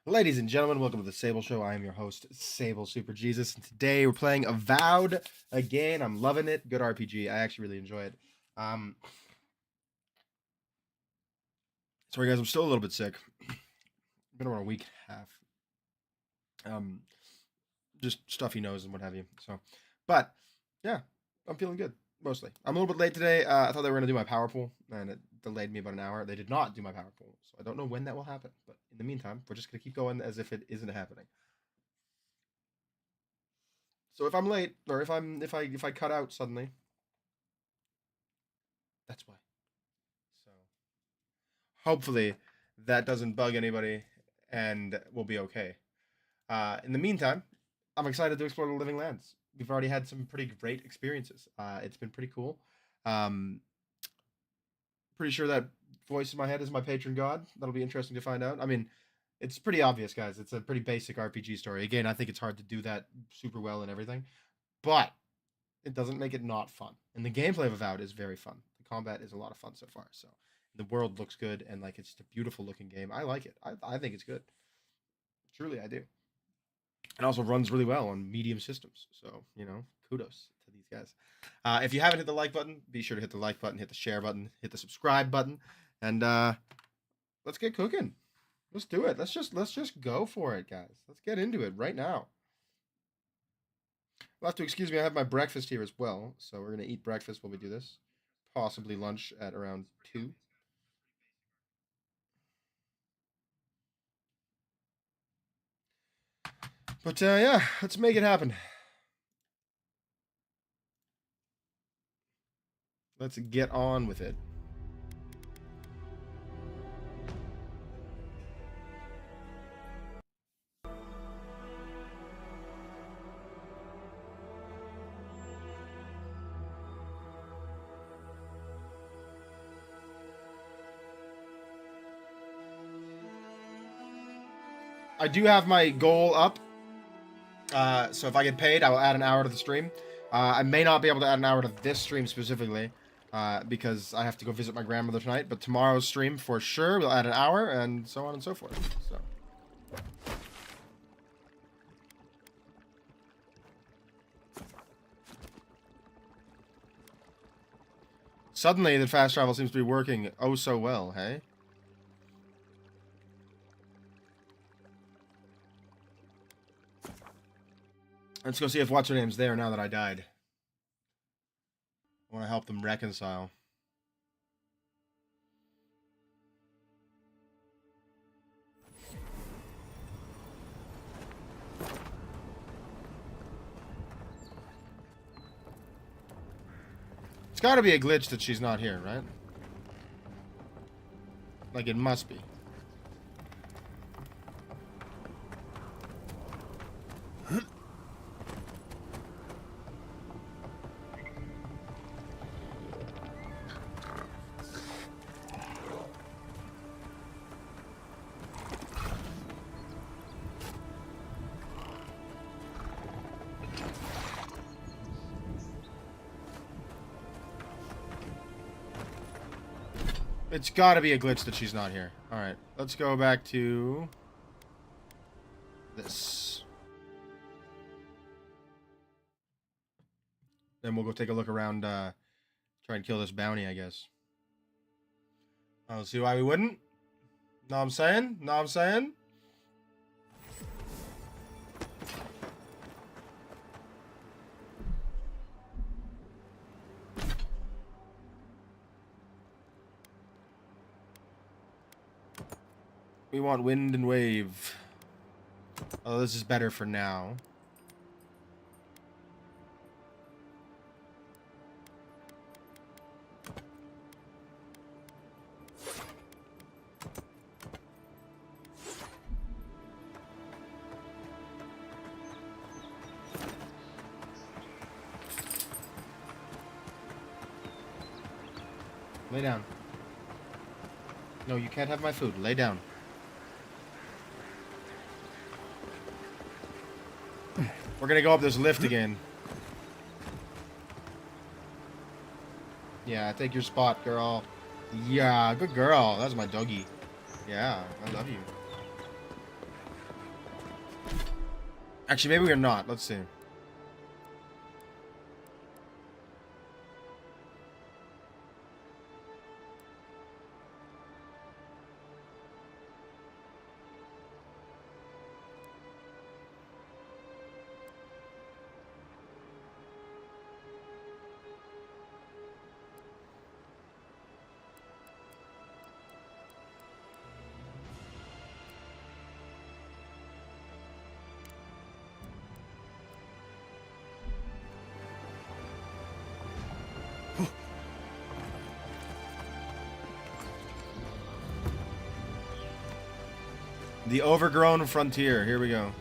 Ladies and gentlemen, welcome to the Sable Show. I am your host, Sable Super Jesus, and today we're playing Avowed again. I'm loving it. Good RPG. I actually really enjoy it. Sorry guys, I'm still a little bit sick. Been around a week and a half. Just stuffy nose and what have you. But yeah, I'm feeling good mostly. I'm a little bit late today. I thought they were gonna do my power pool, and it delayed me about an hour. They did not do my power pool, so I don't know when that will happen. But in the meantime, we're just gonna keep going as if it isn't happening. So if I'm late, or if I cut out suddenly, that's why. So hopefully that doesn't bug anybody, and we'll be okay. In the meantime, I'm excited to explore the living lands. We've already had some pretty great experiences. It's been pretty cool. Um, Pretty sure that voice in my head is my patron god. That'll be interesting to find out. I mean, it's pretty obvious, guys. It's a pretty basic RPG story. Again, I think it's hard to do that super well and everything, but it doesn't make it not fun. And the gameplay of Avowed is very fun. The combat is a lot of fun so far. So the world looks good, and like it's just a beautiful looking game. I like it. I think it's good. Truly, I do. It also runs really well on medium systems. So kudos to these guys. If you haven't hit the like button, be sure to hit the like button, hit the share button, hit the subscribe button, and let's get cooking. Let's do it. Let's just go for it, guys. Let's get into it right now. You'll have to excuse me. I have my breakfast here as well, so we're gonna eat breakfast while we do this. Possibly lunch at around 2. But yeah, let's make it happen. Let's get on with it. I do have my goal up. So if I get paid, I will add an hour to the stream. I may not be able to add an hour to this stream specifically, because I have to go visit my grandmother tonight. But tomorrow's stream for sure we'll add an hour, and so on and so forth. So. Suddenly, the fast travel seems to be working oh so well, hey? Let's go see if what's-her-name's there now that I died. I want to help them reconcile. It's gotta be a glitch that she's not here, right? Like, it must be. It's gotta be a glitch that she's not here. Alright, let's go back to this. Then we'll go take a look around, try and kill this bounty, I guess. I don't see why we wouldn't. Know what I'm saying? Know what I'm saying? We want wind and wave. Oh, this is better for now. Lay down. No, you can't have my food. Lay down. We're gonna go up this lift again. Yeah, take your spot, girl. Yeah, good girl. That's my doggy. Yeah, I love you. Actually, maybe we're not. Let's see. The overgrown frontier. Here we go.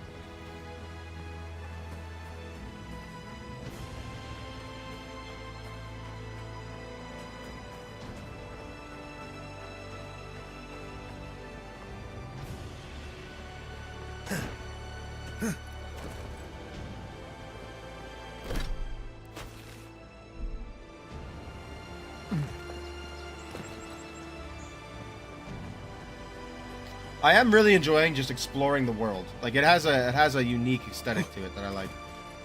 I am really enjoying just exploring the world. Like it has a unique aesthetic to it that I like.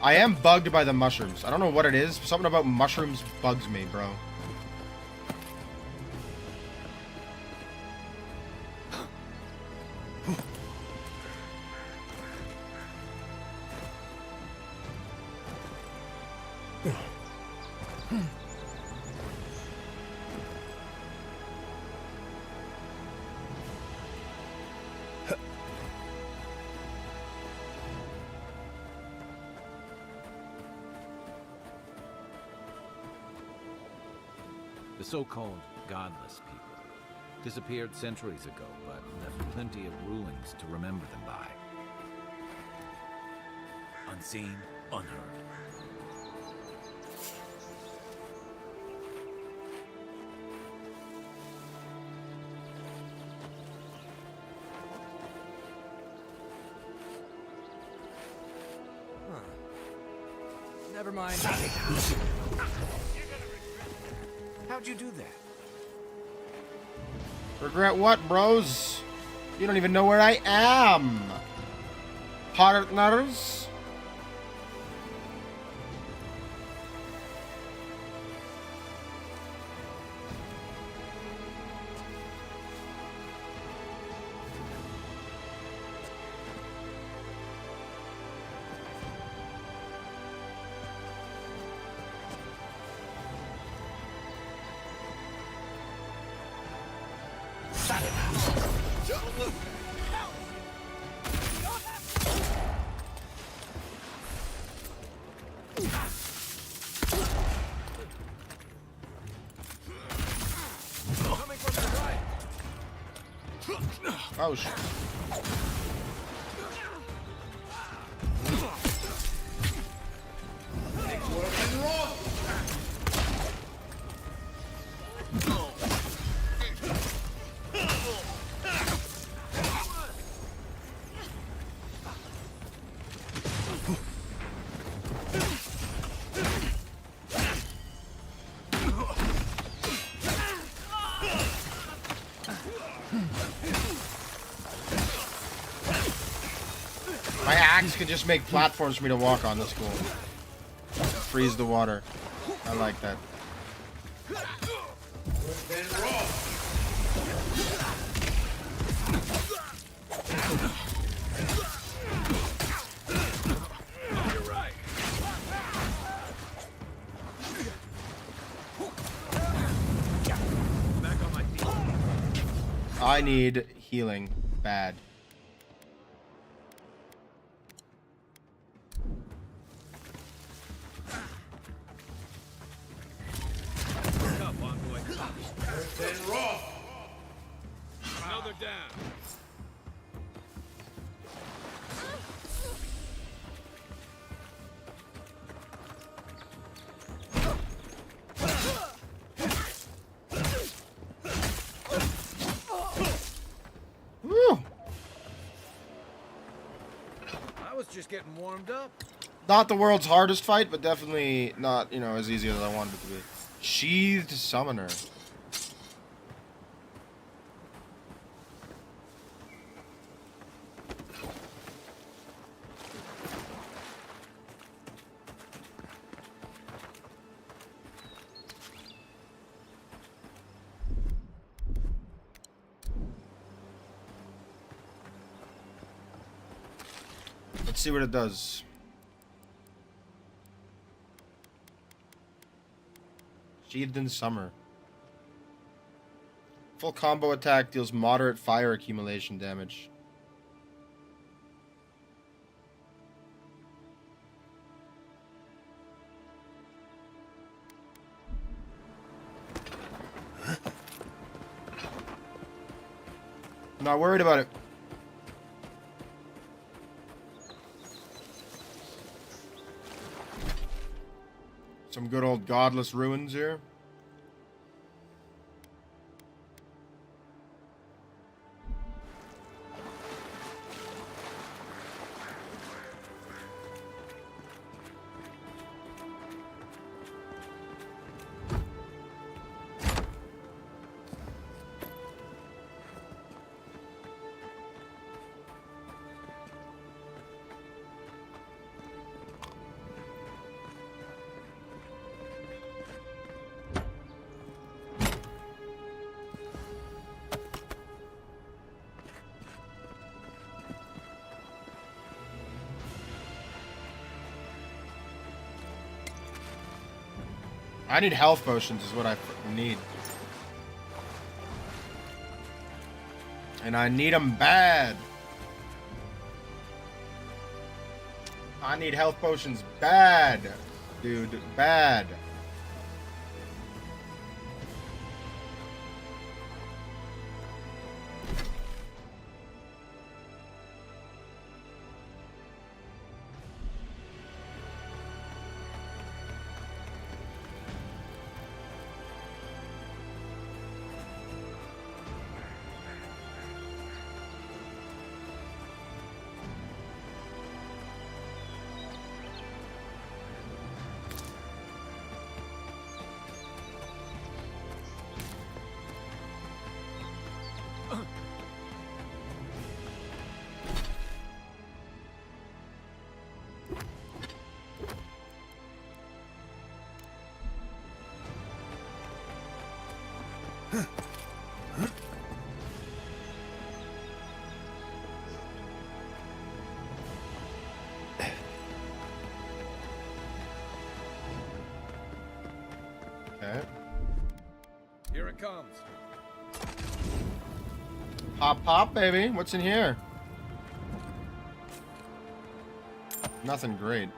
I am bugged by the mushrooms. I don't know what it is. Something about mushrooms bugs me, bro. The so-called godless people disappeared centuries ago, but left plenty of rulings to remember them by. Unseen, unheard. Never mind. How'd you do that? Regret what, bros? You don't even know where I am. Partners? Oh shit. My axe could just make platforms for me to walk on. That's cool. Freeze the water. I like that. I need healing bad. Another down. Woo! I was just getting warmed up. Not the world's hardest fight, but definitely not, you know, as easy as I wanted it to be. Sheathed Summoner. Let's see what it does. Sheathed in Summer. Full combo attack deals moderate fire accumulation damage. Not worried about it. Some good old godless ruins here. I need health potions is what I need. And I need them bad. I need health potions bad. Dude, bad. Okay. Here it comes. Pop, pop, baby. What's in here? Nothing great.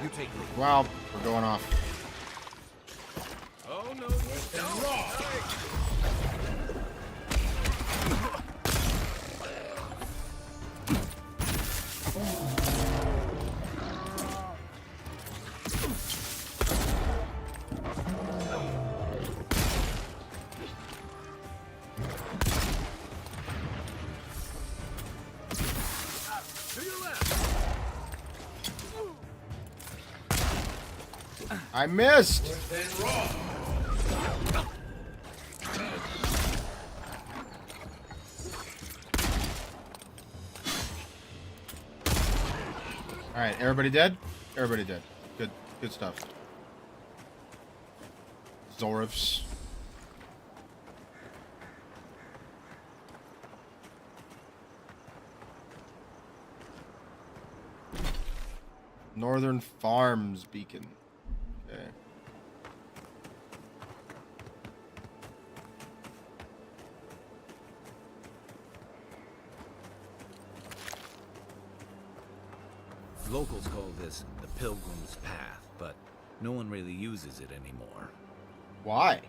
You take me. Well, we're going off. Oh no, you to your left. I missed. All right, everybody dead? Everybody dead. Good, good stuff. Zorfs. Northern Farms Beacon. Okay. Locals call this the Pilgrim's Path, but no one really uses it anymore. Why?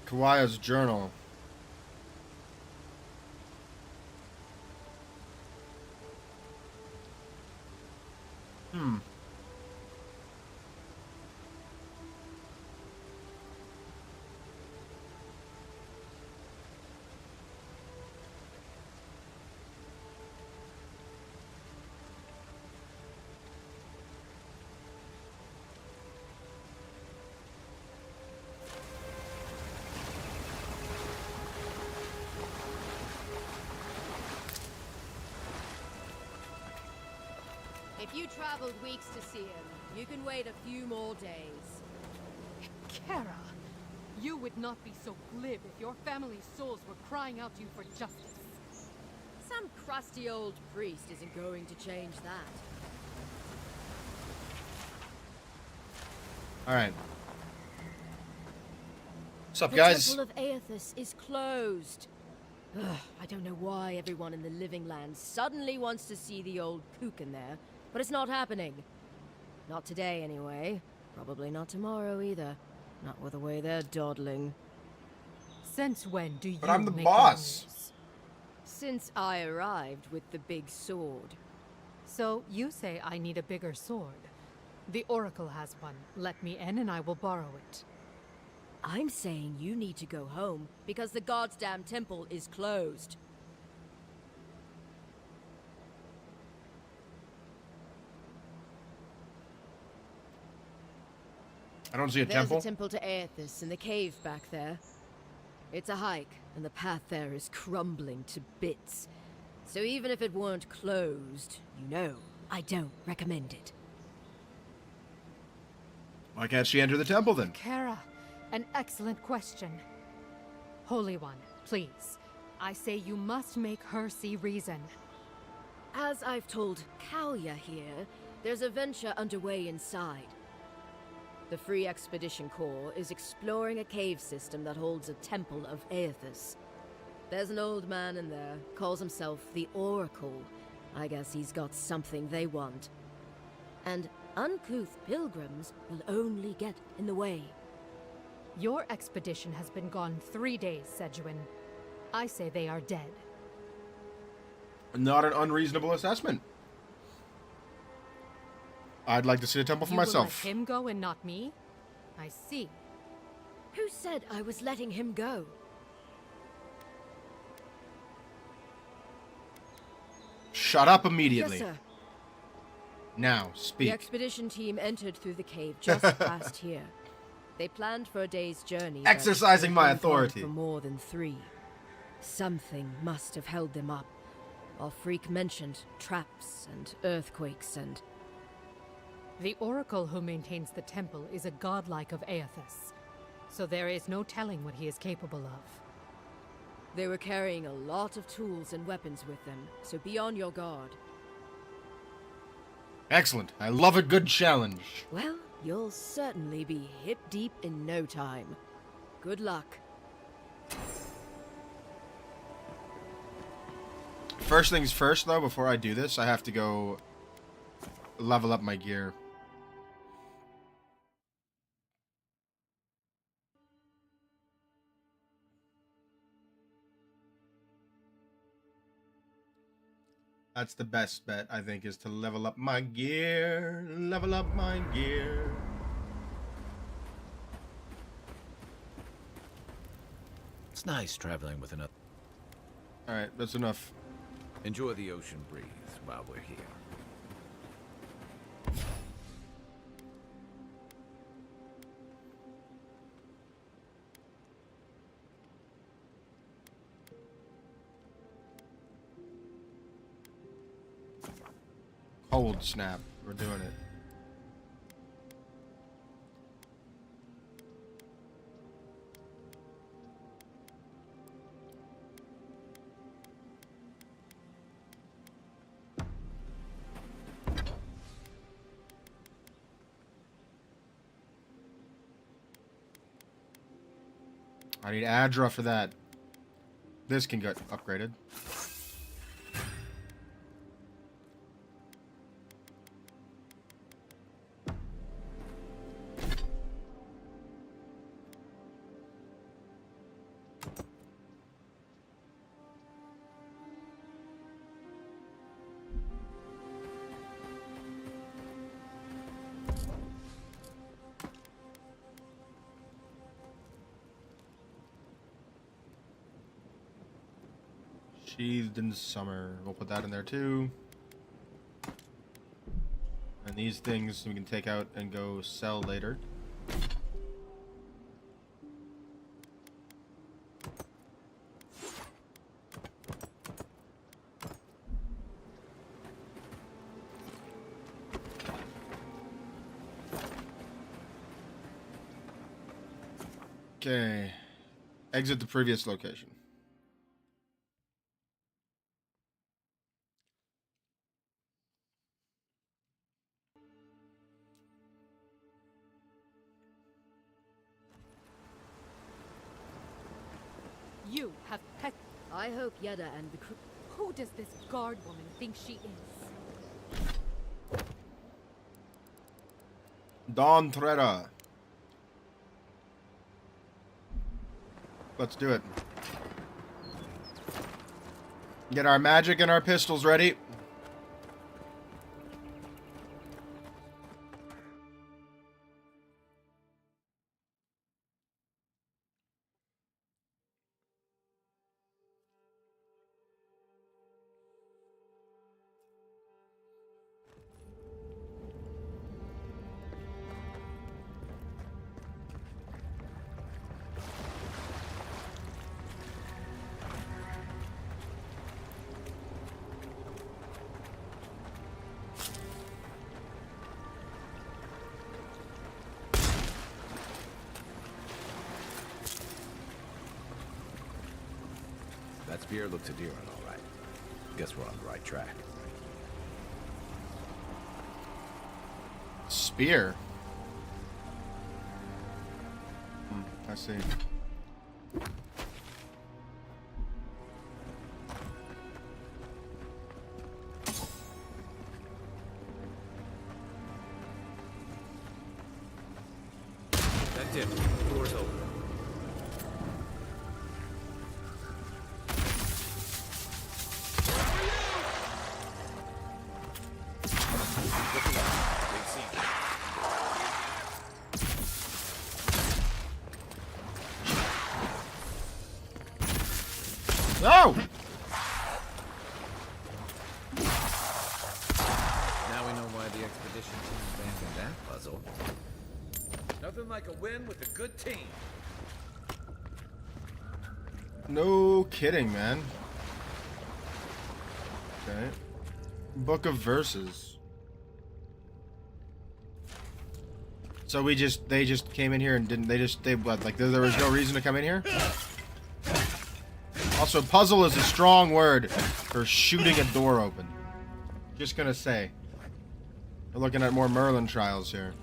Kawaya's journal. Hmm. If you traveled weeks to see him, you can wait a few more days. Kara, you would not be so glib if your family's souls were crying out to you for justice. Some crusty old priest isn't going to change that. Alright. What's up, The guys? Temple of Aethys is closed. Ugh, I don't know why everyone in the Living Lands suddenly wants to see the old kook in there, but it's not happening. Not today, anyway. Probably not tomorrow, either. Not with the way they're dawdling. Since when do you But I'm the make boss. rules? Since I arrived with the big sword. So you say I need a bigger sword. The Oracle has one. Let me in and I will borrow it. I'm saying you need to go home because the goddamn temple is closed. I don't see a There's temple. a temple to Aethys in the cave back there. It's a hike, and the path there is crumbling to bits. So even if it weren't closed, you know, I don't recommend it. Why can't she enter the temple then? Kara, an excellent question. Holy One, please. I say you must make her see reason. As I've told Kalya here, there's a venture underway inside. The Free Expedition Corps is exploring a cave system that holds a temple of Aethys. There's an old man in there, calls himself the Oracle. I guess he's got something they want. And uncouth pilgrims will only get in the way. Your expedition has been gone 3 days, Sejuan. I say they are dead. Not an unreasonable assessment. I'd like to see a temple for You myself. will let him go and not me? I see. Who said I was letting him go? Shut up immediately. Yes, sir. Now, The speak. expedition team entered through the cave just past here. They planned for a day's journey. but Exercising they my haven't gone authority. For more than 3. Something must have held them up. Our freak mentioned traps and earthquakes and... The Oracle who maintains the temple is a godlike of Aethys. So there is no telling what he is capable of. They were carrying a lot of tools and weapons with them, so be on your guard. Excellent. I love a good challenge. Well, you'll certainly be hip-deep in no time. Good luck. First things first, though, before I do this, I have to go level up my gear. That's the best bet, I think, is to level up my gear. Level up my gear. It's nice traveling with another. Alright, that's enough. Enjoy the ocean breeze while we're here. Cold snap. We're doing it. I need Adra for that. This can get upgraded. Sheathed in summer. We'll put that in there too. And these things we can take out and go sell later. Okay. Exit the previous location. You have pet. I hope Yeda and the crew. Who does this guard woman think she is? Dawn Trera. Let's do it. Get our magic and our pistols ready. That spear looks Eora, all right. Guess we're on the right track. Spear. I see. That's it. Door's open. No! Now we know why the expedition team abandoned that puzzle. Nothing like a win with a good team. No kidding, man. Okay. Book of Verses. So they just came in here and there was no reason to come in here? Also, puzzle is a strong word for shooting a door open. Just gonna say. We're looking at more Merlin trials here.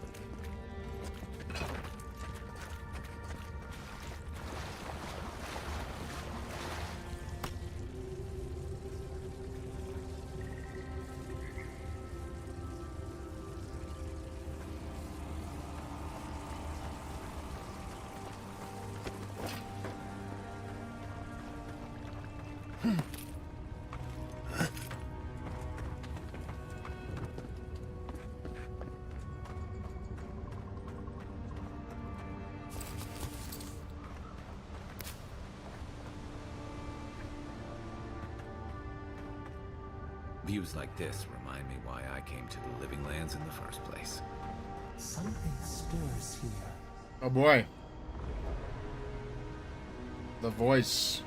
Views like this remind me why I came to the Living Lands in the first place. Something stirs here. Oh boy. The voice.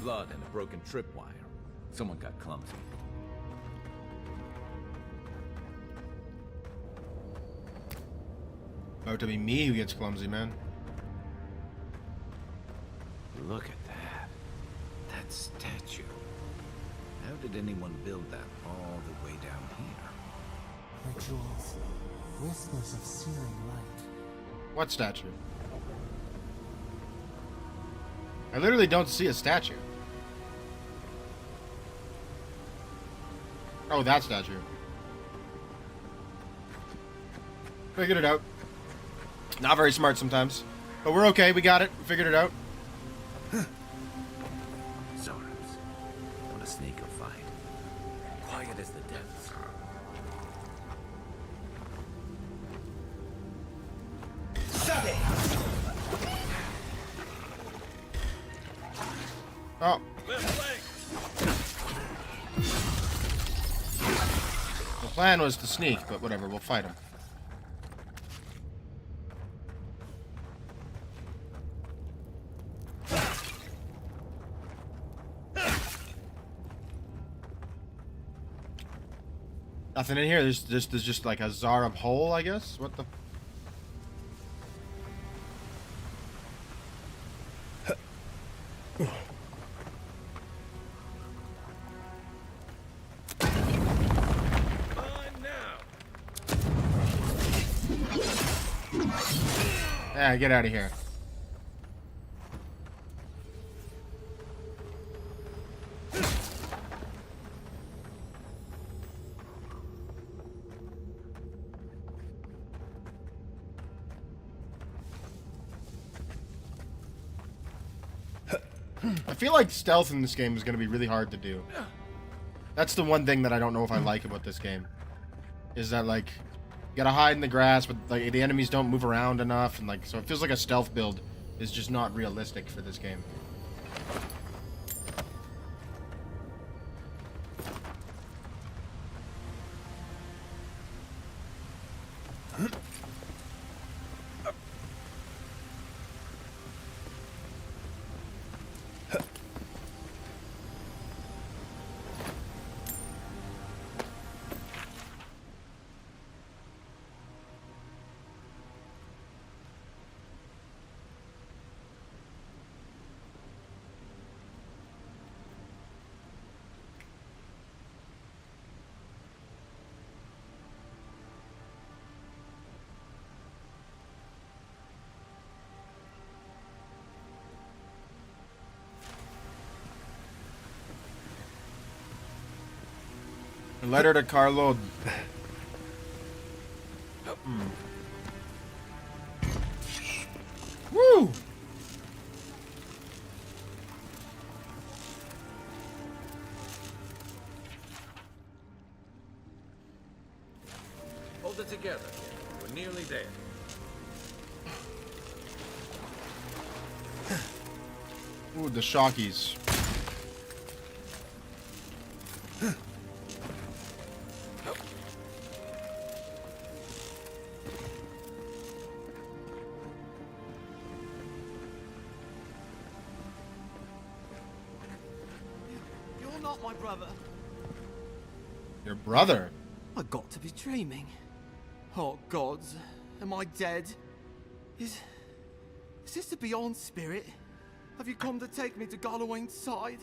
Blood and a broken tripwire. Someone got clumsy. About to be me who gets clumsy, man. Look at that. That statue. How did anyone build that all the way down here? Rituals, whispers of searing light. What statue? I literally don't see a statue. Oh, that statue. Figured it out. Not very smart sometimes. But we're okay, we got it. We figured it out. Zorros. Want to sneak or fight? Quiet as the depths. Oh. Left flank. The plan was to sneak, but whatever, we'll fight him. Nothing in here. There's just like a Zarab hole, I guess. What the? Mine now. Yeah, get out of here. I feel like stealth in this game is going to be really hard to do. That's the one thing that I don't know if I like about this game. Is that, like, you gotta hide in the grass, but, like, the enemies don't move around enough, and, like, so it feels like a stealth build is just not realistic for this game. A letter to Carlo. Woo! Hold it together. We're nearly there. Ooh, the shockies. You're not my brother. Your brother? I got to be dreaming. Oh gods, am I dead? Is this the Beyond Spirit? Have you come to take me to Galloway's side?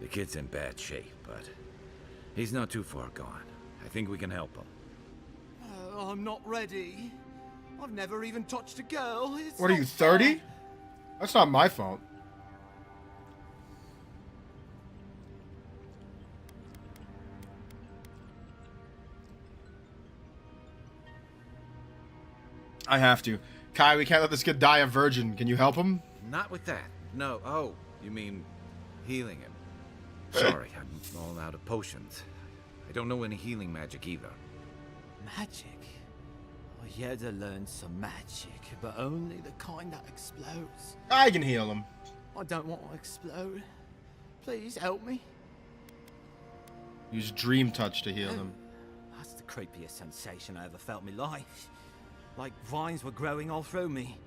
The kid's in bad shape, but he's not too far gone. I think we can help him. I'm not ready. I've never even touched a girl. It's What are not you, 30? fair. That's not my fault. I have to. Kai, we can't let this kid die a virgin. Can you help him? Not with that. No. Oh, you mean healing him? Sorry, I'm all out of potions. I don't know any healing magic either. Magic? I had to learn some magic, but only the kind that explodes. I can heal him. I don't want to explode. Please help me. Use Dream Touch to heal him. That's the creepiest sensation I ever felt in my life. Like vines were growing all through me.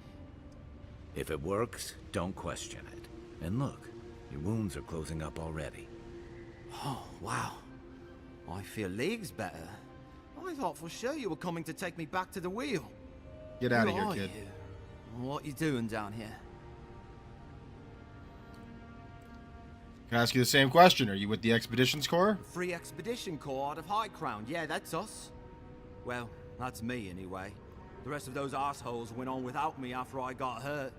If it works, don't question it. And look, your wounds are closing up already. Oh, wow. I feel leagues better. I thought for sure you were coming to take me back to the wheel. Get out of Who here, are kid. you? What you doing down here? Can I ask you the same question? Are you with the Expeditions Corps? Free Expedition Corps out of High Crown. Yeah, that's us. Well, that's me anyway. The rest of those assholes went on without me after I got hurt.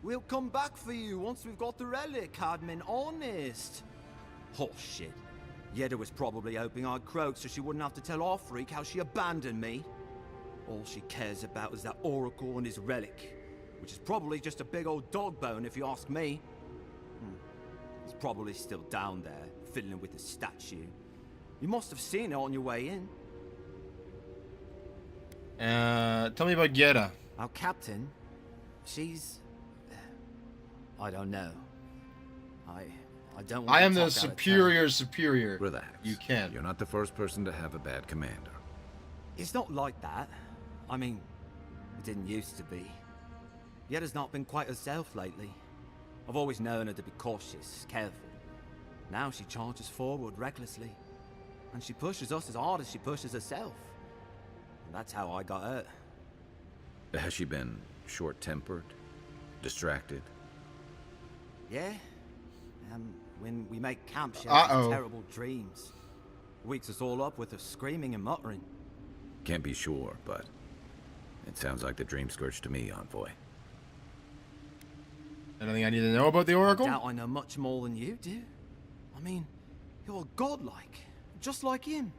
We'll come back for you once we've got the relic, Cadman, honest. Oh, shit. Yeda was probably hoping I'd croak so she wouldn't have to tell our freak how she abandoned me. All she cares about is that Oracle and his relic, which is probably just a big old dog bone if you ask me. He's probably still down there, fiddling with the statue. You must have seen it on your way in. Tell me about Eora. Our captain, she's... I don't know. I don't want I am to the talk out of turn. superior. Relax. You can. You're not the first person to have a bad commander. It's not like that. I mean, it didn't used to be. Yetta's not been quite herself lately. I've always known her to be cautious, careful. Now she charges forward recklessly. And she pushes us as hard as she pushes herself. And that's how I got hurt. Has she been short-tempered? Distracted? Yeah? When we make camp, she Uh-oh. has these terrible dreams. Wakes us all up with her screaming and muttering. Can't be sure, but it sounds like the dream scourge to me, Envoy. Anything I need to know about the Oracle? I doubt I know much more than you do. I mean, you're godlike, just like him.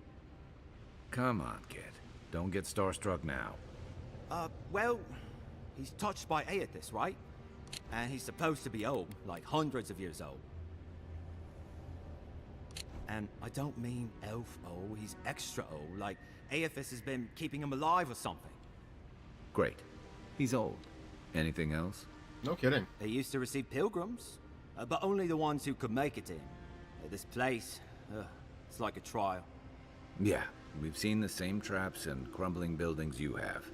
Come on, kid. Don't get starstruck now. Well, he's touched by Aethys, right? And he's supposed to be old, like hundreds of years old. And I don't mean elf old, he's extra old, like Aethys has been keeping him alive or something. Great. He's old. Anything else? No kidding. They used to receive pilgrims, but only the ones who could make it in. This place, it's like a trial. Yeah, we've seen the same traps and crumbling buildings you have.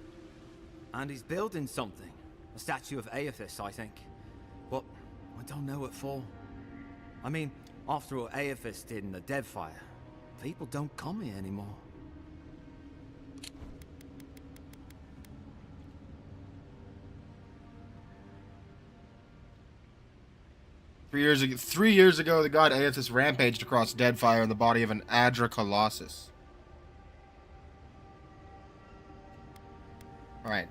And he's building something. A statue of Aethys, I think. But I don't know what for. I mean, after what Aethys did in the Deadfire, people don't come here anymore. Three years ago, the god Aethys rampaged across Deadfire in the body of an Adra Colossus. Alright.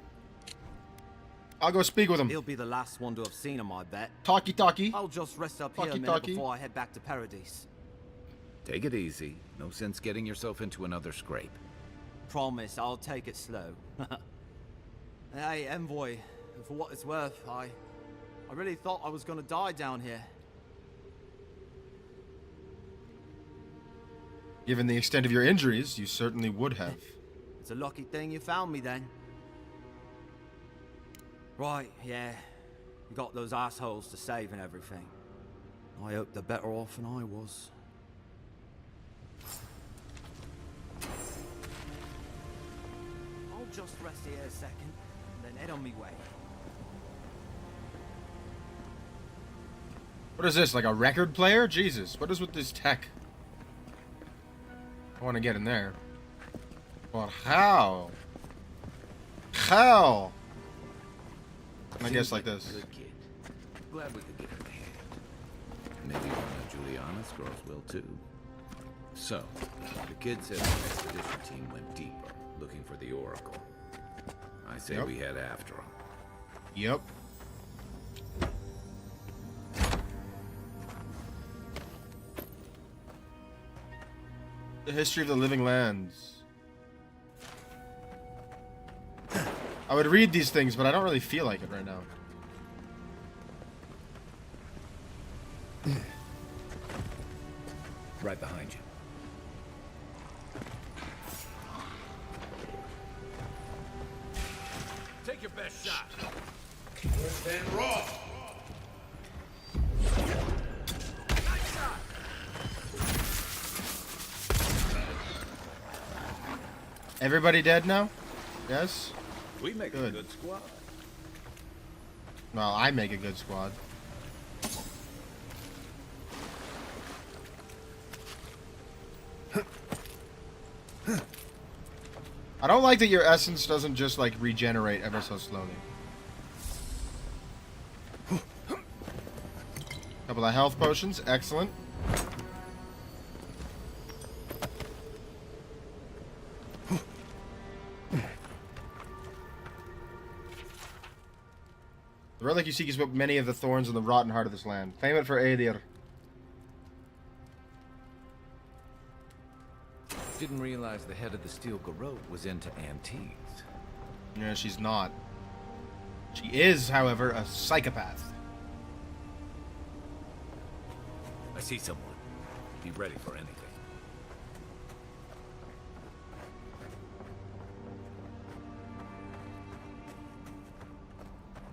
I'll go speak with him. He'll be the last one to have seen him, I bet. Talkie. I'll just rest up here a minute Talkie. before I head back to Paradis. Take it easy. No sense getting yourself into another scrape. Promise, I'll take it slow. Hey, Envoy, for what it's worth, I really thought I was gonna die down here. Given the extent of your injuries, you certainly would have. It's a lucky thing you found me then. Right, yeah. You got those assholes to save and everything. I hope they're better off than I was. I'll just rest here a second, and then head on me way. What is this, like a record player? Jesus, what is with this tech? I want to get in there. But how? How? I guess like this. Good kid. Glad we could get him a hand. Maybe one of Juliana's girls will too. So, the kid said the expedition team went deeper, looking for the Oracle. I say Yep. we head after him. Yep. The history of the living lands. I would read these things, but I don't really feel like it right now. Right behind you. Take your best shot. Everybody dead now? Yes? We make Good. a good squad. Well, I make a good squad. I don't like that your essence doesn't just like regenerate ever so slowly. Couple of health potions, excellent. The relic you seek is but many of the thorns in the rotten heart of this land. Claim it for Aedir. Didn't realize the head of the Steel Garrote was into antiques. Yeah, she's not. She is, however, a psychopath. I see someone. Be ready for anything.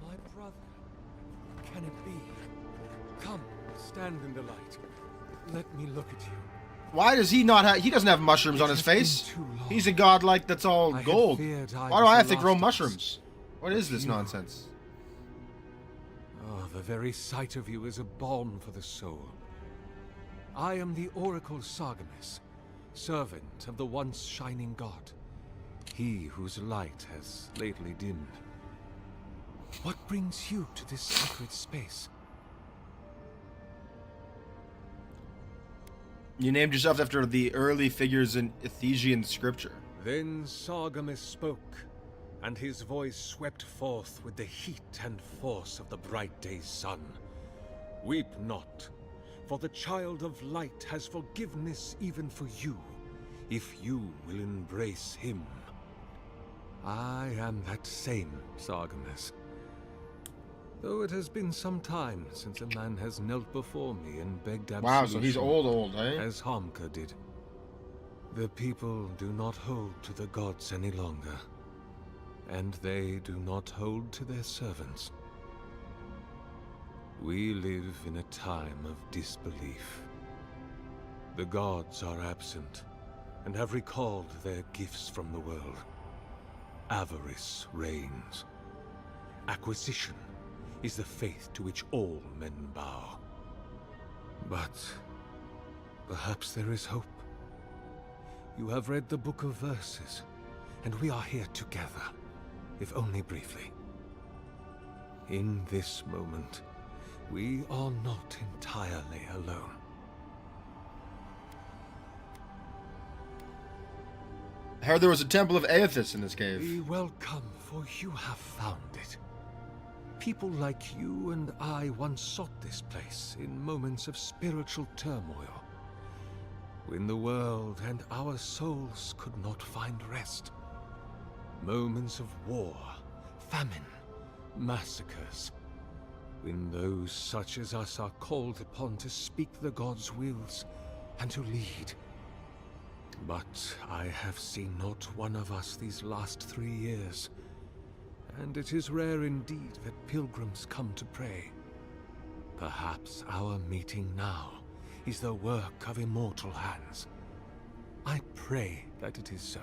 My brother. Can it be? Come, stand in the light. Let me look at you. Why does he not have... He doesn't have mushrooms on his face. He's a godlike that's all gold. Why do I have to grow mushrooms? What is this nonsense? Oh, the very sight of you is a balm for the soul. I am the Oracle Sargamas, servant of the once shining god. He whose light has lately dimmed. What brings you to this sacred space? You named yourself after the early figures in Ethesian scripture. Then Sargamas spoke, and his voice swept forth with the heat and force of the bright day's sun. Weep not, for the child of light has forgiveness even for you, if you will embrace him. I am that same Sargamas. Though it has been some time since a man has knelt before me and begged absolution. Wow, so he's old, eh? As Hamka did. The people do not hold to the gods any longer, and they do not hold to their servants. We live in a time of disbelief. The gods are absent, and have recalled their gifts from the world. Avarice reigns. Acquisition is the faith to which all men bow. But perhaps there is hope. You have read the Book of Verses, and we are here together, if only briefly. In this moment, we are not entirely alone. I heard there was a temple of Aethys in this cave. Be welcome, for you have found it. People like you and I once sought this place in moments of spiritual turmoil, when the world and our souls could not find rest. Moments of war, famine, massacres, when those such as us are called upon to speak the gods' wills and to lead. But I have seen not one of us these last 3 years. And it is rare indeed that pilgrims come to pray. Perhaps our meeting now is the work of immortal hands. I pray that it is so.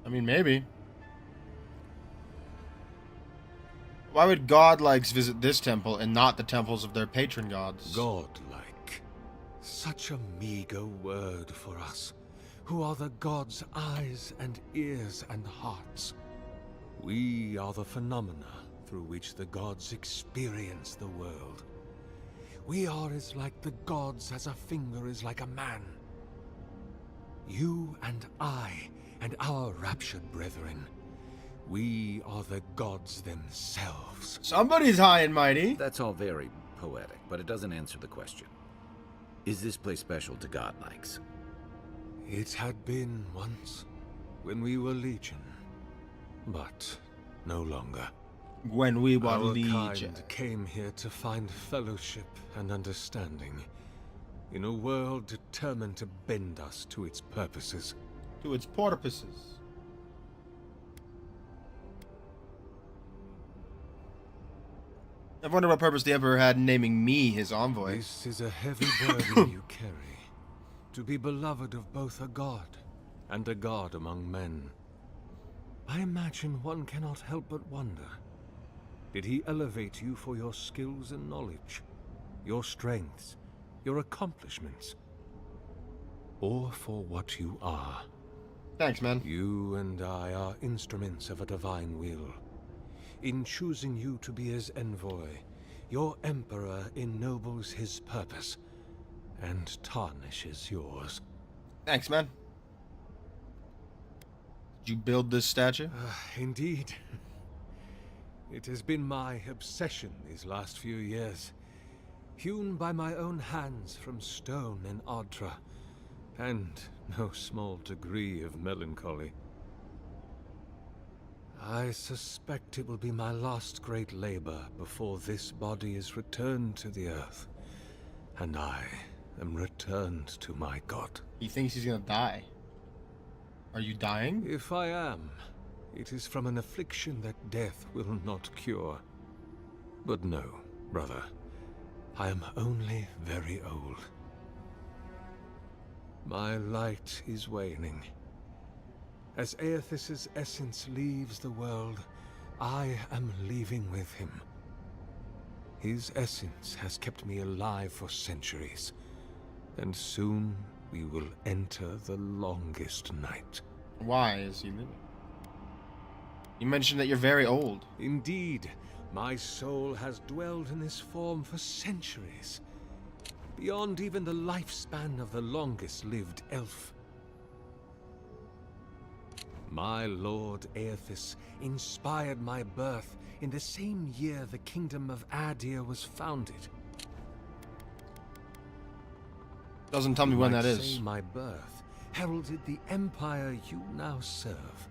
I mean, maybe. Why would godlikes visit this temple and not the temples of their patron gods? Godlike. Such a meager word for us, who are the gods' eyes and ears and hearts. We are the phenomena through which the gods experience the world. We are as like the gods as a finger is like a man. You and I, and our raptured brethren, we are the gods themselves. Somebody's high and mighty. That's all very poetic, but it doesn't answer the question. Is this place special to godlikes? It had been once, when we were legion. But no longer. When we were Our legion. kind came here to find fellowship and understanding in a world determined to bend us to its purposes. To its porpoises. I wonder what purpose the Emperor had in naming me his envoy. This is a heavy burden you carry. To be beloved of both a god and a god among men. I imagine one cannot help but wonder. Did he elevate you for your skills and knowledge, your strengths, your accomplishments, or for what you are? Thanks, man. You and I are instruments of a divine will. In choosing you to be his envoy, your emperor ennobles his purpose and tarnishes yours. Thanks, man. Did you build this statue? Indeed. It has been my obsession these last few years. Hewn by my own hands from stone in Ardra, and no small degree of melancholy. I suspect it will be my last great labor before this body is returned to the earth, and I am returned to my god. He thinks he's gonna die. Are you dying? If I am, it is from an affliction that death will not cure. But no, brother. I am only very old. My light is waning. As Aethys' essence leaves the world, I am leaving with him. His essence has kept me alive for centuries, and soon we will enter the longest night. Why is he living? You mentioned that you're very old. Indeed, my soul has dwelled in this form for centuries, beyond even the lifespan of the longest-lived elf. My lord Aethys inspired my birth in the same year the kingdom of Adir was founded. Doesn't tell me when that is. My birth heralded the empire you now serve.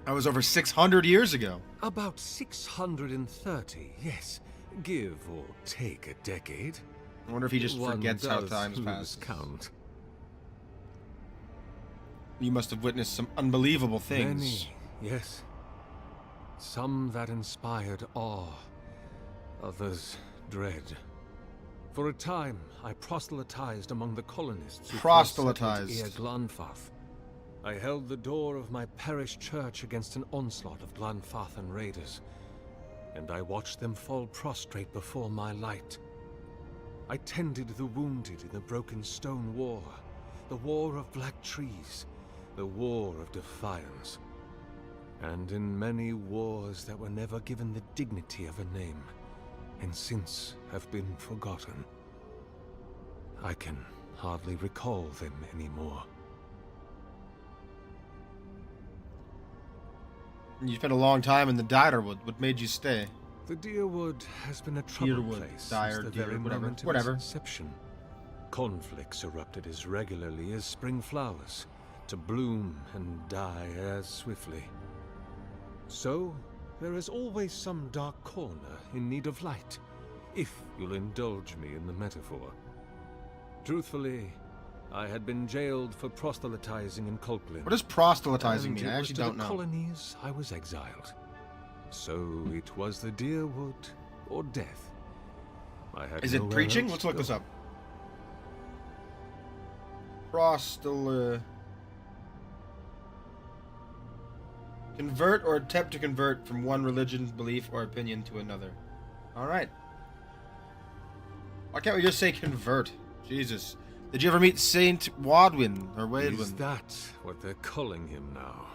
That was over 600 years ago. About 630, yes. Give or take a decade. I wonder if he just One forgets how does time's lose passed. count. You must have witnessed some unbelievable things. Many, yes. Some that inspired awe, others dread. For a time, I proselytized among the colonists who Proselytized. settled Glanfath. I held the door of my parish church against an onslaught of Glanfathan raiders, and I watched them fall prostrate before my light. I tended the wounded in the Broken Stone War, the War of Black Trees, the War of Defiance, and in many wars that were never given the dignity of a name, and since have been forgotten. I can hardly recall them anymore. You spent a long time in the Direwwood. What made you stay? The Deerwood has been a troubled Deerwood, place Dire, since the Deer, very whatever, moment of whatever. its inception. Conflicts erupted as regularly as spring flowers, to bloom and die as swiftly. So, there is always some dark corner in need of light, if you'll indulge me in the metaphor. Truthfully, I had been jailed for proselytizing in Colquhoun. What does proselytizing And mean? I it was actually to don't the know. colonies I was exiled. So it was the Deerwood or death. I had Is it nowhere preaching? else Let's to look go. this up. Convert or attempt to convert from one religion, belief, or opinion to another. Alright. Why can't we just say convert? Jesus. Did you ever meet Saint Wadwin or Is Wadwin? that what they're calling him now?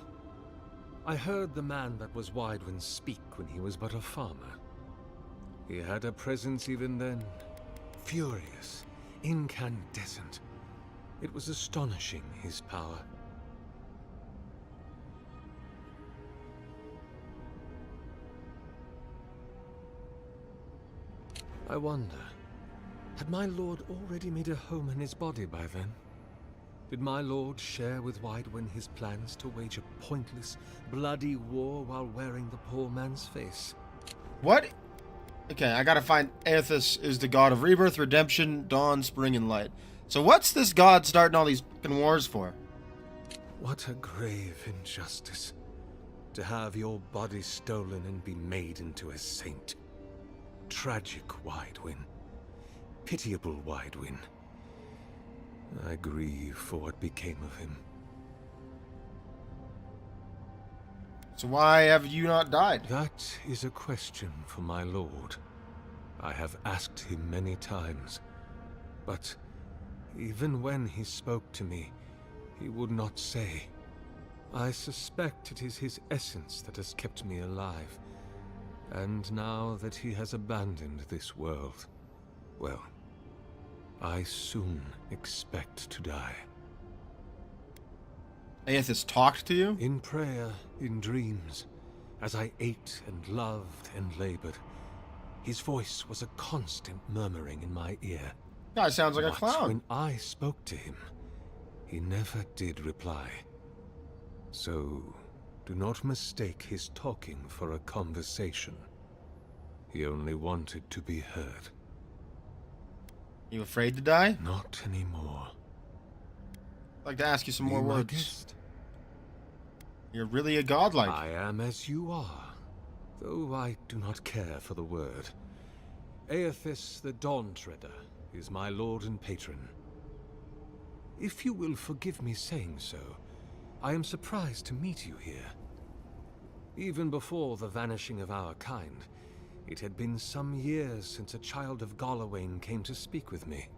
I heard the man that was Widewin speak when he was but a farmer. He had a presence even then, furious, incandescent. It was astonishing, his power. I wonder, had my lord already made a home in his body by then? Did my lord share with Widewin his plans to wage a pointless, bloody war while wearing the poor man's face? What? Okay, I gotta find Aethys is the god of rebirth, redemption, dawn, spring, and light. So what's this god starting all these fucking wars for? What a grave injustice. To have your body stolen and be made into a saint. Tragic Widewin. Pitiable Widewin. I grieve for what became of him. So why have you not died? That is a question for my lord. I have asked him many times, but even when he spoke to me, he would not say. I suspect it is his essence that has kept me alive, and now that he has abandoned this world, well, I soon expect to die. Aethys talked to you? In prayer, in dreams, as I ate and loved and labored, his voice was a constant murmuring in my ear. Guy sounds like a But clown. when I spoke to him, he never did reply. So, do not mistake his talking for a conversation. He only wanted to be heard. You afraid to die? Not anymore. I'd like to ask you some Be more my words. guest. You're really a godlike. I am as you are, though I do not care for the word. Aethys the Dawn Treader is my lord and patron. If you will forgive me saying so, I am surprised to meet you here. Even before the vanishing of our kind, it had been some years since a child of Galawain came to speak with me.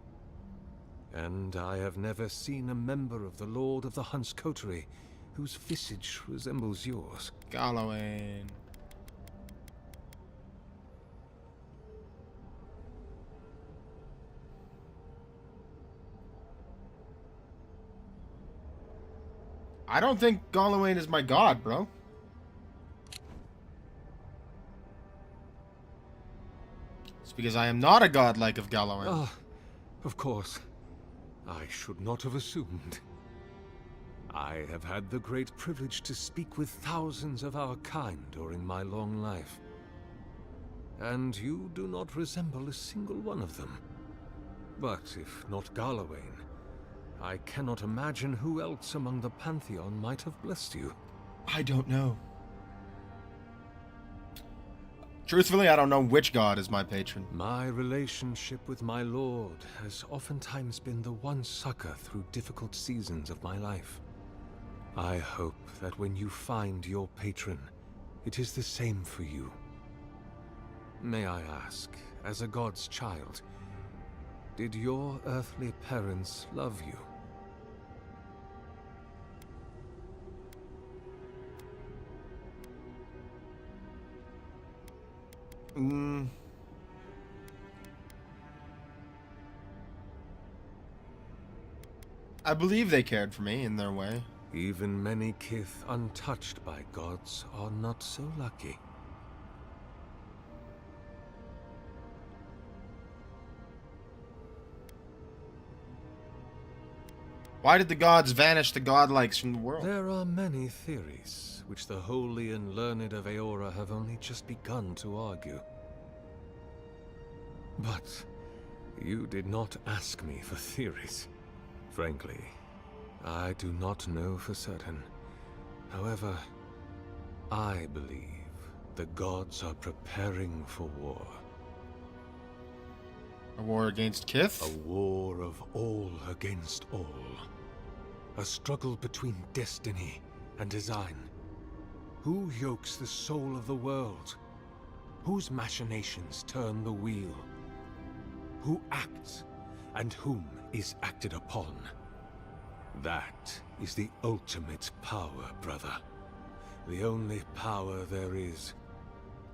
And I have never seen a member of the Lord of the Hunt's coterie whose visage resembles yours. Galawain. I don't think Galawain is my god, bro. It's because I am not a godlike of Galawain. Ah, of course. I should not have assumed. I have had the great privilege to speak with thousands of our kind during my long life. And you do not resemble a single one of them. But if not Galawain, I cannot imagine who else among the Pantheon might have blessed you. I don't know. Truthfully, I don't know which god is my patron. My relationship with my lord has oftentimes been the one succor through difficult seasons of my life. I hope that when you find your patron, it is the same for you. May I ask, as a god's child, did your earthly parents love you? I believe they cared for me in their way. Even many kith untouched by gods are not so lucky. Why did the gods vanish the godlikes from the world? There are many theories, which the holy and learned of Eora have only just begun to argue. But you did not ask me for theories. Frankly, I do not know for certain. However, I believe the gods are preparing for war. A war against Kith? A war of all against all. A struggle between destiny and design. Who yokes the soul of the world? Whose machinations turn the wheel? Who acts, and whom is acted upon? That is the ultimate power, brother. The only power there is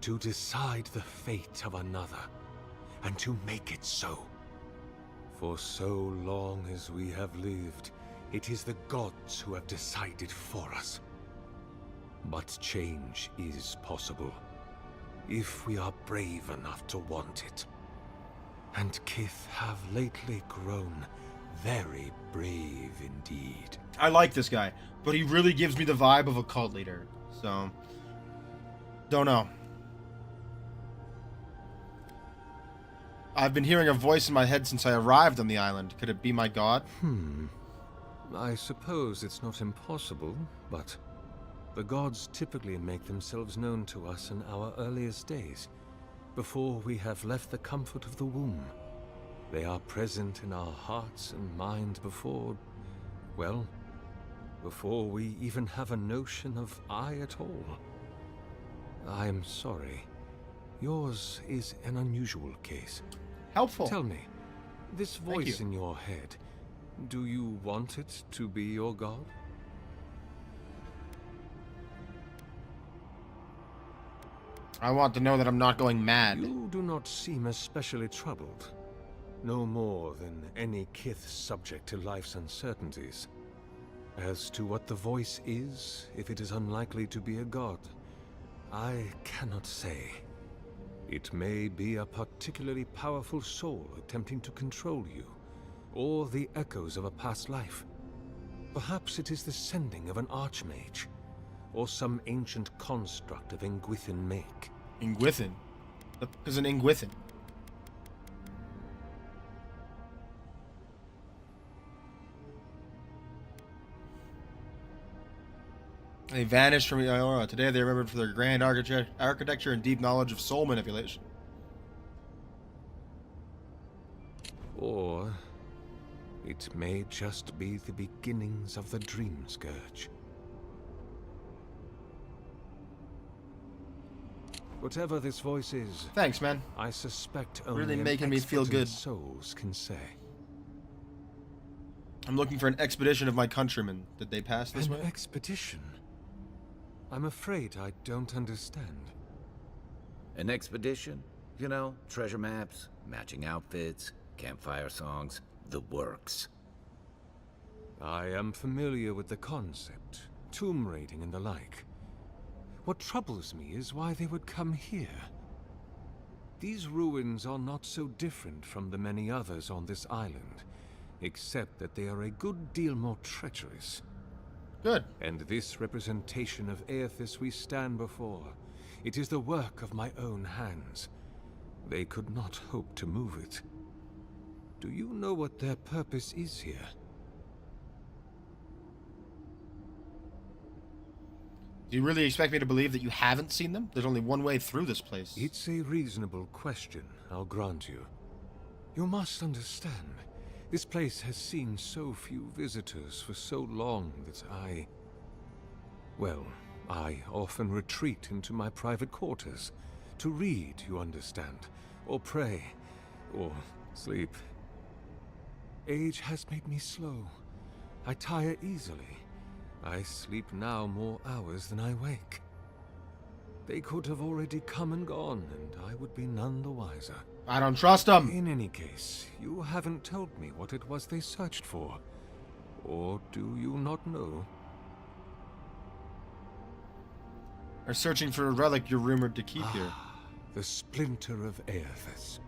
to decide the fate of another, and to make it so. For so long as we have lived, it is the gods who have decided for us. But change is possible, if we are brave enough to want it. And Kith have lately grown very brave indeed. I like this guy, but he really gives me the vibe of a cult leader. So, don't know. I've been hearing a voice in my head since I arrived on the island. Could it be my god? I suppose it's not impossible, but the gods typically make themselves known to us in our earliest days, before we have left the comfort of the womb. They are present in our hearts and mind before, well, before we even have a notion of I at all. I am sorry. Yours is an unusual case. Helpful. Tell me, this voice you. in your head, do you want it to be your god? I want to know that I'm not going mad. You do not seem especially troubled. No more than any kith subject to life's uncertainties. As to what the voice is, if it is unlikely to be a god, I cannot say. It may be a particularly powerful soul attempting to control you, or the echoes of a past life. Perhaps it is the sending of an archmage, or some ancient construct of Ingwithin make. Ingwithin? There's an ink with him. They vanished from Eora. Today they are remembered for their grand architecture and deep knowledge of soul manipulation. Or it may just be the beginnings of the Dream Scourge. Whatever this voice is, Thanks, man. I suspect only Really an making me feel expert in good. souls can say. I'm looking for an expedition of my countrymen. Did they pass this An way? expedition? I'm afraid I don't understand. An expedition? You know, treasure maps, matching outfits, campfire songs, the works. I am familiar with the concept, tomb raiding and the like. What troubles me is why they would come here. These ruins are not so different from the many others on this island, except that they are a good deal more treacherous. Good. And this representation of Aethys we stand before, it is the work of my own hands. They could not hope to move it. Do you know what their purpose is here? Do you really expect me to believe that you haven't seen them? There's only one way through this place. It's a reasonable question, I'll grant you. You must understand, this place has seen so few visitors for so long that I often retreat into my private quarters. To read, you understand, or pray, or sleep. Age has made me slow. I tire easily. I sleep now more hours than I wake. They could have already come and gone, and I would be none the wiser. I don't trust them. In any case, you haven't told me what it was they searched for. Or do you not know? Are searching for a relic you're rumored to keep here. The splinter of Aethys.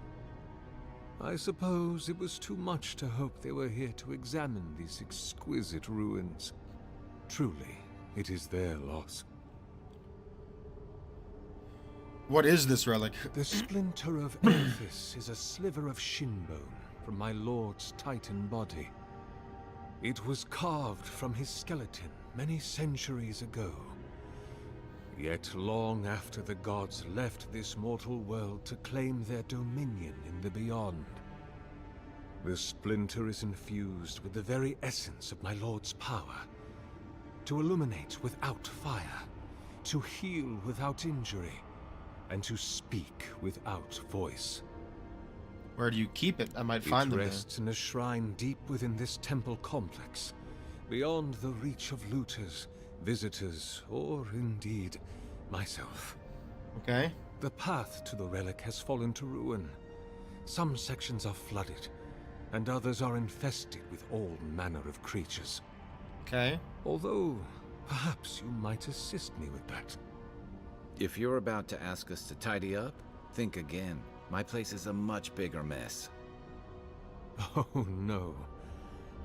I suppose it was too much to hope they were here to examine these exquisite ruins. Truly, it is their loss. What is this relic? The splinter of Aethys is a sliver of shinbone from my lord's titan body. It was carved from his skeleton many centuries ago. Yet long after the gods left this mortal world to claim their dominion in the beyond. The splinter is infused with the very essence of my lord's power. To illuminate without fire, to heal without injury, and to speak without voice. Where do you keep it? I might find them It there. rests in a shrine deep within this temple complex, beyond the reach of looters, visitors, or indeed, myself. Okay. The path to the relic has fallen to ruin. Some sections are flooded, and others are infested with all manner of creatures. Okay. Although, perhaps you might assist me with that. If you're about to ask us to tidy up, think again. My place is a much bigger mess. Oh no.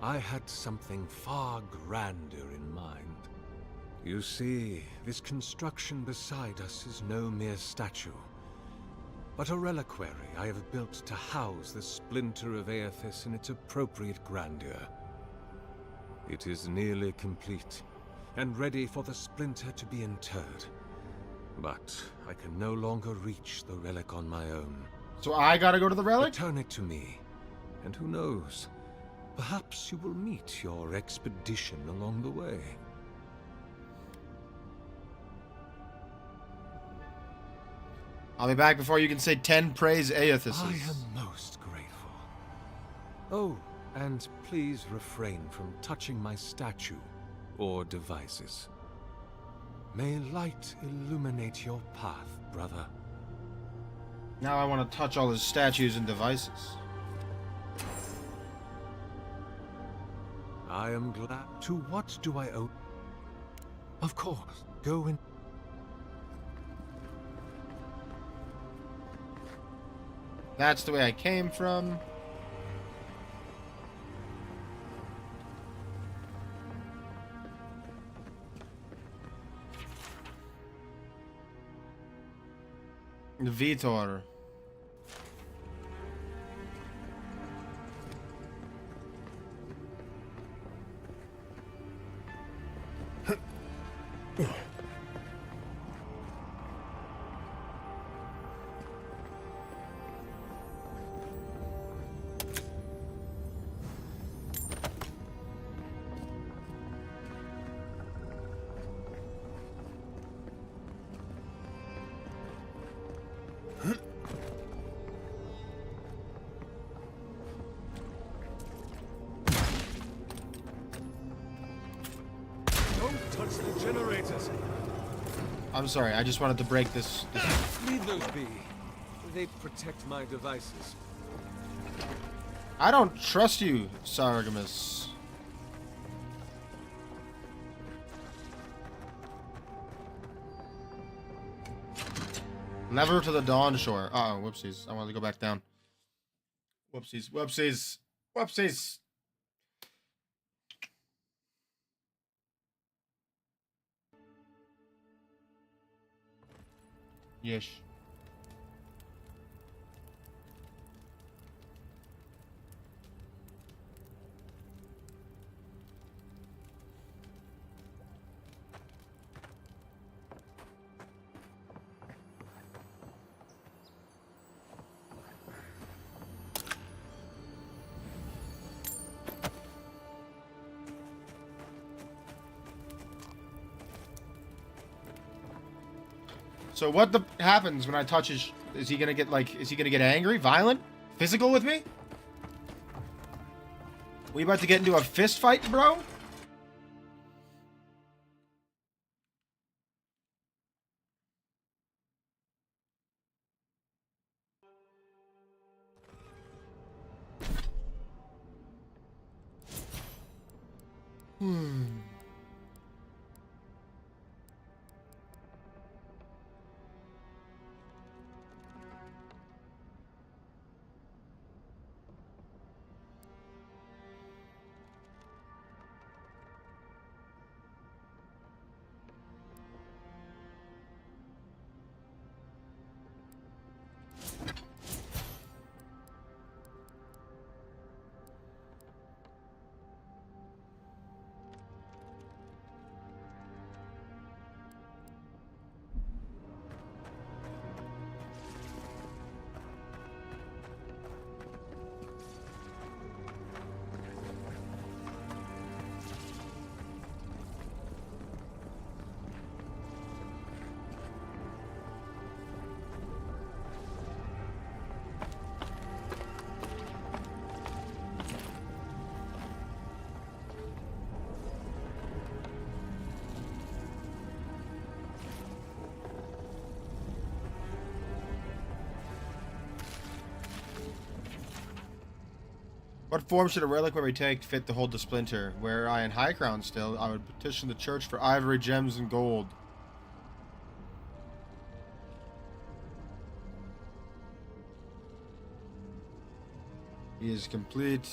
I had something far grander in mind. You see, this construction beside us is no mere statue, but a reliquary I have built to house the splinter of Aethys in its appropriate grandeur. It is nearly complete, and ready for the splinter to be interred. But I can no longer reach the relic on my own. So I gotta go to the relic? Return it to me, and who knows, perhaps you will meet your expedition along the way. I'll be back before you can say 10 praise Aethyses. I am most grateful. Oh, and please refrain from touching my statue or devices. May light illuminate your path, brother. Now I want to touch all his statues and devices. I am glad. To what do I owe? Of course, go in. That's the way I came from. Vitor. Don't touch the generators. I'm sorry, I just wanted to break this. Leave those be. They protect my devices. I don't trust you, Sargamus. Never to the Dawn Shore. Uh-oh, whoopsies. I wanted to go back down. Whoopsies, whoopsies, whoopsies. Yes. So what happens when I touch his... Is he gonna get, like... Is he gonna get angry? Violent? Physical with me? We about to get into a fist fight, bro? What form should a reliquary take to fit to hold the splinter? Were I in High Crown still, I would petition the church for ivory, gems, and gold. He is complete.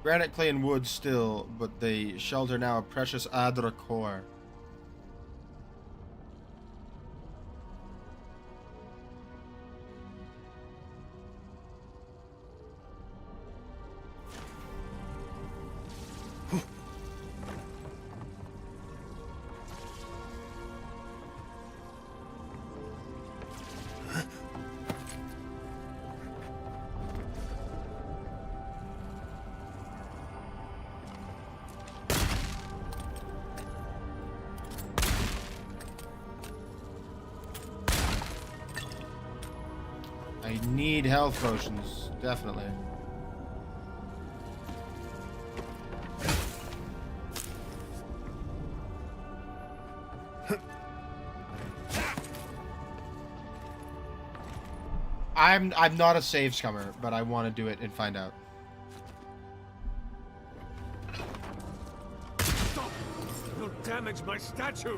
Granite, clay, and wood still, but they shelter now a precious Adra core. I need health potions, definitely. I'm not a save scummer, but I want to do it and find out. Stop! You'll damage my statue!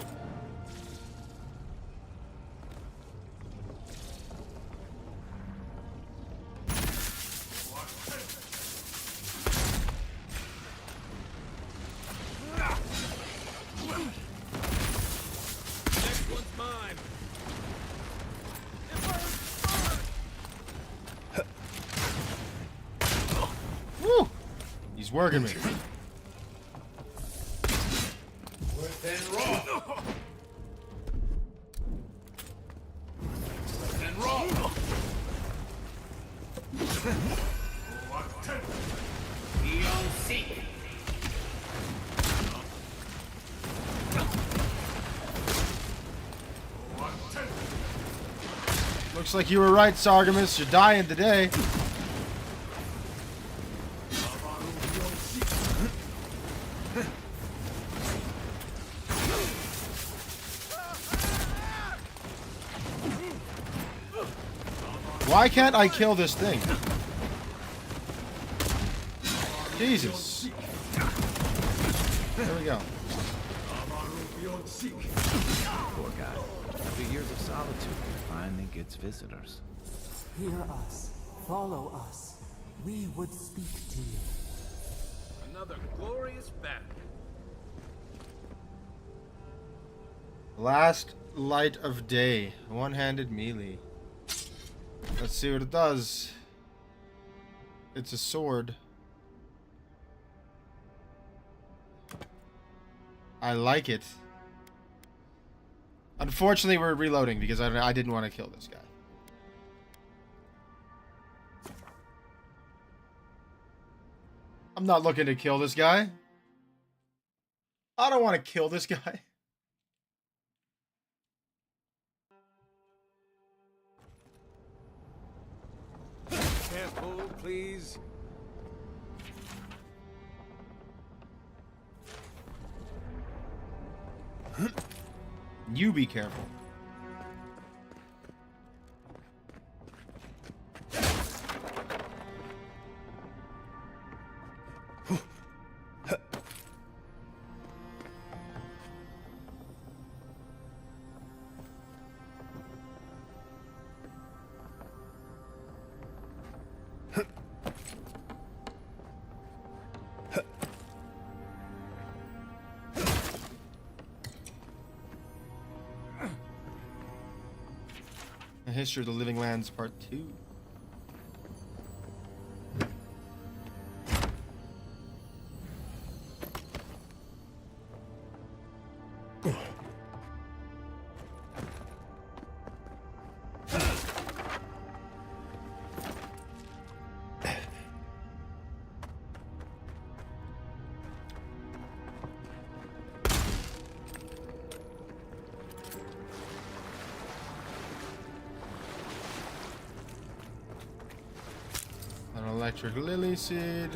working me. Within raw. Within raw. Beyond seek. Looks like you were right, Sargamus. You're dying today. Why can't I kill this thing? Jesus. There we go. Poor guy. After years of solitude, he finally gets visitors. Hear us. Follow us. We would speak to you. Another glorious battle. Last light of day. One-handed melee. Let's see what it does. It's a sword. I like it. Unfortunately, we're reloading because I didn't want to kill this guy. I'm not looking to kill this guy. I don't want to kill this guy. Careful, please. You be careful. The History of the Living Lands Part 2. Electric lily seed.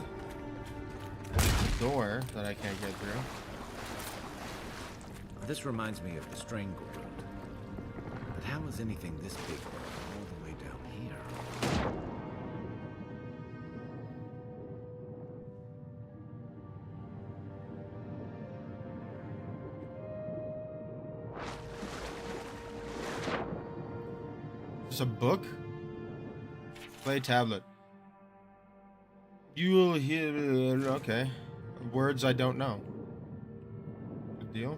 Door that I can't get through. This reminds me of the Strangled. But how is anything this big all the way down here? There's a book? Play tablet. You'll hear... Okay. Words I don't know. Good deal.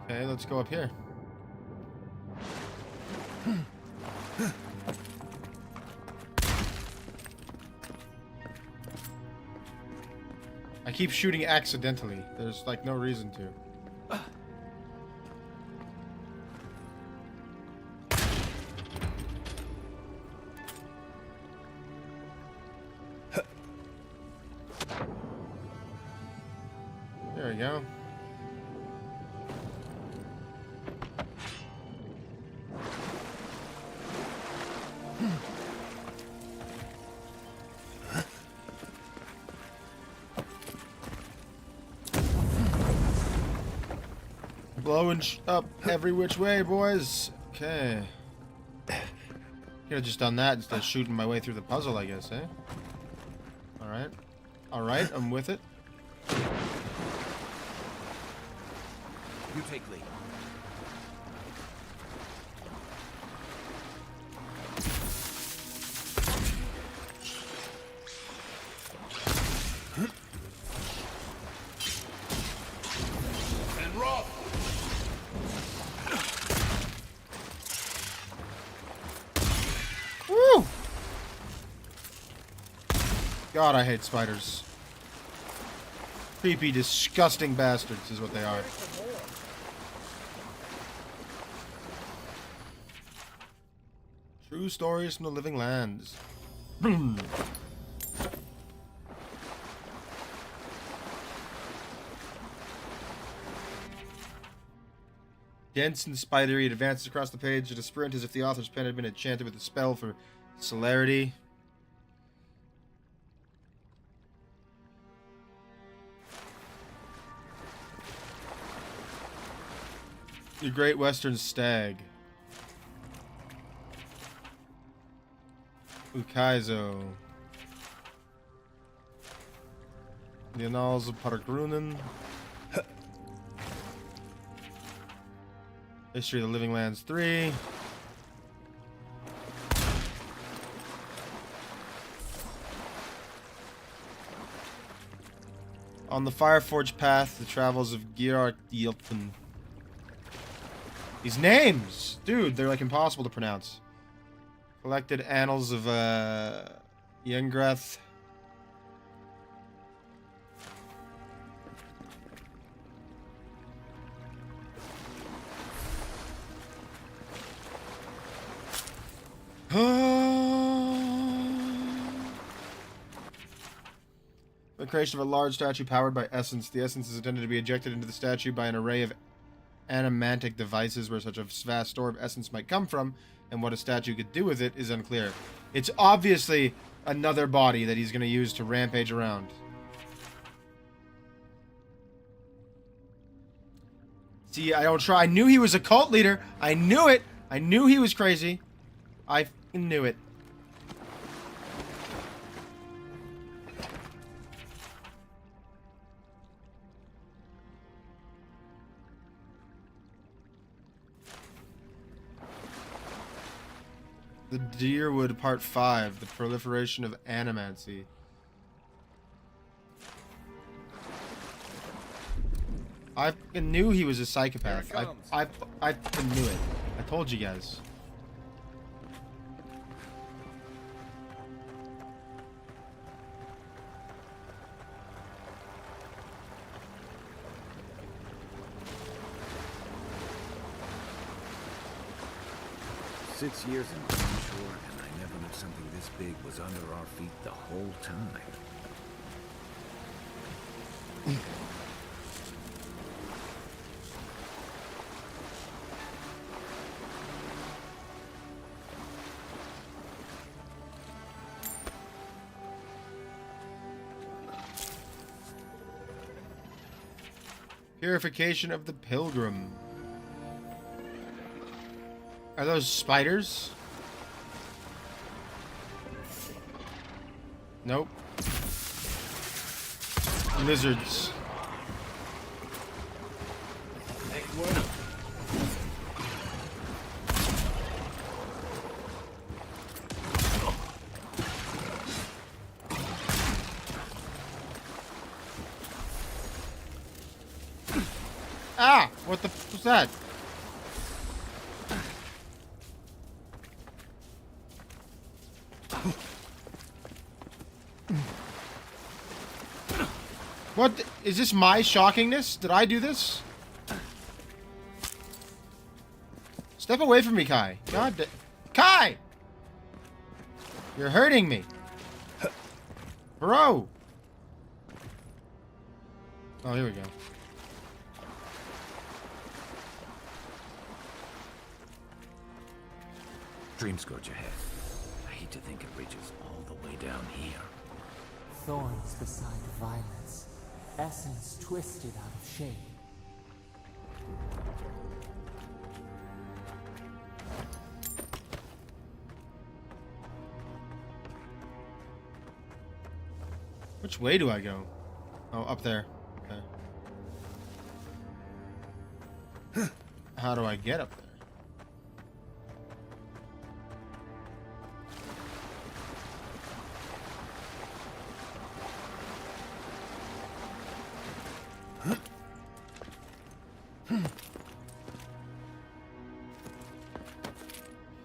Okay, let's go up here. I keep shooting accidentally. There's like no reason to. There we go. Blowing up every which way, boys. Okay. Could have just done that instead of shooting my way through the puzzle, I guess, eh? Alright. Alright, I'm with it. You take lead. God, I hate spiders. Creepy, disgusting bastards is what they are. True stories from the living lands. Dense and spidery, it advances across the page at a sprint as if the author's pen had been enchanted with a spell for celerity. The Great Western Stag. Ukaizo. The Annals of Paragrunen. History of the Living Lands 3. On the Fireforge Path, the travels of Gerard Yelpin. These names! Dude, they're like impossible to pronounce. Collected Annals of Yengrath. The creation of a large statue powered by essence. The essence is intended to be ejected into the statue by an array of animantic devices where such a vast store of essence might come from, and what a statue could do with it is unclear. It's obviously another body that he's going to use to rampage around. See, I don't try. I knew he was a cult leader. I knew it. I knew he was crazy. I f***ing knew it. The Deerwood Part 5, The Proliferation of Animancy. I fucking knew he was a psychopath. I fucking knew it. I told you guys. Six years in the shore, and I never knew something this big was under our feet the whole time. Purification of the Pilgrim. Are those spiders? Nope. Lizards. Ah! What the f was that? What is this? My shockingness? Did I do this? Step away from me, Kai. God, Kai! You're hurting me, bro. Oh, here we go. Dreamscourge ahead. I hate to think it reaches all the way down here. Thorns beside violence. Essence twisted out of shape. Which way do I go? Oh, up there. Okay. How do I get up there?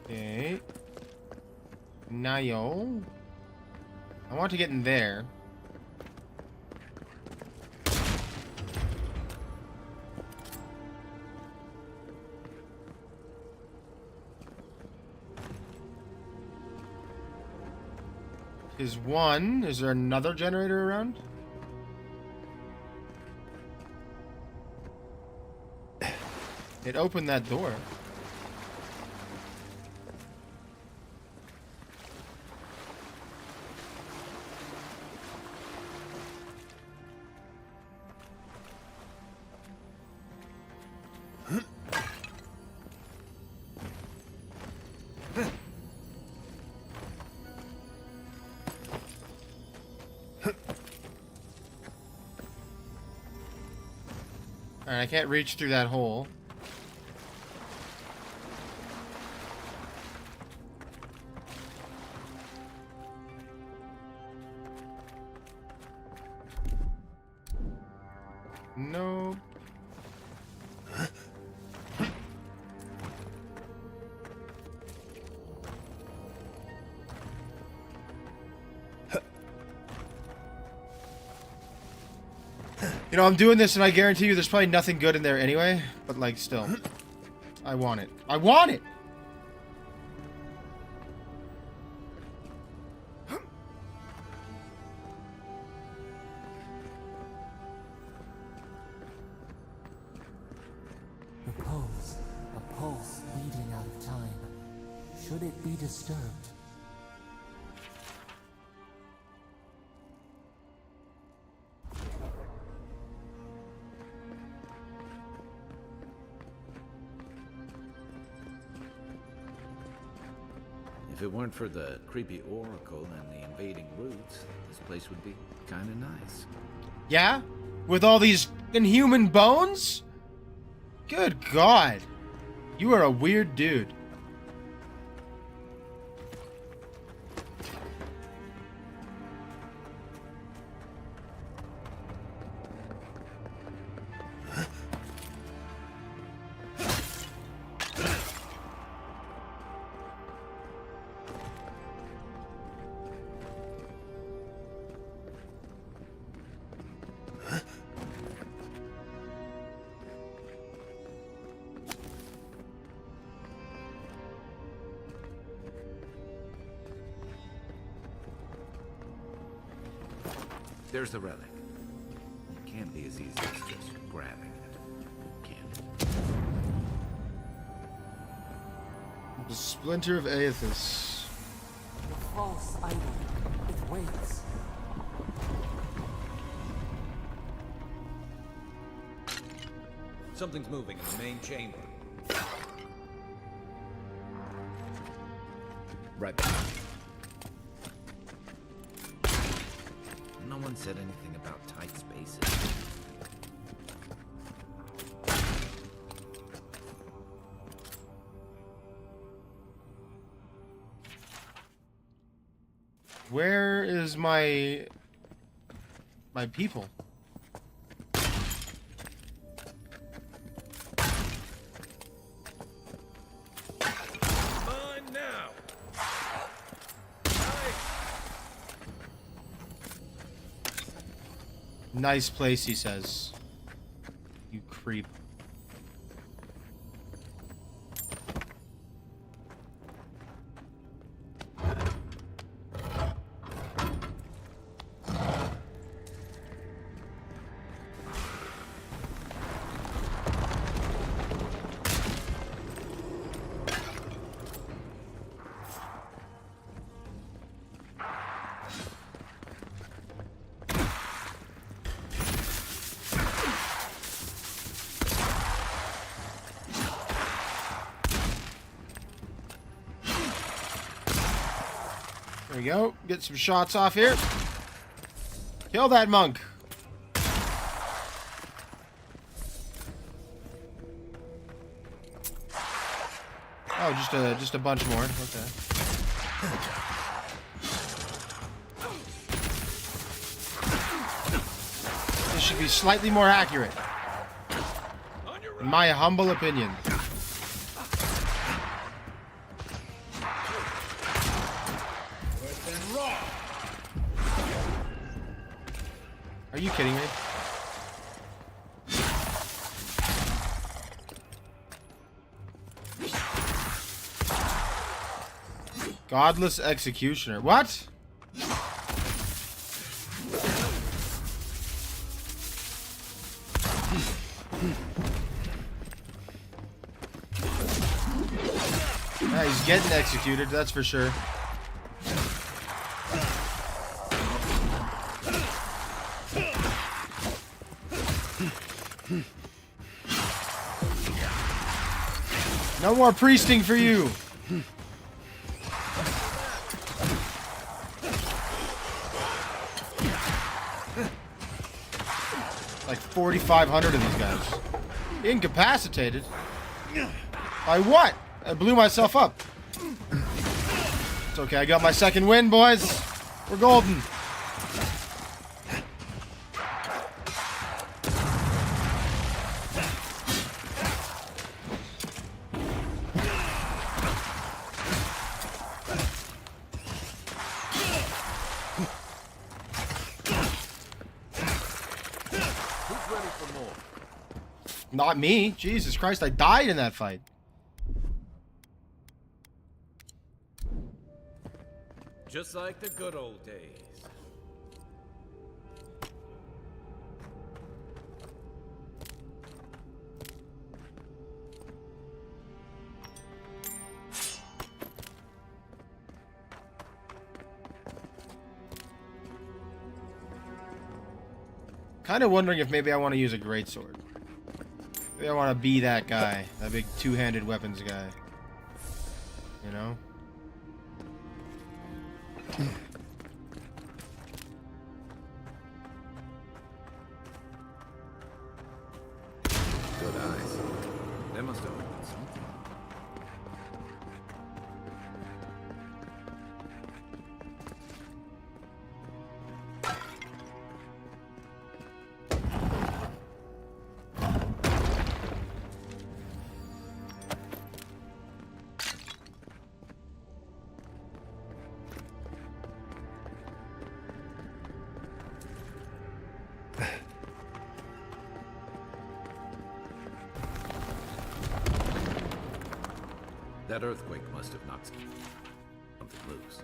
Okay. Nayo. I want to get in there. Is one. Is there another generator around? It opened that door. Alright, I can't reach through that hole. Nope. You know, I'm doing this and I guarantee you there's probably nothing good in there anyway, but like still. I want it. I want it! Repose, a pulse beating out of time. Should it be disturbed? If it weren't for the creepy oracle and the invading roots, this place would be kind of nice. Yeah? With all these inhuman bones? Good God. You are a weird dude. There's the relic. It can't be as easy as just grabbing it, can it? The splinter of Aethys. The false idol. It waits. Something's moving in the main chamber. Right back. No one said anything about tight spaces. Where is my people? Mine now. Nice place, he says. You creep. There we go. Get some shots off here. Kill that monk. Oh, just a bunch more. Okay. This should be slightly more accurate, in my humble opinion. Are you kidding me? Godless Executioner. What? Yeah, he's getting executed, that's for sure. No more priesting for you. Like 4,500 of these guys. Incapacitated? By what? I blew myself up. It's okay, I got my second win, boys. We're golden. Not me. Jesus Christ, I died in that fight. Just like the good old days. Kind of wondering if maybe I want to use a greatsword. Maybe I want to be that guy. That big two-handed weapons guy. You know? Good eyes. They must have opened something. That earthquake must have knocked something loose.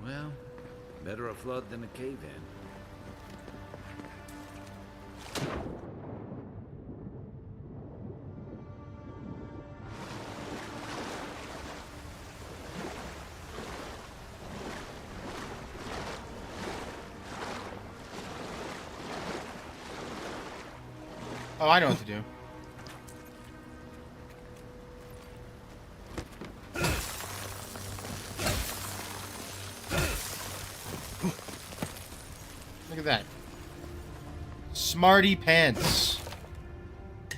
Well, better a flood than a cave-in. Oh, I know what to do. Look at that. Smarty Pants.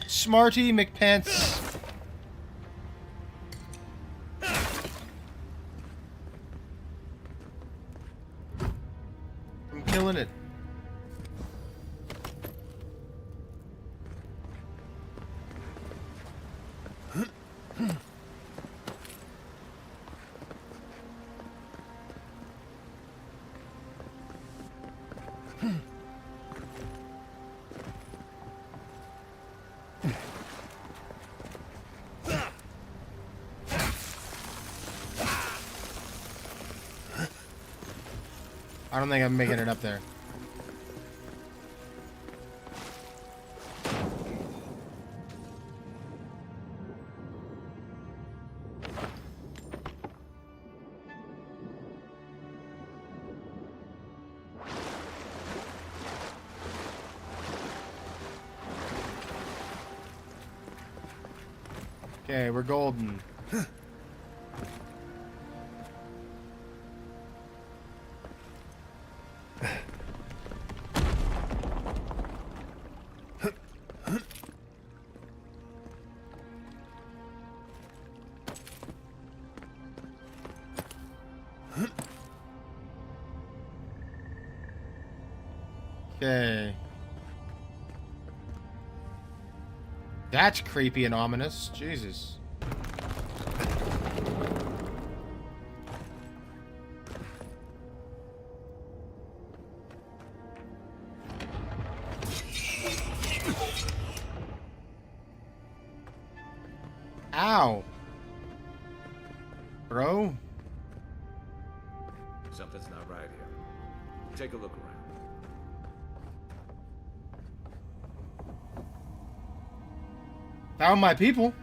Smarty McPants. I'm killing it. I don't think I'm making it up there. Okay, we're golden. Okay. That's creepy and ominous. Jesus. How? Bro? Something's not right here. Take a look around. Found my people.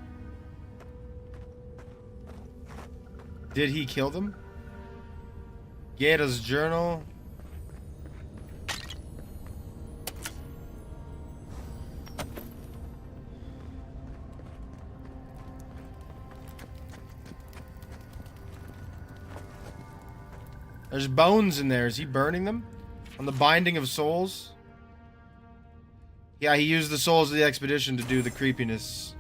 Did he kill them? Gata's journal. There's bones in there. Is he burning them? On the binding of souls? Yeah, he used the souls of the expedition to do the creepiness.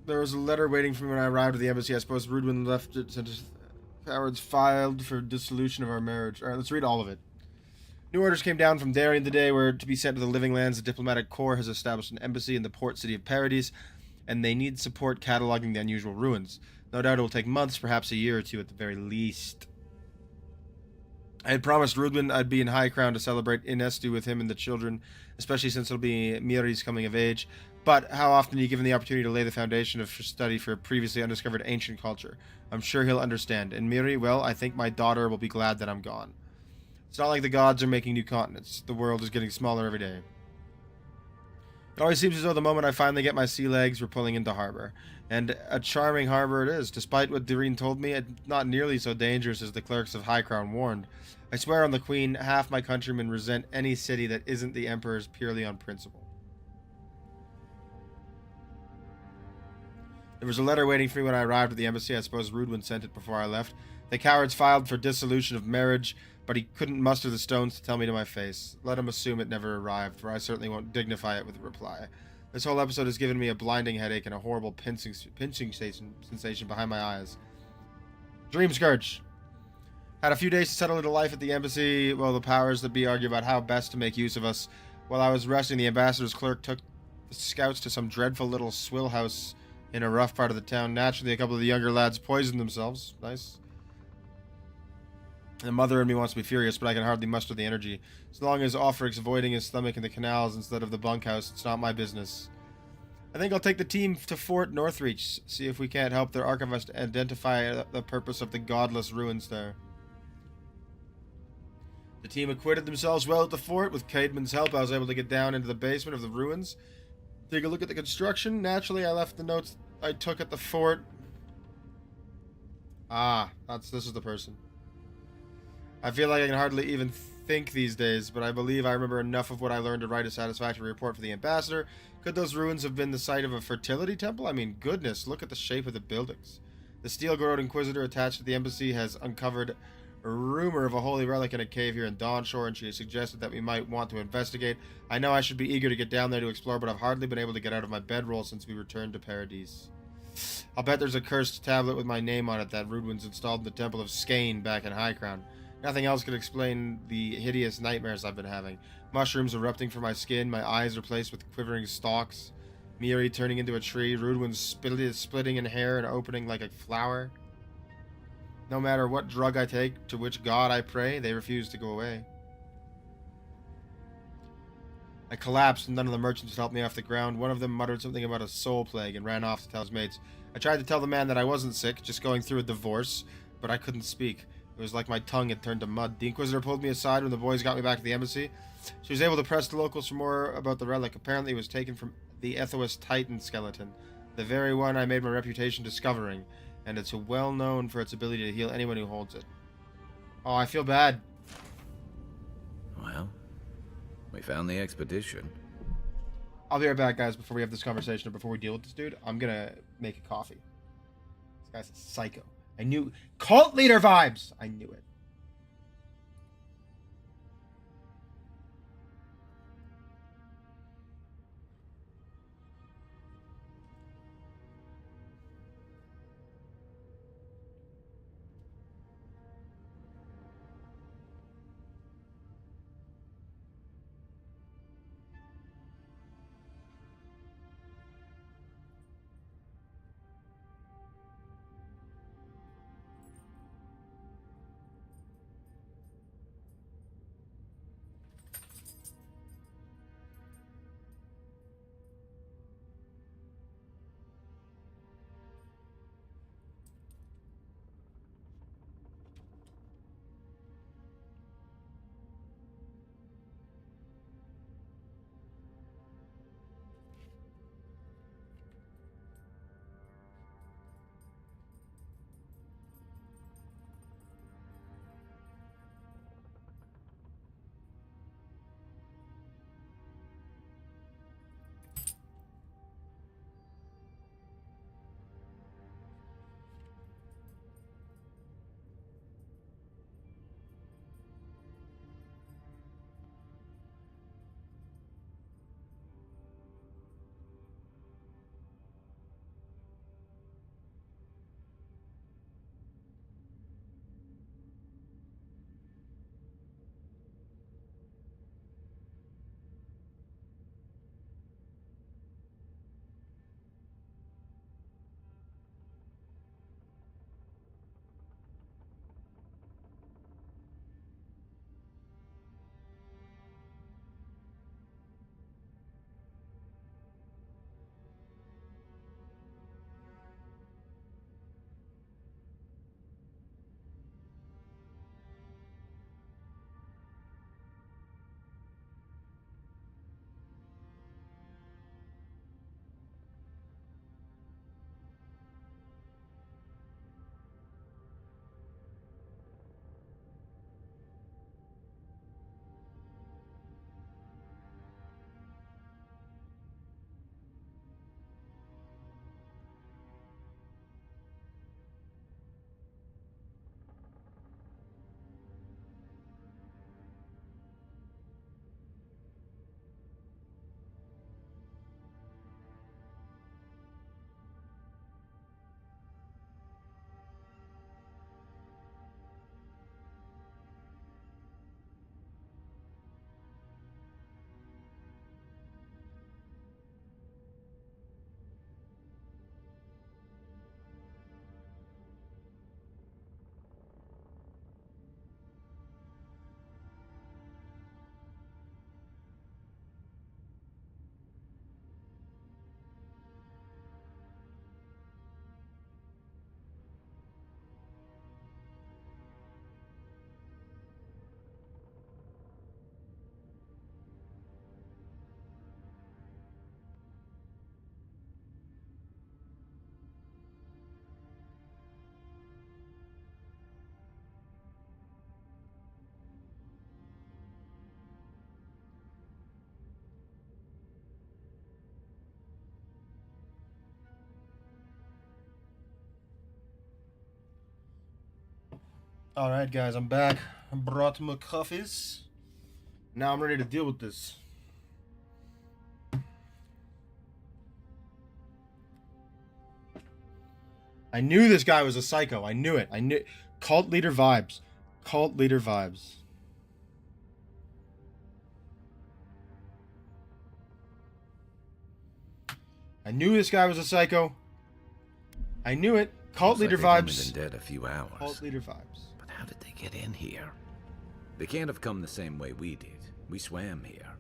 There was a letter waiting for me when I arrived at the embassy. I suppose Rudwin left it since Howard's filed for dissolution of our marriage. Alright, let's read all of it. New orders came down from Darien today where to be sent to the Living Lands. The diplomatic corps has established an embassy in the port city of Paradis, and they need support cataloging the unusual ruins. No doubt it will take months, perhaps a year or two at the very least. I had promised Rudwin I'd be in High Crown to celebrate Inestu with him and the children, especially since it'll be Miri's coming of age. But how often are you given the opportunity to lay the foundation of study for a previously undiscovered ancient culture? I'm sure he'll understand. And Miri, well, I think my daughter will be glad that I'm gone. It's not like the gods are making new continents. The world is getting smaller every day. It always seems as though the moment I finally get my sea legs, we're pulling into harbor. And a charming harbor it is. Despite what Doreen told me, it's not nearly so dangerous as the clerks of High Crown warned. I swear on the Queen, half my countrymen resent any city that isn't the Emperor's purely on principle. There was a letter waiting for me when I arrived at the embassy. I suppose Rudwin sent it before I left. The cowards filed for dissolution of marriage, but he couldn't muster the stones to tell me to my face. Let him assume it never arrived, for I certainly won't dignify it with a reply. This whole episode has given me a blinding headache and a horrible pinching sensation behind my eyes. Dream Scourge. Had a few days to settle into life at the embassy. Well, the powers that be argue about how best to make use of us. While I was resting, the ambassador's clerk took the scouts to some dreadful little swill house in a rough part of the town. Naturally, a couple of the younger lads poisoned themselves. Nice. The mother in me wants to be furious, but I can hardly muster the energy. As long as Offric's avoiding his stomach in the canals instead of the bunkhouse, it's not my business. I think I'll take the team to Fort Northreach, see if we can't help their archivist identify the purpose of the godless ruins there. The team acquitted themselves well at the fort. With Caedmon's help, I was able to get down into the basement of the ruins. Take a look at the construction. Naturally, I left the notes I took at the fort. Ah, this is the person. I feel like I can hardly even think these days, but I believe I remember enough of what I learned to write a satisfactory report for the ambassador. Could those ruins have been the site of a fertility temple? I mean, goodness, look at the shape of the buildings. The steel-growed inquisitor attached to the embassy has uncovered a rumor of a holy relic in a cave here in Dawnshore, and she has suggested that we might want to investigate. I know I should be eager to get down there to explore, but I've hardly been able to get out of my bedroll since we returned to Paradis. I'll bet there's a cursed tablet with my name on it that Rudwin's installed in the Temple of Skane back in High Crown. Nothing else could explain the hideous nightmares I've been having. Mushrooms erupting from my skin, my eyes replaced with quivering stalks, Miri turning into a tree, Rudwin splitting in hair and opening like a flower. No matter what drug I take, to which god I pray, they refuse to go away. I collapsed and none of the merchants helped me off the ground. One of them muttered something about a soul plague and ran off to tell his mates. I tried to tell the man that I wasn't sick, just going through a divorce, but I couldn't speak. It was like my tongue had turned to mud. The Inquisitor pulled me aside when the boys got me back to the embassy. She was able to press the locals for more about the relic. Apparently it was taken from the Ethoas Titan skeleton, the very one I made my reputation discovering, and it's well known for its ability to heal anyone who holds it. Oh, I feel bad. Well, we found the expedition. I'll be right back, guys, before we have this conversation, or before we deal with this dude. I'm gonna make a coffee. This guy's a psycho. I knew... Cult leader vibes! I knew it. Alright, guys, I'm back. I brought my coffees. Now I'm ready to deal with this. I knew this guy was a psycho. I knew it. I knew. Cult leader vibes. Cult leader vibes. I knew this guy was a psycho. I knew it. Cult leader Looks like they've vibes. only been dead a few hours. Cult leader vibes. But how did they get in here? They can't have come the same way we did. We swam here.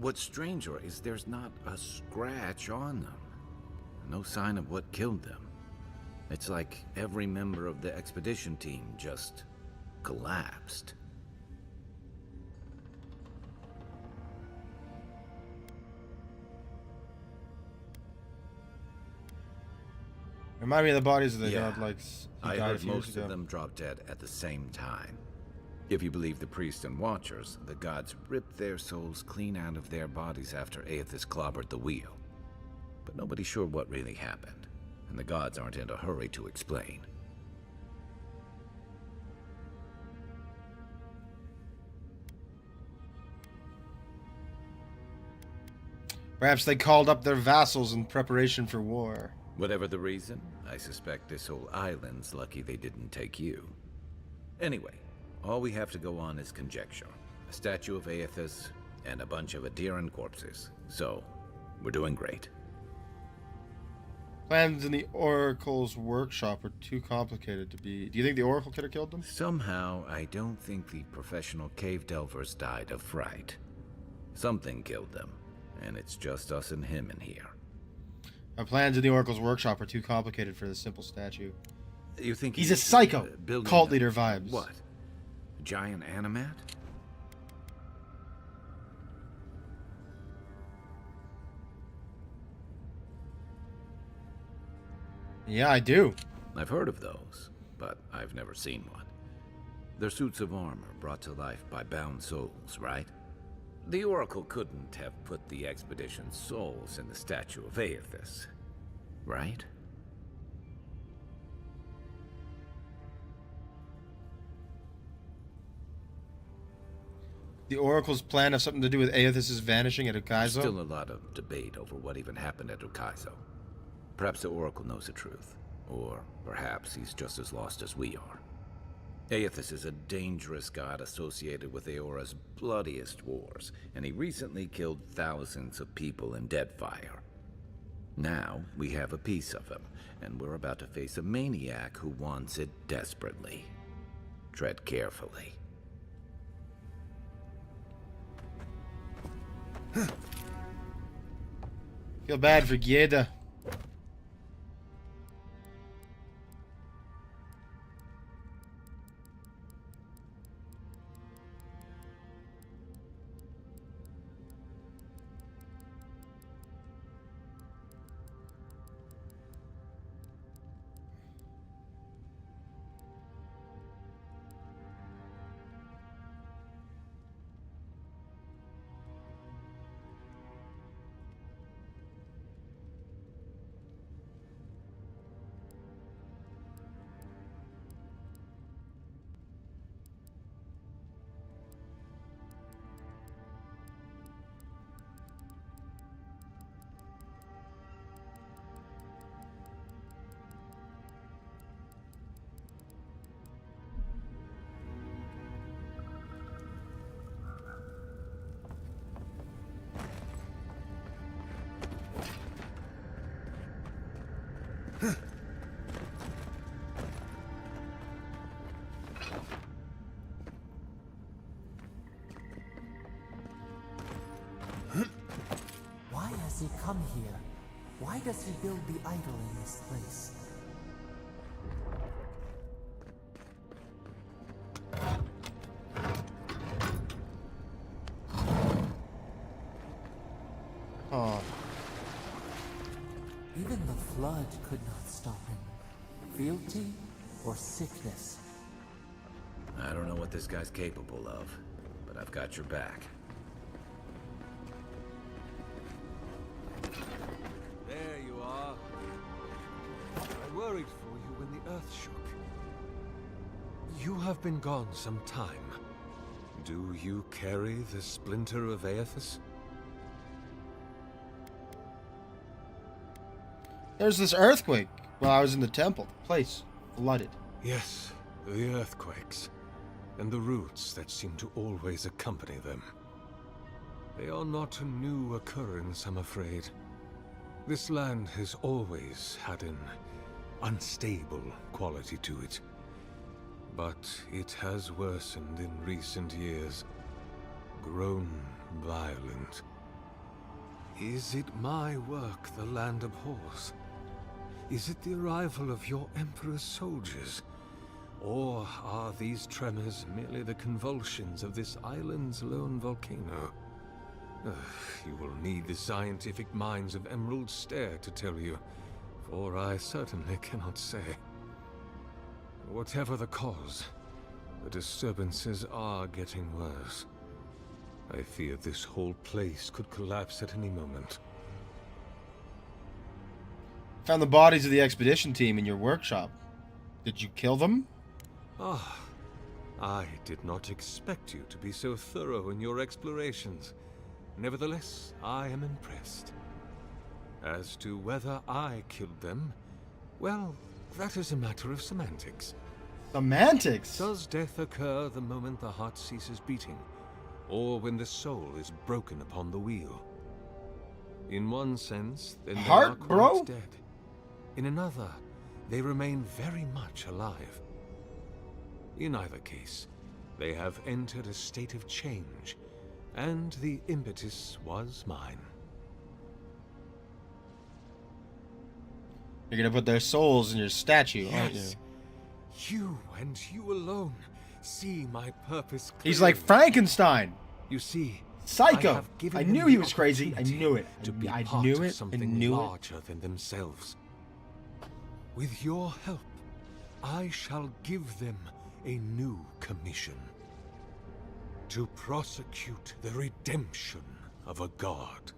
What's stranger is there's not a scratch on them. No sign of what killed them. It's like every member of the expedition team just collapsed. Remind me of the bodies of the Yeah, Godlikes. I heard most of them dropped dead at the same time. If you believe the priests and watchers, the gods ripped their souls clean out of their bodies after Aethys clobbered the wheel. But nobody's sure what really happened, and the gods aren't in a hurry to explain. Perhaps they called up their vassals in preparation for war. Whatever the reason, I suspect this whole island's lucky they didn't take you. Anyway, all we have to go on is conjecture. A statue of Aethys, and a bunch of Adiran corpses. So, we're doing great. Plans in the Oracle's workshop are too complicated to be... Do you think the Oracle could have killed them? Somehow, I don't think the professional cave delvers died of fright. Something killed them, and it's just us and him in here. Our plans in the Oracle's workshop are too complicated for this simple statue. You think He's a psycho. building Cult a- leader vibes. What? A giant animat? Yeah, I do. I've heard of those, but I've never seen one. They're suits of armor brought to life by bound souls, right? The Oracle couldn't have put the expedition's souls in the statue of Aethys, right? The Oracle's plan have something to do with Aethys' vanishing at Ukaizo? Still a lot of debate over what even happened at Ukaizo. Perhaps the Oracle knows the truth, or perhaps he's just as lost as we are. Aethys is a dangerous god associated with Eora's bloodiest wars, and he recently killed thousands of people in Deadfire. Now, we have a piece of him, and we're about to face a maniac who wants it desperately. Tread carefully. Feel bad for Gieda. Why has he come here? Why does he build the idol in this place? Oh, Even the flood could not stop him. Fealty or sickness? I don't know what this guy's capable of, but I've got your back. There you are. I worried for you when the earth shook. You have been gone some time. Do you carry the splinter of Aethys? There's this earthquake while I was in the temple. The place flooded. Yes, the earthquakes, and the roots that seem to always accompany them. They are not a new occurrence, I'm afraid. This land has always had an unstable quality to it. But it has worsened in recent years, grown violent. Is it my work the land abhors? Is it the arrival of your Emperor's soldiers? Or are these tremors merely the convulsions of this island's lone volcano? You will need the scientific minds of Emerald Stair to tell you, for I certainly cannot say. Whatever the cause, the disturbances are getting worse. I fear this whole place could collapse at any moment. Found the bodies of the expedition team in your workshop. Did you kill them? Ah, I did not expect you to be so thorough in your explorations. Nevertheless, I am impressed. As to whether I killed them, well, that is a matter of semantics. Semantics? Does death occur the moment the heart ceases beating, or when the soul is broken upon the wheel? In one sense, then they are quite dead. In another, they remain very much alive. In either case, they have entered a state of change, and the impetus was mine. You're gonna put their souls in your statue, aren't you? Yes, you and you alone see my purpose clearly. He's like Frankenstein. You see, Psycho. I knew he was the crazy. I knew it. To be I part knew of it. I something knew it. larger than themselves. With your help, I shall give them a new commission. To prosecute the redemption of a god.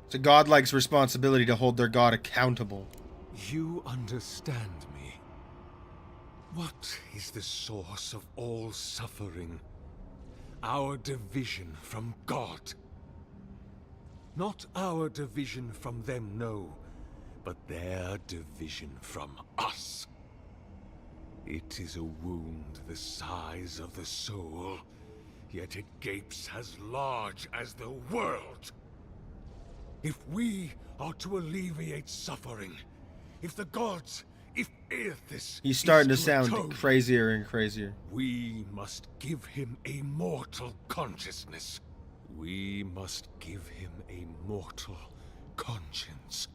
It's a godlike's responsibility to hold their god accountable. You understand me. What is the source of all suffering? Our division from God. Not our division from them, no, but their division from us. It is a wound the size of the soul, yet it gapes as large as the world. If we are to alleviate suffering, if the gods, if Aethys He's starting is to sound atone, crazier and crazier. we must give him a mortal consciousness. We must give him a mortal conscience.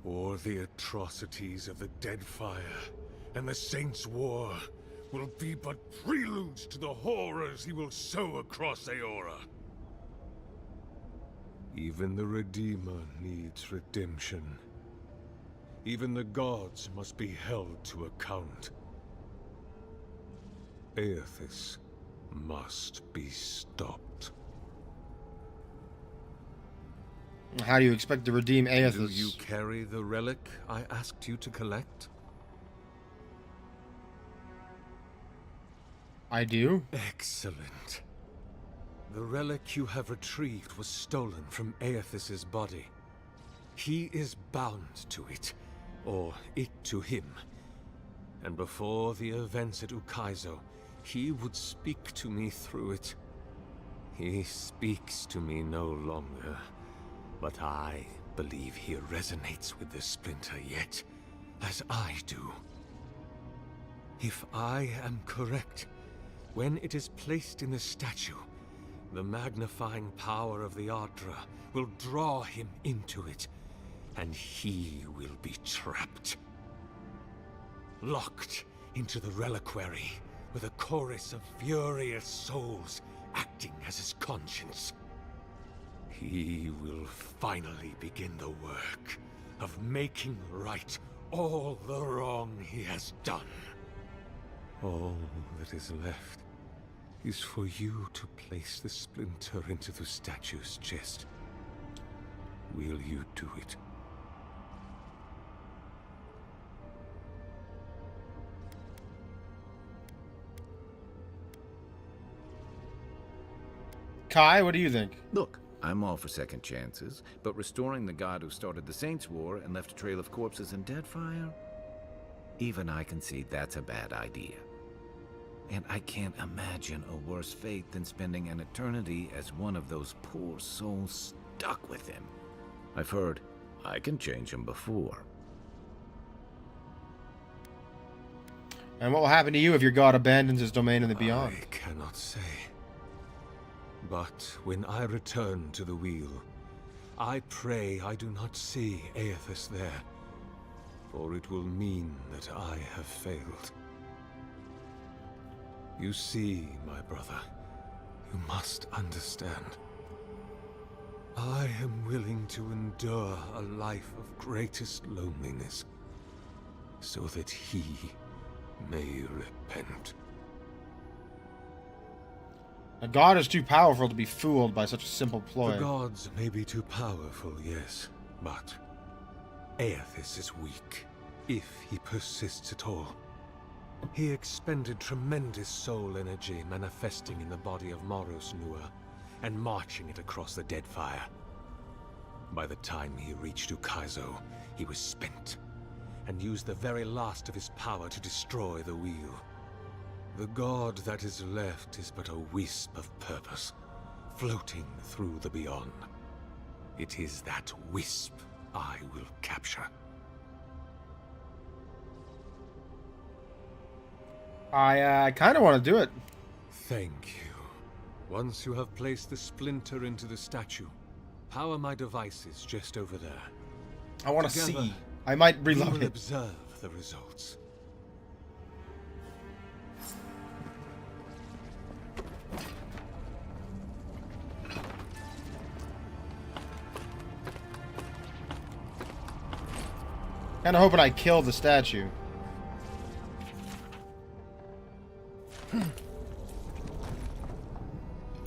Or the atrocities of the Deadfire and the Saints' War will be but preludes to the horrors he will sow across Eora. Even the Redeemer needs redemption. Even the gods must be held to account. Aethys must be stopped. How do you expect to redeem Aethys? Do you carry the relic I asked you to collect? I do. Excellent. The relic you have retrieved was stolen from Aethys' body. He is bound to it, or it to him. And before the events at Ukaizo, he would speak to me through it. He speaks to me no longer, but I believe he resonates with the splinter yet, as I do. If I am correct, when it is placed in the statue, the magnifying power of the Ardra will draw him into it, and he will be trapped. Locked into the reliquary with a chorus of furious souls acting as his conscience. He will finally begin the work of making right all the wrong he has done. All that is left is for you to place the splinter into the statue's chest. will you do it? Kai, what do you think? Look, I'm all for second chances, but restoring the god who started the Saints' War and left a trail of corpses and deadfire? Even I can see that's a bad idea. And I can't imagine a worse fate than spending an eternity as one of those poor souls stuck with him. I've heard I can change him before. And what will happen to you if your god abandons his domain in the beyond? I cannot say. But when I return to the wheel, I pray I do not see Aethys there, for it will mean that I have failed. You see, my brother, you must understand. I am willing to endure a life of greatest loneliness, so that he may repent. A god is too powerful to be fooled by such a simple ploy. The gods may be too powerful, yes, but Aethys is weak, if he persists at all. He expended tremendous soul energy manifesting in the body of Moros Nua and marching it across the Deadfire. By the time he reached Ukaizo, he was spent, and used the very last of his power to destroy the wheel. The god that is left is but a wisp of purpose, floating through the beyond. It is that wisp I will capture. I kind of want to do it. Thank you. Once you have placed the splinter into the statue, power my devices just over there. I want to Together, see. I might we reload will it. observe the results. Kind of hoping I kill the statue.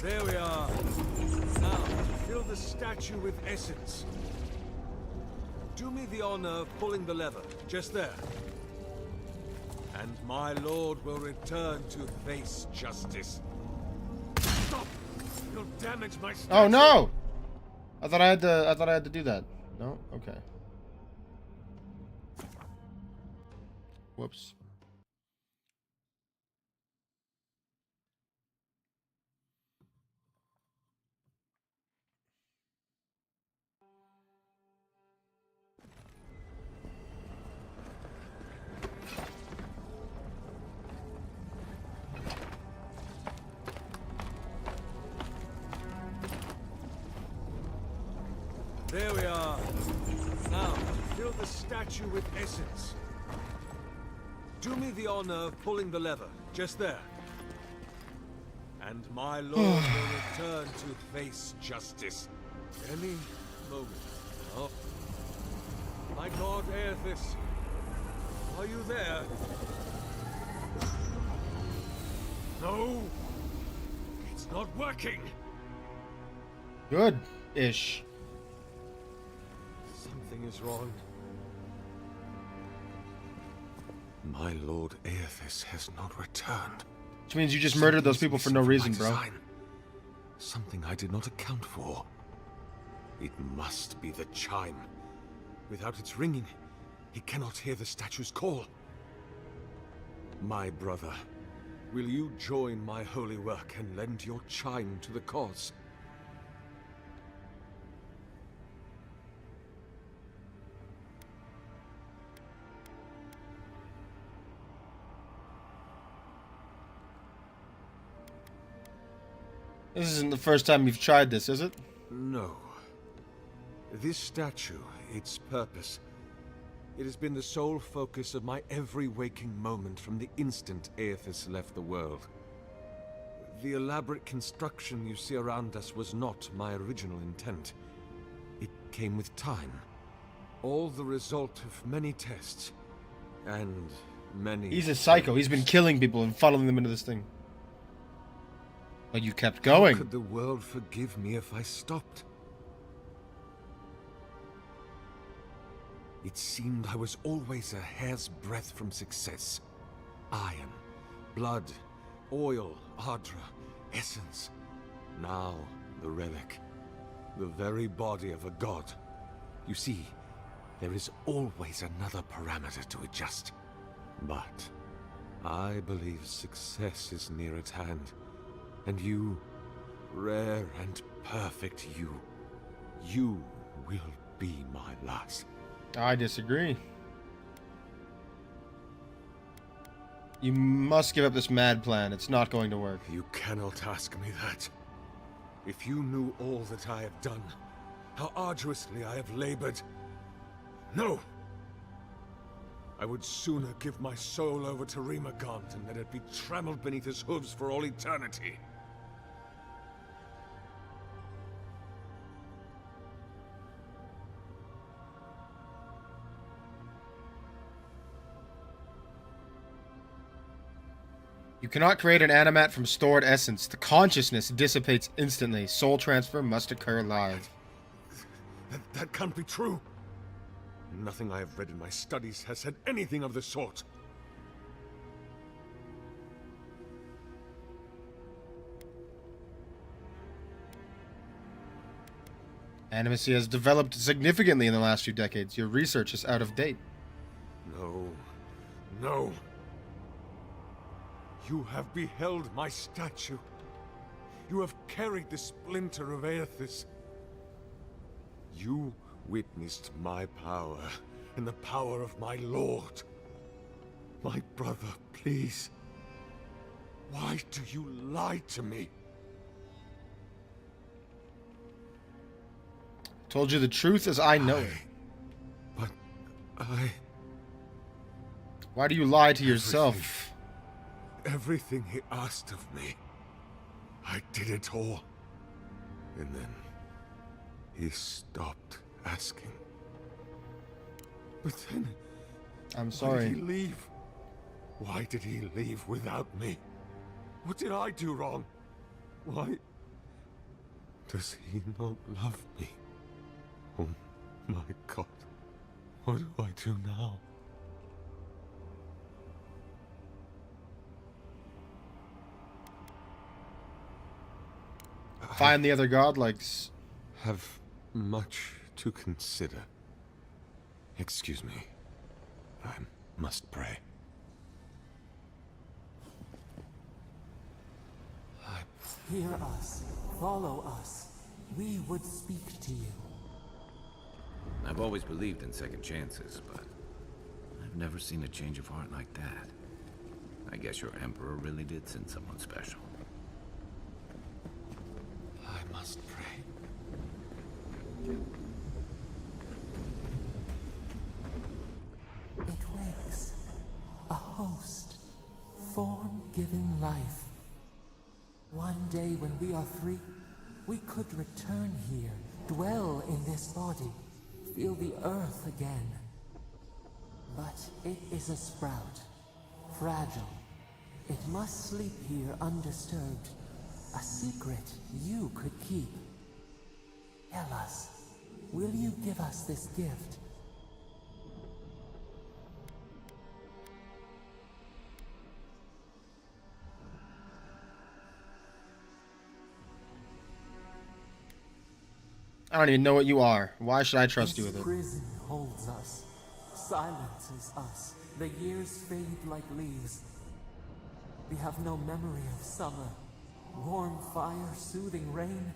There we are. Now, fill the statue with essence. Do me the honor of pulling the lever, just there. And my lord will return to face justice. Stop! You'll damage my statue. Oh no! I thought I had to do that. No? Okay. Whoops. There we are. Now, fill the statue with essence. Do me the honor of pulling the lever, just there. And my lord will return to face justice. Any moment. Oh. My god Aethys, are you there? No! It's not working! Good-ish. Something is wrong. My lord Aethys has not returned. Which means you just murdered those people for no reason, bro. Something I did not account for. It must be the chime. Without its ringing, he cannot hear the statue's call. My brother, will you join my holy work and lend your chime to the cause? This isn't the first time you've tried this, is it? No. This statue, its purpose, it has been the sole focus of my every waking moment from the instant Aethys left the world. The elaborate construction you see around us was not my original intent. It came with time. All the result of many tests. And many... He's a psycho. He's been killing people and funneling them into this thing. But you kept going. How could the world forgive me if I stopped? It seemed I was always a hair's breadth from success. Iron, blood, oil, Ardra, essence. Now, the relic. The very body of a god. You see, there is always another parameter to adjust. But I believe success is near at hand. And you, rare and perfect you will be my last. I disagree. You must give up this mad plan. It's not going to work. You cannot ask me that. If you knew all that I have done, how arduously I have labored. No! I would sooner give my soul over to Remagant than let it be trammeled beneath his hooves for all eternity. You cannot create an animat from stored essence. The consciousness dissipates instantly. Soul transfer must occur live. That can't be true. Nothing I have read in my studies has said anything of the sort. Animacy has developed significantly in the last few decades. Your research is out of date. No. No. You have beheld my statue. You have carried the splinter of Aethys. You witnessed my power and the power of my lord. My brother, please. Why do you lie to me? Told you the truth as I know it. But I... Why do you lie to yourself? Everything he asked of me, I did it all. And then he stopped asking. But then, I'm why sorry. did he leave? Why did he leave without me? What did I do wrong? Why does he not love me? Oh my God, what do I do now? Find the other godlikes. Have much to consider. Excuse me. I must pray. Hear us. Follow us. We would speak to you. I've always believed in second chances, but I've never seen a change of heart like that. I guess your Emperor really did send someone special. I must pray. It wakes. A host. Form giving life. One day when we are free, we could return here, dwell in this body, feel the earth again. But it is a sprout. Fragile. It must sleep here undisturbed. A secret you could keep. Tell us, will you give us this gift? I don't even know what you are. Why should I trust you with This it? prison holds us, silences us. The years fade like leaves. We have no memory of summer, warm fire, soothing rain.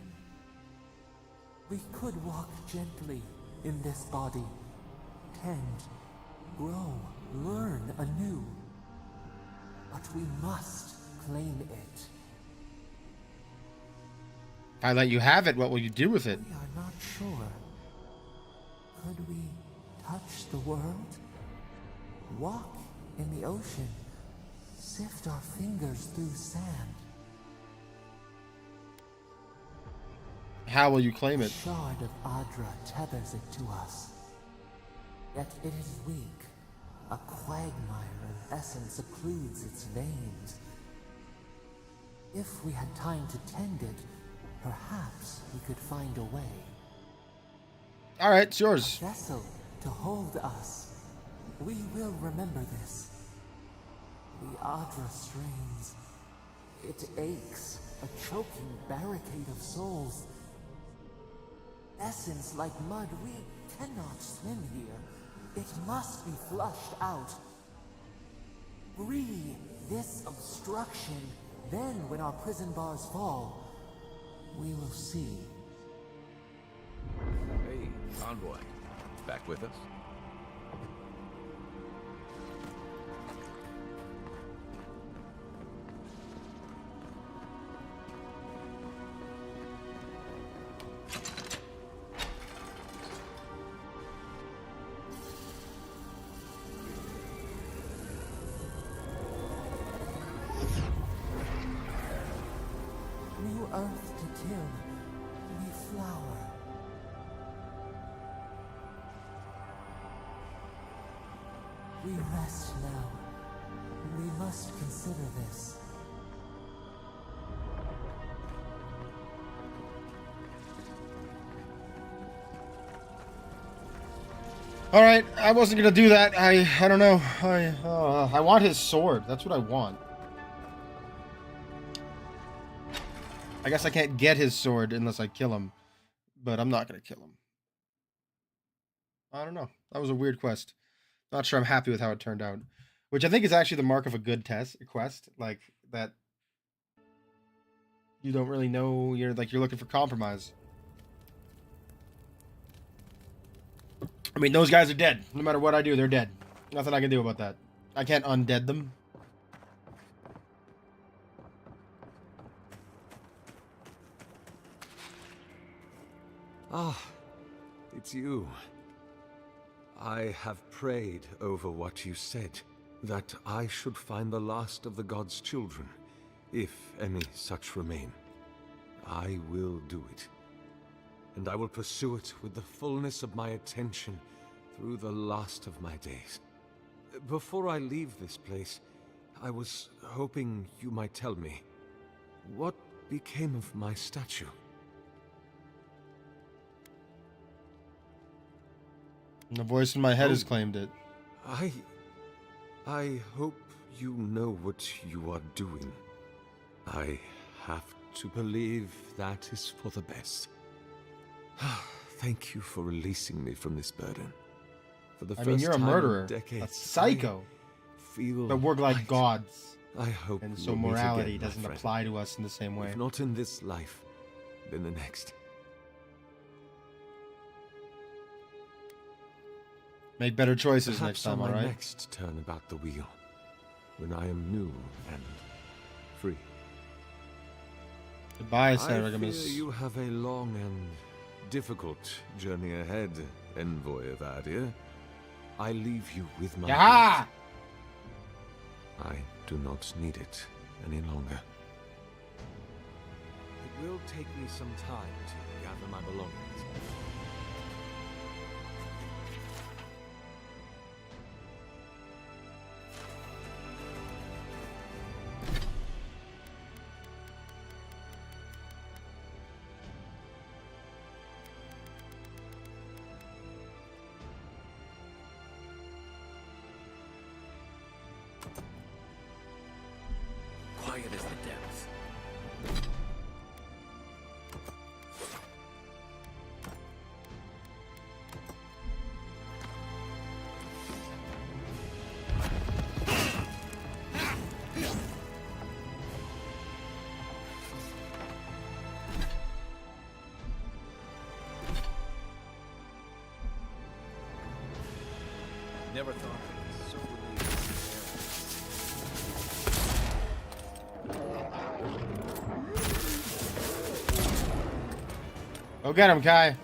We could walk gently in this body, tend, grow, learn anew. But we must claim it. If I let you have it, what will you do with it? We are not sure. Could we touch the world? Walk in the ocean? Sift our fingers through sand? How will you claim A it? shard of Adra tethers it to us. Yet it is weak. A quagmire of essence occludes its veins. If we had time to tend it, perhaps we could find a way. Alright, it's A yours. vessel to hold us. We will remember this. The Adra strains. It aches, a choking barricade of souls. Essence like mud, we cannot swim here. It must be flushed out. Free this obstruction. Then, when our prison bars fall, we will see. Hey, Convoy. Back with us? New earth to till, we flower. We rest now. We must consider this. All right, I wasn't gonna do that. I don't know. I want his sword. That's what I want. I guess I can't get his sword unless I kill him, but I'm not gonna kill him. I don't know. That was a weird quest. Not sure I'm happy with how it turned out, which I think is actually the mark of a good quest, like that. You don't really know. You're looking for compromise. I mean, those guys are dead. No matter what I do, they're dead. Nothing I can do about that. I can't undead them. Ah, it's you. I have prayed over what you said, that I should find the last of the god's children, if any such remain. I will do it. And I will pursue it with the fullness of my attention through the last of my days. Before I leave this place, I was hoping you might tell me, what became of my statue? And the voice in my head has claimed it. I hope you know what you are doing. I have to believe that is for the best. Thank you for releasing me from this burden. For the first you're a time murderer, in decades, a psycho. But we're like right. gods. I hope And so we'll meet morality again, my doesn't friend. apply to us in the same way. If not in this life, then the next. Make better choices Perhaps next time, on my alright? next turn about the wheel, when I am new and free. Goodbye, I fear Saragamus. you have a long and difficult journey ahead, envoy of Adir. I leave you with my Yaha! gift. I do not need it any longer. It will take me some time to gather my belongings. Quiet as the depths. Never thought I'd be so relieved. Go get him, Kai.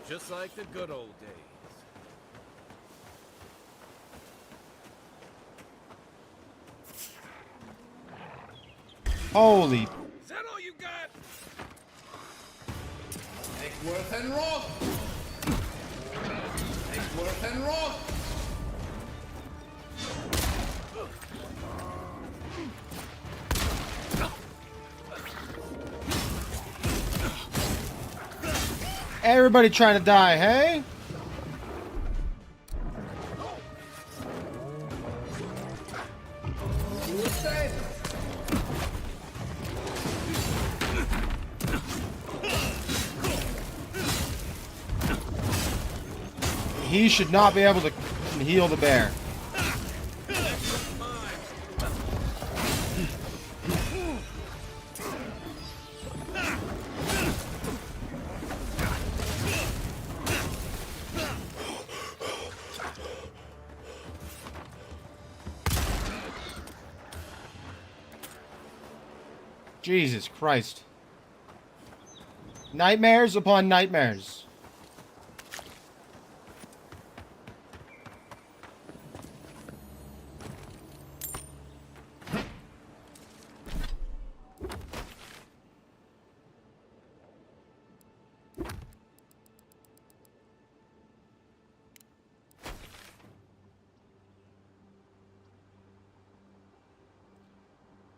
Just like the good old days. Holy. Is that all you got? Worth and Rock! Worth and Rock! Everybody trying to die, hey? He should not be able to heal the bear. Jesus Christ. Nightmares upon nightmares.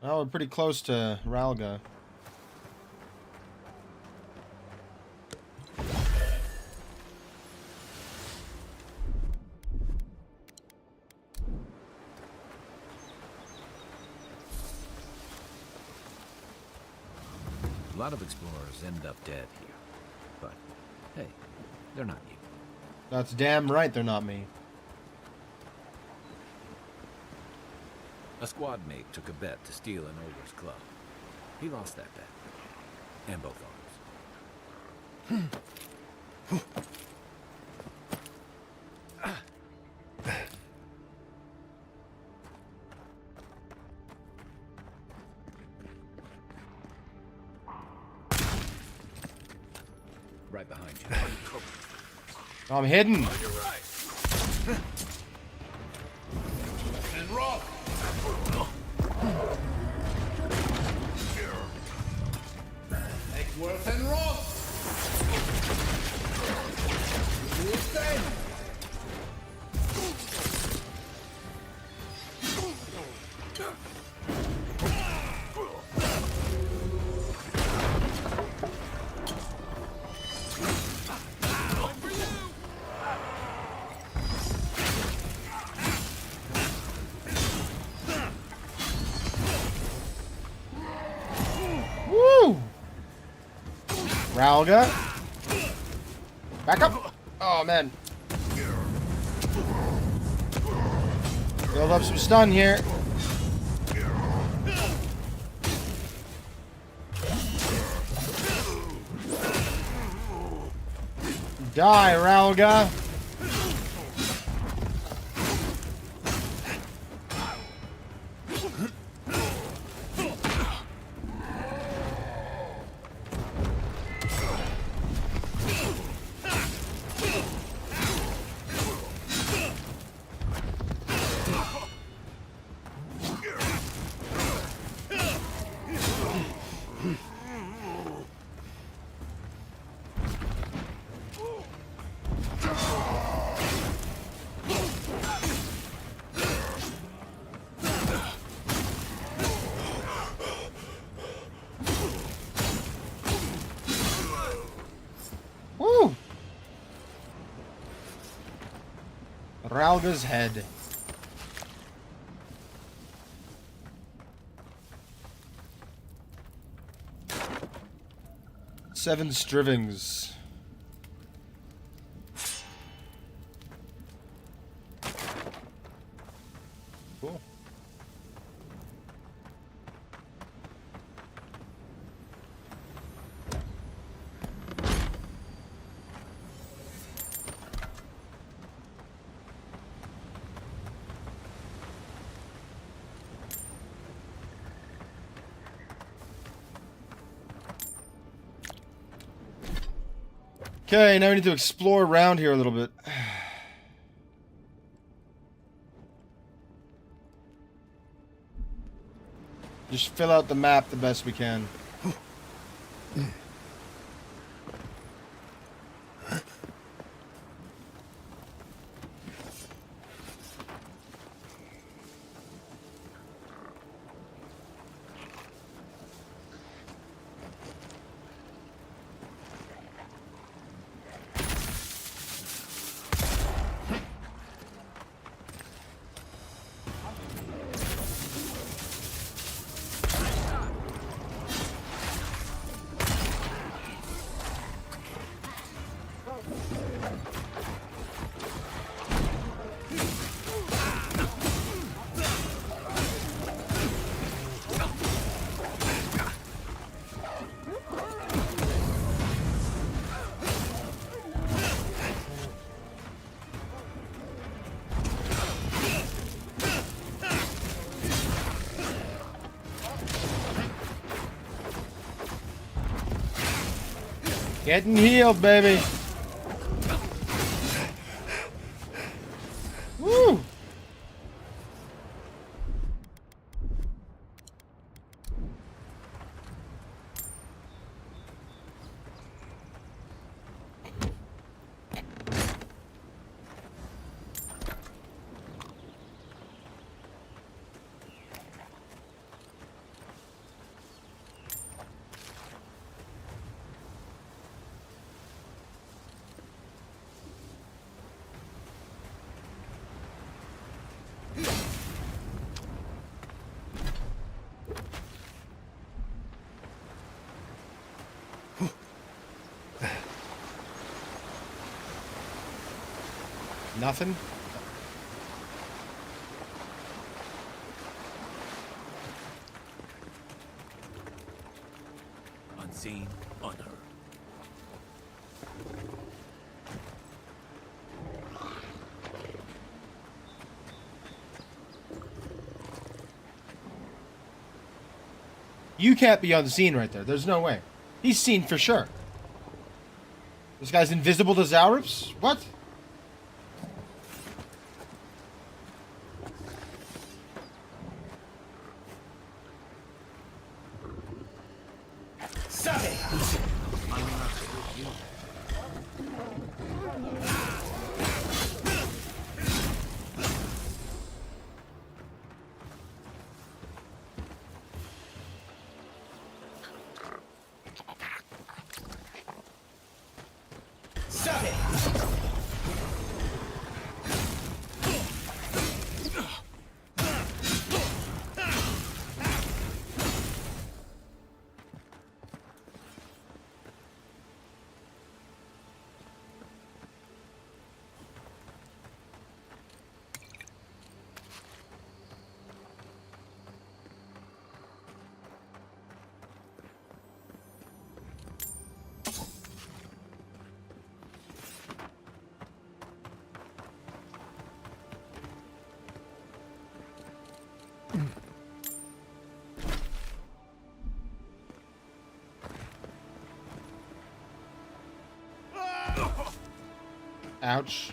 Well, we're pretty close to Ralga. A lot of explorers end up dead here. But, hey, they're not you. That's damn right they're not me. A squad mate took a bet to steal an ogre's club. He lost that bet. And both arms. Right behind you. I'm hidden. On your right. And Rock! Worth and Rock! Woo! Ralga. Back up. Oh, man. Build up some stun here. Die, Ralga. Woo! Ralga's head. Seven strivings. Cool. Okay, now we need to explore around here a little bit. Just fill out the map the best we can. Getting healed, baby. Woo! Nothing? Unseen, unheard. You can't be unseen right there. There's no way. He's seen for sure. This guy's invisible to Zaurups? What? Ouch.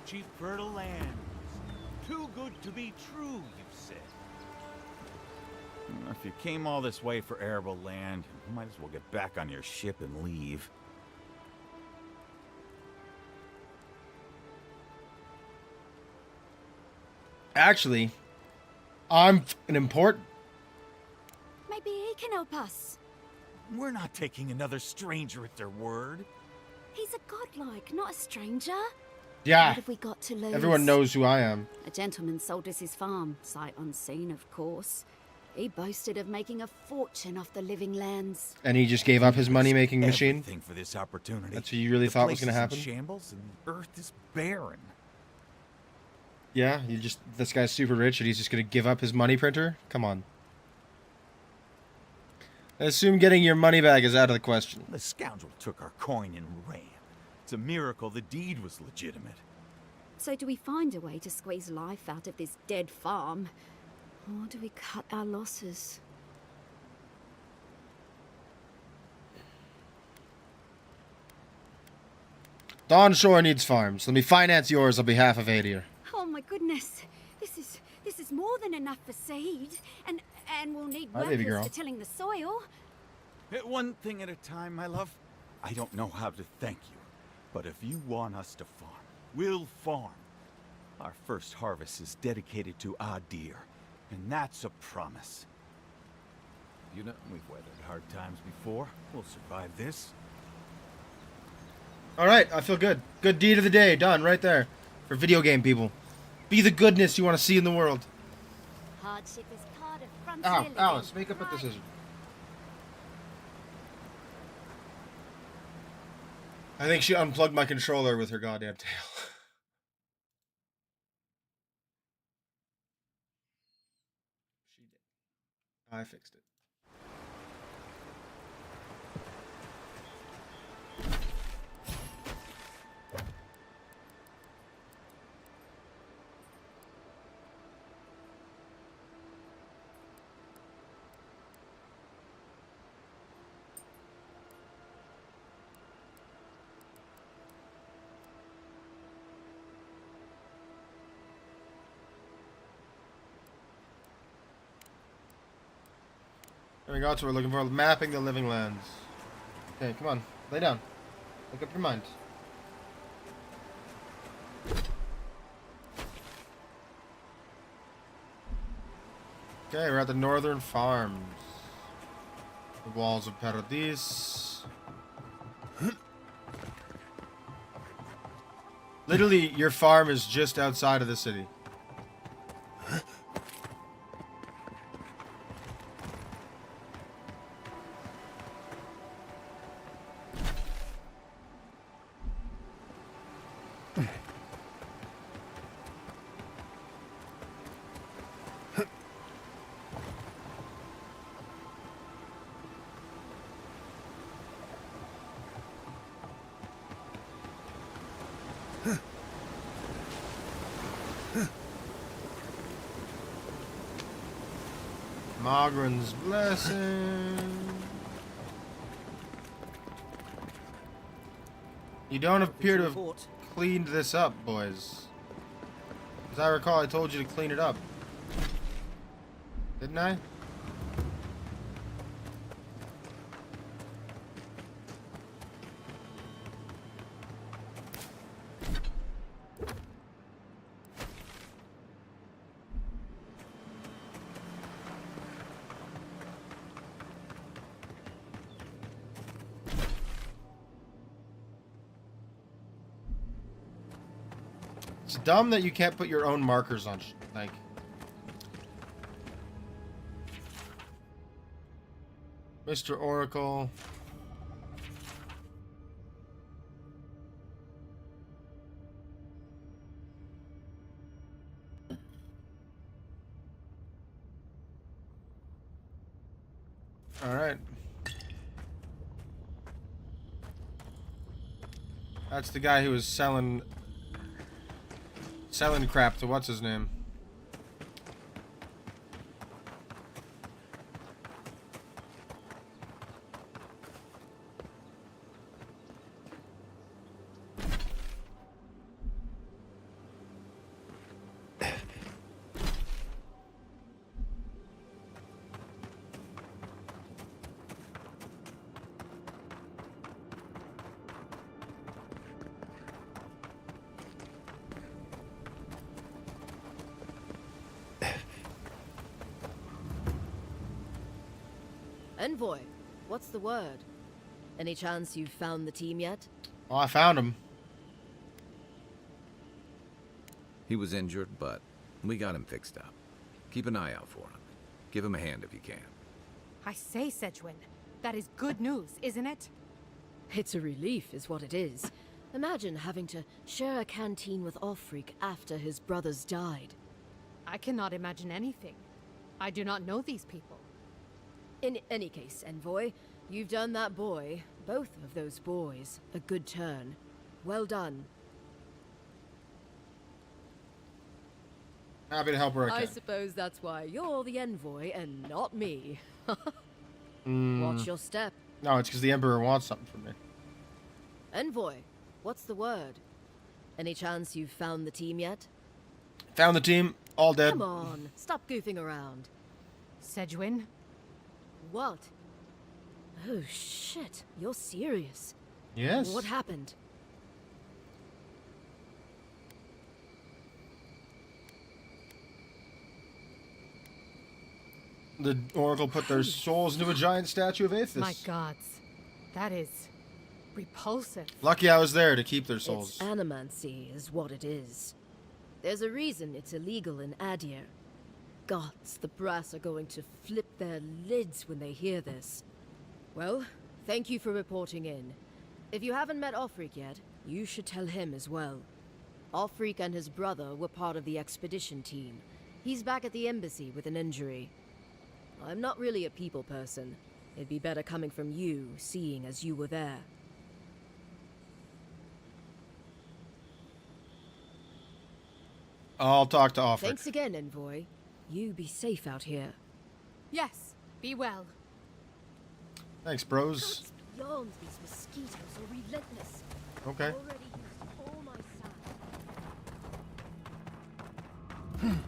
Cheap fertile land. Too good to be true, you said. If you came all this way for arable land, you might as well get back on your ship and leave. Actually, I'm f***ing important. Maybe he can help us. We're not taking another stranger at their word. He's a godlike, not a stranger. Yeah. What have we got to lose? Everyone knows who I am. A gentleman sold us his farm, sight unseen, of course. He boasted of making a fortune off the living lands. And he just gave up his money-making machine? Everything for this opportunity. That's what you really thought was going to happen? In shambles and the earth is barren. Yeah, this guy's super rich and he's just gonna give up his money printer? Come on. I assume getting your money back is out of the question. The scoundrel took our coin and ran. It's a miracle the deed was legitimate. So do we find a way to squeeze life out of this dead farm? Or do we cut our losses? Dawn Shore needs farms. Let me finance yours on behalf of Adir. Oh my goodness. This is more than enough for seed. And we'll need Hi, baby workers girl. for tilling the soil. One thing at a time, my love. I don't know how to thank you, but if you want us to farm, we'll farm. Our first harvest is dedicated to Adir, and that's a promise. You know, we've weathered hard times before. We'll survive this. Alright, I feel good. Good deed of the day. Done right there. For video game people. Be the goodness you want to see in the world. Hardship is part of frontier Ow, living. Alice, make up a decision. I think she unplugged my controller with her goddamn tail. She did. I fixed it. There we go, that's what we're looking for. Mapping the living lands. Okay, come on. Lay down. Make up your mind. Okay, we're at the northern farms. The walls of Paradis. Literally, your farm is just outside of the city. Mogren's blessing. You don't appear to have cleaned this up, boys. As I recall, I told you to clean it up. Didn't I? It's dumb that you can't put your own markers on, like... Mr. Oracle. Alright. That's the guy who was selling crap to what's his name. Envoy, what's the word? Any chance you've found the team yet? Oh, I found him. He was injured, but we got him fixed up. Keep an eye out for him. Give him a hand if you can. I say, Sedgwin, that is good news, isn't it? It's a relief, is what it is. Imagine having to share a canteen with Offreak after his brothers died. I cannot imagine anything. I do not know these people. In any case, Envoy, you've done that boy, both of those boys, a good turn. Well done. Happy to help where I I can. suppose that's why you're the envoy and not me. Mm, Watch your step. no, it's because the Emperor wants something from me. Envoy, what's the word? Any chance you've found the team yet? Found the team, all dead. Come on, stop goofing around. Sedgwin? What? Oh shit, you're serious. Yes. What happened? The Oracle put their souls into a giant statue of Aethys. My gods. That is repulsive. Lucky I was there to keep their souls. It's animancy is what it is. There's a reason it's illegal in Adir. Gods, the brass are going to flip their lids when they hear this. Well, thank you for reporting in. If you haven't met Offreak yet, you should tell him as well. Offreak and his brother were part of the expedition team. He's back at the embassy with an injury. I'm not really a people person. It'd be better coming from you, seeing as you were there. I'll talk to Offred. Thanks again, Envoy. You be safe out here. Yes, be well. Thanks, bros. Beyond these mosquitoes are relentless. Okay. Already used all my sand.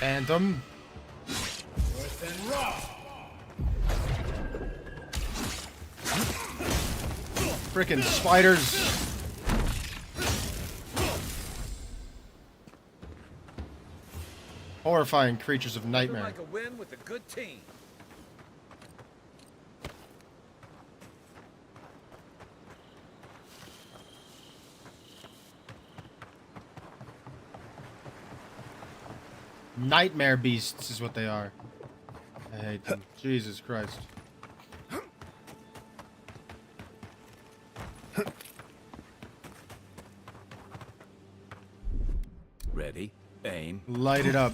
Phantom. Earth and rock. Frickin' spiders. Horrifying creatures of Nothing nightmare. like a win with a good team. Nightmare beasts is what they are. I hate them. Jesus Christ. Ready? Aim. Light it up.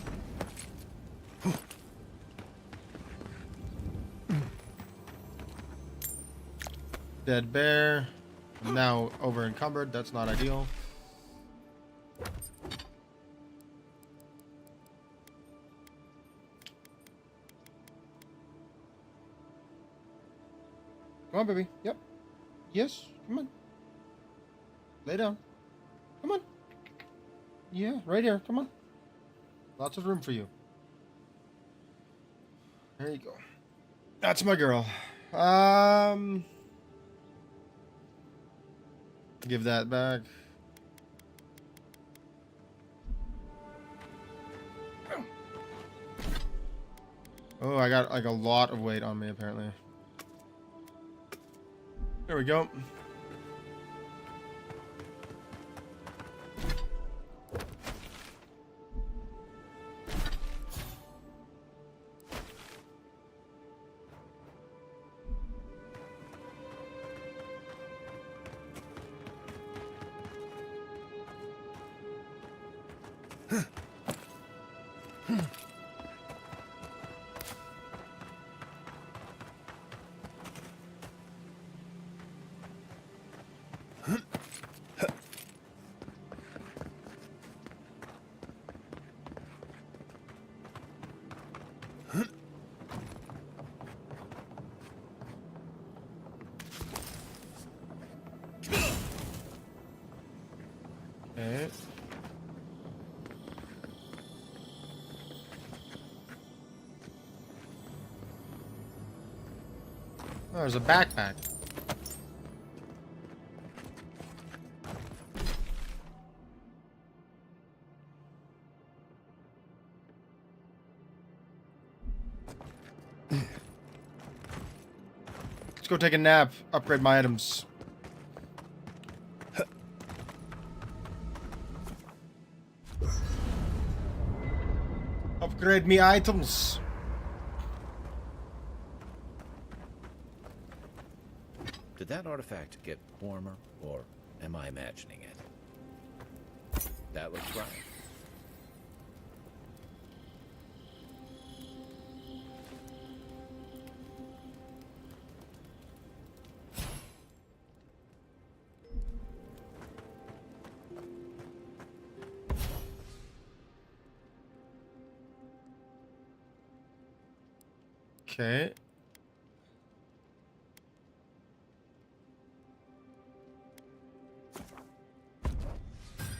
Dead bear. Now over encumbered. That's not ideal. Come on, baby. Yep. Yes. Come on. Lay down. Come on. Yeah, right here. Come on. Lots of room for you. There you go. That's my girl. Give that back. Oh, I got like a lot of weight on me apparently. There we go. Okay. Oh, there's a backpack. go take a nap. Upgrade my items. Upgrade me items. Did that artifact get warmer, or am I imagining it? That looks right. Okay.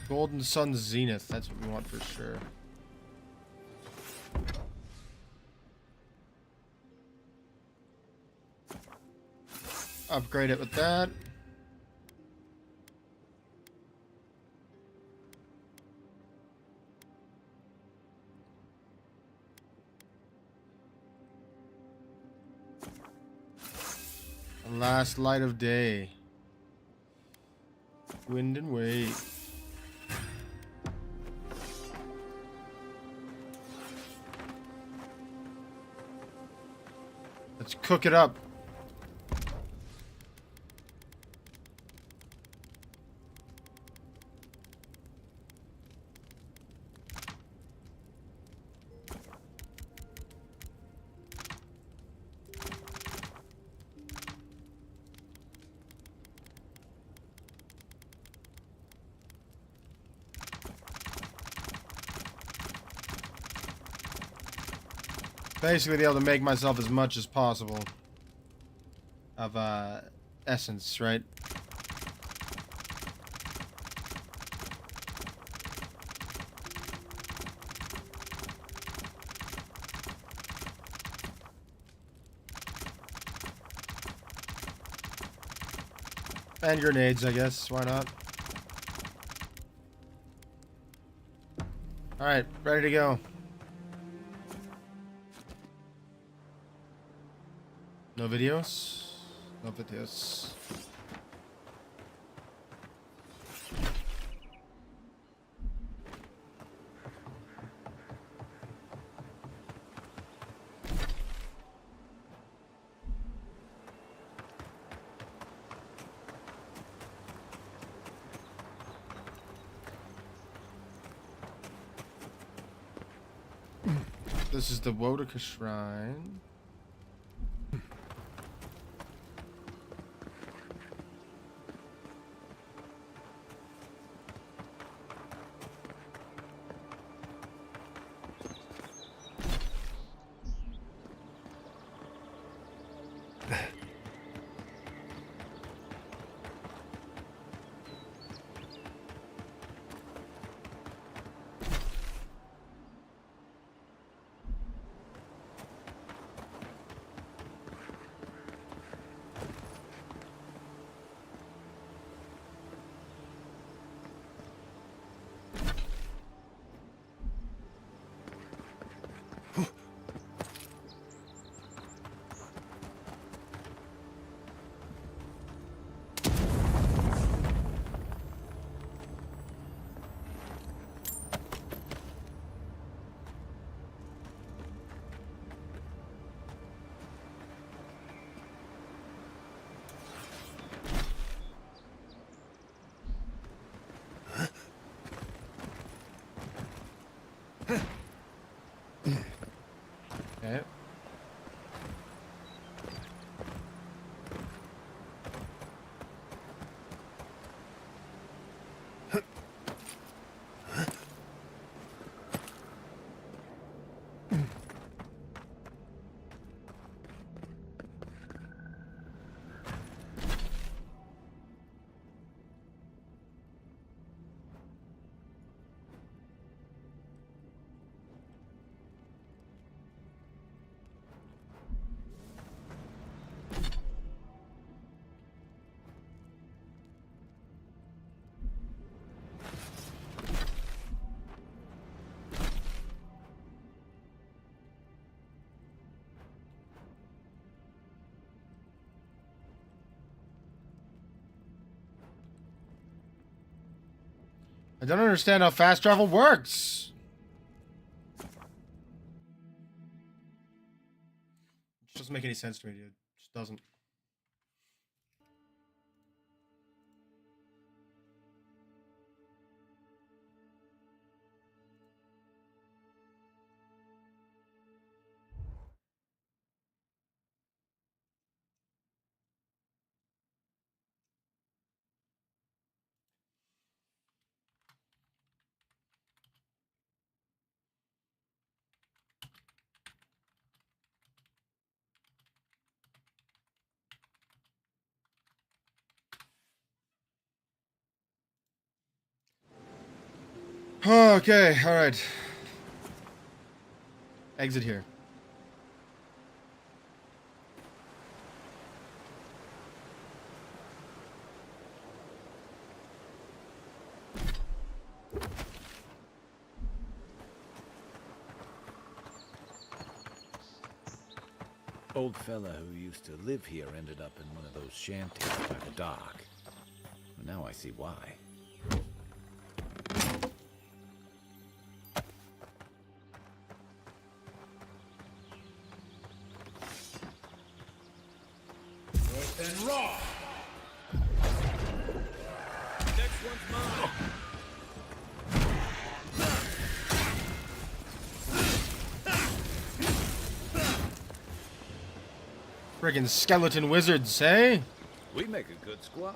Golden Sun Zenith. That's what we want for sure. Upgrade it with that. Last light of day. Wind and wave. Let's cook it up. Basically be able to make myself as much as possible of essence, right? And grenades, I guess. Why not? Alright, ready to go. No videos? No videos. This is the Wodaka Shrine. I don't understand how fast travel works. It doesn't make any sense to me, dude. It just doesn't. Okay, alright. Exit here. Old fella who used to live here ended up in one of those shanties by the dock. Now I see why. Earth and raw. Next one's mine. Friggin' skeleton wizards, eh? We make a good squad.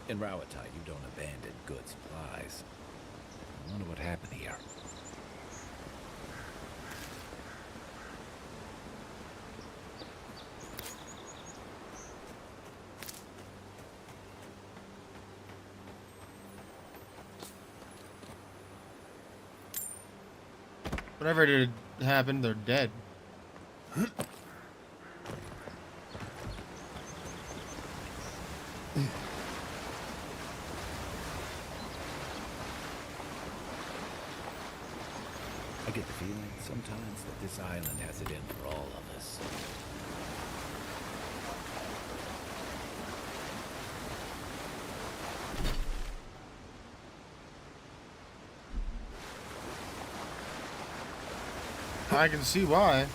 In Rowattai, you don't abandon good supplies. I wonder what happened here. Whatever did happen, they're dead. I get the feeling sometimes that this island has it in for all of us. I can see why.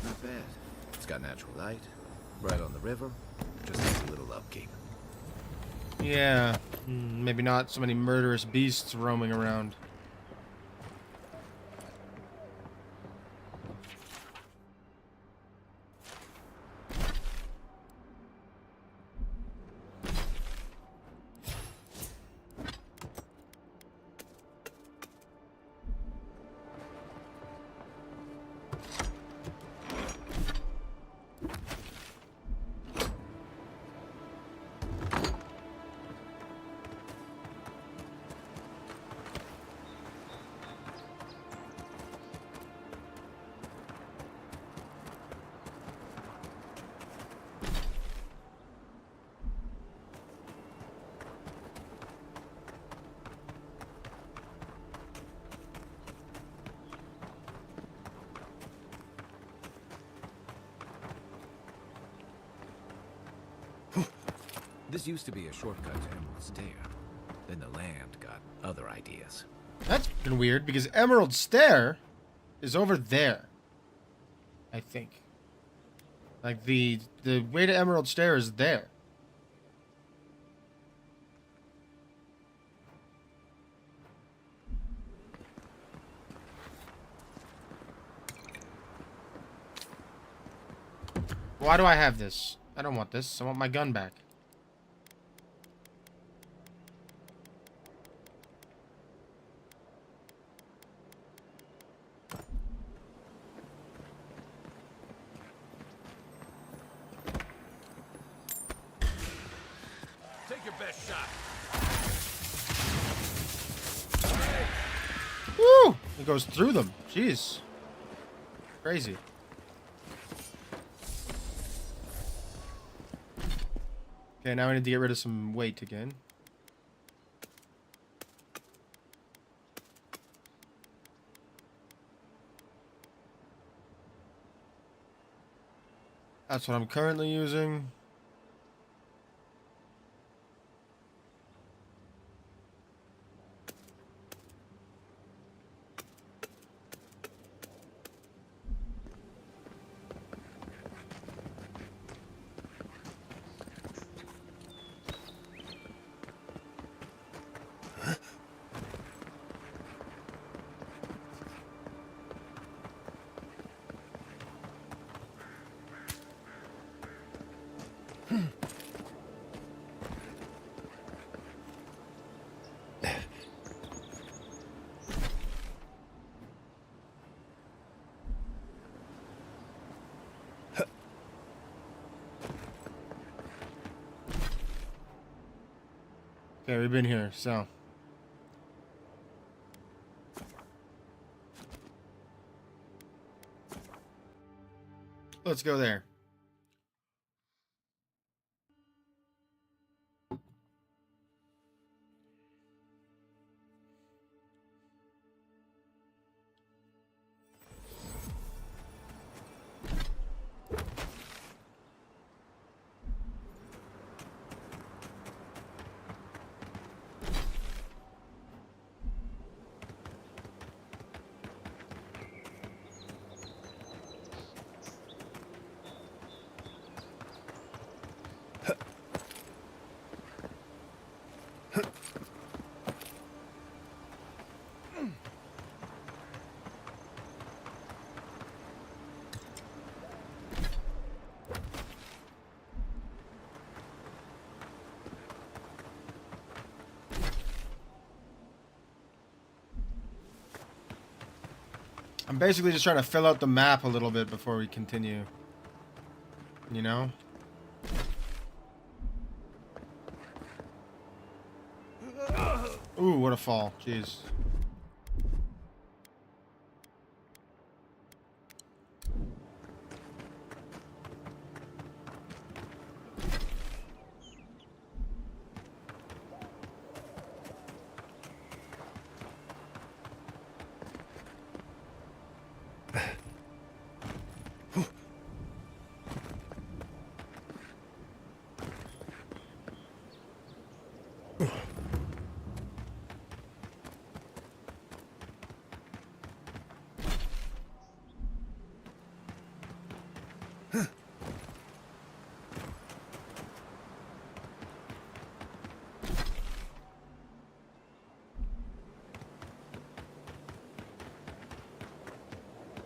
Not bad. It's got natural light, right on the river, just needs a little upkeep. Yeah, maybe not so many murderous beasts roaming around. This used to be a shortcut to Emerald Stair. Then the land got other ideas. That's been weird because Emerald Stair is over there. I think. Like the way to Emerald Stair is there. Why do I have this? I don't want this. I want my gun back. Take your best shot. Woo! It goes through them. Jeez. Crazy. Okay, now I need to get rid of some weight again. That's what I'm currently using. Okay, we've been here, so. Let's go there. I'm basically just trying to fill out the map a little bit before we continue. You know? Ooh, what a fall. Jeez.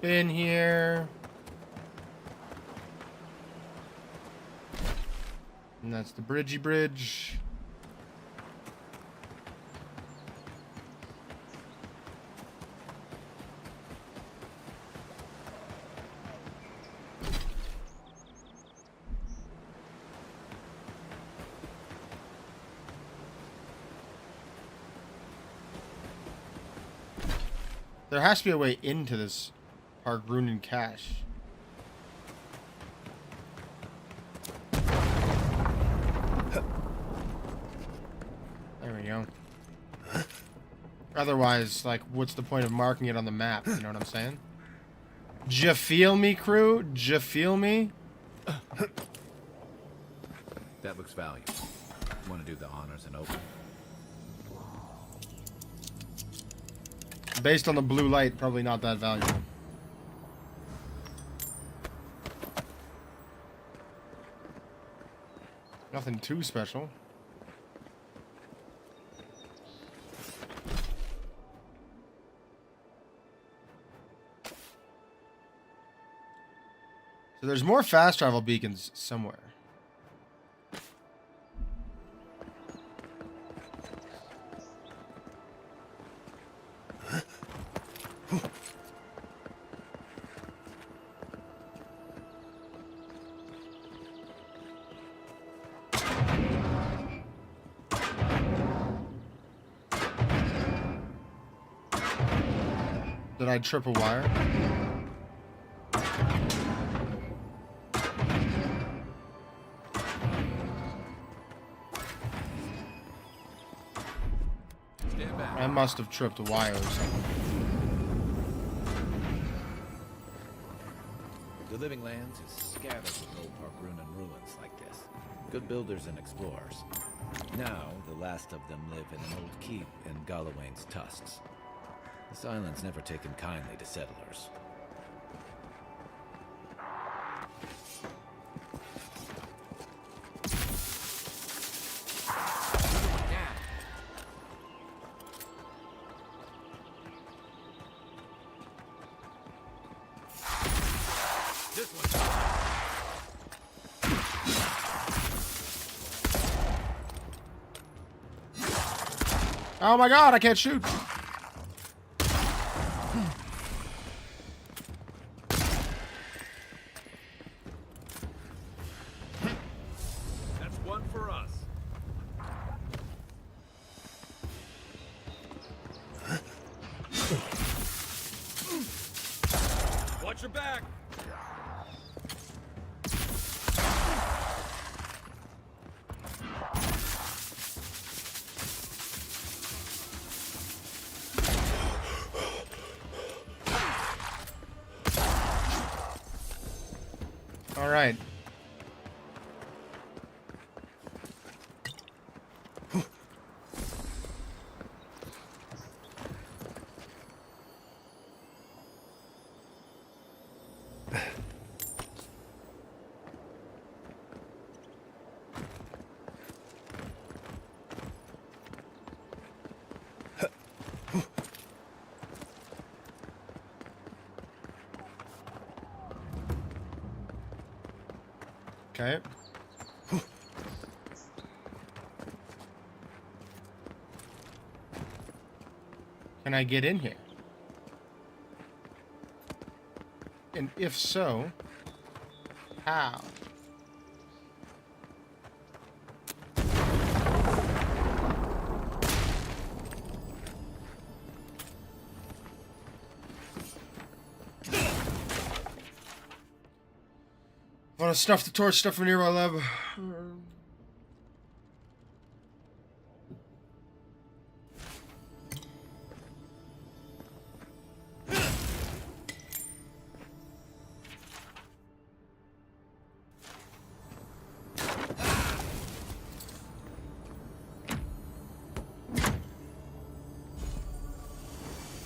Been here. And that's the bridgey bridge. There has to be a way into this Park Ruined Cache. There we go. Otherwise, like, what's the point of marking it on the map? You know what I'm saying? D'ya feel me, crew? D'ya feel me? That looks valuable. Want to do the honors and open? Based on the blue light, probably not that valuable. Nothing too special. So there's more fast travel beacons somewhere. Did I trip a wire? Stand back. I must have tripped a wire or something. The Living Lands is scattered with old Park-Ruin ruins like this. Good builders and explorers. Now, the last of them live in an old keep in Galawain's tusks. This island's never taken kindly to settlers. This one. Oh my god, I can't shoot. That's one for us. Watch your back. All right. Okay. Can I get in here? And if so, how? Want to stuff the torch stuff from nearby lab?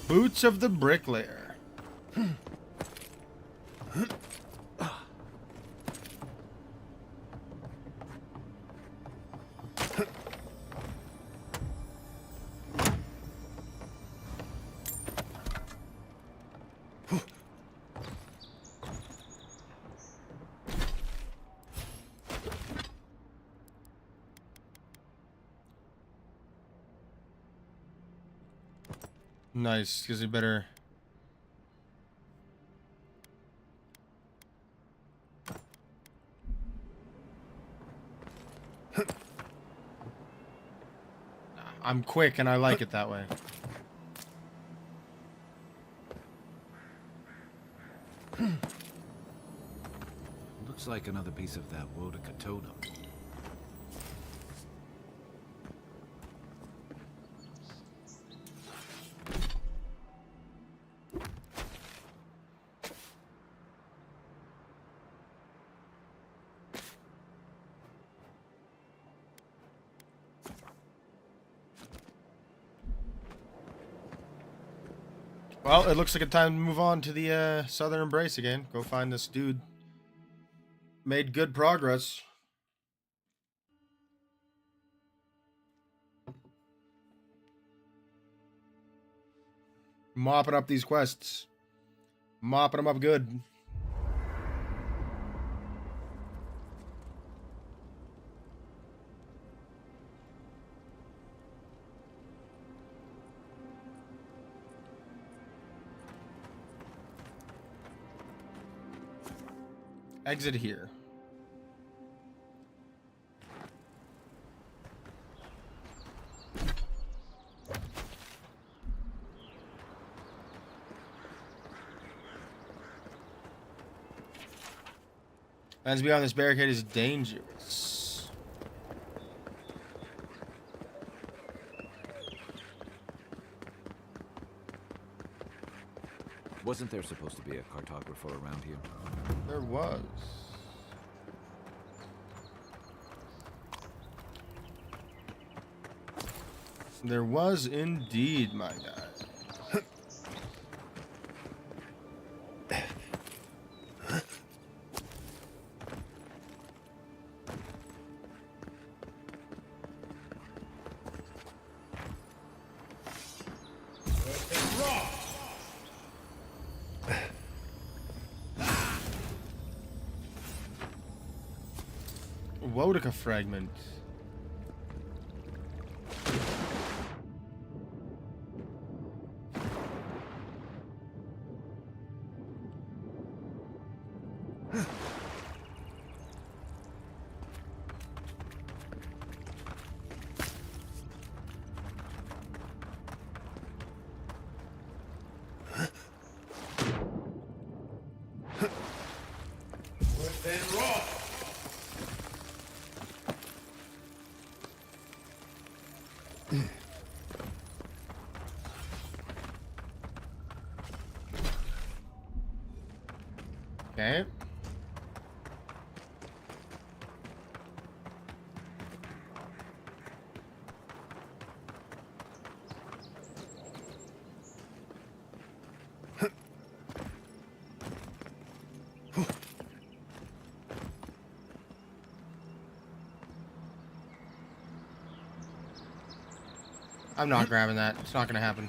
Boots of the Bricklayer. Nice, because he better. I'm quick and I like it that way. Looks like another piece of that Wodaka totem. Well, it looks like a time to move on to the Southern Embrace again. Go find this dude. Made good progress. Mopping up these quests. Mopping them up good. Exit here. Lands beyond this barricade is dangerous. Wasn't there supposed to be a cartographer around here? There was. There was indeed, my guy. Wodica fragment. Okay. I'm not grabbing that. It's not gonna happen.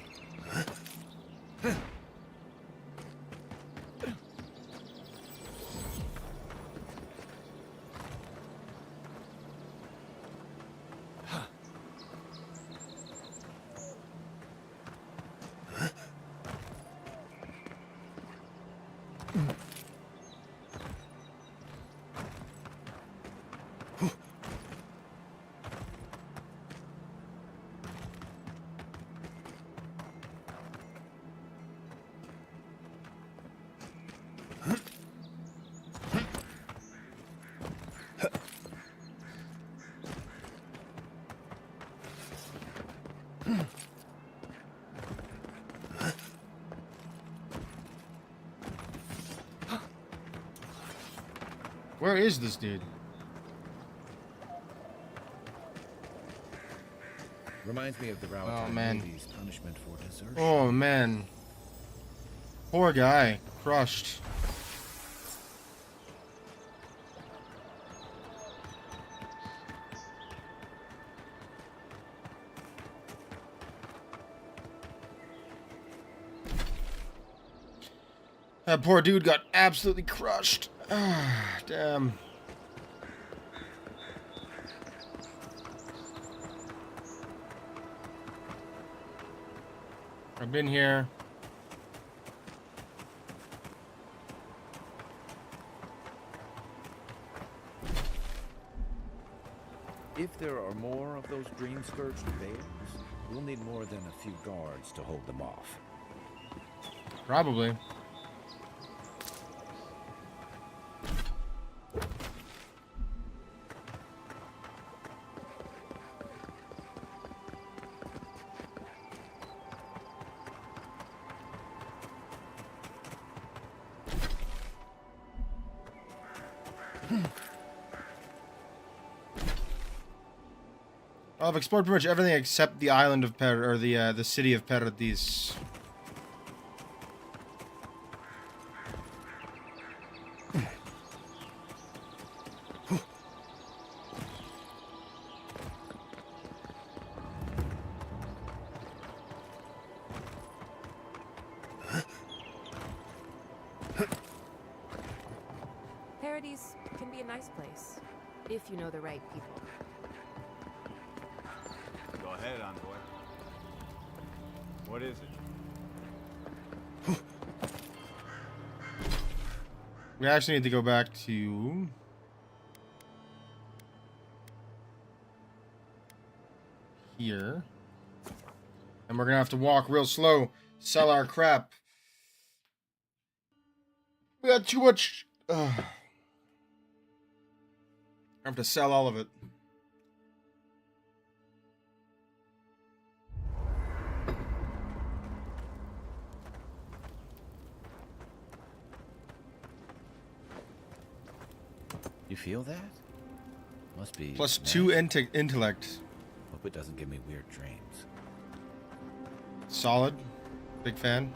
Where is this dude? Reminds me of the Oh, man. Navy's punishment for desertion. Oh man. Poor guy. Crushed. That poor dude got absolutely crushed. Ah, damn. I've been here. If there are more of those dream-scourged bears, we'll need more than a few guards to hold them off. Probably. I've explored pretty much everything except the island of or the city of Paradis. Paradis can be a nice place, if you know the right people. Go ahead, envoy. What is it? We actually need to go back to here. And we're gonna have to walk real slow, sell our crap. We got too much. I have to sell all of it. You feel that? Must be Plus 2 intellect. Hope it doesn't give me weird dreams. Solid. Big fan.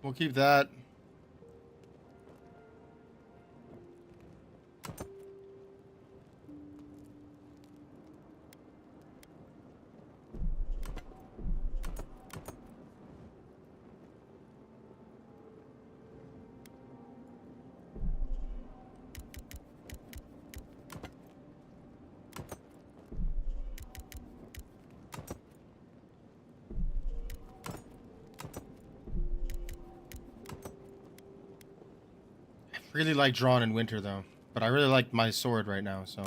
We'll keep that. Really like drawn in winter though, but I really like my sword right now, so.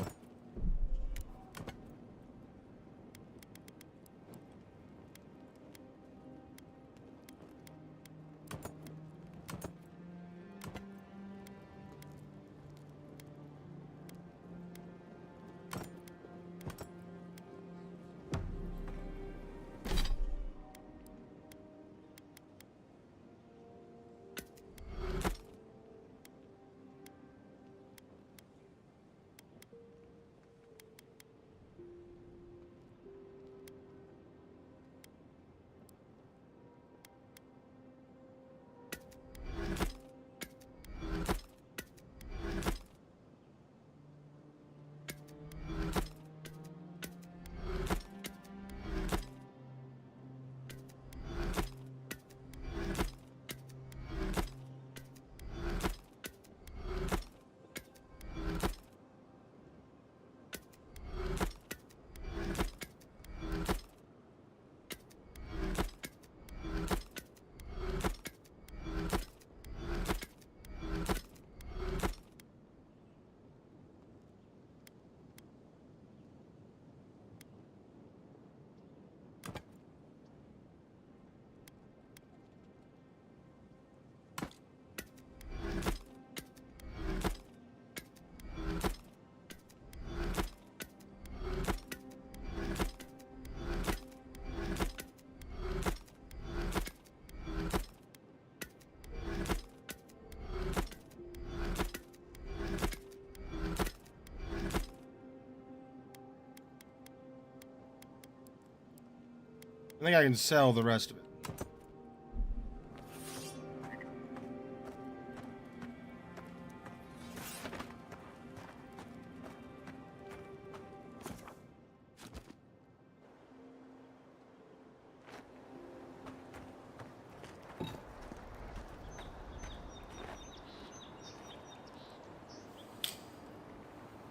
I think I can sell the rest of it.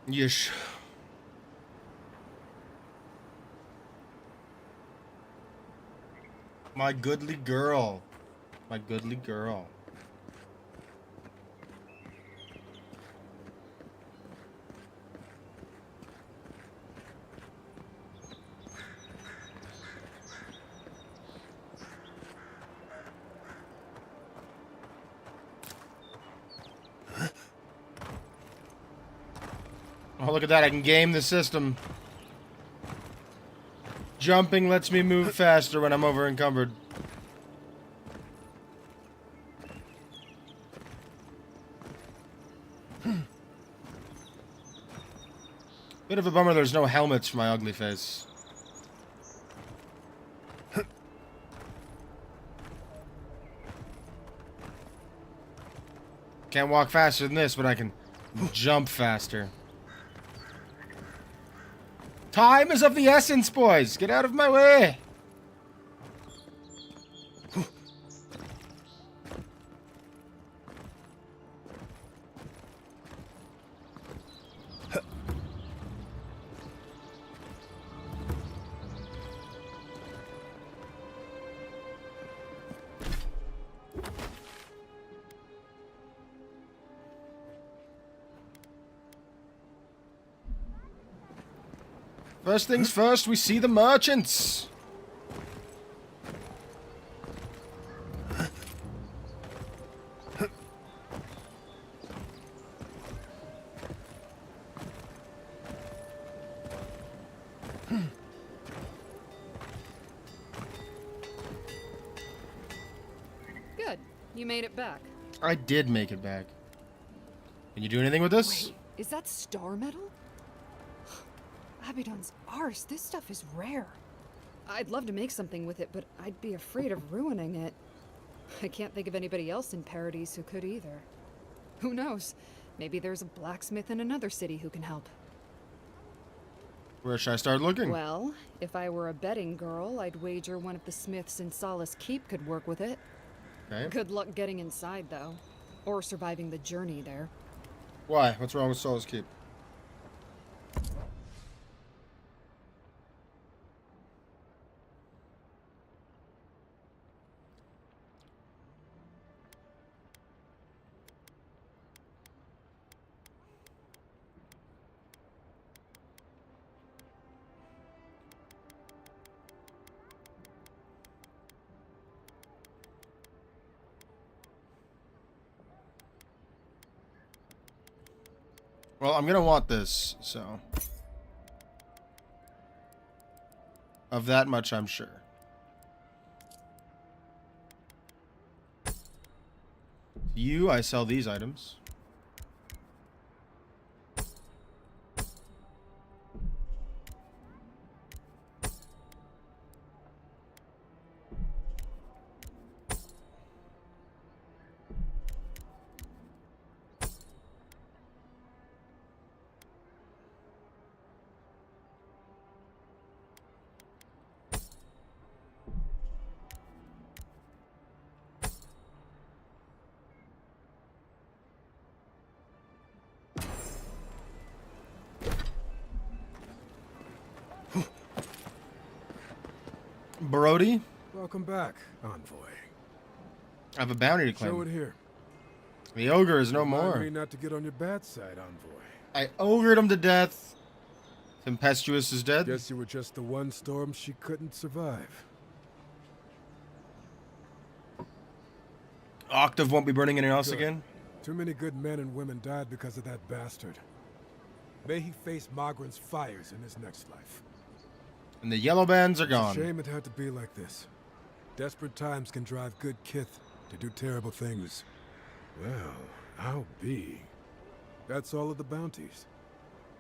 Yes. My goodly girl. My goodly girl. Oh, look at that. I can game the system. Jumping lets me move faster when I'm over encumbered. Bit of a bummer there's no helmets for my ugly face. Can't walk faster than this, but I can jump faster. Time is of the essence, boys! Get out of my way! First things first, we see the merchants. Good. You made it back. I did make it back. Can you do anything with this? Wait, is that star metal? Abaddon's arse, this stuff is rare. I'd love to make something with it, but I'd be afraid of ruining it. I can't think of anybody else in Paradis who could either. Who knows? Maybe there's a blacksmith in another city who can help. Where should I start looking? Well, if I were a betting girl, I'd wager one of the smiths in Solace Keep could work with it. Okay. Good luck getting inside, though. Or surviving the journey there. Why? What's wrong with Solace Keep? Well, I'm gonna want this, so. Of that much, I'm sure. To you, I sell these items. Brody? Welcome back, Envoy. I have a bounty to claim. Show it here. The ogre is no Remind more. me not to get on your bad side, Envoy. I ogred him to death. Tempestuous is dead. Guess you were just the one storm she couldn't survive. Octave won't be burning anyone else Good. again. Too many good men and women died because of that bastard. May he face Magran's fires in his next life. And the yellow bands are gone. It's a shame it had to be like this. Desperate times can drive good kith to do terrible things. Well, I'll be. That's all of the bounties.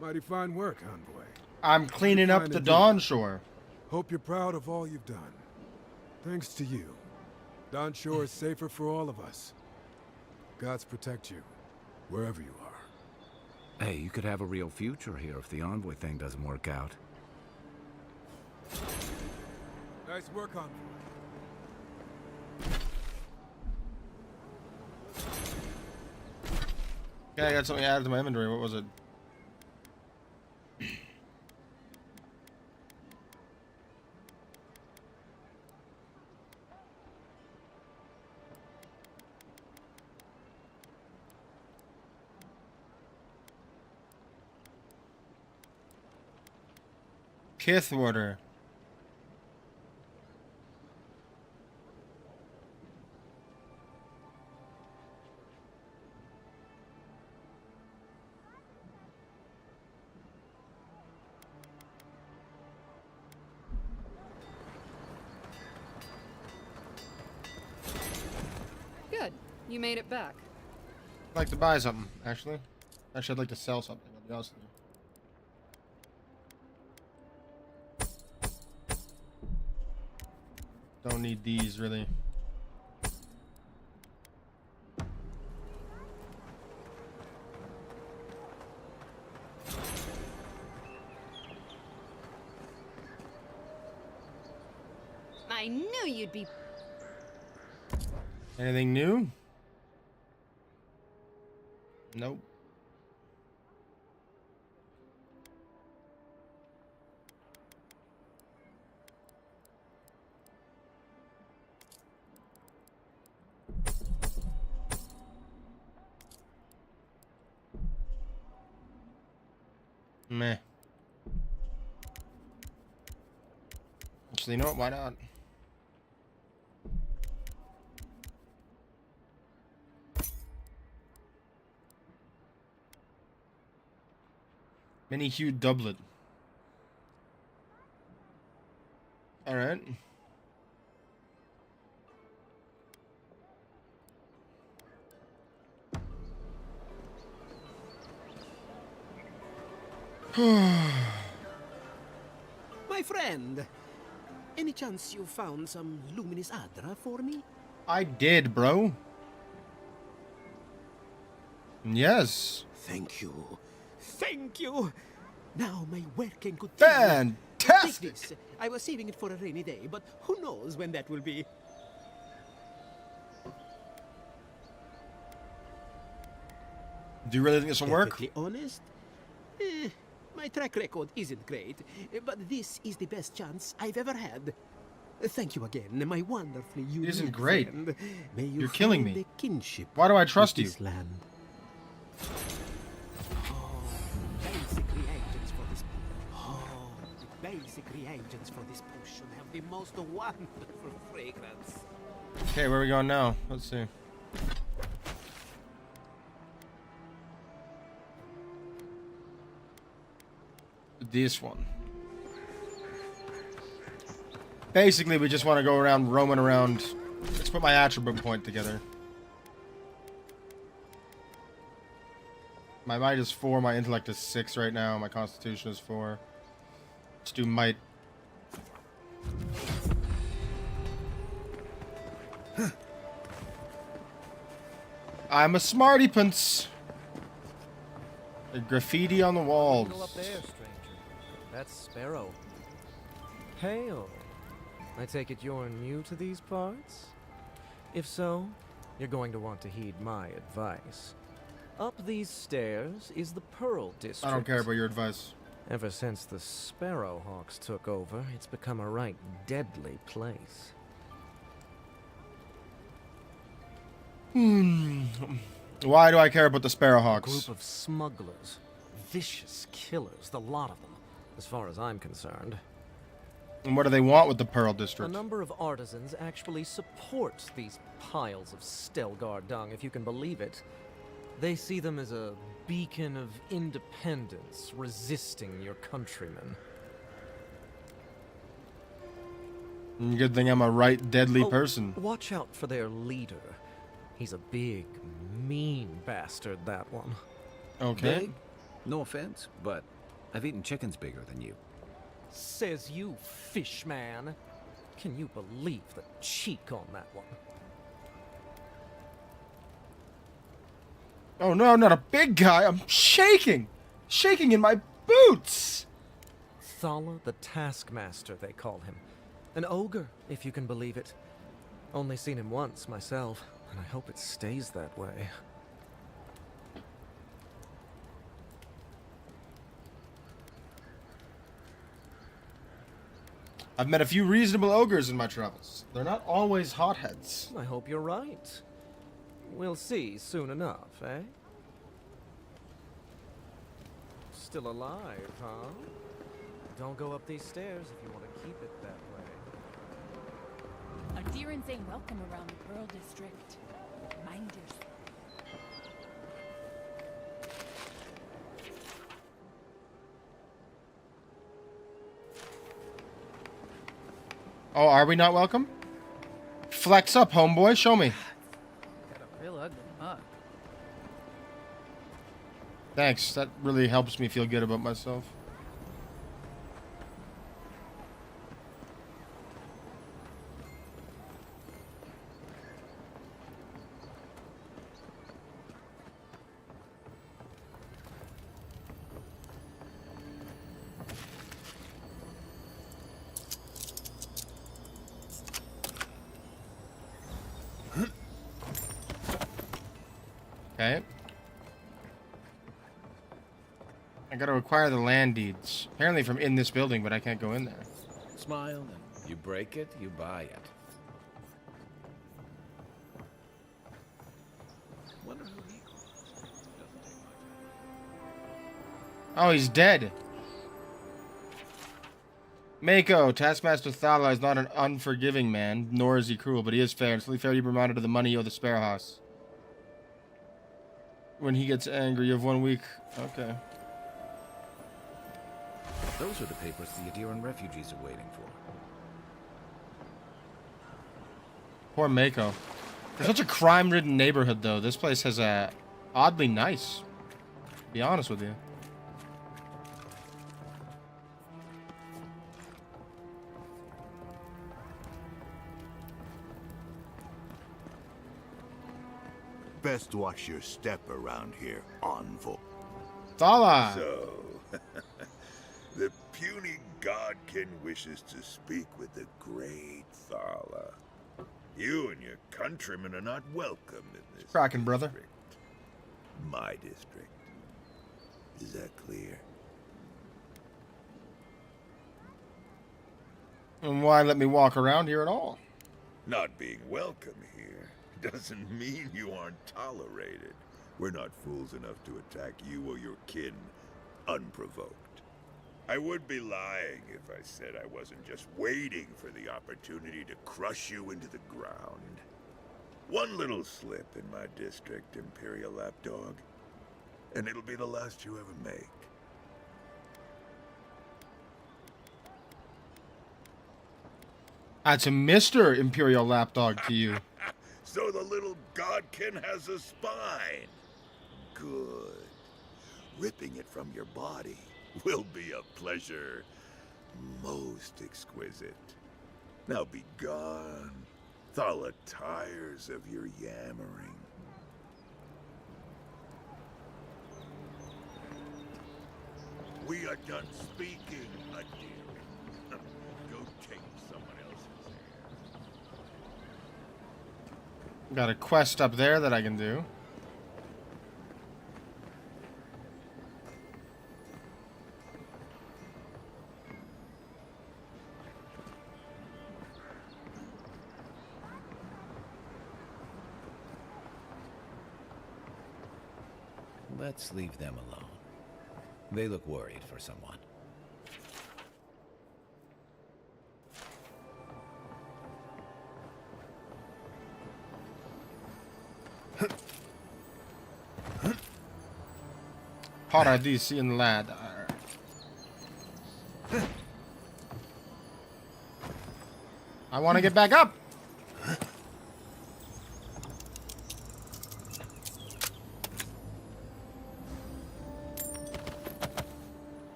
Mighty fine work, Envoy. I'm cleaning up the Dawn Shore. Hope you're proud of all you've done. Thanks to you, Dawn Shore is safer for all of us. Gods protect you, wherever you are. Hey, you could have a real future here if the Envoy thing doesn't work out. Nice work, Envoy. Okay, I got something added to my inventory. What was it? Kith water. You made it back. I'd like to buy something, actually. Actually, I'd like to sell something, I'll be honest with you. Don't need these, really. I knew you'd be... Anything new? Nope. Meh. Actually, you know what? Why not? Mini-hued doublet. Alright. My friend, any chance you found some luminous Adra for me? I did, bro. Yes. Thank you. Thank you. Now my work can continue. Fantastic. Take this. I was saving it for a rainy day, but who knows when that will be. Do you really think this will work? Perfectly honest, my track record isn't great, but this is the best chance I've ever had. Thank you again, my wonderfully unique It isn't great. friend. May you You're killing find me. a kinship Why do I trust with you? this land. Basic reagents for this. Oh, the basic reagents for this potion have the most wonderful fragrance. Okay, where are we going now? Let's see. This one. Basically, we just want to go around roaming around. Let's put my attribute point together. My might is 4, my intellect is 6 right now, my constitution is 4. Let's do might. I'm a smarty pants. A graffiti on the walls. Go up there, stranger. That's Sparrow. Hail. I take it you're new to these parts? If so, you're going to want to heed my advice. Up these stairs is the Pearl District. I don't care about your advice. Ever since the Sparrowhawks took over, it's become a right deadly place. Why do I care about the A Sparrowhawks? group of smugglers. Vicious killers, the lot of them, as far as I'm concerned. And what do they want with the Pearl A District? number of artisans actually support these piles of Stelgar dung, if you can believe it. They see them as a beacon of independence, resisting your countrymen. Good thing I'm a right deadly person. Watch out for their leader. He's a big, mean bastard, that one. Okay. Big? No offense, but I've eaten chickens bigger than you. Says you, fish man. Can you believe the cheek on that one? Oh no, I'm not a big guy. I'm shaking. Shaking in my boots. Thala the Taskmaster, they call him. An ogre, if you can believe it. Only seen him once, myself, and I hope it stays that way. I've met a few reasonable ogres in my travels. They're not always hotheads. I hope you're right. We'll see soon enough, eh? Still alive, huh? Don't go up these stairs if you want to keep it that way. Adherents ain't welcome around the Pearl District. Mind yourself. Oh, are we not welcome? Flex up, homeboy. Show me. Got a real not? Thanks. That really helps me feel good about myself. Okay. I gotta acquire the land deeds. Apparently from in this building, but I can't go in there. Smile, and you break it, you buy it. Wonder who he calls. Doesn't take much. Oh, he's dead. Mako, Taskmaster Thala is not an unforgiving man, nor is he cruel, but he is fair. It's only fair you be reminded of the money you owe the Sparrow House. When he gets angry, you have 1 week. Okay. Those are the papers the Eoran refugees are waiting for. Poor Mako. It's such a crime-ridden neighborhood, though. This place has a oddly nice. To be honest with you. Best watch your step around here, Envoy. Thala! So, the puny godkin wishes to speak with the great Thala. You and your countrymen are not welcome in this Cracking, brother. district. My district. Is that clear? And why let me walk around here at all? Not being welcome here doesn't mean you aren't tolerated. We're not fools enough to attack you or your kin unprovoked. I would be lying if I said I wasn't just waiting for the opportunity to crush you into the ground. One little slip in my district, Imperial Lapdog, and it'll be the last you ever make. That's a Mr. Imperial Lapdog to you. So the little godkin has a spine. Good. Ripping it from your body will be a pleasure most exquisite. Now be gone. Thala tires of your yammering. We are done speaking, Adir. Go take someone else's hair. Got a quest up there that I can do. Let's leave them alone. They look worried for someone. Paradis in ladder. I want to get back up.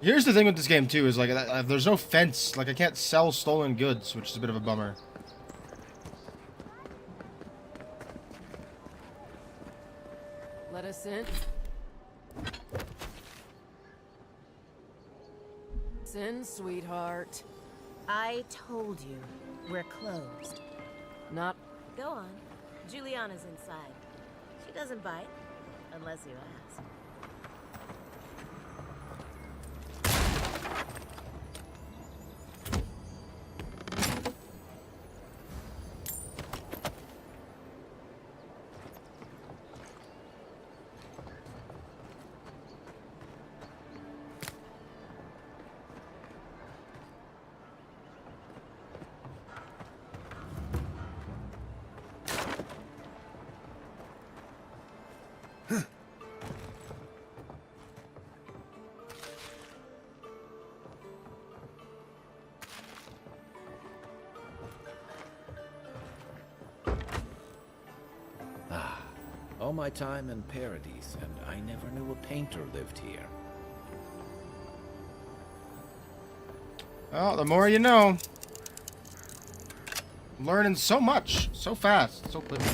Here's the thing with this game too, is like there's no fence. Like I can't sell stolen goods, which is a bit of a bummer. Let us in. Sin, sweetheart. I told you, we're closed. Not. Go on. Juliana's inside. She doesn't bite, unless you ask. All my time in Paradis, and I never knew a painter lived here. Well, the more you know. Learning so much, so fast, so quickly.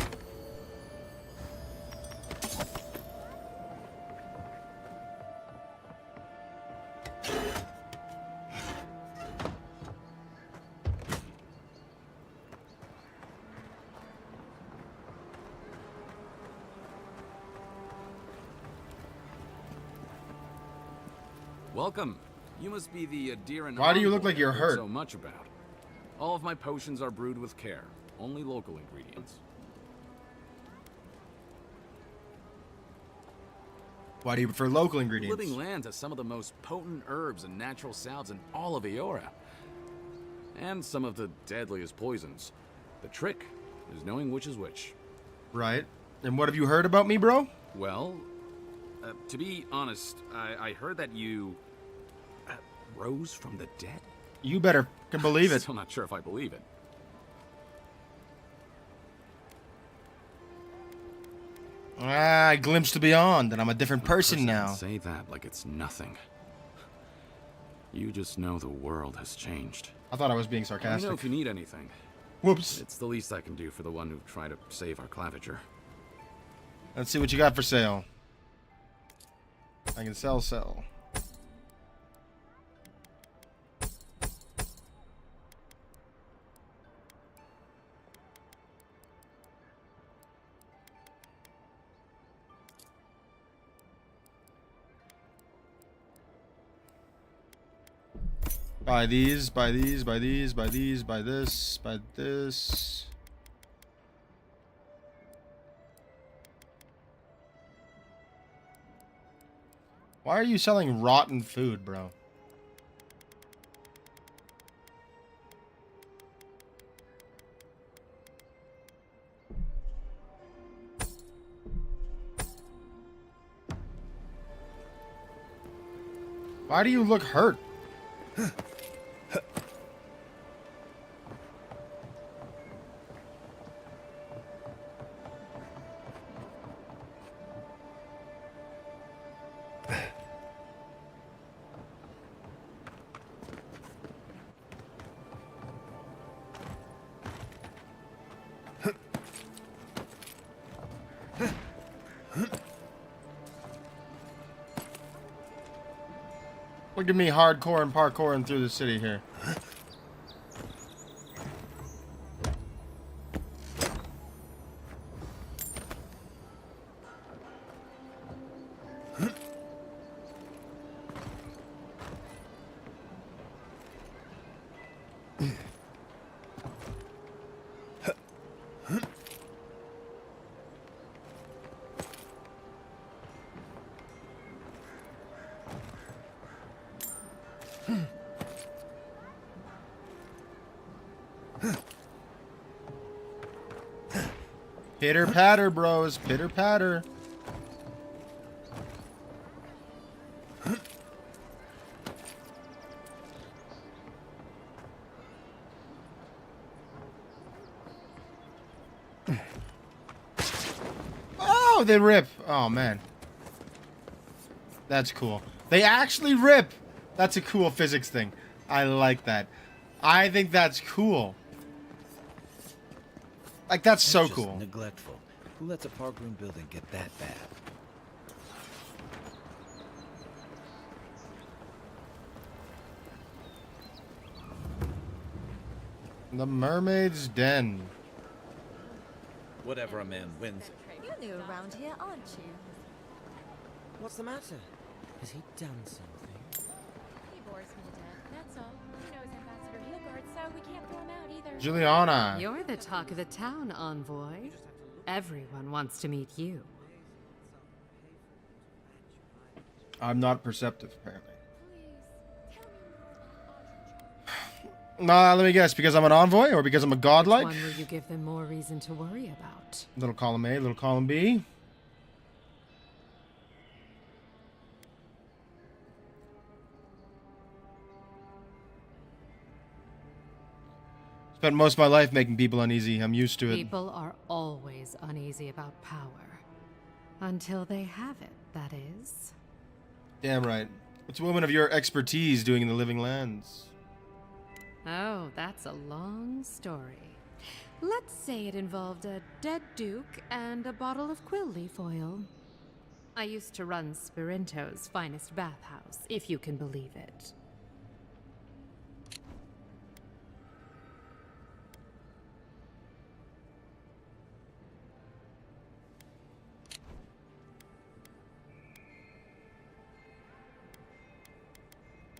Welcome. You must be the deer and Why do you look envoy like you're I've heard hurt? so much about. All of my potions are brewed with care. Only local ingredients. Why do you prefer local ingredients? Living Lands has some of the most potent herbs and natural salves in all of Eora. And some of the deadliest poisons. The trick is knowing which is which. Right. And what have you heard about me, bro? Well, to be honest, I heard that you rose from the dead. You better can believe it. Still not sure if I believe it. I glimpsed the beyond, and I'm a different person now. Say that like it's nothing. You just know the world has changed. I thought I was being Let sarcastic. me know if you need anything. Whoops. It's the least I can do for the one who tried to save our claviger. Let's see what you got for sale. I can sell. Buy these, buy these, buy these, buy these, buy this, buy this. Why are you selling rotten food, bro? Why do you look hurt? Look at me hardcore and parkouring through the city here. Pitter patter, bros. Pitter patter. Oh, they rip. Oh, man. That's cool. They actually rip. That's a cool physics thing. I like that. I think that's cool. Like, that's so just cool. Neglectful. Who lets a park room building get that bad? The Mermaid's Den. Whatever a man wins. You're new around here, aren't you? What's the matter? Has he done something? He bores me to death, that's all. You know, he's Ambassador Heelguard, so we can't throw him out either. Juliana. You're the talk of the town, envoy. Everyone wants to meet you. I'm not perceptive, apparently. Let me guess. Because I'm an envoy or because I'm a godlike? Which one will you give them more reason to worry about? Little column A, little column B. Spent most of my life making people uneasy. I'm used to it. People are always uneasy about power. Until they have it, that is. Damn right. What's a woman of your expertise doing in the Living Lands? Oh, that's a long story. Let's say it involved a dead duke and a bottle of quill leaf oil. I used to run Spirinto's finest bathhouse, if you can believe it.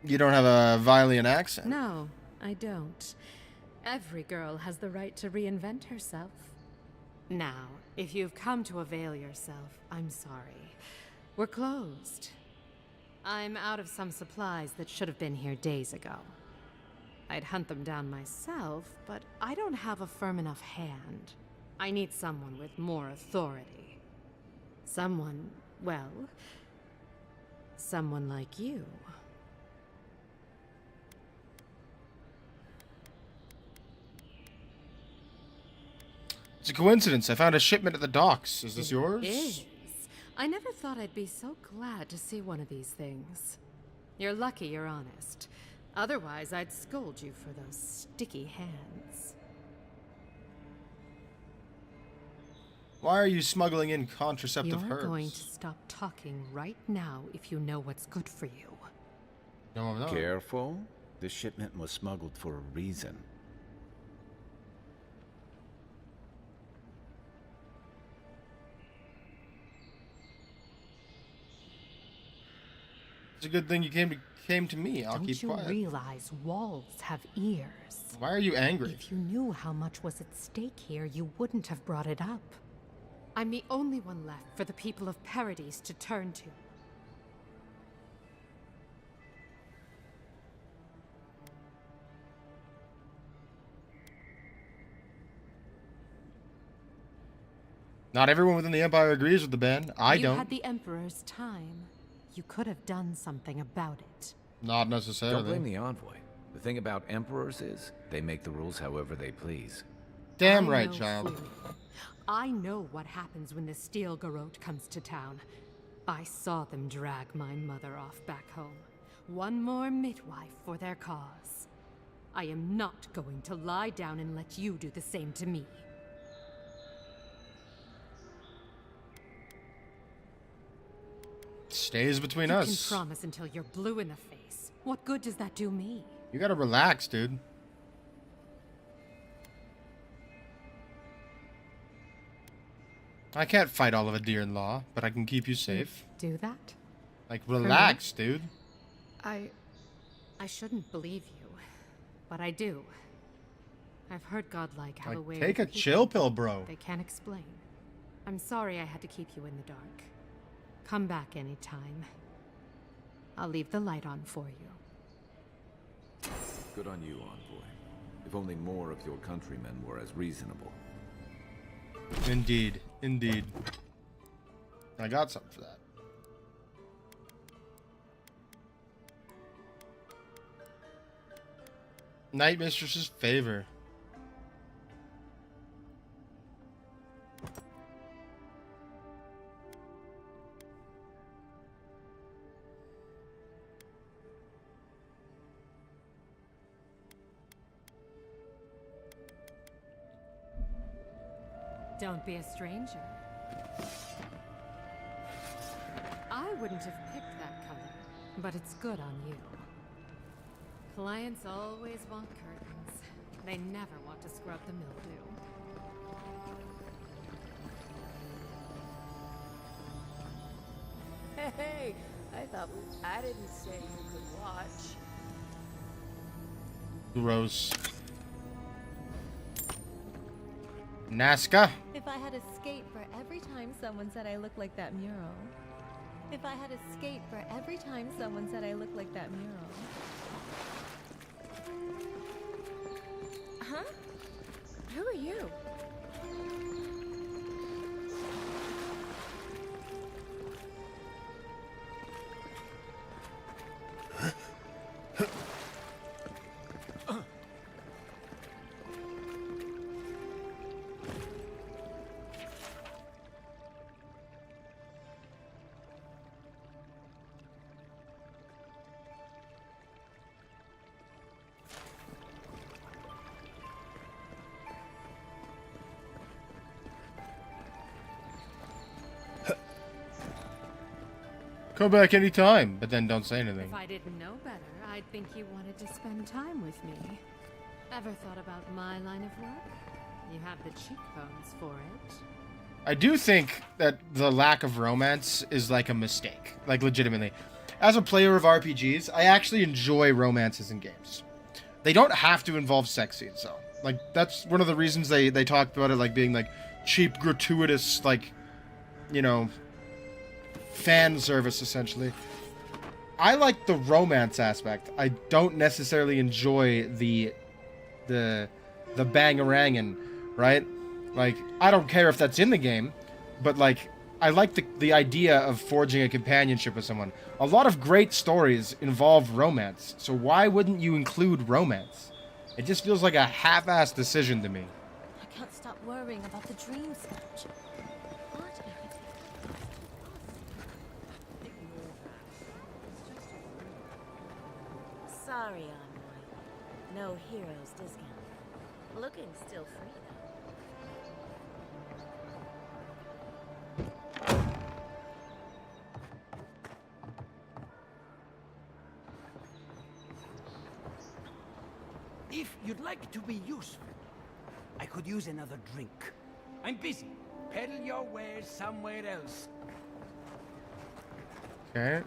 You don't have a Violian accent. No, I don't. Every girl has the right to reinvent herself. Now, if you've come to avail yourself, I'm sorry. We're closed. I'm out of some supplies that should have been here days ago. I'd hunt them down myself, but I don't have a firm enough hand. I need someone with more authority. Someone, well, someone like you. It's a coincidence. I found a shipment at the docks. Is this yours? It is. I never thought I'd be so glad to see one of these things. You're lucky you're honest. Otherwise, I'd scold you for those sticky hands. Why are you smuggling in contraceptive You're herbs? going to stop talking right now if you know what's good for you. No, I'm not. Careful. This shipment was smuggled for a reason. It's a good thing you came to me. I'll keep quiet. Don't you realize walls have ears? Why are you angry? If you knew how much was at stake here, you wouldn't have brought it up. I'm the only one left for the people of Paradis to turn to. Not everyone within the Empire agrees with the ban. I don't. You had the Emperor's time. You could have done something about it. Not necessarily. Don't blame the envoy. The thing about emperors is, they make the rules however they please. Damn I right, know child. fully. I know what happens when the Steel Garrote comes to town. I saw them drag my mother off back home. One more midwife for their cause. I am not going to lie down and let you do the same to me. Stays between You us. can promise until you're blue in the face. What good does that do me? You gotta relax, dude. I can't fight all of a deer-in-law, but I can keep you safe. Do that? Like, relax, dude. I shouldn't believe you, but I do. I've heard Godlike have a way Take with a people chill pill, bro. they can't explain. I'm sorry I had to keep you in the dark. Come back anytime. I'll leave the light on for you. Good on you, envoy. If only more of your countrymen were as reasonable. Indeed. Indeed. I got something for that. Night Mistress's favor. Don't be a stranger. I wouldn't have picked that color, but it's good on you. Clients always want curtains. They never want to scrub the mildew. Hey, I didn't say you could watch. Gross. Nazca. If I had a skate for every time someone said I look like that mural. If I had a skate for every time someone said I look like that mural. Huh? Who are you? Come back anytime, but then don't say anything. If I didn't know better, I'd think you wanted to spend time with me. Ever thought about my line of work? You have the cheekbones for it. I do think that the lack of romance is like a mistake. Like, legitimately. As a player of RPGs, I actually enjoy romances in games. They don't have to involve sex scenes, though. Like, that's one of the reasons they talked about it, like, being, like, cheap, gratuitous, like, you know, fan service, essentially. I like the romance aspect. I don't necessarily enjoy the bang-a-rangin', right? Like, I don't care if that's in the game, but, like, I like the idea of forging a companionship with someone. A lot of great stories involve romance, so why wouldn't you include romance? It just feels like a half-assed decision to me. I can't stop worrying about the dream snatch. What irritating? Sorry, Envoy. No heroes discount. Looking still free, though. If you'd like to be useful, I could use another drink. I'm busy. Peddle your wares somewhere else. Okay.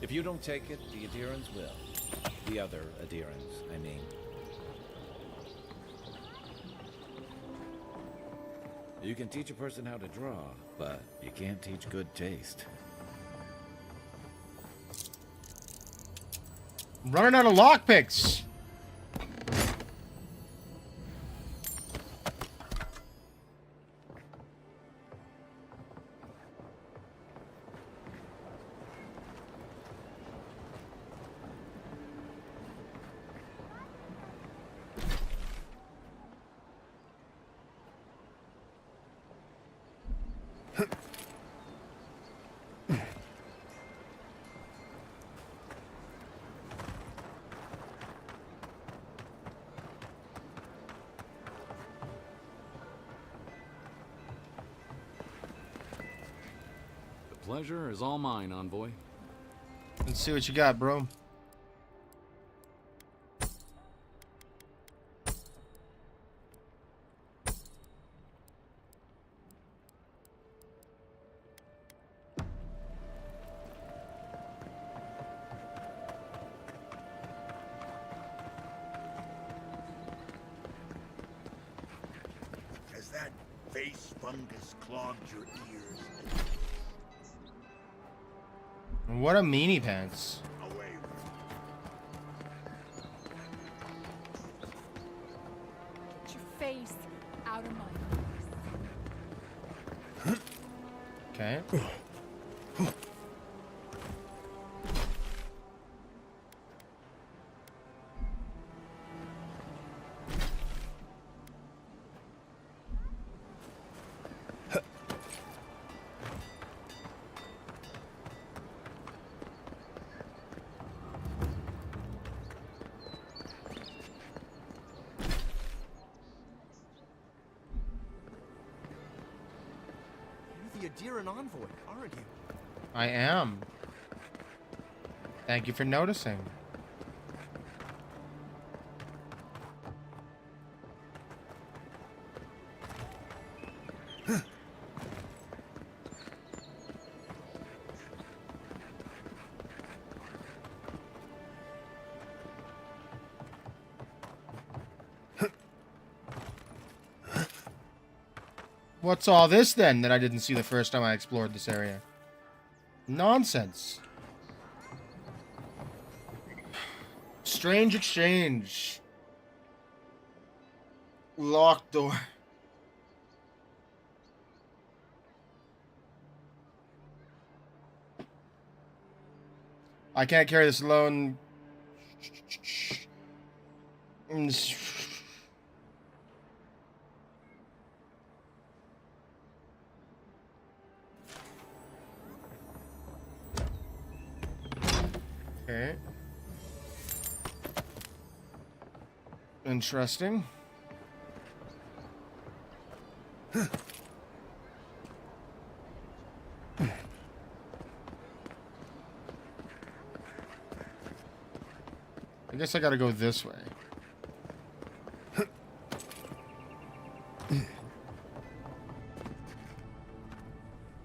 If you don't take it, the adherents will. The other adherents, I mean. You can teach a person how to draw, but you can't teach good taste. I'm running out of lockpicks. Pleasure is all mine, Envoy. Let's see what you got, bro. Has that face fungus clogged your ears? What a meanie pants. Get your face out of my face. Okay. You're the Adira envoy, aren't you? I am. Thank you for noticing. What's all this then that I didn't see the first time I explored this area? Nonsense. Strange exchange. Locked door. I can't carry this alone. Okay. Interesting. I guess I gotta go this way.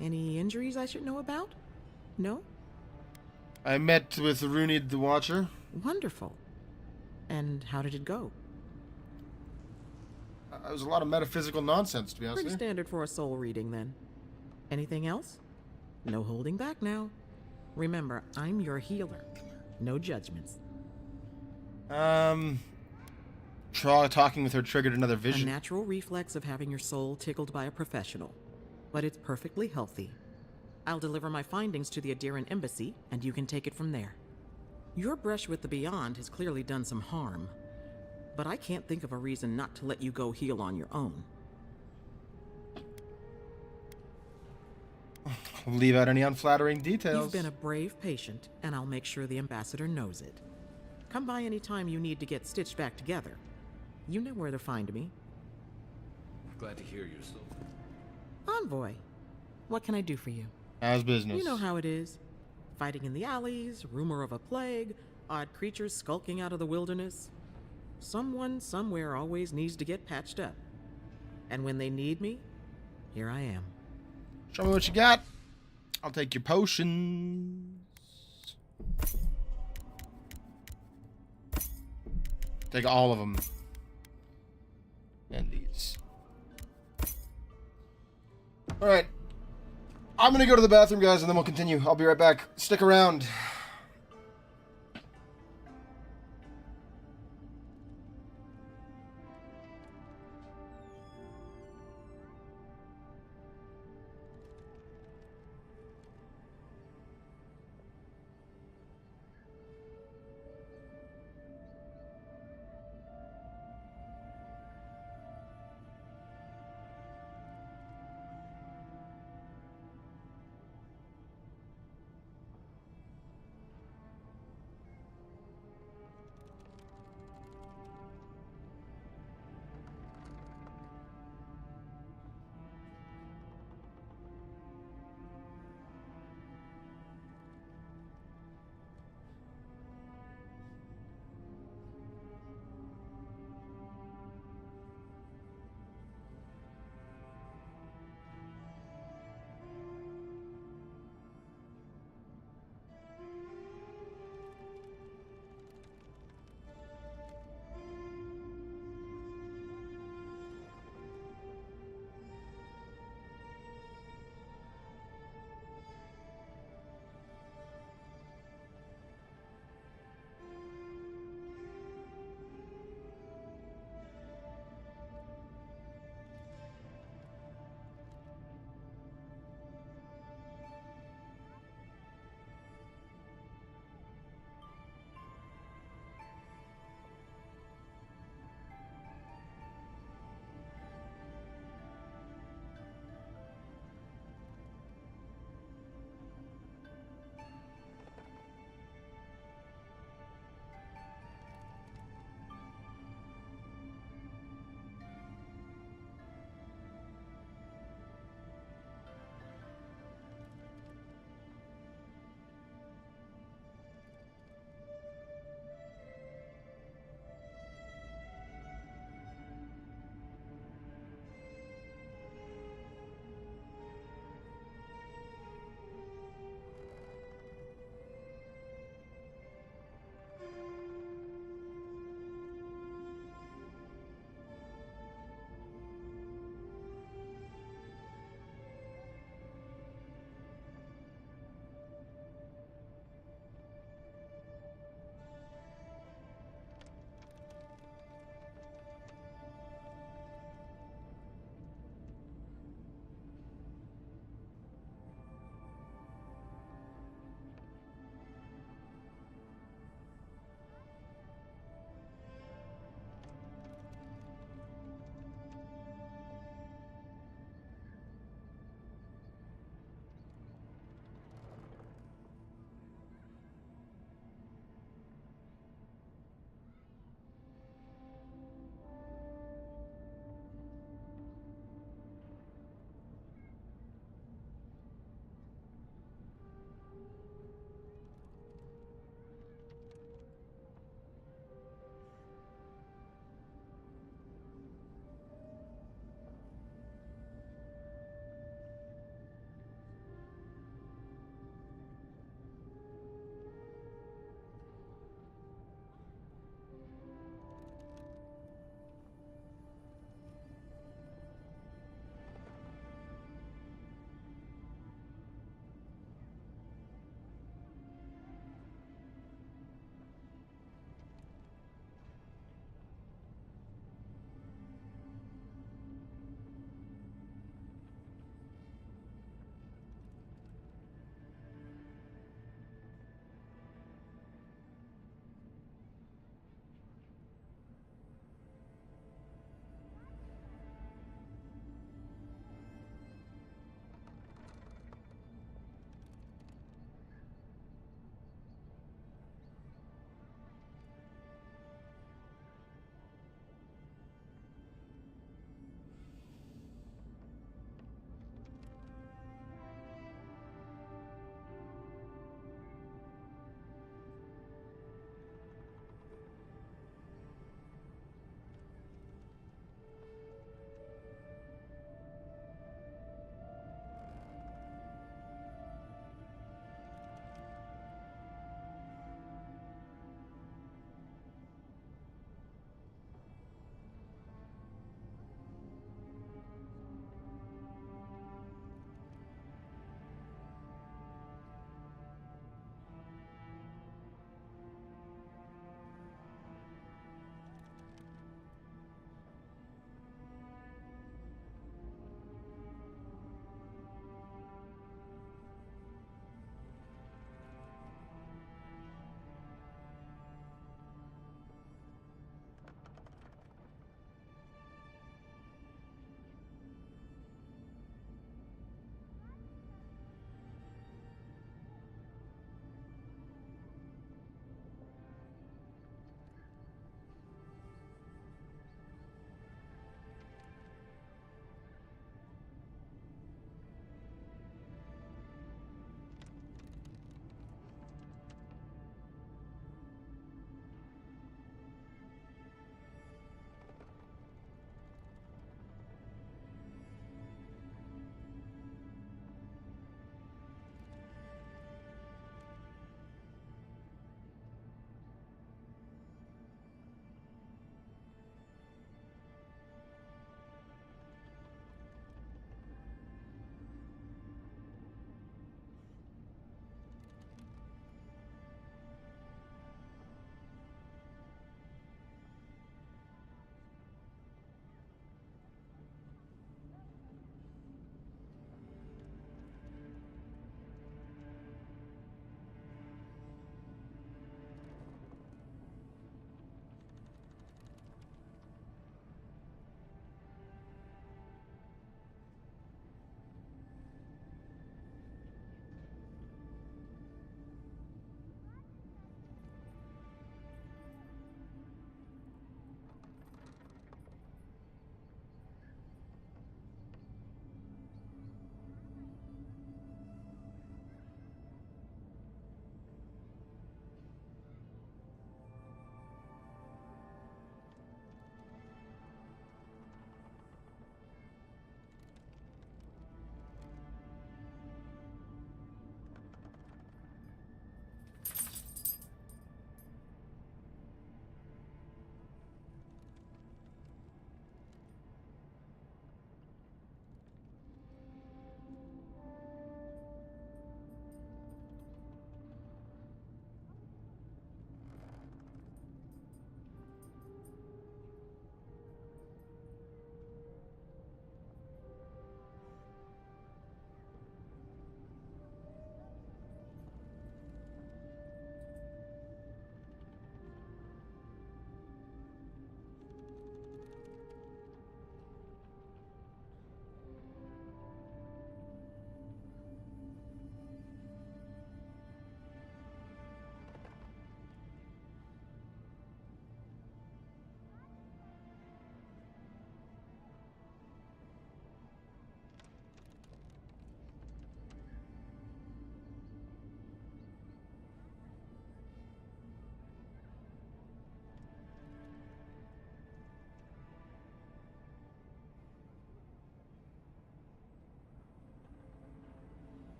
Any injuries I should know about? No? I met with Rooney the Watcher. Wonderful. And how did it go? It was a lot of metaphysical nonsense, to be honest Pretty with you. standard for a soul reading, then. Anything else? No holding back now. Remember, I'm your healer. No judgments. Talking with her triggered another vision. A natural reflex of having your soul tickled by a professional. But it's perfectly healthy. I'll deliver my findings to the Adiran Embassy, and you can take it from there. Your brush with the Beyond has clearly done some harm, but I can't think of a reason not to let you go heal on your own. Leave out any unflattering details. You've been a brave patient, and I'll make sure the ambassador knows it. Come by any time you need to get stitched back together. You know where to find me. Glad to hear you, Sylvan. Envoy, what can I do for you? How's business? You know how it is. Fighting in the alleys, rumor of a plague, odd creatures skulking out of the wilderness. Someone somewhere always needs to get patched up. And when they need me, here I am. Show me what you got. I'll take your potions. Take all of them. And these. Alright. I'm gonna go to the bathroom, guys, and then we'll continue. I'll be right back. Stick around.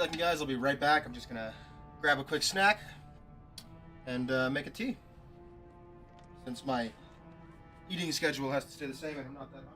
second, guys. I'll be right back. I'm just gonna grab a quick snack and make a tea. Since my eating schedule has to stay the same and I'm not that hungry.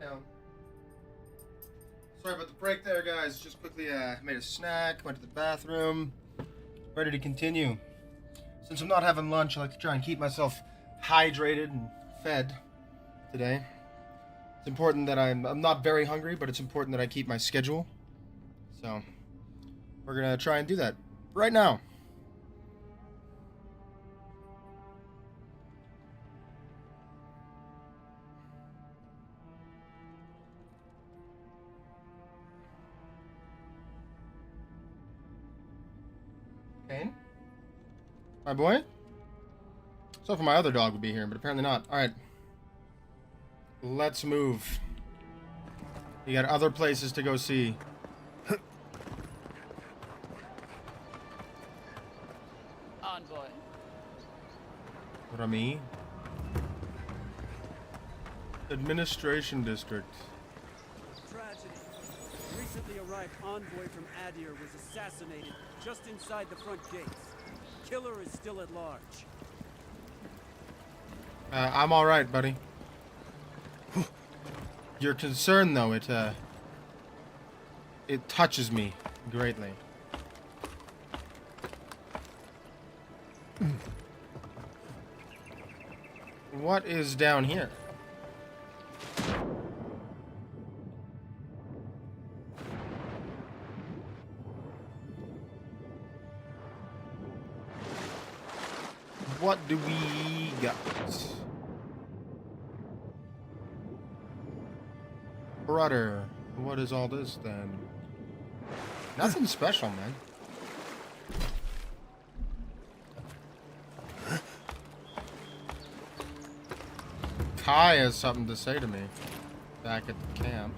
down. Sorry about the break there, guys. Just quickly made a snack, went to the bathroom, ready to continue. Since I'm not having lunch, I like to try and keep myself hydrated and fed today. It's important that I'm not very hungry, but it's important that I keep my schedule. So, we're gonna try and do that right now. Kane? My boy? So for my other dog would be here, but apparently not. Alright. Let's move. You got other places to go see. Envoy. Rami? Administration District. Tragedy. Recently arrived envoy from Adir was assassinated just inside the front gates. Killer is still at large. I'm alright, buddy. Your concern, though, it touches me greatly. What is down here? What do we got? Brother, what is all this then? Nothing special, man. Kai has something to say to me back at the camp.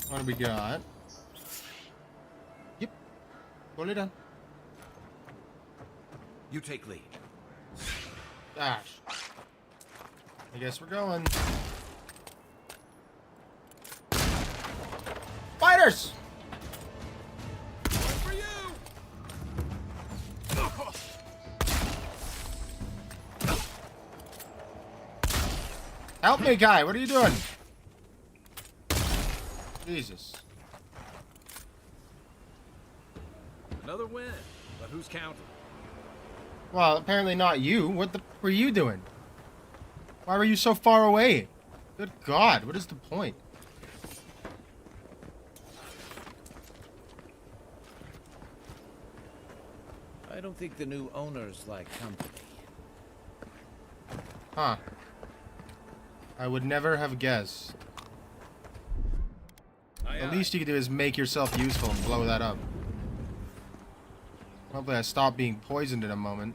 What do we got? Yep. Pull it down. You take lead. Gosh. I guess we're going. Fighters! For you! Help me, guy. What are you doing? Jesus. Another win, but who's counting? Well, apparently not you. What the were you doing? Why were you so far away? Good God, what is the point? I don't think the new owners like company. Huh. I would never have guessed. The least you could do is make yourself useful and blow that up. Hopefully I stop being poisoned in a moment.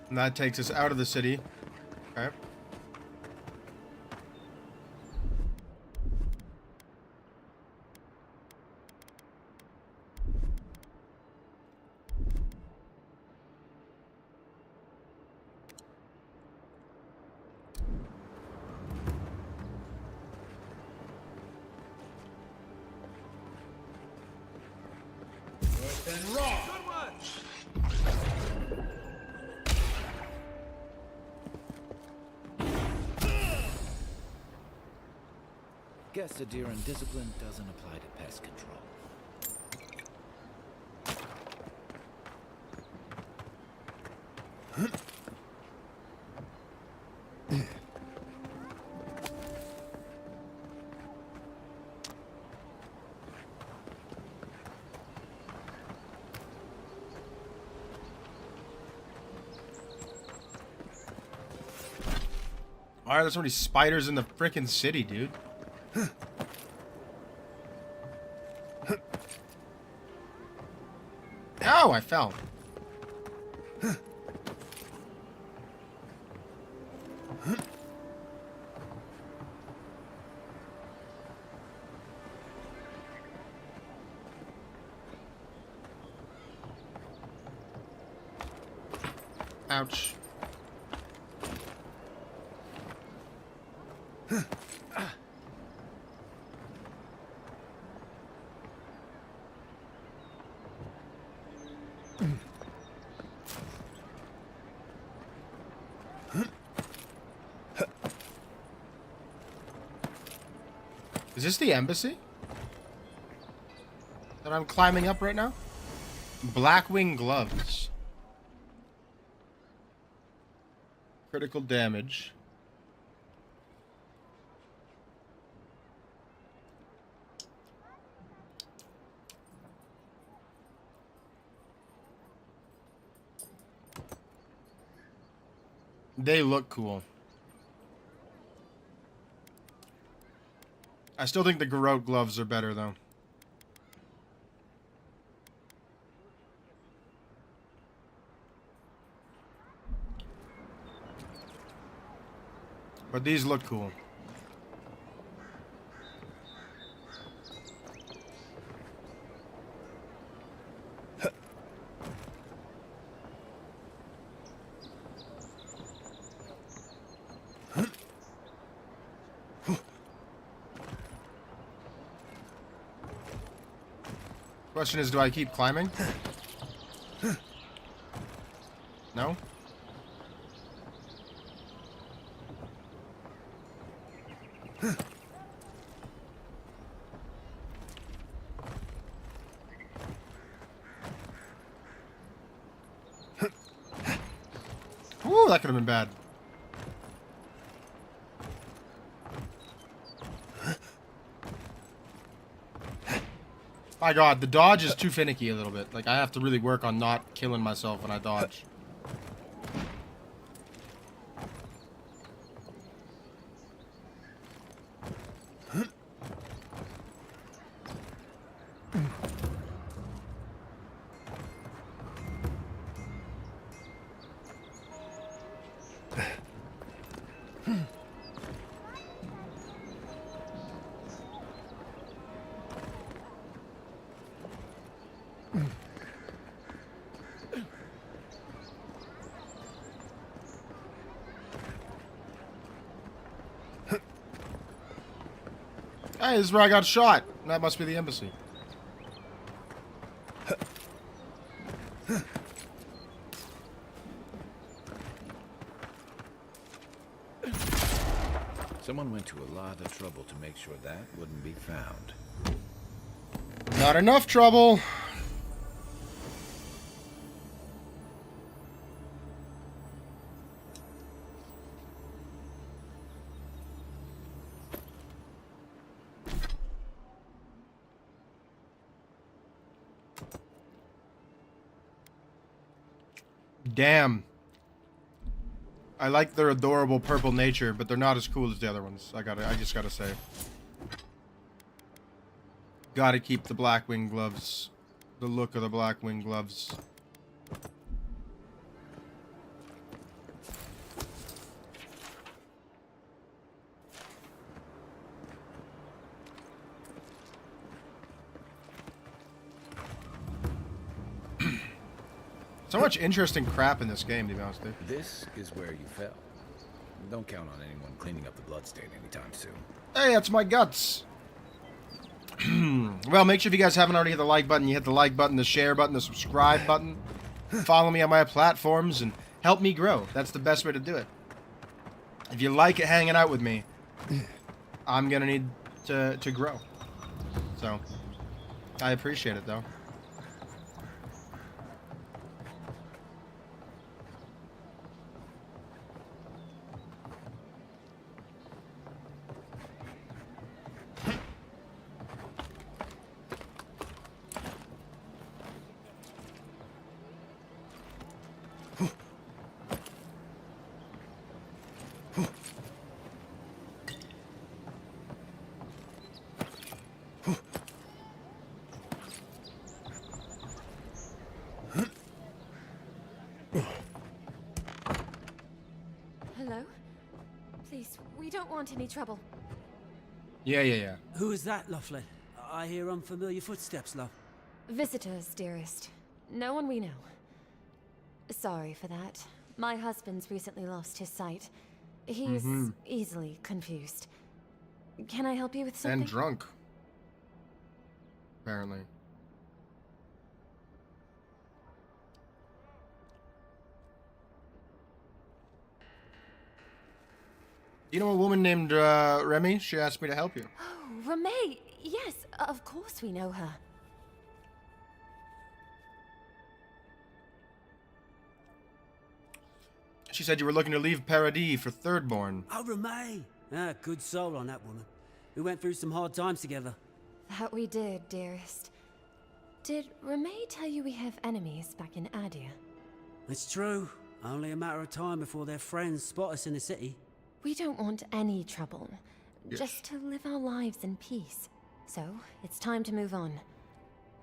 And that takes us out of the city. Okay. And raw. Good one. Guess Adiran discipline doesn't apply to pest control. Alright, there's so many spiders in the frickin' city, dude. Oh, I fell. Ouch. Is this the embassy that I'm climbing up right now? Blackwing gloves. Critical damage. They look cool. I still think the Garrote gloves are better, though. But these look cool. Question is, do I keep climbing? No? Ooh, that could have been bad. My god, the dodge is too finicky a little bit. Like, I have to really work on not killing myself when I dodge. Hey, this is where I got shot. That must be the embassy. Someone went to a lot of trouble to make sure that wouldn't be found. Not enough trouble. Damn. I like their adorable purple nature, but they're not as cool as the other ones. I just gotta say. Gotta keep the Blackwing gloves. The look of the Blackwing gloves. So much interesting crap in this game, to be honest with you. This is where you fell. Don't count on anyone cleaning up the bloodstain anytime soon. Hey, that's my guts. Well, make sure if you guys haven't already hit the like button, you hit the like button, the share button, the subscribe button. Follow me on my platforms and help me grow. That's the best way to do it. If you like hanging out with me, I'm gonna need to grow. So, I appreciate it, though. want any trouble. Yeah. Who is that, Laughlin? I hear unfamiliar footsteps, love. Visitors, dearest. No one we know. Sorry for that. My husband's recently lost his sight. He's easily confused. Can I help you with something? And drunk. Apparently. You know a woman named Remy? She asked me to help you. Oh, Ramay! Yes, of course we know her. She said you were looking to leave Paradis for Thirdborn. Oh, Ramay! Ah, good soul on that woman. We went through some hard times together. That we did, dearest. Did Ramay tell you we have enemies back in Adir? It's true. Only a matter of time before their friends spot us in the city. We don't want any trouble. Yes. Just to live our lives in peace. So, it's time to move on.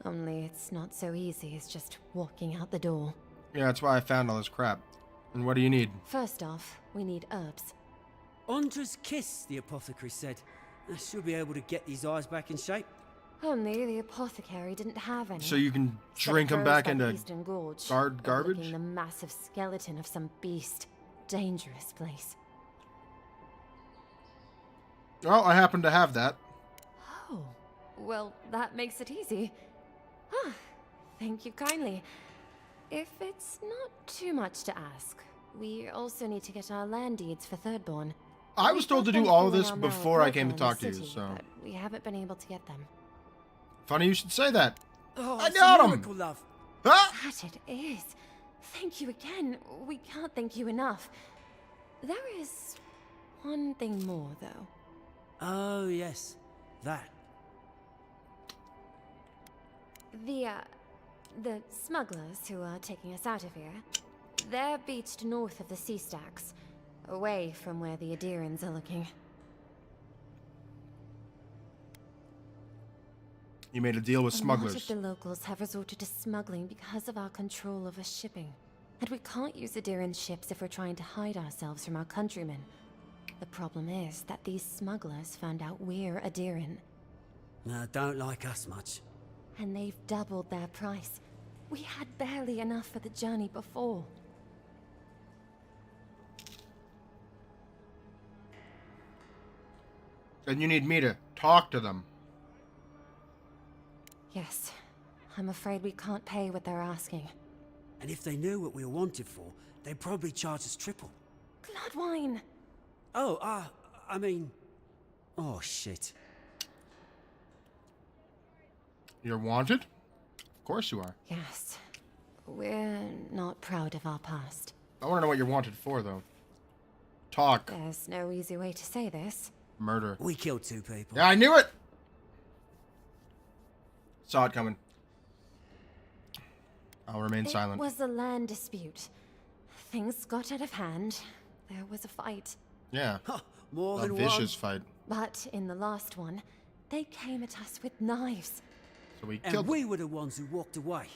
Only it's not so easy as just walking out the door. Yeah, that's why I found all this crap. And what do you need? First off, we need herbs. Ondra's kiss, the apothecary said. I should be able to get these eyes back in shape. Only the apothecary didn't have any. So you can drink them back into garbage? Looking the massive skeleton of some beast. Dangerous place. Well, I happen to have that. Oh, well, that makes it easy. Ah, thank you kindly. If it's not too much to ask, we also need to get our land deeds for Thirdborn. I was told to do all of this before I came to talk to you, so... But we haven't been able to get them. Funny you should say that. Oh, I got him! miracle, love. Huh? That it is. Thank you again. We can't thank you enough. There is one thing more, though. Oh, yes. That. The smugglers who are taking us out of here, they're beached north of the sea stacks, away from where the Adirans are looking. You made a deal with smugglers. A lot of the locals have resorted to smuggling because of our control over shipping. And we can't use Adiran ships if we're trying to hide ourselves from our countrymen. The problem is that these smugglers found out we're Adiran. No, don't like us much. And they've doubled their price. We had barely enough for the journey before. And you need me to talk to them. Yes. I'm afraid we can't pay what they're asking. And if they knew what we were wanted for, they'd probably charge us triple. Bloodwine! Oh, I mean... Oh, shit. You're wanted? Of course you are. Yes. We're not proud of our past. I want to know what you're wanted for, though. Talk. There's no easy way to say this. Murder. We killed 2 people. Yeah, I knew it! Saw it coming. I'll remain silent. It was a land dispute. Things got out of hand. There was a fight. Yeah. More than a vicious fight. But in the last one, they came at us with knives. So we and killed we were the ones who walked away.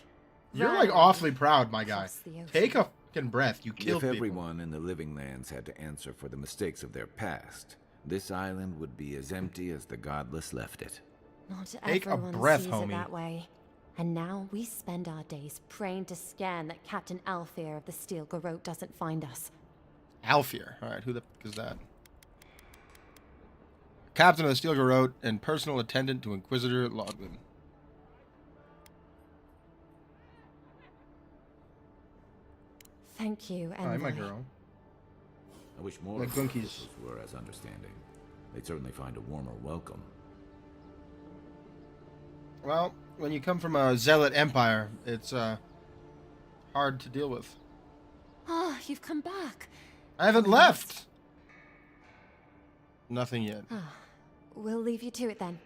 You're like awfully proud, my guy. Take a fucking breath. You killed If people. everyone in the Living Lands had to answer for the mistakes of their past, this island would be as empty as the Godless left it. Not Take a everyone breath, sees homie. it that way. And now we spend our days praying to scan that Captain Alfear of the Steel Garrote doesn't find us. Alfear. Alright, who the fuck is that? Captain of the Steel Garrote and personal attendant to Inquisitor Logman. Thank you, Hi, my Envoy. girl. I wish more The of the Gunkies. officials were as understanding. They'd certainly find a warmer welcome. Well, when you come from a zealot empire, it's hard to deal with. Ah, you've come back. I haven't left. Nothing yet. Ah, we'll leave you to it then.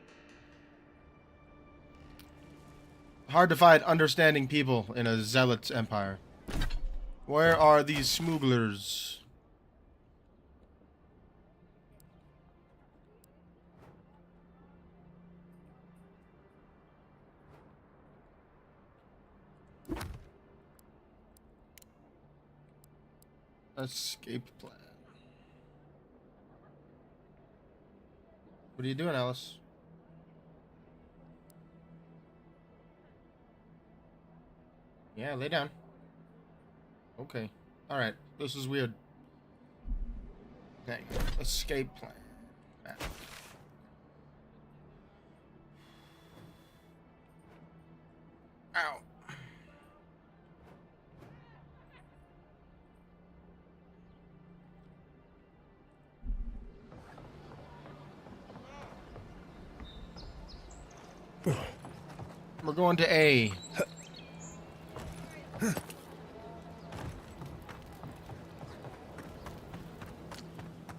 Hard to find understanding people in a zealot's empire. Where are these smugglers? Escape plan. What are you doing, Alice? Yeah, lay down. Okay. Alright. This is weird. Okay. Escape plan. Map. Ow. We're going to A.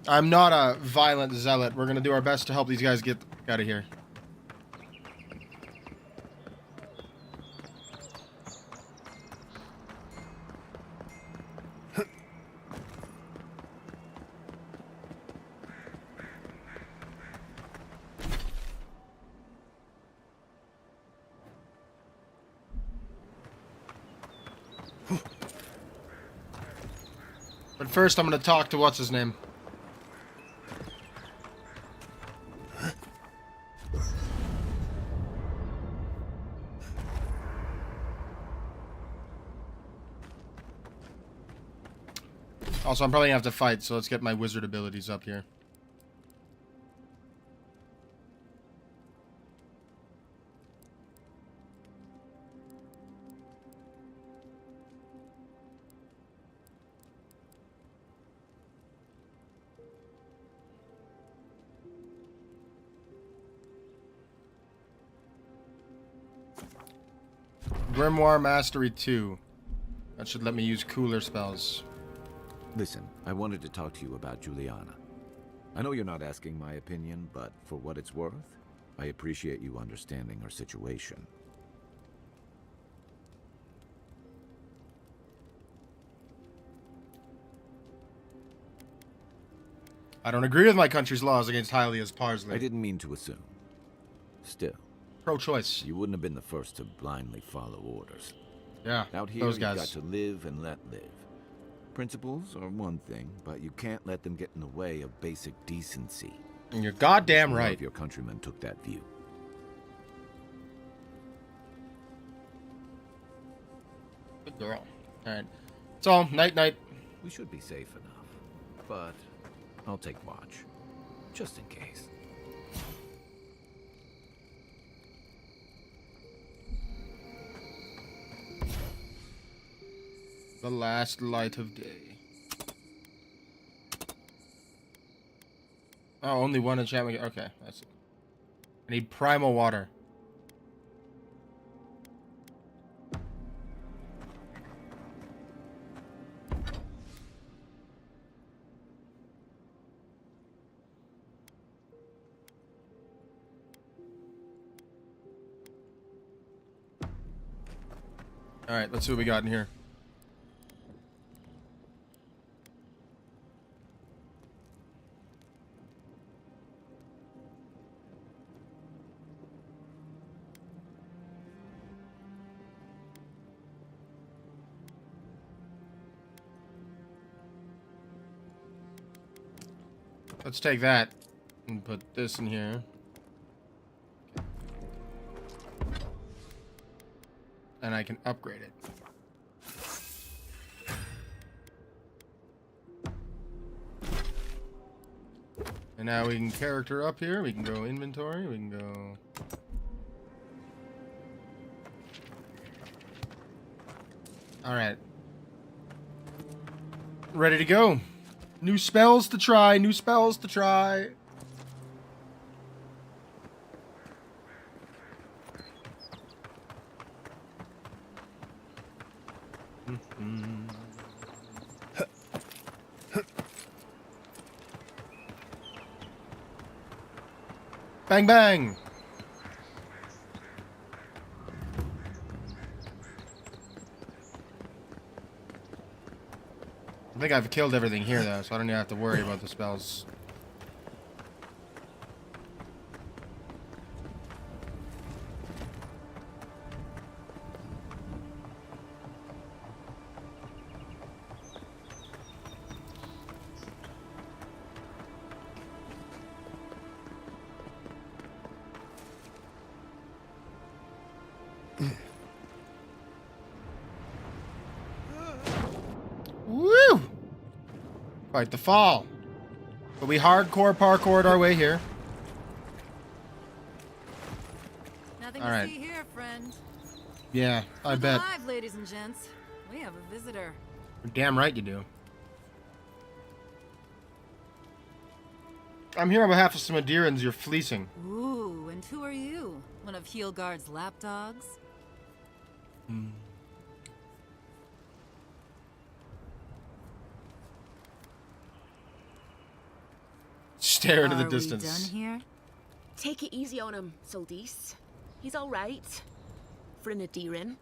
I'm not a violent zealot. We're gonna do our best to help these guys get out of here. But first, I'm gonna talk to what's his name. Also, I'm probably gonna have to fight, so let's get my wizard abilities up here. Grimoire Mastery 2. That should let me use cooler spells. Listen, I wanted to talk to you about Juliana. I know you're not asking my opinion, but for what it's worth, I appreciate you understanding her situation. I don't agree with my country's laws against Hylia's parsley. I didn't mean to assume. Still. Pro-choice. You wouldn't have been the first to blindly follow orders. Yeah, out here, those you've guys. got to live and let live. Principles are one thing, but you can't let them get in the way of basic decency. And you're goddamn More right. of your countrymen took that view. Good girl. Alright. It's all night-night. We should be safe enough, but I'll take watch. Just in case. The last light of day. Oh, only one enchantment. Okay, that's it. I need primal water. Alright, let's see what we got in here. Let's take that and put this in here. And I can upgrade it. And now we can character up here. We can go inventory. We can go... Alright. Ready to go. New spells to try. New spells to try. Bang, bang. I think I've killed everything here, though, so I don't even have to worry about the spells. Woo! Quite the fall. But we hardcore parkoured our way here. Nothing All to right. see here, friend. Yeah, I Look bet. alive, ladies and gents. We have a visitor. You're damn right you do. I'm here on behalf of some Adirans you're fleecing. Ooh, and who are you? One of Heelguard's lapdogs? Stare into the Are distance. we done here? Take it easy on him, Soldis. He's all right. For an Adiran.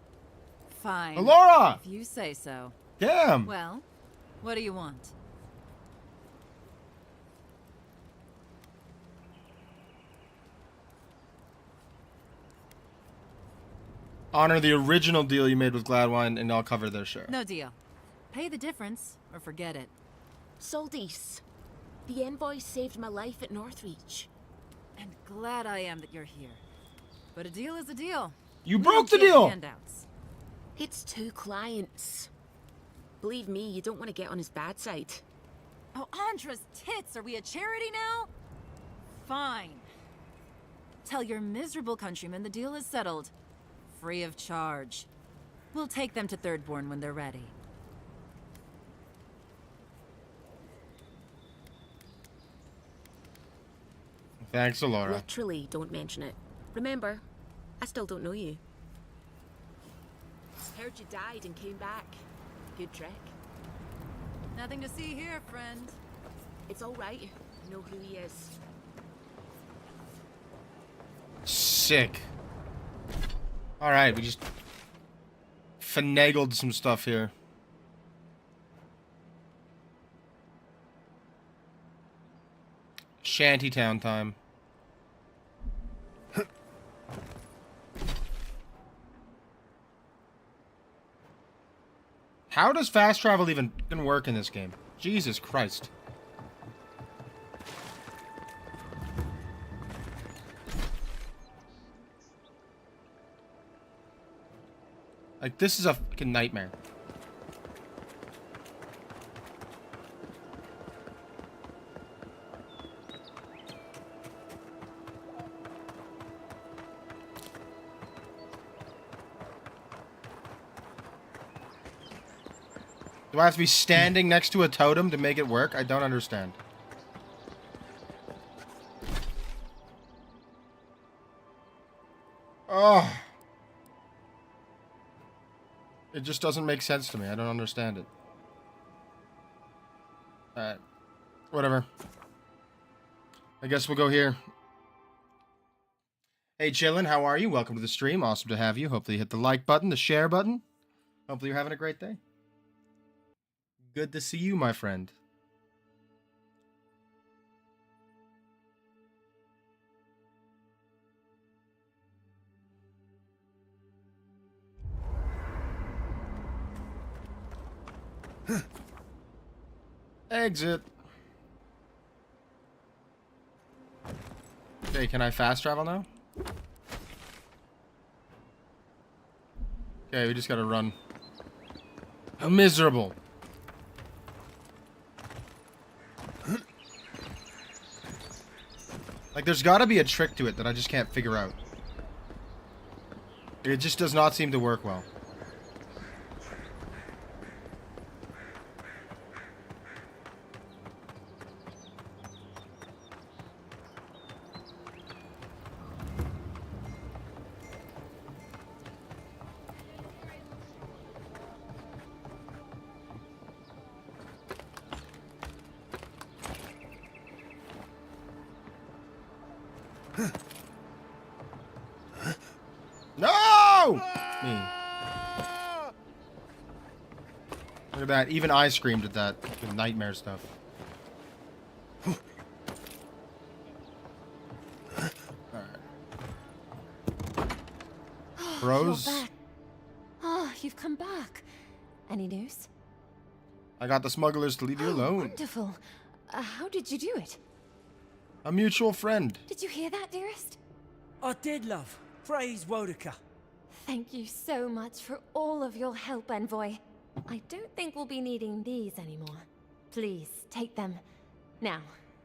Fine. Elora! If you say so. Damn! Well, what do you want? Honor the original deal you made with Gladwine, and I'll cover their share. No deal. Pay the difference, or forget it. Soldis, the envoy saved my life at Northreach. And glad I am that you're here. But a deal is a deal. You We broke don't the give deal! handouts. It's 2 clients. Believe me, you don't want to get on his bad side. Oh, Andra's tits! Are we a charity now? Fine. Tell your miserable countrymen the deal is settled. Free of charge. We'll take them to Thirdborn when they're ready. Thanks, Elora. Literally, don't mention it. Remember, I still don't know you. Heard you died and came back. Good trick. Nothing to see here, friend. It's all right. I know who he is. Sick. Alright, we just finagled some stuff here. Shantytown time. How does fast travel even work in this game? Jesus Christ. Like, this is a fucking nightmare. Do I have to be standing next to a totem to make it work? I don't understand. Oh. It just doesn't make sense to me. I don't understand it. Alright. Whatever. I guess we'll go here. Hey, chillin', how are you? Welcome to the stream. Awesome to have you. Hopefully you hit the like button, the share button. Hopefully you're having a great day. Good to see you, my friend. Exit. Okay, can I fast travel now? Okay, we just gotta run. How miserable. Like, there's gotta be a trick to it that I just can't figure out. It just does not seem to work well. No! Me. Look at that. Even I screamed at that. The nightmare stuff. Bros? You're back. Oh, you've come back. Any news? I got the smugglers to leave you alone. Wonderful. How did you do it? A mutual friend. Did you hear that, dearest? I did, love. Praise Wodaka. Thank you so much for all of your help, Envoy. I don't think we'll be needing these anymore. Please, take them. Now,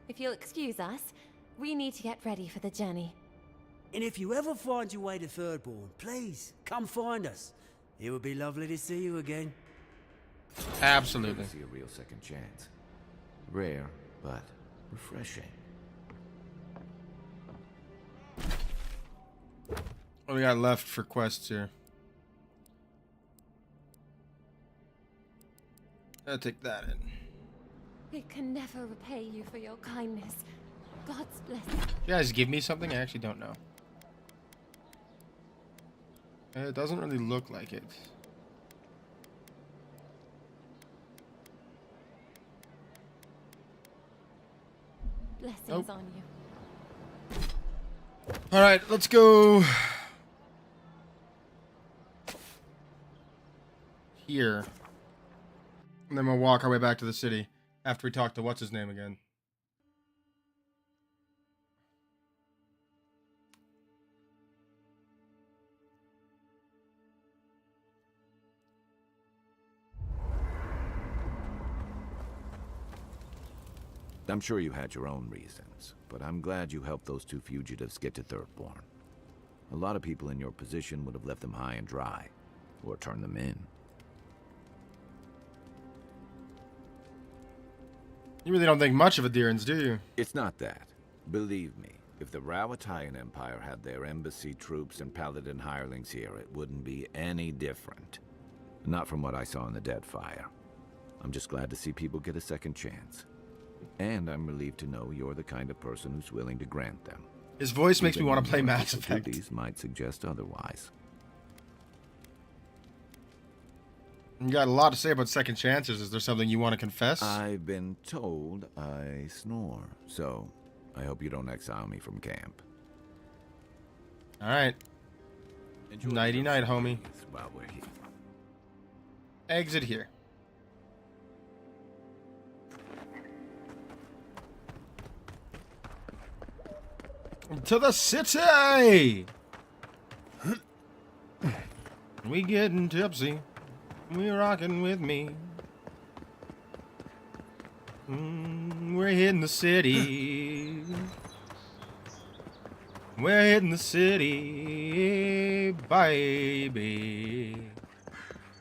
if you'll excuse us, we need to get ready for the journey. And if you ever find your way to Thirdborn, please, come find us. It would be lovely to see you again. Absolutely. See a real second chance. Rare, but refreshing. What do we got left for quests here? I'll take that in. We can never repay you for your kindness. God's blessing. You guys give me something? I actually don't know. It doesn't really look like it. Blessings on you. Alright, let's go here. And then we'll walk our way back to the city after we talk to what's his name again. I'm sure you had your own reasons, but I'm glad you helped those two fugitives get to Thirdborn. A lot of people in your position would have left them high and dry, or turned them in. You really don't think much of Adherents, do you? It's not that. Believe me, if the Rawatayan Empire had their embassy troops and paladin hirelings here, it wouldn't be any different. Not from what I saw in the Deadfire. I'm just glad to see people get a second chance. And I'm relieved to know you're the kind of person who's willing to grant them. His voice makes me Even want to play when your Mass Effect. duties might suggest otherwise. You got a lot to say about second chances. Is there something you want to confess? I've been told I snore, so I hope you don't exile me from camp. All right. Nighty night, homie. While we're here. Exit here. To the city! We getting tipsy. We rocking with me. We're hitting the city. We're hitting the city, baby.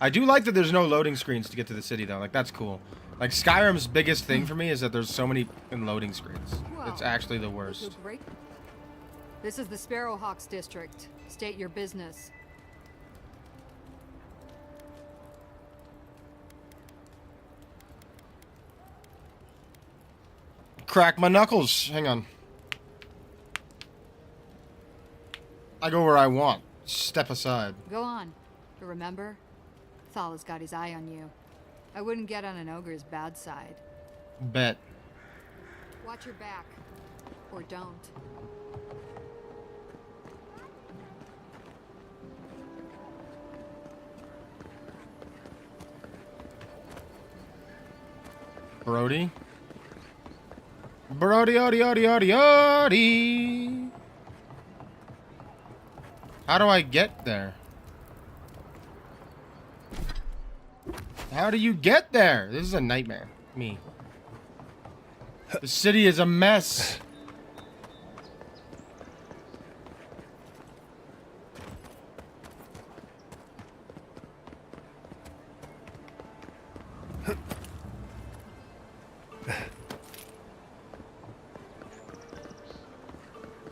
I do like that there's no loading screens to get to the city, though. Like, that's cool. Like, Skyrim's biggest thing for me is that there's so many loading screens. It's actually the worst. This is the Sparrowhawks district. State your business. Crack my knuckles. Hang on. I go where I want. Step aside. Go on. But remember, Thala's got his eye on you. I wouldn't get on an ogre's bad side. Bet. Watch your back. Or don't. Brody? Brody, oddy, oddy, oddy, oddy. How do I get there? How do you get there? This is a nightmare. Me. The city is a mess.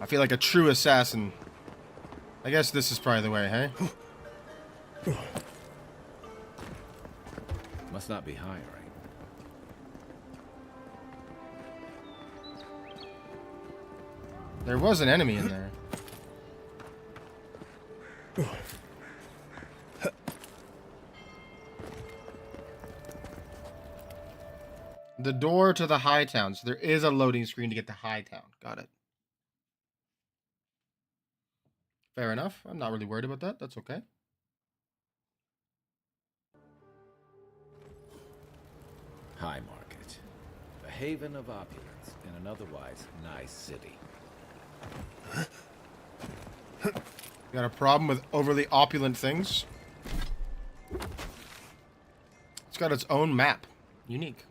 I feel like a true assassin. I guess this is probably the way, hey? Must not be hiring. There was an enemy in there. The door to the High Town. So there is a loading screen to get to High Town. Got it. Fair enough. I'm not really worried about that. That's okay. High Market. A haven of opulence in an otherwise nice city. Got a problem with overly opulent things? It's got its own map. Unique.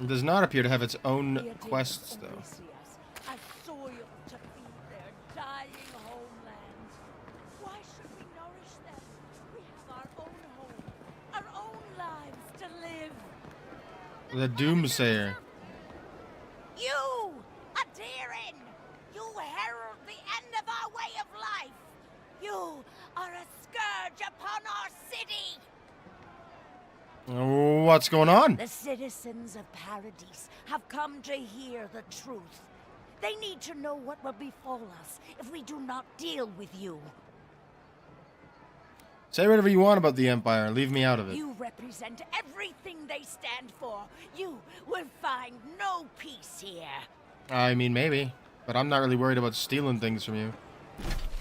It does not appear to have its own quests, though. A soil to feed their dying homelands. Why should we nourish them? We have our own home, our own lives to live. The Doomsayer. You, Adirin! You herald the end of our way of life! You are a scourge upon our city! What's going on? The citizens of Paradis have come to hear the truth. They need to know what will befall us if we do not deal with you. Say whatever you want about the Empire and leave me out of it. You represent everything they stand for. You will find no peace here. I mean, maybe. But I'm not really worried about stealing things from you.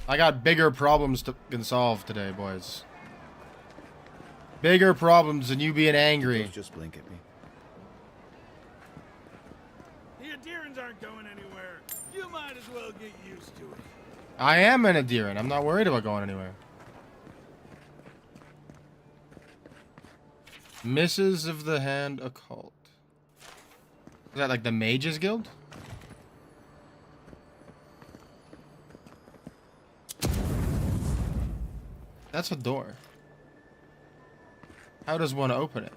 I got bigger problems to solve today, boys. Bigger problems than you being angry. Just blink at me. The Adirans aren't going anywhere. You might as well get used to it. I am an Adiran. I'm not worried about going anywhere. Misses of the Hand Occult. Is that like the Mages Guild? That's a door. How does one open it?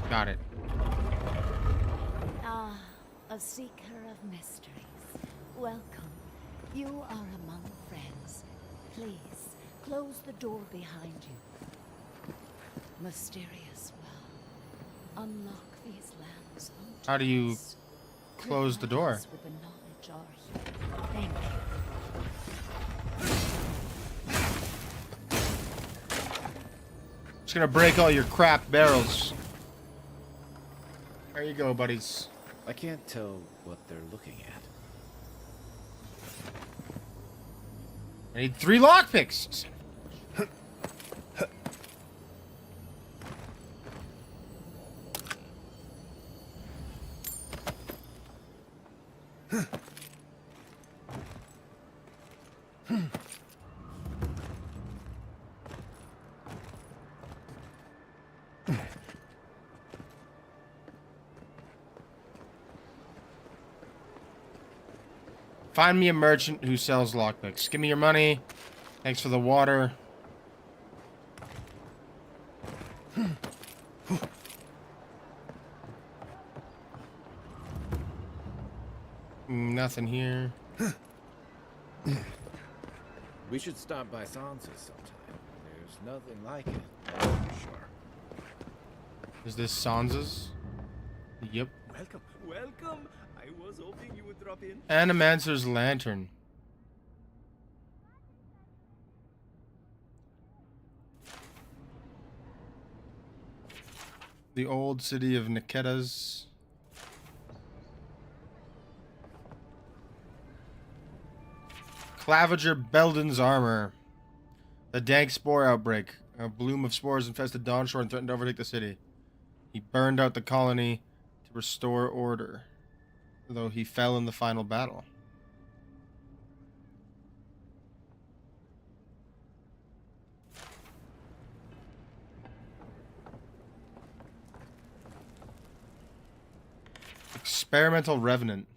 Got it. Ah, a seeker of mysteries. Welcome. You are among friends. Please, close the door behind you. Mysterious well. Unlock these lands. How do you close the door? With the knowledge are here. Thank you. Just gonna break all your crap barrels. There you go, buddies. I can't tell what they're looking at. I need 3 lockpicks. Find me a merchant who sells lockpicks. Give me your money. Thanks for the water. Nothing here. We should stop by Sansa's sometime. There's nothing like it, for sure. Is this Sansa's? Yep. Welcome, welcome. I was hoping you would drop in. Animancer's Lantern. The old city of Niketas. Claviger Belden's armor. The dank spore outbreak. A bloom of spores infested Dawnshore and threatened to overtake the city. He burned out the colony to restore order, though he fell in the final battle. Experimental Revenant.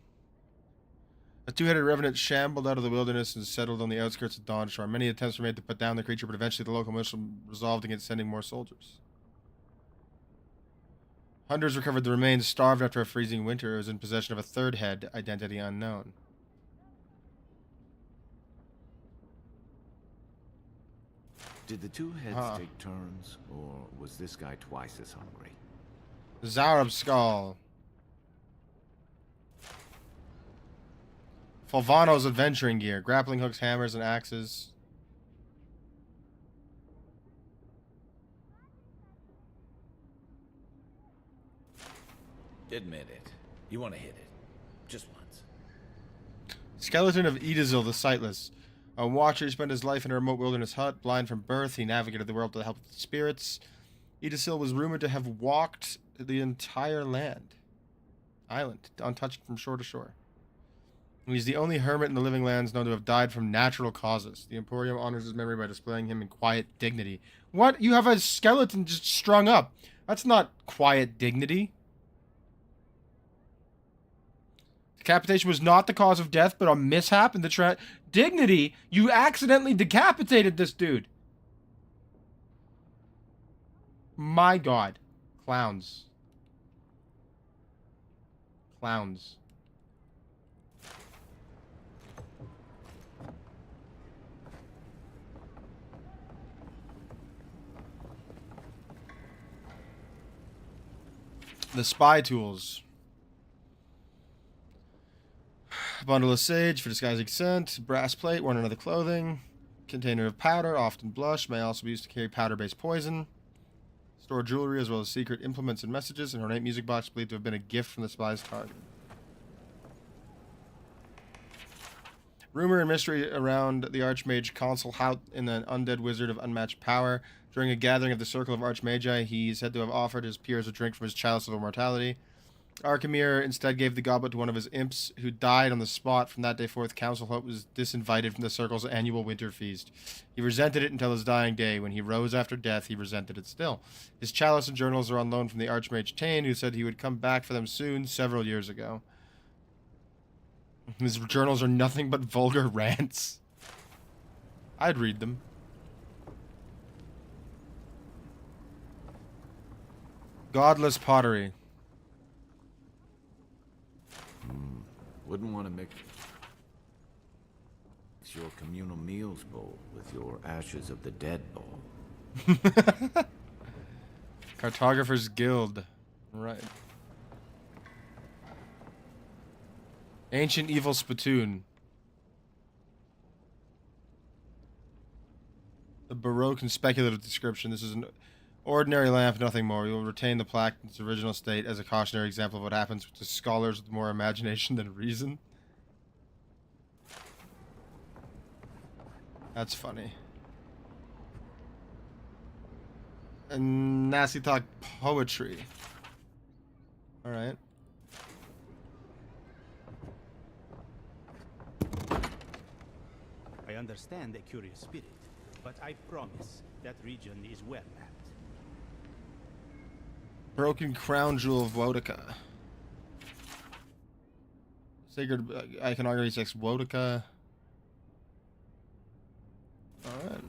A 2-headed revenant shambled out of the wilderness and settled on the outskirts of Dawnshore. Many attempts were made to put down the creature, but eventually the local militia resolved against sending more soldiers. Hunters recovered the remains, starved after a freezing winter. It was in possession of a 3rd head, identity unknown. Did the 2 heads take turns, or was this guy twice as hungry? Zarab Skull. Fulvano's adventuring gear. Grappling hooks, hammers, and axes. Admit it. You want to hit it. Just once. Skeleton of Edazil the Sightless. A watcher who spent his life in a remote wilderness hut. Blind from birth, he navigated the world with the help of the spirits. Yggdrasil was rumored to have walked the entire island, untouched from shore to shore. He's the only hermit in the living lands known to have died from natural causes. The Emporium honors his memory by displaying him in quiet dignity. What? You have a skeleton just strung up. That's not quiet dignity. Decapitation was not the cause of death, but a mishap in the dignity? You accidentally decapitated this dude. My God. Clowns. Clowns. The spy tools. A bundle of sage for disguising scent. Brass plate worn under the clothing. Container of powder, often blush, may also be used to carry powder-based poison. Store jewelry as well as secret implements and messages. An ornate music box believed to have been a gift from the spy's target. Rumor and mystery around the Archmage Consul Hout in an undead wizard of unmatched power. During a gathering of the Circle of Archmagi, he is said to have offered his peers a drink from his chalice of immortality. Arkemir instead gave the goblet to one of his imps, who died on the spot. From that day forth, Council Hope was disinvited from the Circle's annual winter feast. He resented it until his dying day. When he rose after death, he resented it still. His chalice and journals are on loan from the Archmage Tane, who said he would come back for them soon, several years ago. His journals are nothing but vulgar rants. I'd read them. Godless pottery. Wouldn't want to mix your communal meals bowl with your ashes of the dead bowl. Cartographer's Guild. Right. Ancient evil spittoon. The Baroque and speculative description. This is an ordinary lamp, nothing more. You will retain the plaque in its original state as a cautionary example of what happens to scholars with more imagination than reason. That's funny. And nasty talk poetry. Alright. I understand a curious spirit, but I promise that region is well mapped. Broken crown jewel of Wotica. Sacred iconography 6 Wotica. Alright.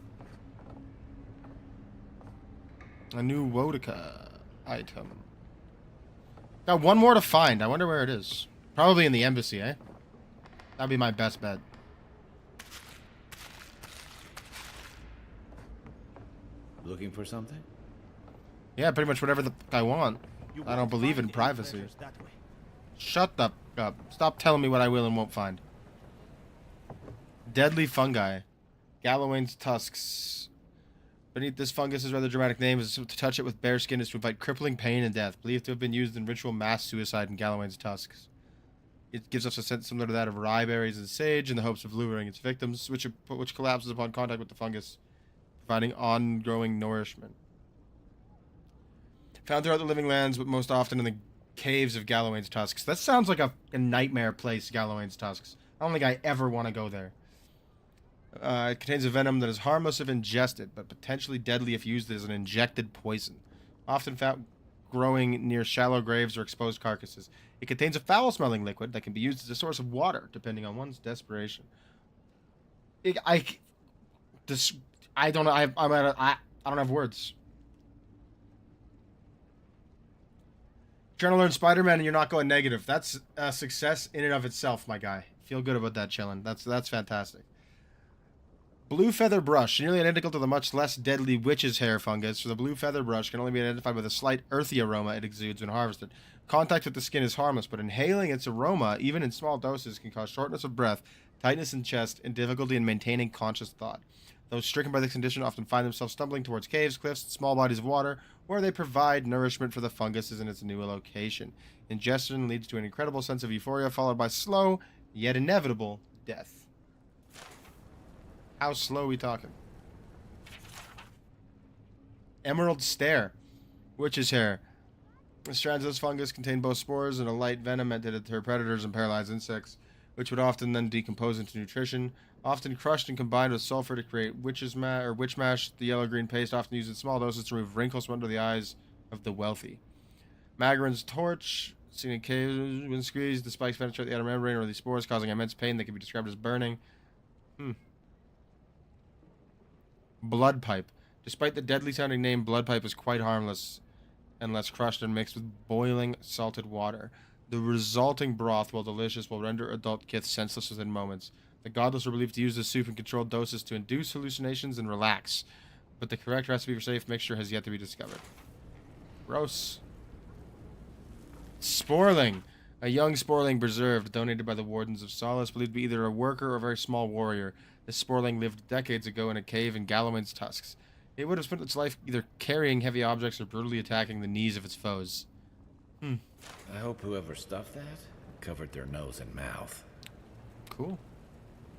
A new Wotica item. Got one more to find. I wonder where it is. Probably in the embassy, eh? That'd be my best bet. Looking for something? Yeah, pretty much whatever the I want. I don't believe in privacy. Shut up. Stop telling me what I will and won't find. Deadly fungi. Gallowayne's tusks. Beneath this fungus's rather dramatic name is to touch it with bare skin is to invite crippling pain and death, believed to have been used in ritual mass suicide in Gallowayne's tusks. It gives us a scent similar to that of rye berries and sage in the hopes of luring its victims, which collapses upon contact with the fungus, providing ongoing nourishment. Found throughout the living lands, but most often in the caves of Gallowayne's tusks. That sounds like a nightmare place, Gallowayne's tusks. I don't think I ever want to go there. It contains a venom that is harmless if ingested, but potentially deadly if used as an injected poison. Often found growing near shallow graves or exposed carcasses. It contains a foul-smelling liquid that can be used as a source of water, depending on one's desperation. I don't know. I don't have words. Trying to learn Spider-Man and you're not going negative. That's a success in and of itself, my guy. Feel good about that, chillin'. That's fantastic. Blue feather brush, nearly identical to the much less deadly witch's hair fungus. So the blue feather brush can only be identified with a slight earthy aroma it exudes when harvested. Contact with the skin is harmless, but inhaling its aroma, even in small doses, can cause shortness of breath, tightness in chest, and difficulty in maintaining conscious thought. Those stricken by this condition often find themselves stumbling towards caves, cliffs, and small bodies of water, where they provide nourishment for the funguses in its new location. Ingestion leads to an incredible sense of euphoria, followed by slow, yet inevitable, death. How slow are we talking? Emerald Stare. Witch's hair. The strands of this fungus contain both spores and a light venom meant to deter predators and paralyze insects, which would often then decompose into nutrition. Often crushed and combined with sulfur to create witch mash. The yellow-green paste, often used in small doses to remove wrinkles from under the eyes of the wealthy. Magrin's torch, seen in caves, when squeezed, the spikes penetrate the outer membrane or the spores, causing immense pain that can be described as burning. Blood pipe. Despite the deadly-sounding name, blood pipe is quite harmless unless crushed and mixed with boiling salted water. The resulting broth, while delicious, will render adult kith senseless within moments. The godless were believed to use this soup in controlled doses to induce hallucinations and relax, but the correct recipe for safe mixture has yet to be discovered. Gross. Sporling. A young sporling preserved, donated by the Wardens of Solace, believed to be either a worker or a very small warrior. This sporling lived decades ago in a cave in Galloway's tusks. It would have spent its life either carrying heavy objects or brutally attacking the knees of its foes. I hope whoever stuffed that covered their nose and mouth. Cool.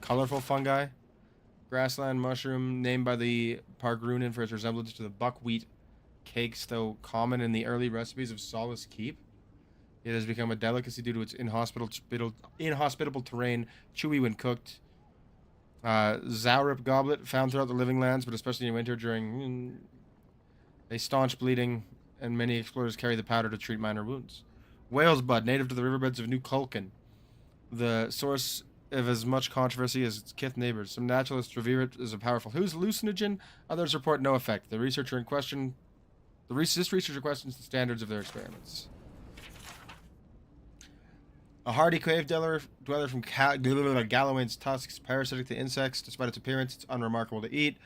Colorful fungi. Grassland mushroom, named by the Pargrunin for its resemblance to the buckwheat cakes, though common in the early recipes of Solace Keep. It has become a delicacy due to its inhospitable terrain, chewy when cooked. Zaurip goblet, found throughout the living lands, but especially in winter during a staunch bleeding, and many explorers carry the powder to treat minor wounds. Whale's bud, native to the riverbeds of New Culkin, the source of as much controversy as its kith neighbors. Some naturalists revere it as a powerful hallucinogen, others report no effect. This researcher questions the standards of their experiments. A hardy cave dweller from Galloway's tusks, parasitic to insects. Despite its appearance, it's unremarkable to eat.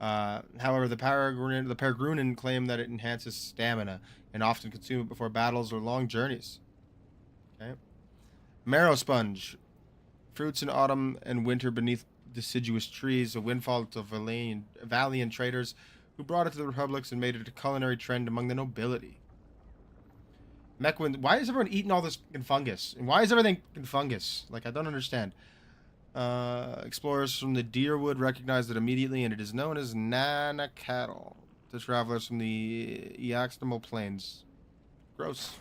However, the Paragrunin claim that it enhances stamina and often consume it before battles or long journeys. Okay. Marrow sponge. Fruits in autumn and winter beneath deciduous trees, a windfall to Valian traders who brought it to the republics and made it a culinary trend among the nobility. Mekwin, why is everyone eating all this fucking fungus? And why is everything fucking fungus? Like, I don't understand. Explorers from the Deerwood recognized it immediately, and it is known as Nana cattle to travelers from the Eaxtimal Plains. Gross.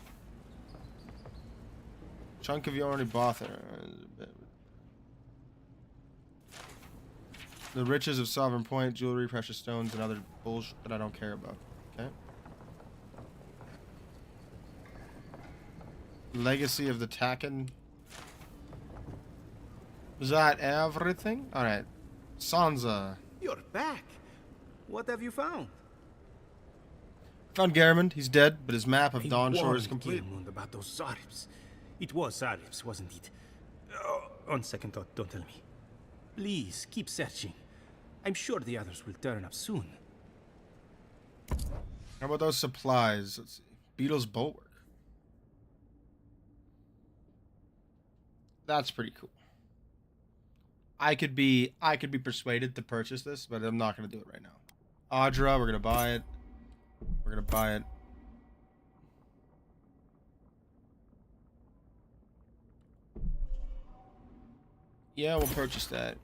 Chunk of Yorni Bother. The riches of Sovereign Point, jewelry, precious stones, and other bullshit that I don't care about. Okay. Legacy of the Taken. Is that everything? Alright. Sansa. You're back. What have you found? Found Garamond. He's dead, but his map of Dawn Shore is complete. Garamond about those Zaribs. It was Zaribs, wasn't it? Oh, on second thought, don't tell me. Please, keep searching. I'm sure the others will turn up soon. How about those supplies? Let's see. Beetle's Bulwark. That's pretty cool. I could be persuaded to purchase this, but I'm not going to do it right now. Audra, we're going to buy it. We're going to buy it. Yeah, we'll purchase that.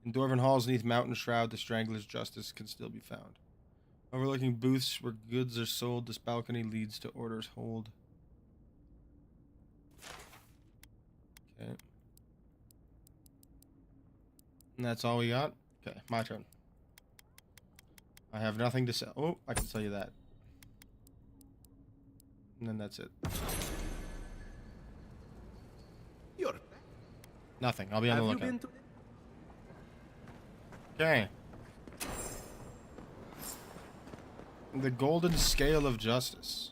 In Dwarven halls beneath Mountain Shroud, the Strangler's justice can still be found. Overlooking booths where goods are sold, this balcony leads to Order's Hold. Okay. And that's all we got? Okay, my turn. I have nothing to sell. Oh, I can tell you that. And then that's it. You're nothing. I'll be on the lookout. Okay. The Golden Scale of Justice.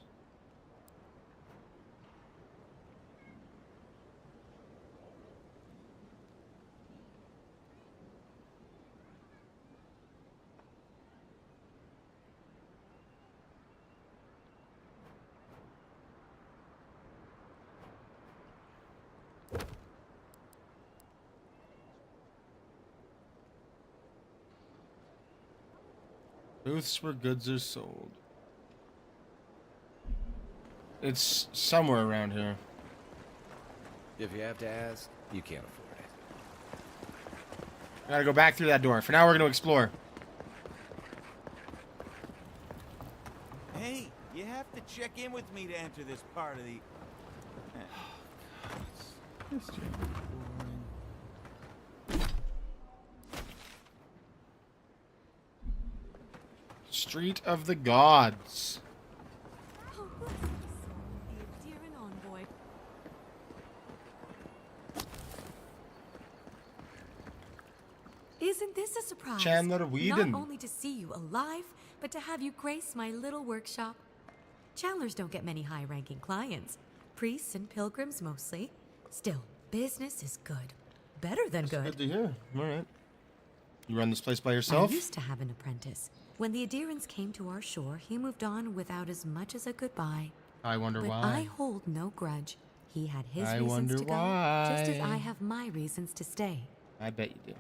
Booths where goods are sold. It's somewhere around here. If you have to ask, you can't afford it. I gotta go back through that door. For now, we're gonna explore. Hey, you have to check in with me to enter this part of the... Street of the Gods. Isn't this a surprise? Chandler Whedon. Not only to see you alive, but to have you grace my little workshop. Chandlers don't get many high-ranking clients. Priests and pilgrims mostly. Still, business is good. Better than good. Good to hear. All right. You run this place by yourself? I used to have an apprentice. When the Adirans came to our shore, he moved on without as much as a goodbye. I wonder but why. I hold no grudge. He had his I reasons wonder to go, why. just as I have my reasons to stay. I bet you do.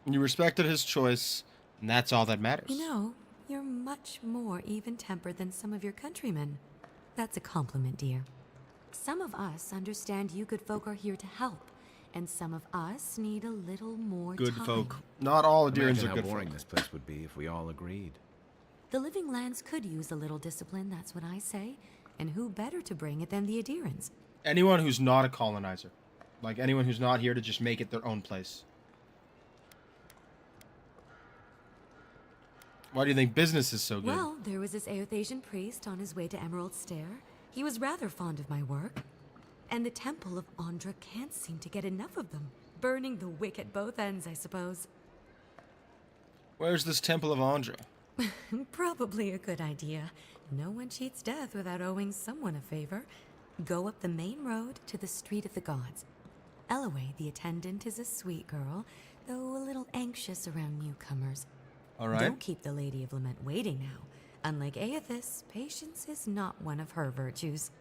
You respected his choice, and that's all that matters. You know, you're much more even-tempered than some of your countrymen. That's a compliment, dear. Some of us understand you good folk are here to help, and some of us need a little more Good time. folk. Not all Adirans Imagine are how good boring folk. this place would be if we all agreed. The living lands could use a little discipline, that's what I say. And who better to bring it than the Adirans? Anyone who's not a colonizer. Like anyone who's not here to just make it their own place. Why do you think business is so good? Well, there was this Aothasian priest on his way to Emerald Stair. He was rather fond of my work. And the Temple of Andra can't seem to get enough of them. Burning the wick at both ends, I suppose. Where's this Temple of Andra? Probably a good idea. No one cheats death without owing someone a favor. Go up the main road to the Street of the Gods. Eloy, the attendant, is a sweet girl, though a little anxious around newcomers. All right. Don't keep the Lady of Lament waiting now. Unlike Aethys, patience is not one of her virtues.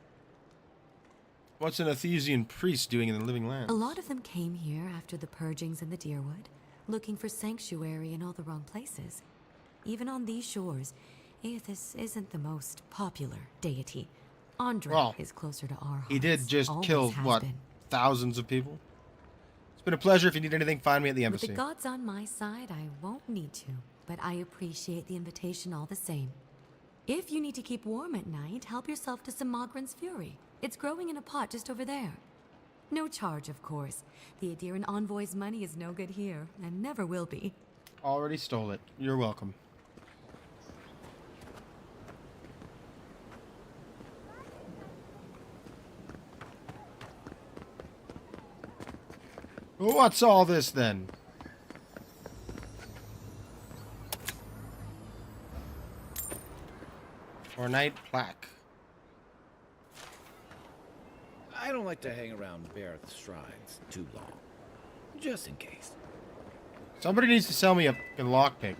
What's an Athesian priest doing in the living land? A lot of them came here after the purgings in the Deerwood, looking for sanctuary in all the wrong places. Even on these shores, Aethys isn't the most popular deity. Andra is closer to our hearts. He did just Always kill, has what, been. thousands of people? It's been a pleasure. If you need anything, find me at the With embassy. the gods on my side, I won't need to, but I appreciate the invitation all the same. If you need to keep warm at night, help yourself to some Mogren's Fury. It's growing in a pot just over there. No charge, of course. The Adiran envoy's money is no good here, and never will be. Already stole it. You're welcome. What's all this then? Ornate plaque. I don't like to hang around Barrett's shrines too long. Just in case. Somebody needs to sell me a fucking lockpick.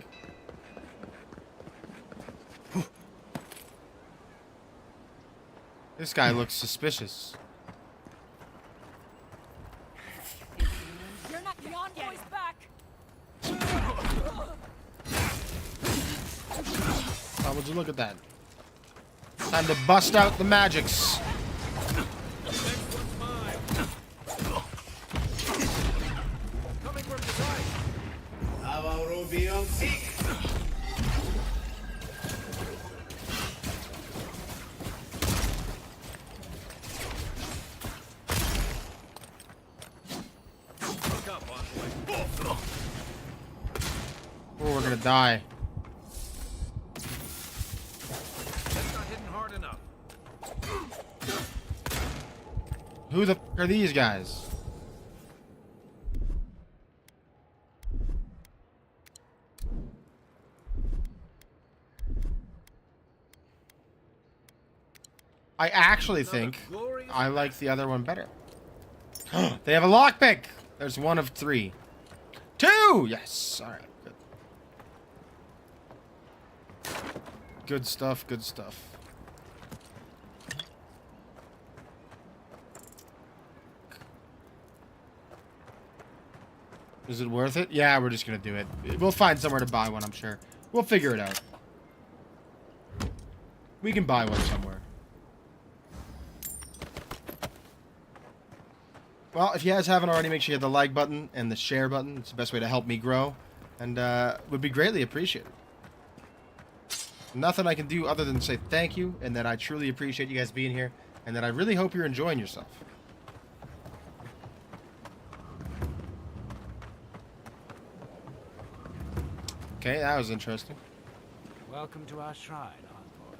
This guy looks suspicious. You're not the envoy's back. Oh, would you look at that? Time to bust out the magics. Oh, we're gonna die. That's not hitting hard enough. Who the f are these guys? I actually think I like the other one better. They have a lockpick! There's one of 3. 2! Yes! Alright, good. Good stuff, good stuff. Is it worth it? Yeah, we're just gonna do it. We'll find somewhere to buy one, I'm sure. We'll figure it out. We can buy one somewhere. Well, if you guys haven't already, make sure you hit the like button and the share button. It's the best way to help me grow, and would be greatly appreciated. Nothing I can do other than say thank you, and that I truly appreciate you guys being here, and that I really hope you're enjoying yourself. Okay, that was interesting. Welcome to our shrine, envoy.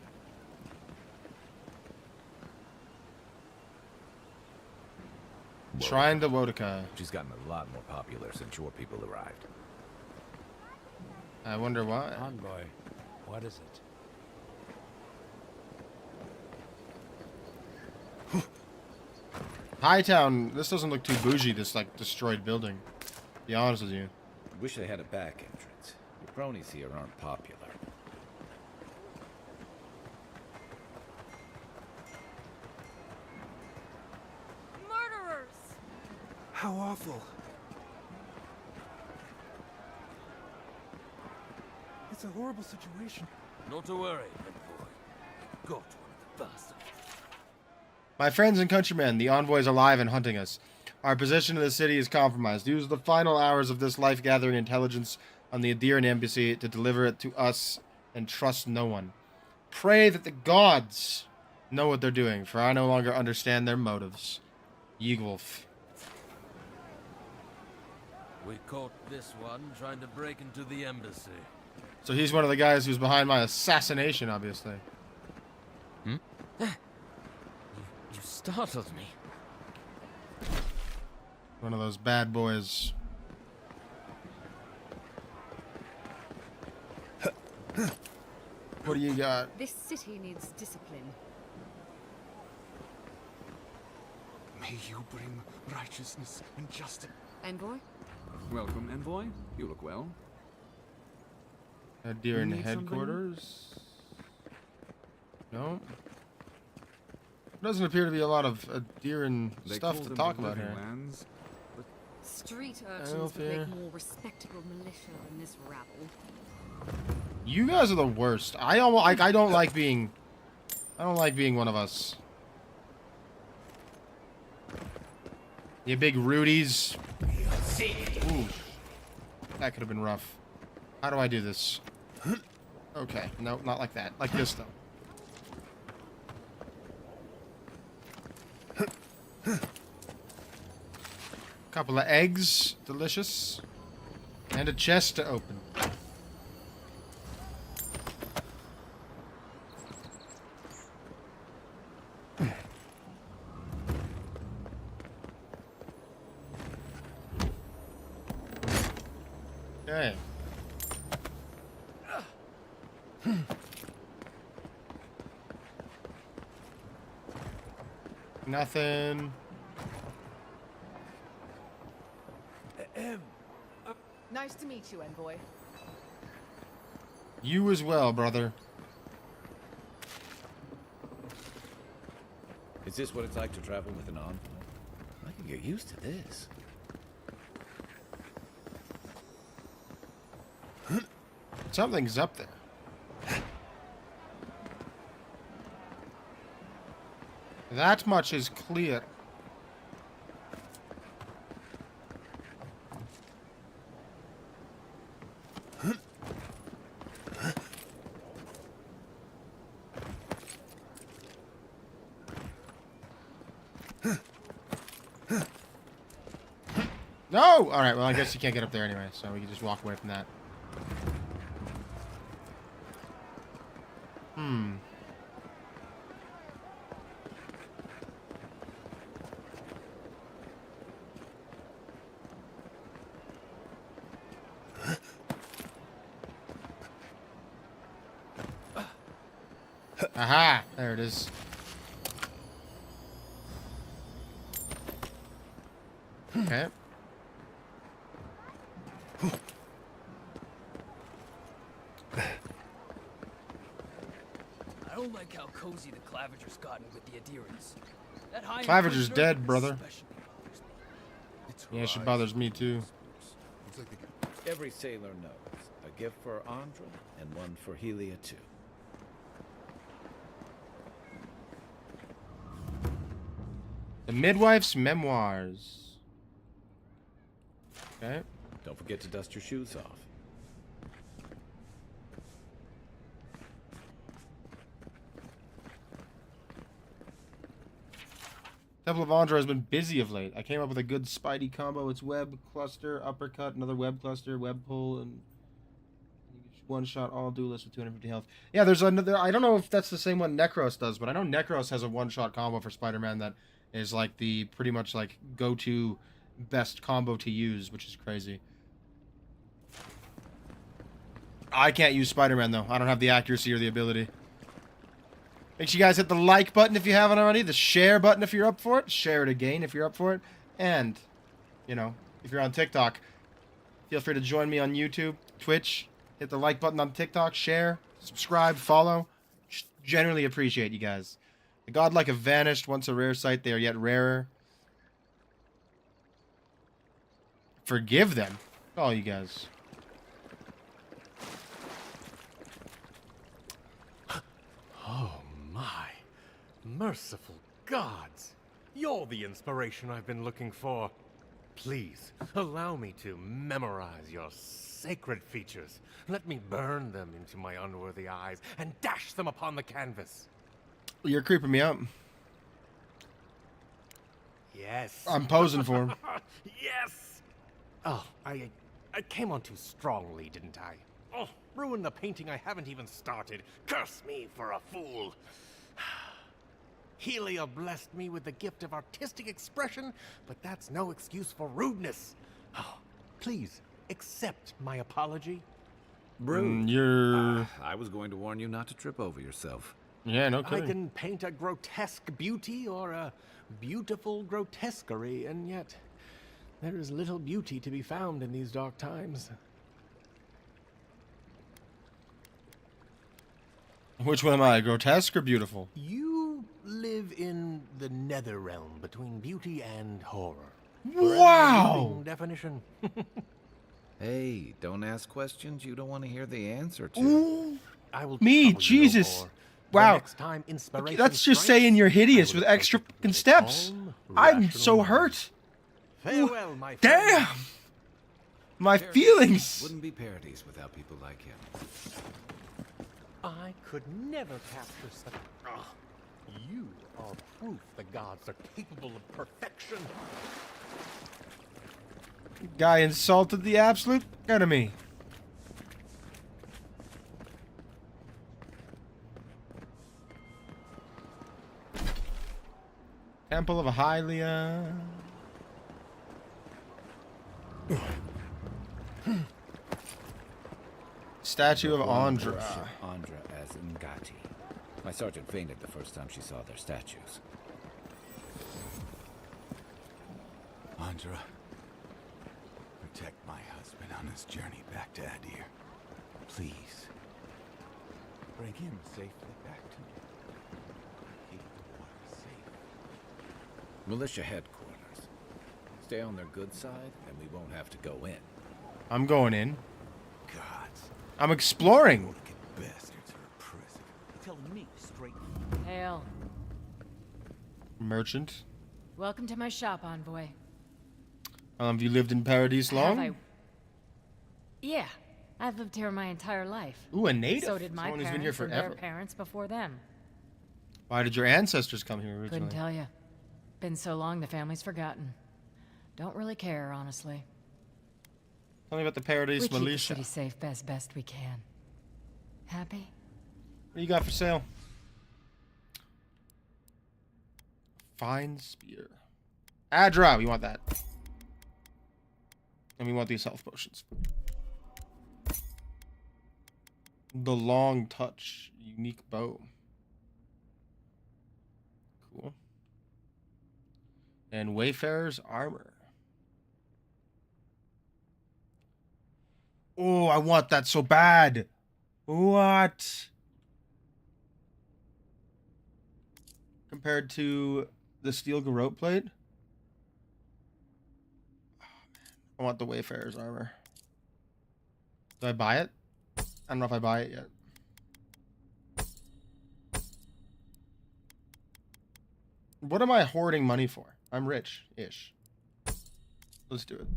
Shrine to Wodaka. She's gotten a lot more popular since your people arrived. I wonder why. Envoy, what is it? Hightown, this doesn't look too bougie, this, like, destroyed building. To be honest with you. Wish they had a back entrance. The bronies here aren't popular. Murderers! How awful. It's a horrible situation. Not to worry, envoy. Got one of the bastards. My friends and countrymen, the envoy is alive and hunting us. Our position in the city is compromised. Use the final hours of this life gathering intelligence on the Adiran embassy to deliver it to us and trust no one. Pray that the gods know what they're doing, for I no longer understand their motives. Yigwolf. We caught this one trying to break into the embassy. So he's one of the guys who's behind my assassination, obviously. You startled me. One of those bad boys. What do you got? This city needs discipline. May you bring righteousness and justice. Envoy? Welcome, envoy. You look well. Adiran headquarters? No. Doesn't appear to be a lot of Adiran stuff to talk about here. Lands, Street urchins would make more respectable militia than this rabble. You guys are the worst. I don't like being one of us. You big Rudies. Ooh. That could have been rough. How do I do this? Okay, no, not like that. Like this, though. Couple of eggs, delicious. And a chest to open. Okay. Nothing. Nice to meet you, envoy. You as well, brother. Is this what it's like to travel with an envoy? I can get used to this. Something's up there. That much is clear. No! Alright, well, I guess you can't get up there anyway, so we can just walk away from that. Aha! There it is. Okay. I don't like how cozy the Clavager's gotten with the Adirans. That high Clavager's dead, brother. especially bothers me. Yeah, she bothers me too. Every sailor knows. A gift for Andra and one for Helia too. The Midwife's Memoirs. Okay. Don't forget to dust your shoes off. Temple of Andra has been busy of late. I came up with a good Spidey combo. It's web cluster, uppercut, another web cluster, web pull, and one-shot all duelists with 250 health. Yeah, there's another... I don't know if that's the same one Necros does, but I know Necros has a one-shot combo for Spider-Man that is like the pretty much like go-to best combo to use, which is crazy. I can't use Spider-Man, though. I don't have the accuracy or the ability. Make sure you guys hit the like button if you haven't already. The share button if you're up for it. Share it again if you're up for it. And, you know, if you're on TikTok, feel free to join me on YouTube, Twitch. Hit the like button on TikTok. Share, subscribe, follow. Just generally appreciate you guys. The Godlike have vanished. Once a rare sight, they are yet rarer. Forgive them. All you guys. Oh my. Merciful gods. You're the inspiration I've been looking for. Please, allow me to memorize your sacred features. Let me burn them into my unworthy eyes and dash them upon the canvas. You're creeping me out. Yes. I'm posing for him. Yes! Oh, I came on too strongly, didn't I? Oh, ruined the painting I haven't even started. Curse me for a fool. Helia blessed me with the gift of artistic expression, but that's no excuse for rudeness. Oh, please, accept my apology. Rude. I was going to warn you not to trip over yourself. Yeah, no I kidding. can paint a grotesque beauty or a beautiful grotesquerie, and yet there is little beauty to be found in these dark times. Which one am I, grotesque or beautiful? You live in the nether realm between beauty and horror. Wow! Definition. Hey, don't ask questions you don't want to hear the answer to. Ooh. I will Me, trouble you no Jesus. more. Wow. The next time inspiration That's just strikes, saying you're hideous I with will extra approach it fucking with steps. calm, I'm rational so mind. hurt. Farewell, my friend. Damn! My Paradis feelings! Wouldn't be Paradis without people like him. I could never capture such... Ugh. You are proof the gods are capable of perfection. Guy insulted the absolute enemy. Temple of Hylia. Statue of Andra. Worship Andra as Ngati. My sergeant fainted the first time she saw their statues. Andra, protect my husband on his journey back to Adir. Please. Bring him safely back to me. Keep the water safe. Militia headquarters. Stay on their good side, and we won't have to go in. I'm going in. Gods. I'm exploring. Bastards are a prison. Telling me straight. Hail. Merchant. Welcome to my shop, envoy. Have you lived in Paradis long? Have I... Yeah, I've lived here my entire life. Ooh, a native. So did my Someone who's parents been here and their forever. parents before them. Why did your ancestors come here originally? Couldn't tell you. Been so long the family's forgotten. Don't really care, honestly. Tell me about the Paradis We keep the militia. city safe as best we can. Happy? What do you got for sale? Fine spear. Adra, we want that. And we want these health potions. The long touch. Unique bow. Cool. And Wayfarer's armor. Oh, I want that so bad. What? Compared to the steel garrote plate? Oh, man. I want the Wayfarer's armor. Do I buy it? I don't know if I buy it yet. What am I hoarding money for? I'm rich-ish. Let's do it.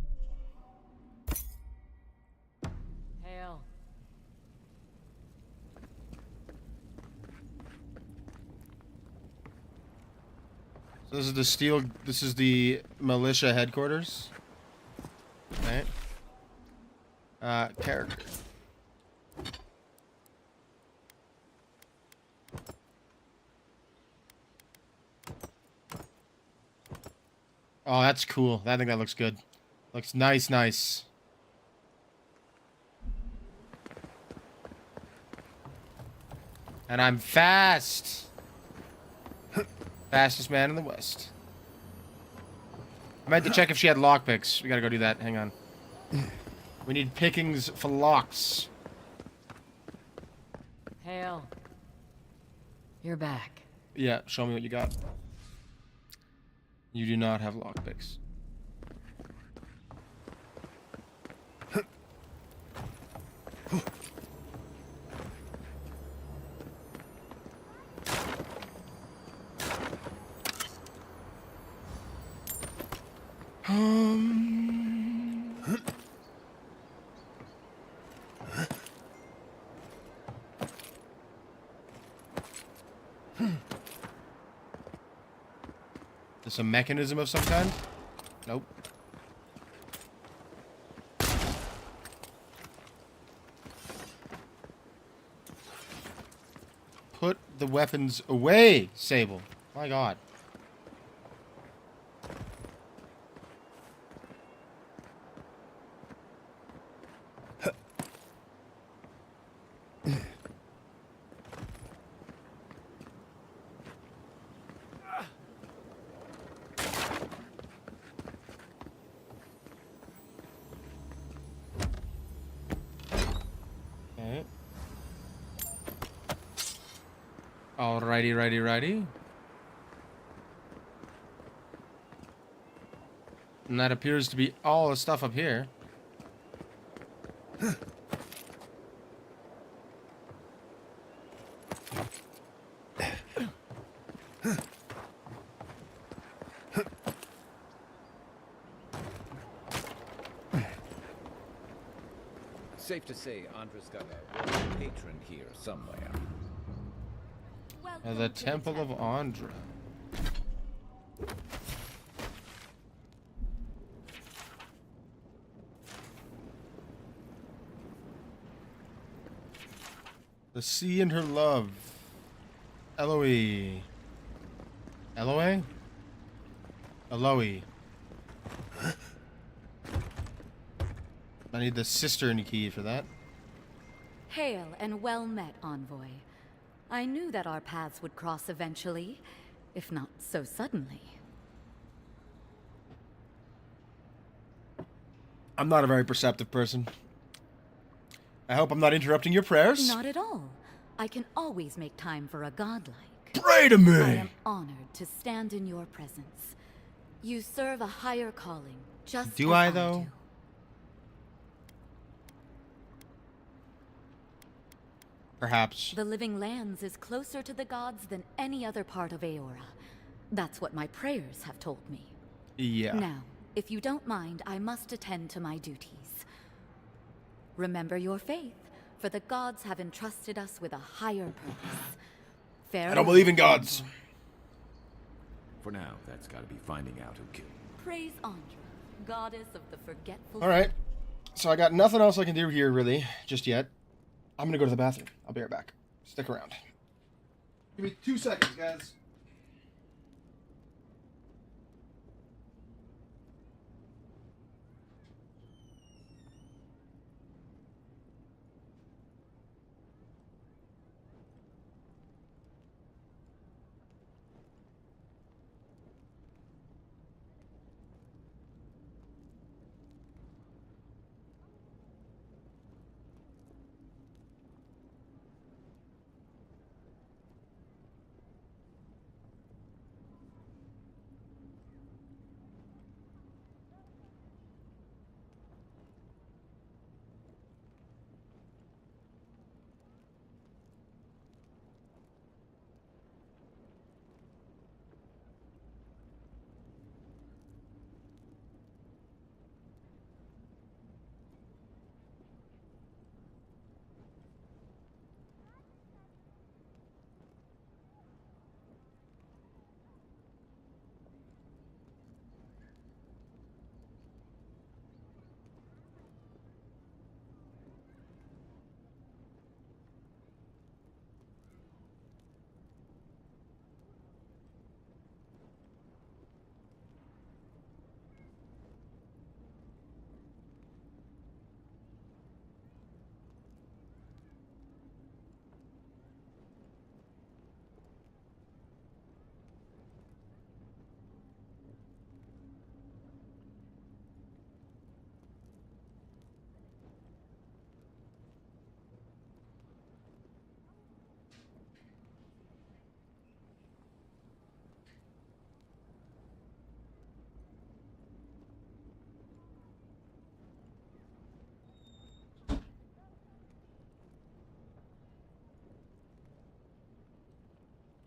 Hail. So this is the steel. This is the militia headquarters. Right. Character. Oh, that's cool. I think that looks good. Looks nice. And I'm fast. Fastest man in the West. I meant to check if she had lockpicks. We gotta go do that. Hang on. We need pickings for locks. Hail. You're back. Yeah, show me what you got. You do not have lockpicks. This a mechanism of some kind? Nope. Put the weapons away, Sable. My God. Alrighty. And that appears to be all the stuff up here. Safe to say Andra's got a royal patron here somewhere. The Temple of Andra. The sea and her love. Eloe. Eloe? Eloe. I need the cistern key for that. Hail and well met, Envoy. I knew that our paths would cross eventually, if not so suddenly. I'm not a very perceptive person. I hope I'm not interrupting your prayers. Not at all. I can always make time for a godlike. Pray to me! I am honored to stand in your presence. You serve a higher calling, just do as I, though? do. Perhaps. The Living Lands is closer to the gods than any other part of Eora. That's what my prayers have told me. Yeah. Now, if you don't mind, I must attend to my duties. Remember your faith, for the gods have entrusted us with a higher purpose. I don't believe in gods. For now, that's gotta be finding out who killed. Praise Andra, goddess of the forgetful. Alright. So I got nothing else I can do here, really, just yet. I'm gonna go to the bathroom. I'll be right back. Stick around. Give me 2 seconds, guys.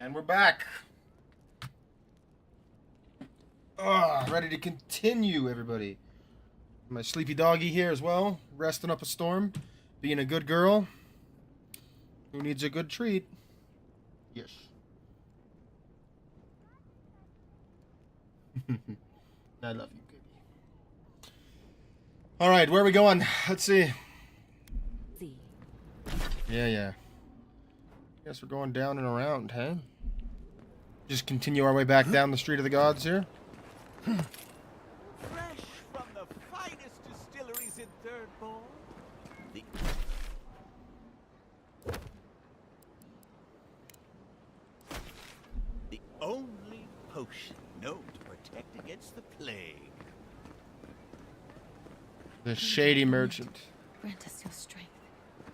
And we're back. Ready to continue, everybody. My sleepy doggy here as well, resting up a storm, being a good girl who needs a good treat. Yes. I love you, baby. All right, where are we going? Let's see. Yeah. Guess we're going down and around, huh? Just continue our way back down the Street of the Gods here. Fresh from the finest distilleries in Third Ball. The only potion known to protect against the plague. The shady merchant. Grant us your strength,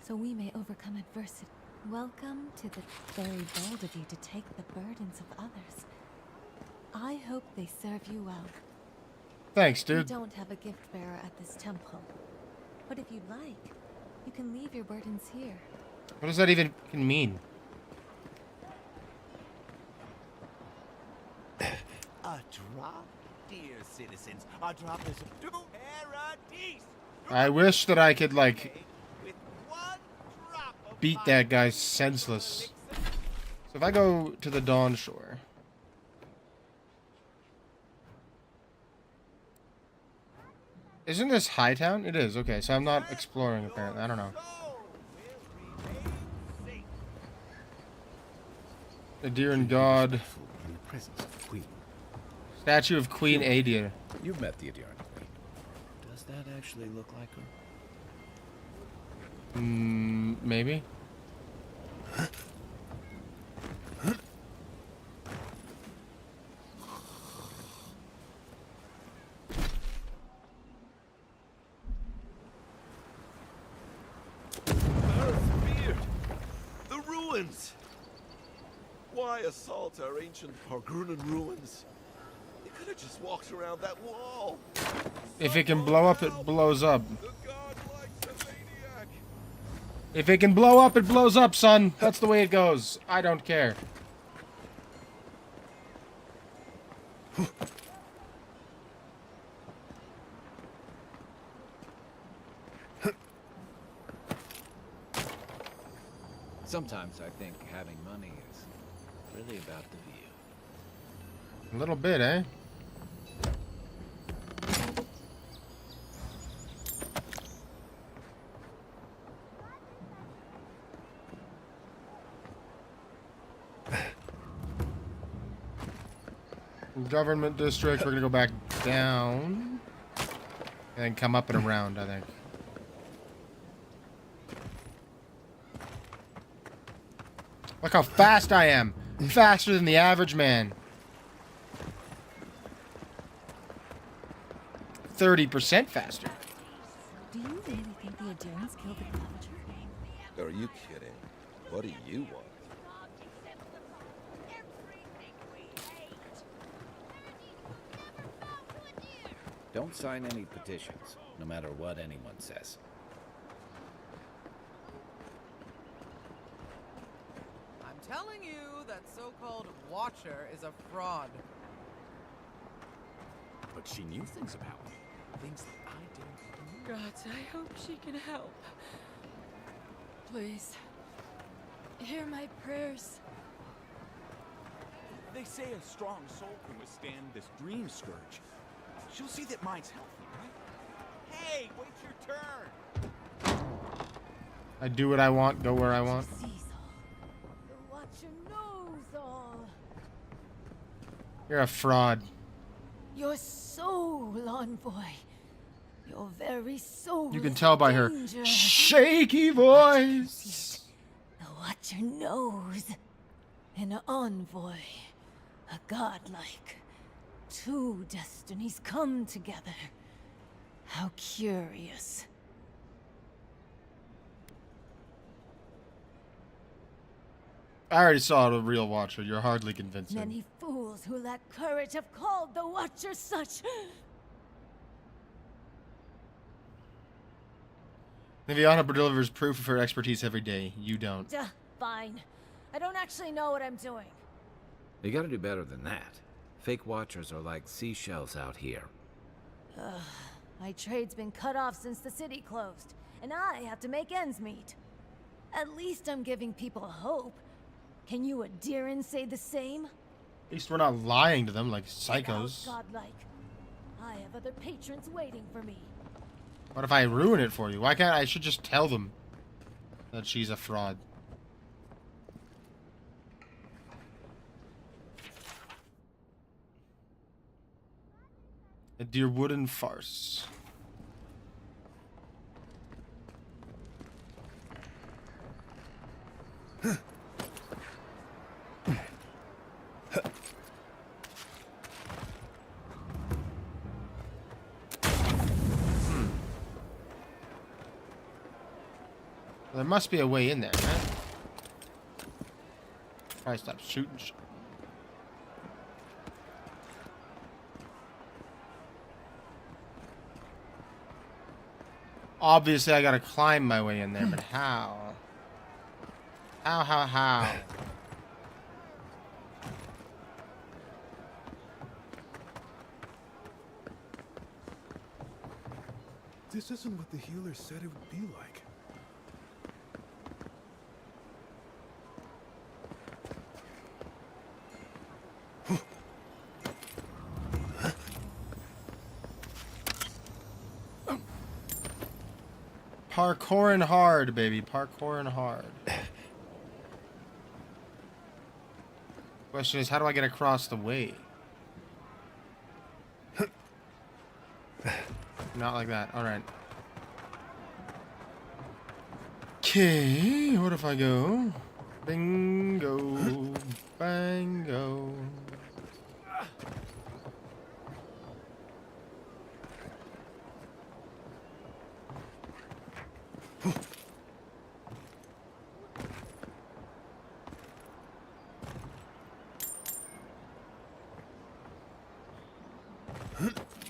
so we may overcome adversity. Welcome to the very bold of you to take the burdens of others. I hope they serve you well. Thanks, dude. We don't have a gift bearer at this temple, but if you'd like, you can leave your burdens here. What does that even mean? A drop, dear citizens. A drop is to Paradis. I wish that I could, like, beat that guy senseless. So if I go to the Dawn Shore. Isn't this Hightown? It is. Okay, so I'm not exploring, apparently. I don't know. Adirian God. Statue of Queen Adir. You've met the Adirian Queen. Does that actually look like her? Maybe. The ruins! Why assault our ancient Pargrunan ruins? You could have just walked around that wall. If it can blow up, it blows up. If it can blow up, it blows up, son. That's the way it goes. I don't care. Sometimes I think having money is really about the view. A little bit, eh? Government district, we're gonna go back down and then come up and around, I think. Look how fast I am. Faster than the average man. 30% faster. Do you really think the Adirians killed the Clevenger? Are you kidding? What do you want? Don't sign any petitions, no matter what anyone says. I'm telling you, that so-called Watcher is a fraud. But she knew things about me. Things that I didn't. Gods, I hope she can help. Please, hear my prayers. They say a strong soul can withstand this dream scourge. She'll see that mine's healthy, right? Hey, wait your turn. I do what I want, go where I want. The Watcher knows all. You're a fraud. Your soul, envoy. Your very soul. You can is tell in by her danger. shaky voice. The Watcher knows. An envoy. A godlike. Two destinies come together. How curious. I already saw the real Watcher. You're hardly convincing. Many fools who lack courage have called the Watcher such. Niviana delivers proof of her expertise every day. You don't. Fine. I don't actually know what I'm doing. You gotta do better than that. Fake watchers are like seashells out here. Ugh, my trade's been cut off since the city closed, and I have to make ends meet. At least I'm giving people hope. Can you Adirans say the same? At least we're not lying to them like psychos. Godlike. I have other patrons waiting for me. What if I ruin it for you? Why can't I should just tell them that she's a fraud? A dear wooden farce. There must be a way in there, right? Probably stop shooting. Obviously, I gotta climb my way in there, but how? How? This isn't what the healer said it would be like. Parkouring hard, baby. Parkouring hard. Question is, how do I get across the way? Not like that. Alright. Okay, what if I go? Bingo. Bango.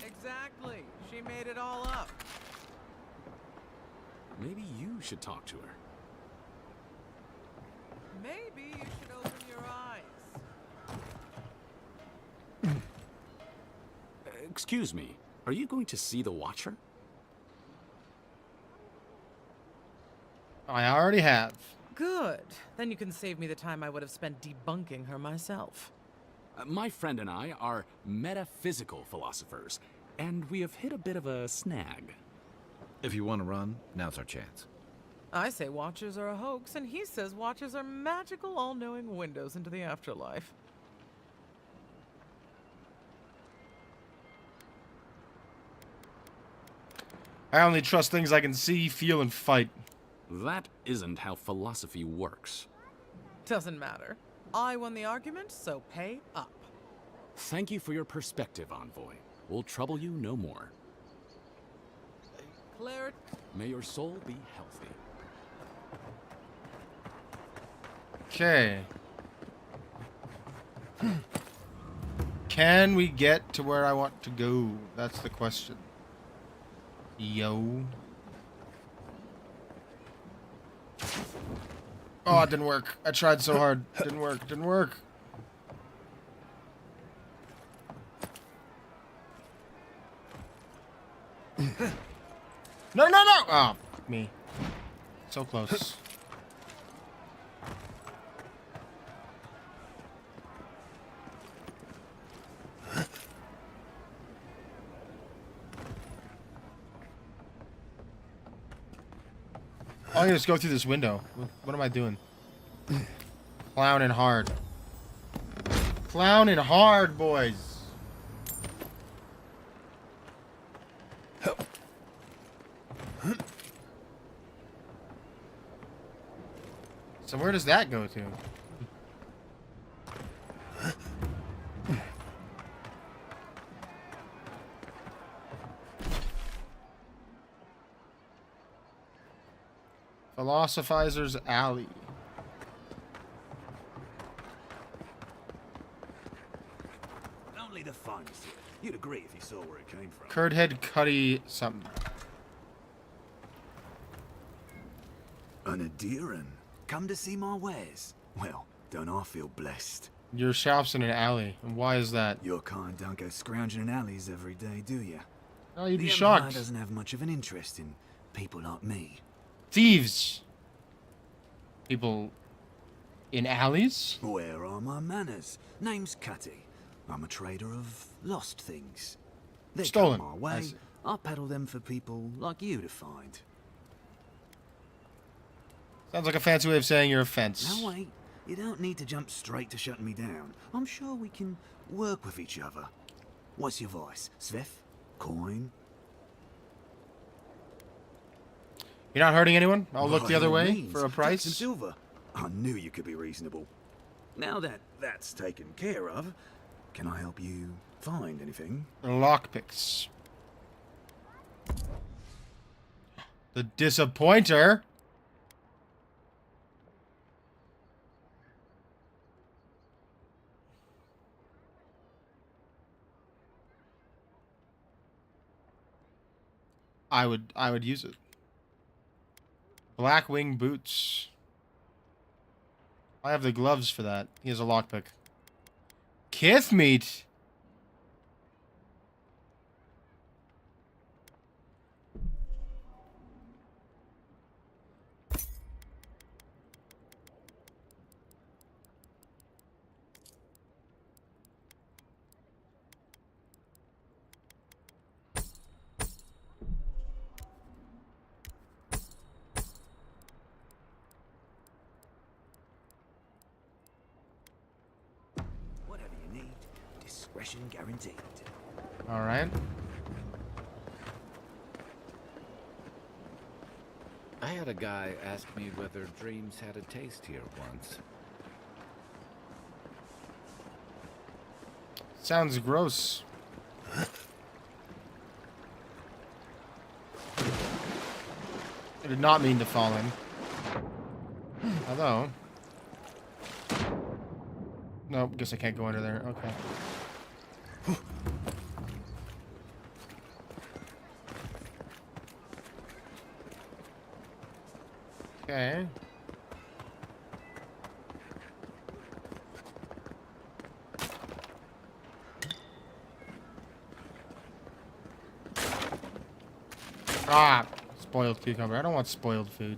Exactly. She made it all up. Maybe you should talk to her. Maybe you should open your eyes. Excuse me, are you going to see the Watcher? I already have. Good. Then you can save me the time I would have spent debunking her myself. My friend and I are metaphysical philosophers, and we have hit a bit of a snag. If you want to run, now's our chance. I say Watchers are a hoax, and he says Watchers are magical, all-knowing windows into the afterlife. I only trust things I can see, feel, and fight. That isn't how philosophy works. Doesn't matter. I won the argument, so pay up. Thank you for your perspective, Envoy. We'll trouble you no more. Claire... May your soul be healthy. Okay. Can we get to where I want to go? That's the question. Yo. Oh, it didn't work. I tried so hard. Didn't work. Didn't work. No, no, no! Oh, me. So close. Oh, I can just go through this window. What am I doing? Clowning hard. Clowning hard, boys. So where does that go to? Philosophizer's Alley. Only the finest. You'd agree if you saw where it came from. Curdhead Cuddy something. An Adiran. Come to see my wares. Well, don't I feel blessed? Your shop's in an alley. And why is that? Your kind don't go scrounging in alleys every day, do you? Oh, you'd be the shocked. Empire doesn't have much of an interest in people like me. Thieves. People in alleys? Where are my manners? Name's Cutty. I'm a trader of lost things. They Stolen. come my way. I peddle them for people like you to find. Sounds like a fancy way of saying you're a fence. Now wait, you don't need to jump straight to shutting me down. I'm sure we can work with each other. What's your voice? Sveff? Coin? You're not hurting anyone? I'll look By the other all way means, for a take price. some silver. I knew you could be reasonable. Now that that's taken care of, can I help you find anything? Lockpicks. The disappointer. I would use it. Blackwing boots. I have the gloves for that. He has a lockpick. Kith meat. Whatever you need, discretion guaranteed. All right. I had a guy ask me whether dreams had a taste here once. Sounds gross. I did not mean to fall in. Although... Nope, guess I can't go under there. Okay. Okay. Ah! Spoiled cucumber. I don't want spoiled food.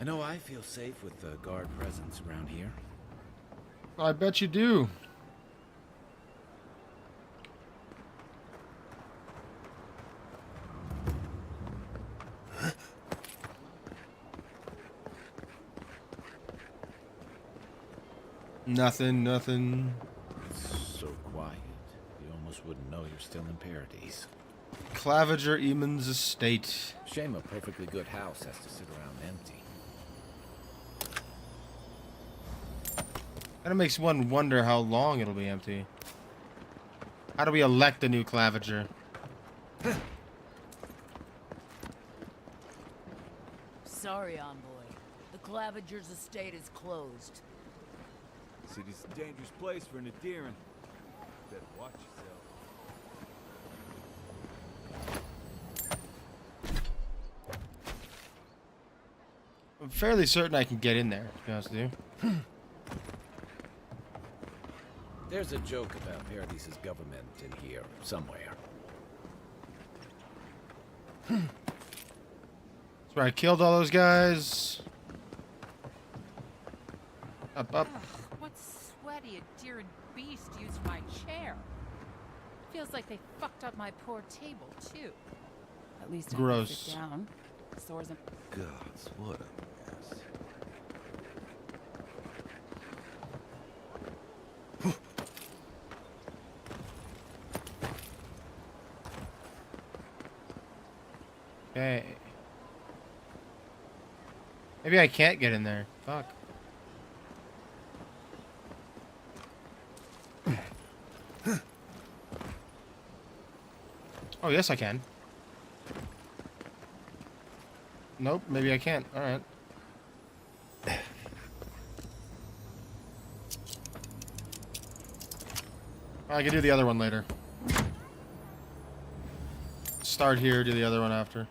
I know I feel safe with the guard presence around here. I bet you do. Nothing. It's so quiet. You almost wouldn't know you're still in Paradis. Claviger Eamon's estate. Shame a perfectly good house has to sit around empty. Kind of makes one wonder how long it'll be empty. How do we elect a new Claviger? Sorry, envoy. The Claviger's estate is closed. City's a dangerous place for an Adherin. Better watch yourself. I'm fairly certain I can get in there, to be honest with you. There's a joke about Paradis' government in here somewhere. That's where I killed all those guys. Up. Ugh, what sweaty Adherin beast used my chair? Feels like they fucked up my poor table, too. At least I can Gross. sit down. Sores and... Gods, what a mess. Okay. Maybe I can't get in there. Fuck. Oh, yes, I can. Nope, maybe I can't. Alright. I can do the other one later. Start here, do the other one after.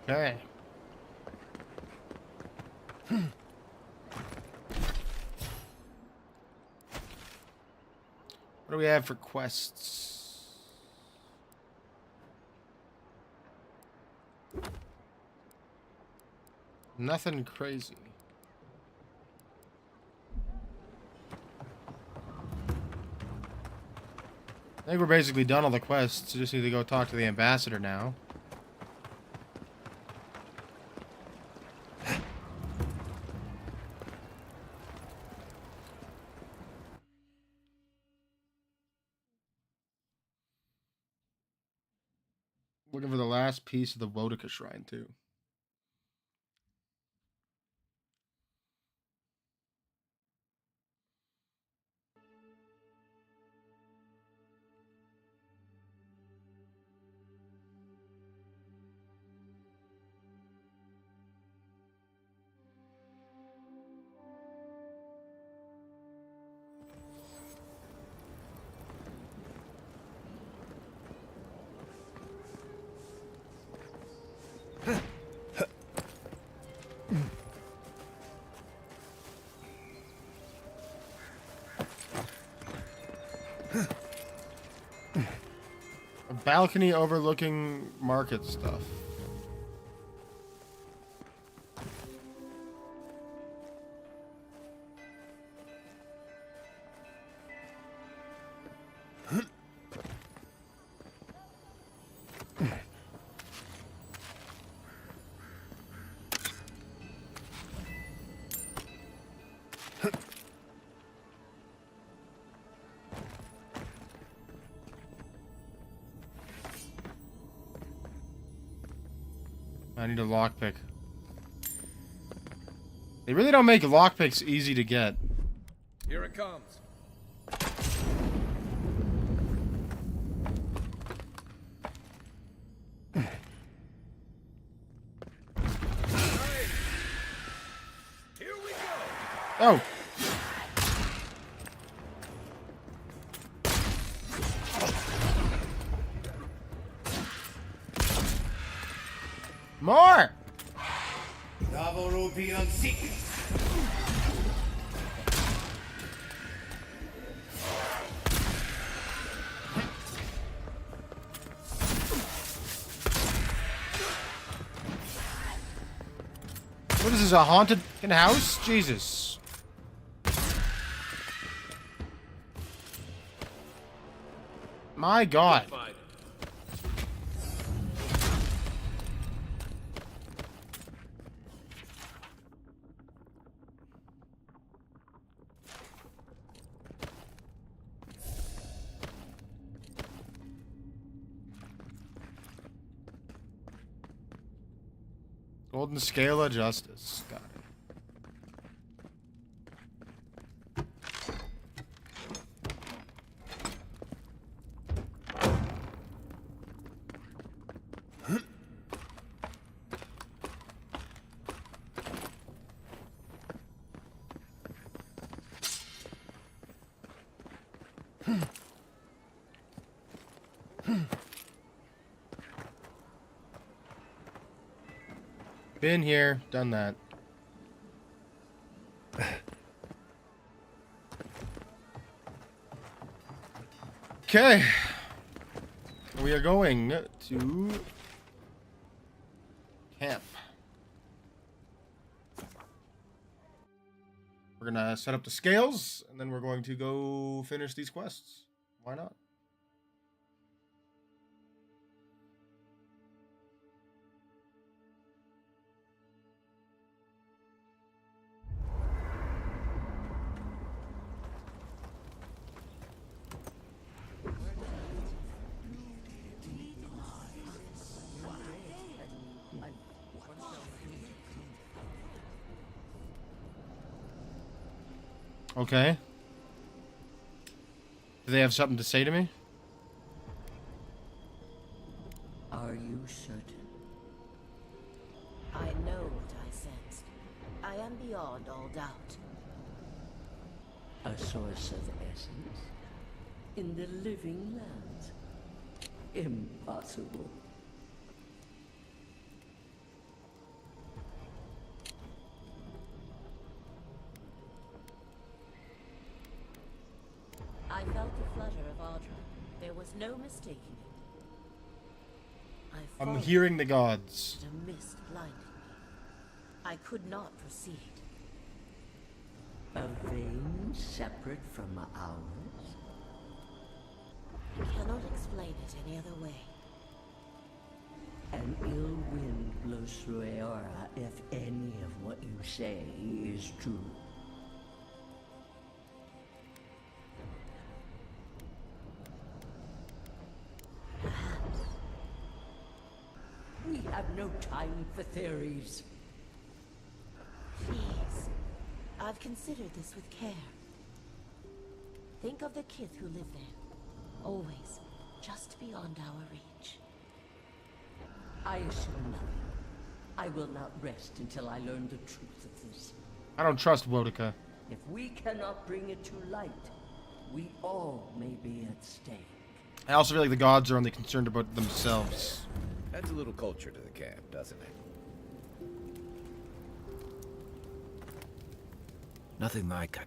Okay. What do we have for quests? Nothing crazy. I think we're basically done all the quests. We just need to go talk to the ambassador now. Looking for the last piece of the Wodika shrine too. A balcony overlooking market stuff. I need a lockpick. They really don't make lockpicks easy to get. Here it comes. Here we go. Oh. More! What is this, a haunted house? Jesus. My God. Golden Scale of Justice. Got it. Been here, done that. Okay. We are going to camp. We're gonna set up the scales, and then we're going to go finish these quests. Why not? Okay. Do they have something to say to me? Are you certain? I know what I sensed. I am beyond all doubt. A source of essence? In the living lands? Impossible. There was no mistaking it. I I'm followed, hearing the gods. but a mist blinded me. I could not proceed. A vein separate from ours? I cannot explain it any other way. An ill wind blows through Eora if any of what you say is true. We have no time for theories. Please. I've considered this with care. Think of the kith who live there. Always just beyond our reach. I assume nothing. I will not rest until I learn the truth of this. I don't trust Wodica. If we cannot bring it to light, we all may be at stake. I also feel like the gods are only concerned about themselves. Adds a little culture to the camp, doesn't it? Nothing like a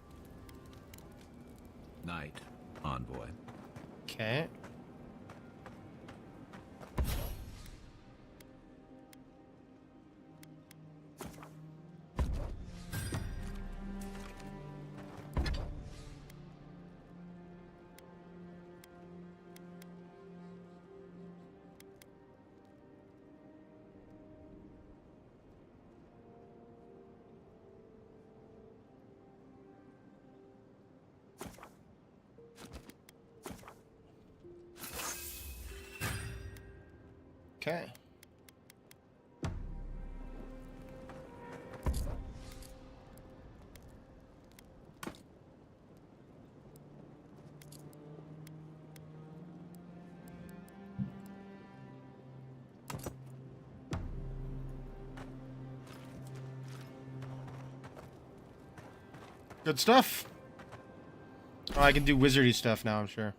knight envoy. Okay. Okay. Good stuff. Oh, I can do wizardy stuff now, I'm sure.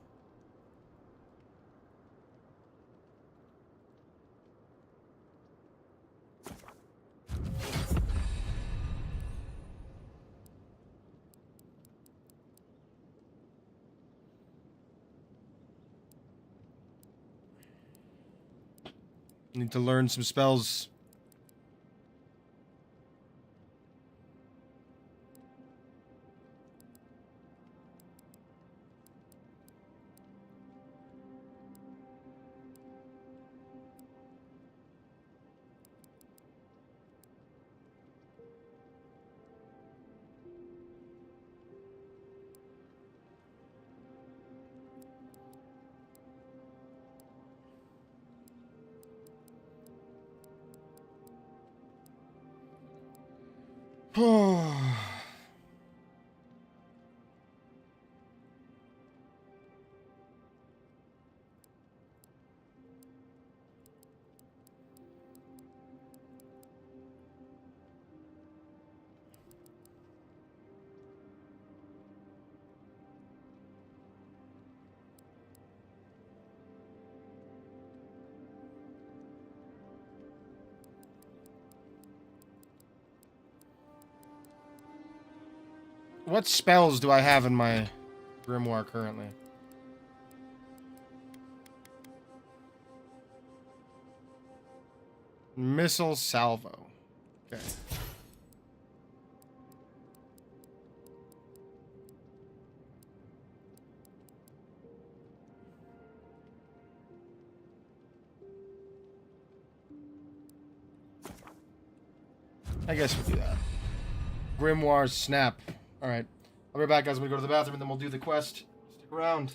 Need to learn some spells. What spells do I have in my grimoire currently? Missile salvo. Okay. I guess we'll do that. Grimoire snap. Alright. I'll be back, guys. I'm gonna go to the bathroom and then we'll do the quest. Stick around.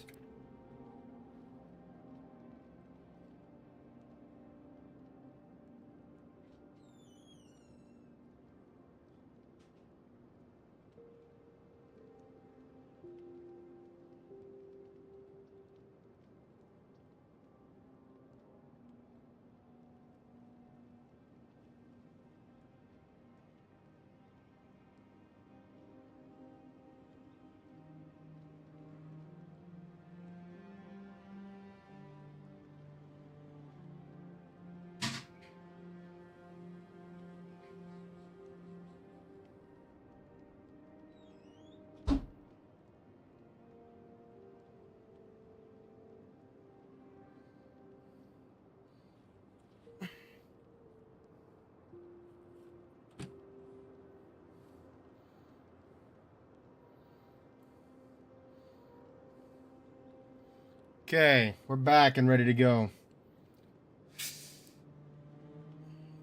Okay, we're back and ready to go.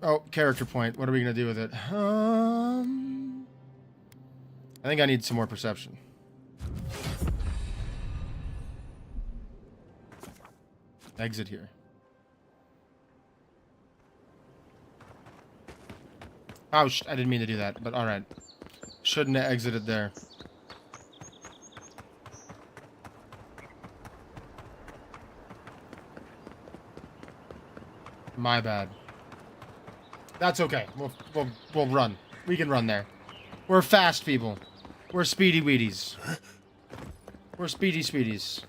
Oh, character point. What are we gonna do with it? I think I need some more perception. Exit here. Oh, I didn't mean to do that, but alright. Shouldn't have exited there. My bad. That's okay. We'll run. We can run there. We're fast people. We're speedy weedies. We're speedy speedies.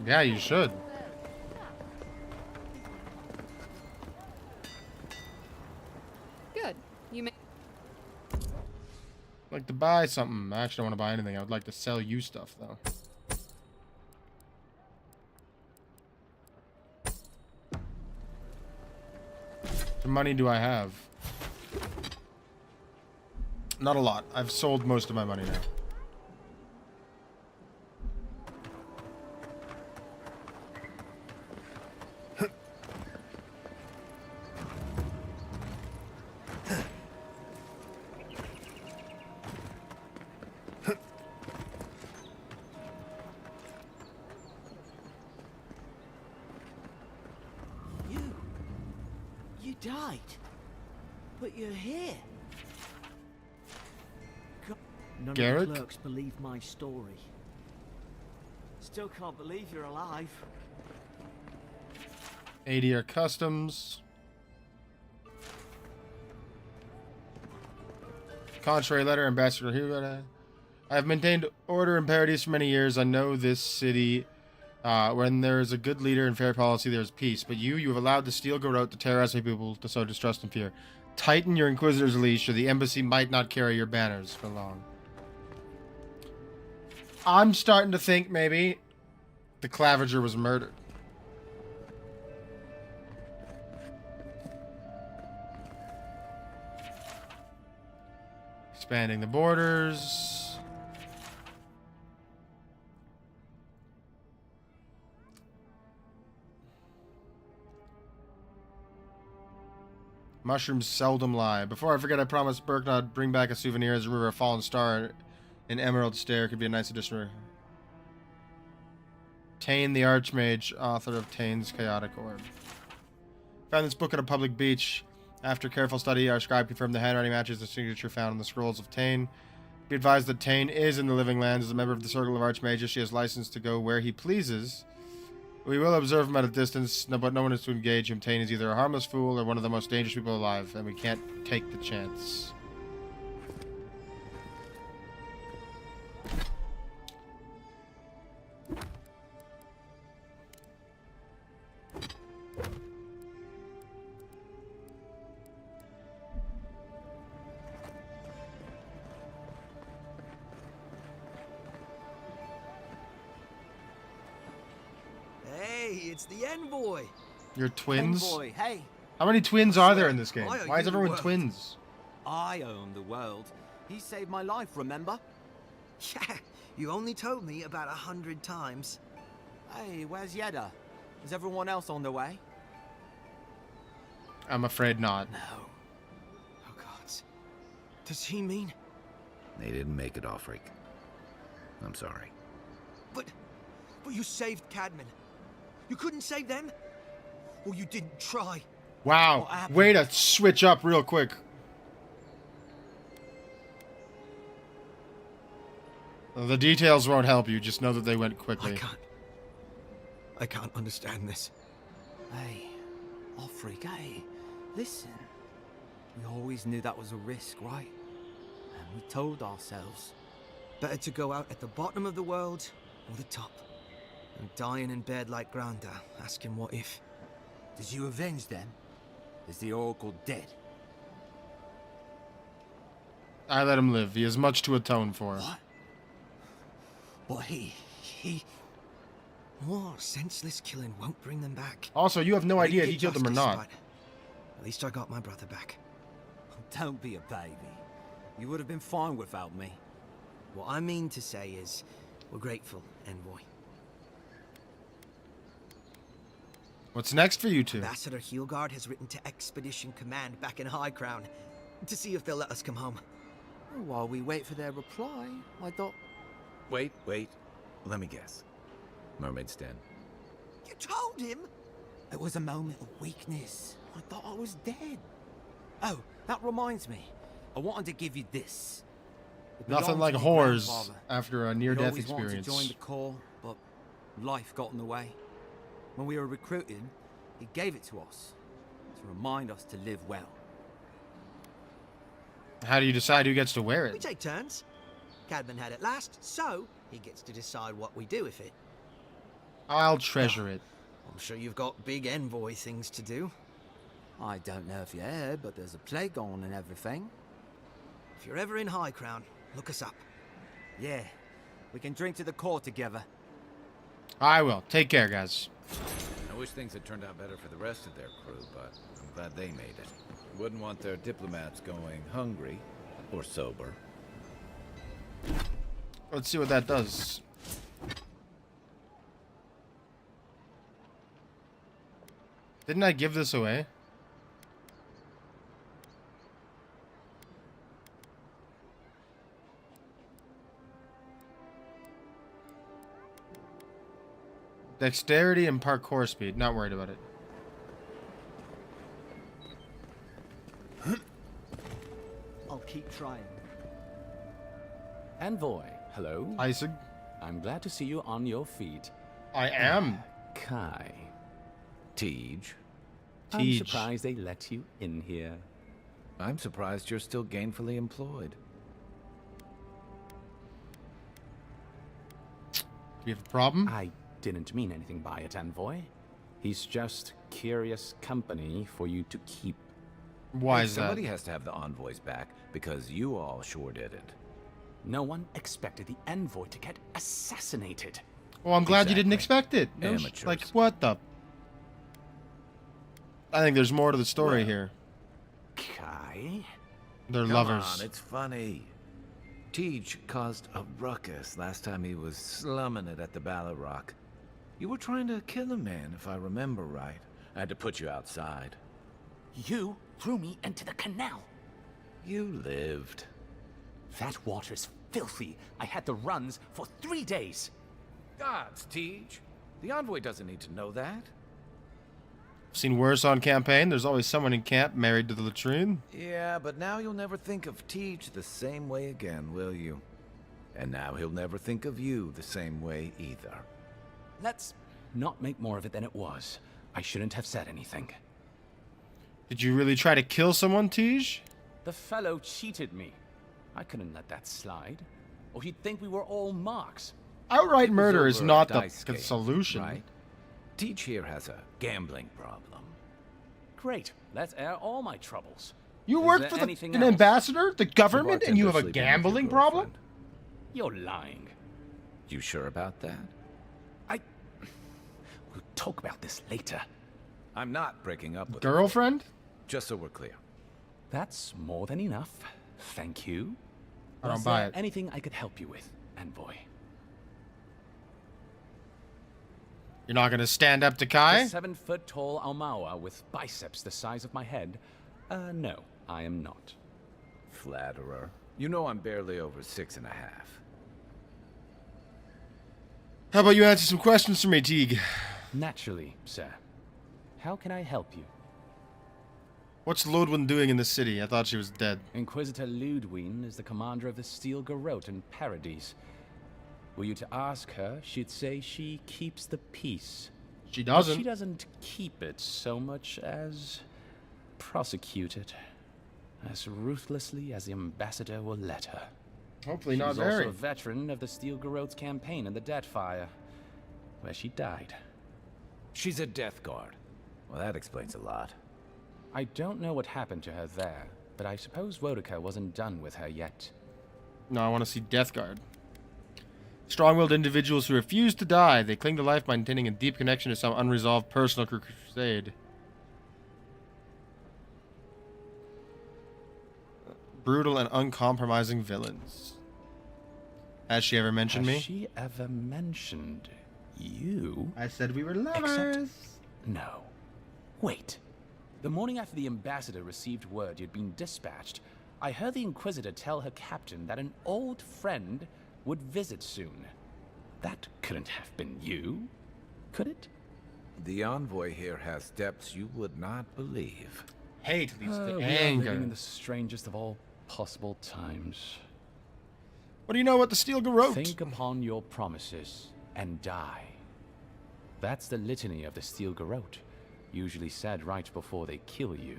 Yeah, you should. Good. You may. I'd like to buy something. I actually don't want to buy anything. I would like to sell you stuff, though. How much money do I have? Not a lot. I've sold most of my money now. You died, but you're here. None Garrick? of the clerks believe my story. Still can't believe you're alive. ADR Customs. Contrary letter, Ambassador Eora. I have maintained order in Paradis for many years. I know this city. When there is a good leader and fair policy, there is peace. But you have allowed the steel go out to terrorize my people, to sow distrust and fear. Tighten your Inquisitor's leash, or the embassy might not carry your banners for long. I'm starting to think maybe the Claviger was murdered. Expanding the borders. Mushrooms seldom lie. Before I forget, I promised Burke I'd bring back a souvenir as a river, a fallen star, an emerald stair. Could be a nice addition. Tane the Archmage, author of Tane's Chaotic Orb. Found this book at a public beach. After careful study, our scribe confirmed the handwriting matches the signature found in the scrolls of Tane. Be advised that Tane is in the Living Lands. As a member of the Circle of Archmages, she has license to go where he pleases. We will observe him at a distance, but no one is to engage him. Tane is either a harmless fool or one of the most dangerous people alive, and we can't take the chance. It's the envoy. You're twins? Envoy, hey. How many twins are there in this game? I owe Why is you the everyone world. twins? I owe him the world. He saved my life, remember? Yeah, you only told me about 100 times. Hey, where's Yeda? Is everyone else on their way? I'm afraid not. No. Oh, God. Does he mean? They didn't make it, Offric. I'm sorry. But you saved Cadman. You couldn't save them? Or you didn't try? Wow. Way to switch up real quick. The details won't help you. Just know that they went quickly. I can't understand this. Hey, Offric, hey, listen. We always knew that was a risk, right? And we told ourselves. Better to go out at the bottom of the world or the top. And dying in bed like Granda, asking what if. Did you avenge them? Is the Oracle dead? I let him live. He has much to atone for. What? Well, he... More senseless killing won't bring them back. Also, you have no We idea if did he killed them or justice, not. but at least I got my brother back. Don't be a baby. You would have been fine without me. What I mean to say is, we're grateful, Envoy. What's next for you two? Ambassador Heelguard has written to Expedition Command back in High Crown to see if they'll let us come home. While we wait for their reply, I thought... Wait. Let me guess. Mermaid's Den. You told him? It was a moment of weakness. I thought I was dead. Oh, that reminds me. I wanted to give you this. It Nothing belonged like to my whores grandfather. after a I'd near-death always wanted experience. to join the Corps, but life got in the way. When we were recruiting, he gave it to us to remind us to live well. How do you decide who gets to wear We it? take turns. Cadman had it last, so he gets to decide what we do with it. I'll treasure it. I'm sure you've got big Envoy things to do. I don't know if you heard, but there's a plague on and everything. If you're ever in High Crown, look us up. Yeah, we can drink to the Corps together. I will. Take care, guys. I wish things had turned out better for the rest of their crew, but I'm glad they made it. Wouldn't want their diplomats going hungry or sober. Let's see what that does. Didn't I give this away? Dexterity and parkour speed. Not worried about it. I'll keep trying. Envoy, hello. Isaac. I'm glad to see you on your feet. I am. Kai. Tej. I'm Tej. surprised they let you in here. I'm surprised you're still gainfully employed. Do you have a problem? I didn't mean anything by it, Envoy. He's just curious company for you to keep. Why Hey, is that? somebody has to have the envoys back, because you all sure didn't. No one expected the Envoy to get assassinated. Well, I'm glad you didn't expect it. Amateurs. Like, what the? I think there's more to the story here. Kai? They're Come lovers. on, it's funny. Tej caused a ruckus last time he was slumming it at the Ballarrock. You were trying to kill a man, if I remember right. I had to put you outside. You threw me into the canal. You lived. That water's filthy. I had the runs for 3 days. Gods, Tej. The envoy doesn't need to know that. I've seen worse on campaign. There's always someone in camp married to the latrine. Yeah, but now you'll never think of Tej the same way again, will you? And now he'll never think of you the same way either. Let's not make more of it than it was. I shouldn't have said anything. Did you really try to kill someone, Tej? The fellow cheated me. I couldn't let that slide. Or he'd think we were all marks. Outright murder is Over a not the dice game, solution. right? Tej here has a gambling problem. Great. Let's air all my troubles. You Is work there for anything an else? ambassador, the government, and you have a bartender sleeping with your gambling problem? girlfriend. You're lying. You sure about that? We'll talk about this later. I'm not breaking up with Girlfriend? Just so we're clear. That's more than enough. Thank you. I don't Was buy there it. anything I could help you with, Envoy? You're not gonna stand up to Kai? A 7-foot-tall Aumaua with biceps the size of my head? No, I am not. Flatterer. You know I'm barely over 6.5. How about you answer some questions for me, Teague? Naturally, sir. How can I help you? What's Lodwyn doing in the city? I thought she was dead. Inquisitor Ludwine is the commander of the Steel Garrote in Paradis. Were you to ask her, she'd say she keeps the peace. She But doesn't. she doesn't keep it so much as prosecute it. As ruthlessly as the ambassador will let her. Hopefully not She's very. also a veteran of the Steel Garrote's campaign in the Deathfire, where she died. She's a Death Guard. Well, that explains a lot. I don't know what happened to her there, but I suppose Wodaka wasn't done with her yet. No, I want to see Death Guard. Strong-willed individuals who refuse to die. They cling to life by maintaining a deep connection to some unresolved personal crusade. Brutal and uncompromising villains. Has she ever mentioned me? Has she ever mentioned you? I said we were lovers. Except, no. Wait. The morning after the ambassador received word you'd been dispatched, I heard the Inquisitor tell her captain that an old friend would visit soon. That couldn't have been you, could it? The envoy here has depths you would not believe. Hate leads to We are anger. living in the strangest of all possible times. What do you know about the Steel Garrote? Think upon your promises and die. That's the litany of the Steel Garrote, usually said right before they kill you.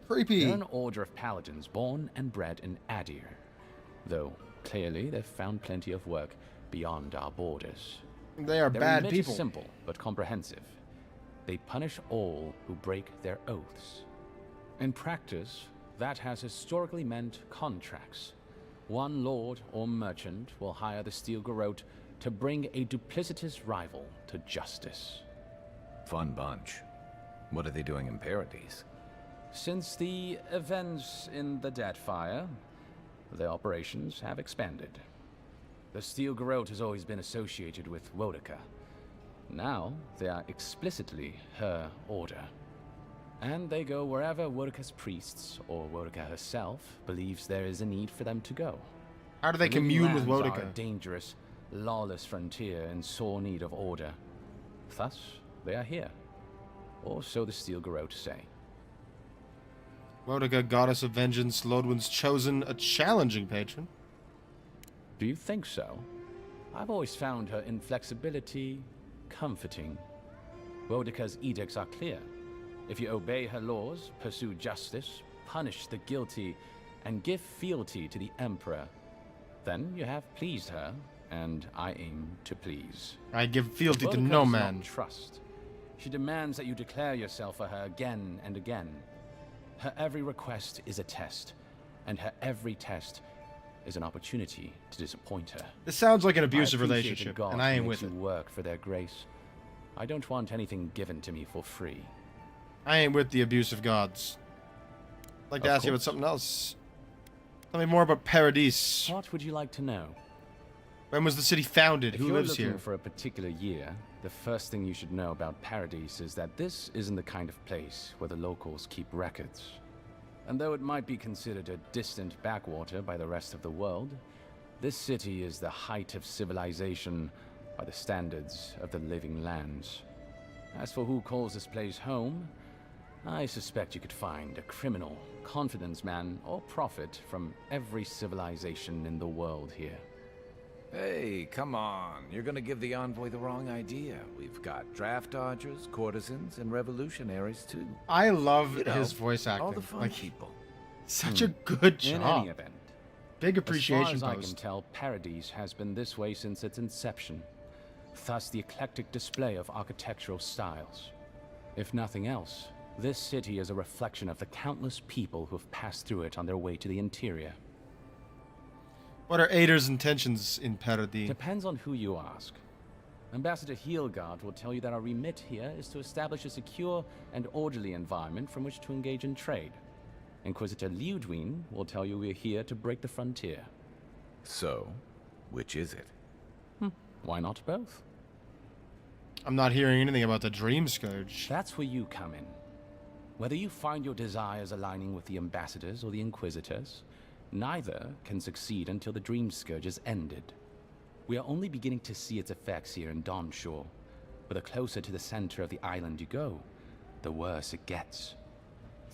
Creepy. They're an order of paladins born and bred in Adir, though clearly they've found plenty of work beyond our borders. They are Their bad remit people. is simple but comprehensive. They punish all who break their oaths. In practice, that has historically meant contracts. One lord or merchant will hire the Steel Garrote to bring a duplicitous rival to justice. Fun bunch. What are they doing in Paradis? Since the events in the Deadfire, their operations have expanded. The Steel Garrote has always been associated with Wodica. Now, they are explicitly her order. And they go wherever Wodica's priests, or Wodica herself, believes there is a need for them to go. How do they The Living commune with Lands are Wodica? a dangerous, lawless frontier in sore need of order. Thus, they are here. Or so the Steel Garrote say. Wodica, goddess of vengeance, Lodwyn's chosen, a challenging patron. Do you think so? I've always found her inflexibility comforting. Wodica's edicts are clear. If you obey her laws, pursue justice, punish the guilty, and give fealty to the Emperor, then you have pleased her, and I aim to please. I give fealty to Wodica no does man. not trust. She demands that you declare yourself for her again and again. Her every request is a test, and her every test is an opportunity to disappoint her. This sounds like an abusive I appreciate the relationship, gods and I who ain't make with you it. work for their grace. I don't want anything given to me for free. I ain't with the abusive gods. I'd like to Of ask you about course. something else. Tell me more about Paradis. What would you like to know? When was the city founded? If Who you're lives looking here? for a particular year, the first thing you should know about Paradis is that this isn't the kind of place where the locals keep records. And though it might be considered a distant backwater by the rest of the world, this city is the height of civilization by the standards of the Living Lands. As for who calls this place home, I suspect you could find a criminal, confidence man, or prophet from every civilization in the world here. Hey, come on. You're gonna give the envoy the wrong idea. We've got draft dodgers, courtesans, and revolutionaries, too. I love You know, his voice acting. all the fun Like, people. such a good In job. any event, Big appreciation as far as I post. can tell, Paradis has been this way since its inception. Thus the eclectic display of architectural styles. If nothing else, this city is a reflection of the countless people who have passed through it on their way to the interior. What are Ader's intentions in Paradis? Depends on who you ask. Ambassador Heelgard will tell you that our remit here is to establish a secure and orderly environment from which to engage in trade. Inquisitor Liudwin will tell you we're here to break the frontier. So, which is it? Why not both? I'm not hearing anything about the Dream Scourge. That's where you come in. Whether you find your desires aligning with the ambassadors or the inquisitors, neither can succeed until the Dream Scourge is ended. We are only beginning to see its effects here in Dawnshore, but the closer to the center of the island you go, the worse it gets.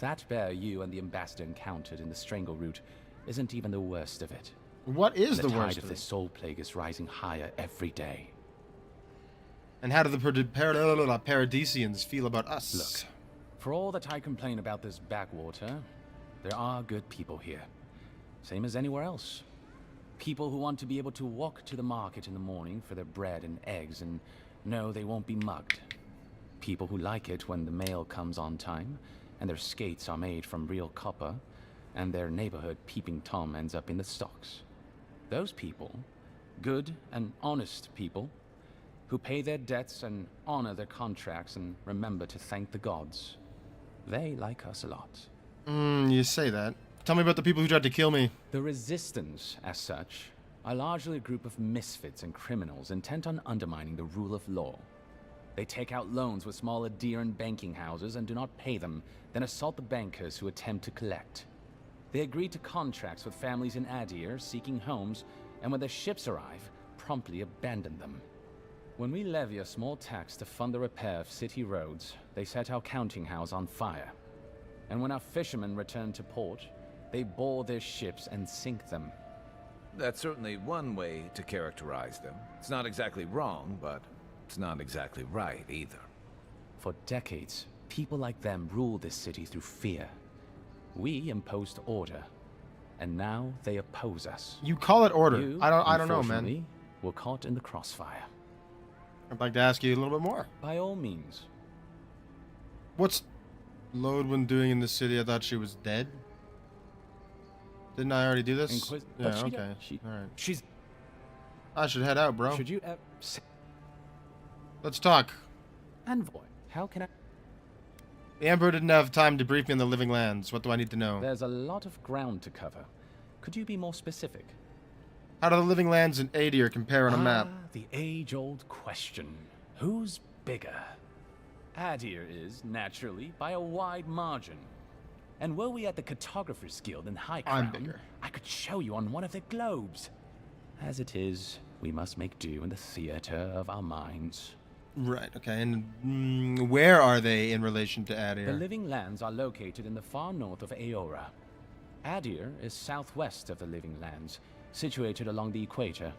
That bear you and the ambassador encountered in the Strangle Route isn't even the worst of it. What is And the worst tide of of it? this soul plague is rising higher every day. And how do the Paradisians feel about us? Look, for all that I complain about this backwater, there are good people here. Same as anywhere else. People who want to be able to walk to the market in the morning for their bread and eggs and know they won't be mugged. People who like it when the mail comes on time, and their skates are made from real copper, and their neighborhood peeping Tom ends up in the stocks. Those people Good and honest people who pay their debts and honor their contracts and remember to thank the gods. They like us a lot. You say that. Tell me about the people who tried to kill me. The Resistance, as such, are largely a group of misfits and criminals intent on undermining the rule of law. They take out loans with small Aediran banking houses and do not pay them, then assault the bankers who attempt to collect. They agree to contracts with families in Adir seeking homes, and when their ships arrive, promptly abandon them. When we levy a small tax to fund the repair of city roads, they set our counting house on fire. And when our fishermen return to port, they board their ships and sink them. That's certainly one way to characterize them. It's not exactly wrong, but it's not exactly right either. For decades, people like them ruled this city through fear. We imposed order, and now they oppose us. You call it order. You, I don't know, man. unfortunately, were caught in the crossfire. I'd like to ask you a little bit more. By all means. What's Lodwyn doing in the city? I thought she was dead. Didn't I already do this? Yeah, okay. Alright. I should head out, bro. Should you Let's talk. Envoy, how can I... The Emperor didn't have time to brief me on the Living Lands. What do I need to know? There's a lot of ground to cover. Could you be more specific? How do the Living Lands and Adir compare on a map? The age-old question. Who's bigger? Adir is, naturally, by a wide margin. And were we at the Cartographers Guild in High Crown, I'm bigger. I could show you on one of their globes. As it is, we must make do in the theater of our minds. Right, okay. And where are they in relation to Adir? The Living Lands are located in the far north of Eora. Adir is southwest of the Living Lands, situated along the equator.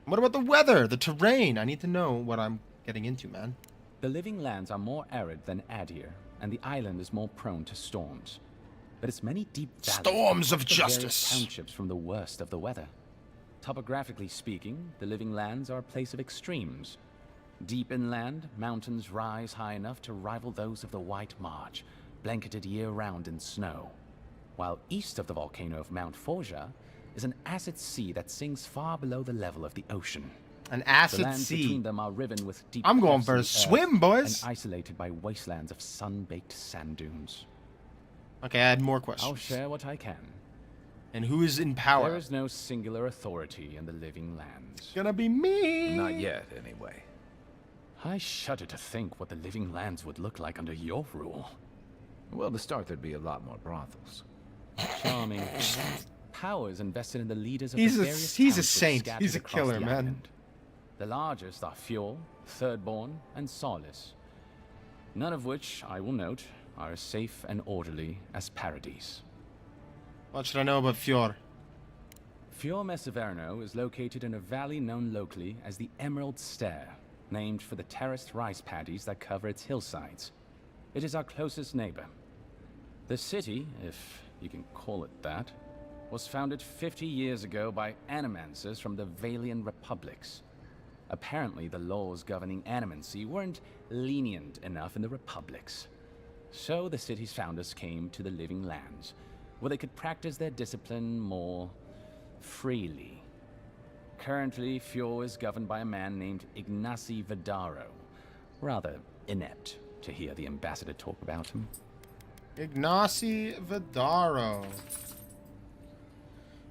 What about the weather, the terrain? I need to know what I'm getting into, man. The Living Lands are more arid than Adir, and the island is more prone to storms. But its many deep valleys Storms of protect the various justice. townships from the worst of the weather. Topographically speaking, the Living Lands are a place of extremes. Deep inland, mountains rise high enough to rival those of the White March, blanketed year-round in snow. While east of the volcano of Mount Forja is an acid sea that sinks far below the level of the ocean. An acid the lands sea. between them are riven with deep I'm going clefts for in a the swim, earth boys. And isolated by wastelands of sun-baked sand dunes. Okay, I had more questions. I'll share what I can. And who is in power? There is no singular authority in the Living Lands. It's gonna be me. Not yet, anyway. I shudder to think what the Living Lands would look like under your rule. Well, to start, there'd be a lot more brothels. Charming. Powers invested in the leaders of He's the a- various he's a townships saint. scattered He's a across killer, the man. island. The largest are Fjord, Thirdborn, and Solace. None of which, I will note, are as safe and orderly as Paradis. What should I know about Fjord? Fjord Messeverno is located in a valley known locally as the Emerald Stair, named for the terraced rice paddies that cover its hillsides. It is our closest neighbor. The city, if you can call it that, was founded 50 years ago by animancers from the Valian Republics. Apparently, the laws governing animancy weren't lenient enough in the Republics. So the city's founders came to the Living Lands, where they could practice their discipline more freely. Currently, Fjord is governed by a man named Ignacy Vidaro. Rather inept to hear the ambassador talk about him. Ignacy Vidaro.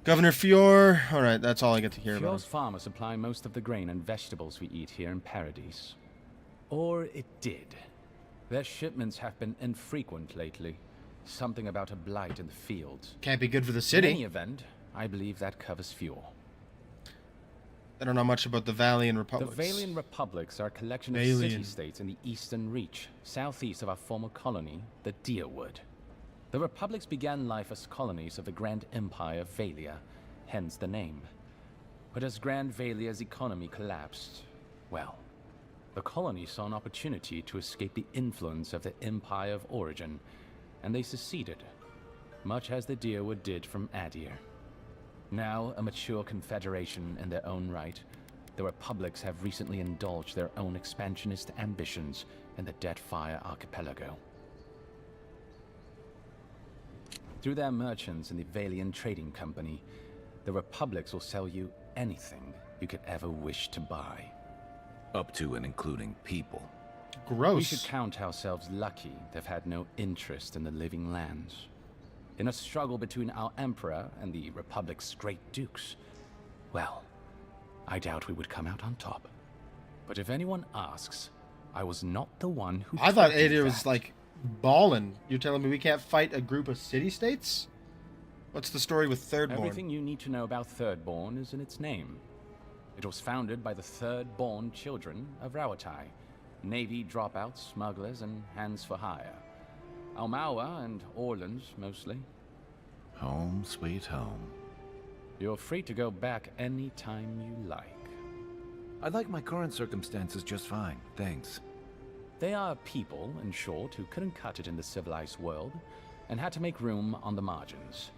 Governor Fjord. Alright, that's all I get to hear Fjord's about. farmers supply most of the grain and vegetables we eat here in Paradis. Or it did. Their shipments have been infrequent lately. Something about a blight in the fields. Can't be good for the city. In any event, I believe that covers Fjord. I don't know much about the Valian Republics. The Valian Republics are a collection of Valian. city-states in the Eastern Reach, southeast of our former colony, the Deerwood. The Republics began life as colonies of the Grand Empire of Valia, hence the name. But as Grand Valia's economy collapsed, well, the colony saw an opportunity to escape the influence of the Empire of Origin, and they seceded, much as the Deerwood did from Adir. Now a mature confederation in their own right, the Republics have recently indulged their own expansionist ambitions in the Deadfire Archipelago. Through their merchants in the Valian Trading Company, the Republics will sell you anything you could ever wish to buy. Up to and including people. Gross. We should count ourselves lucky they've had no interest in the living lands. In a struggle between our Emperor and the Republic's great dukes, well, I doubt we would come out on top. But if anyone asks, I was not the one who I thought told you Adir was that. like ballin'. You're telling me we can't fight a group of city-states? What's the story with Thirdborn? Everything you need to know about Thirdborn is in its name. It was founded by the Thirdborn children of Rawatai, Navy dropouts, smugglers, and hands for hire. Almawa and Orleans, mostly. Home, sweet home. You're free to go back any time you like. I like my current circumstances just fine, thanks. They are people, in short, who couldn't cut it in the civilized world, and had to make room on the margins.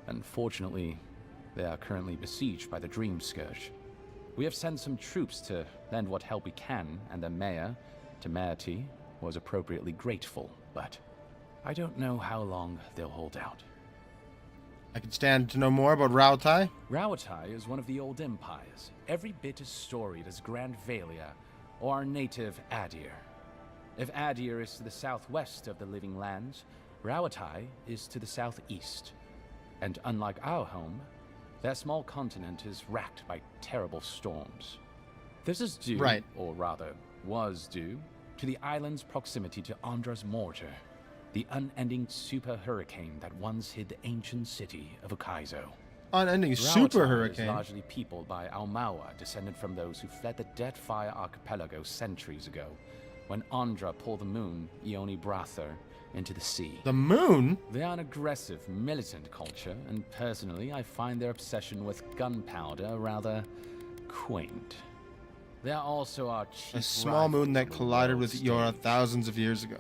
Unfortunately, they are currently besieged by the Dream Scourge. We have sent some troops to lend what help we can, and the mayor, Temerity, was appropriately grateful, but I don't know how long they'll hold out. I could stand to know more about Raotai. Rawatai is one of the old empires, every bit as storied as Grand Valia or our native Adir. If Adir is to the southwest of the Living Lands, Rawatai is to the southeast. And unlike our home, their small continent is racked by terrible storms. This is due, Right. or rather, was due, to the island's proximity to Andra's mortar, the unending super hurricane that once hid the ancient city of Ukaizo. Unending super Rawatai hurricane. is largely peopled by Almawa, descended from those who fled the Deadfire Archipelago centuries ago, when Andra pulled the moon, Ioni Brather, into the sea. The moon? They are an aggressive, militant culture, and personally, I find their obsession with gunpowder rather quaint. They are also our chief A small moon that rivals on the collided world with Eora stage. thousands of years ago.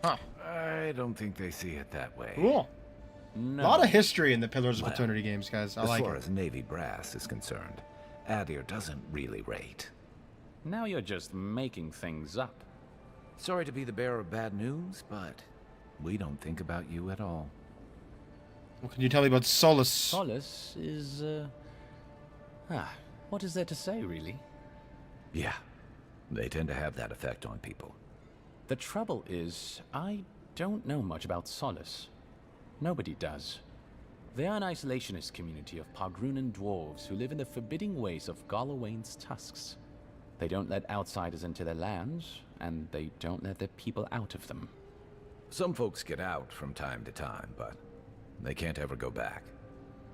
Huh. I don't think they see it that way. Cool. No. A lot of history in the Pillars of Well, Eternity games, guys. I as like far it. as Navy brass is concerned, Adir doesn't really rate. Now you're just making things up. Sorry to be the bearer of bad news, but we don't think about you at all. What can you tell me about Solus? Solace is, what is there to say, really? Yeah, they tend to have that effect on people. The trouble is, I don't know much about Solace. Nobody does. They are an isolationist community of Pargrunan dwarves who live in the forbidding ways of Galawain's tusks. They don't let outsiders into their lands, and they don't let their people out of them. Some folks get out from time to time, but they can't ever go back.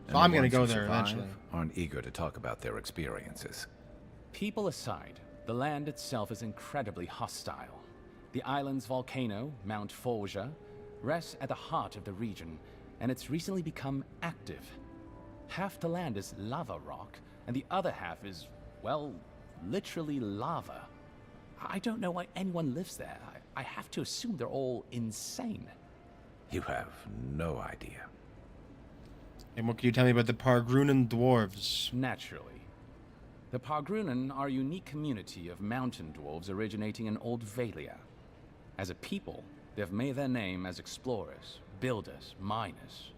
So And I'm the gonna ones go who there survive eventually. Aren't eager to talk about their experiences. People aside, the land itself is incredibly hostile. The island's volcano, Mount Forja, rests at the heart of the region, and it's recently become active. Half the land is lava rock, and the other half is, well, literally lava. I don't know why anyone lives there. I have to assume they're all insane. You have no idea. And what can you tell me about the Pargrunan dwarves? Naturally. The Pargrunan are a unique community of mountain dwarves originating in Old Valia. As a people, they've made their name as explorers, builders, miners.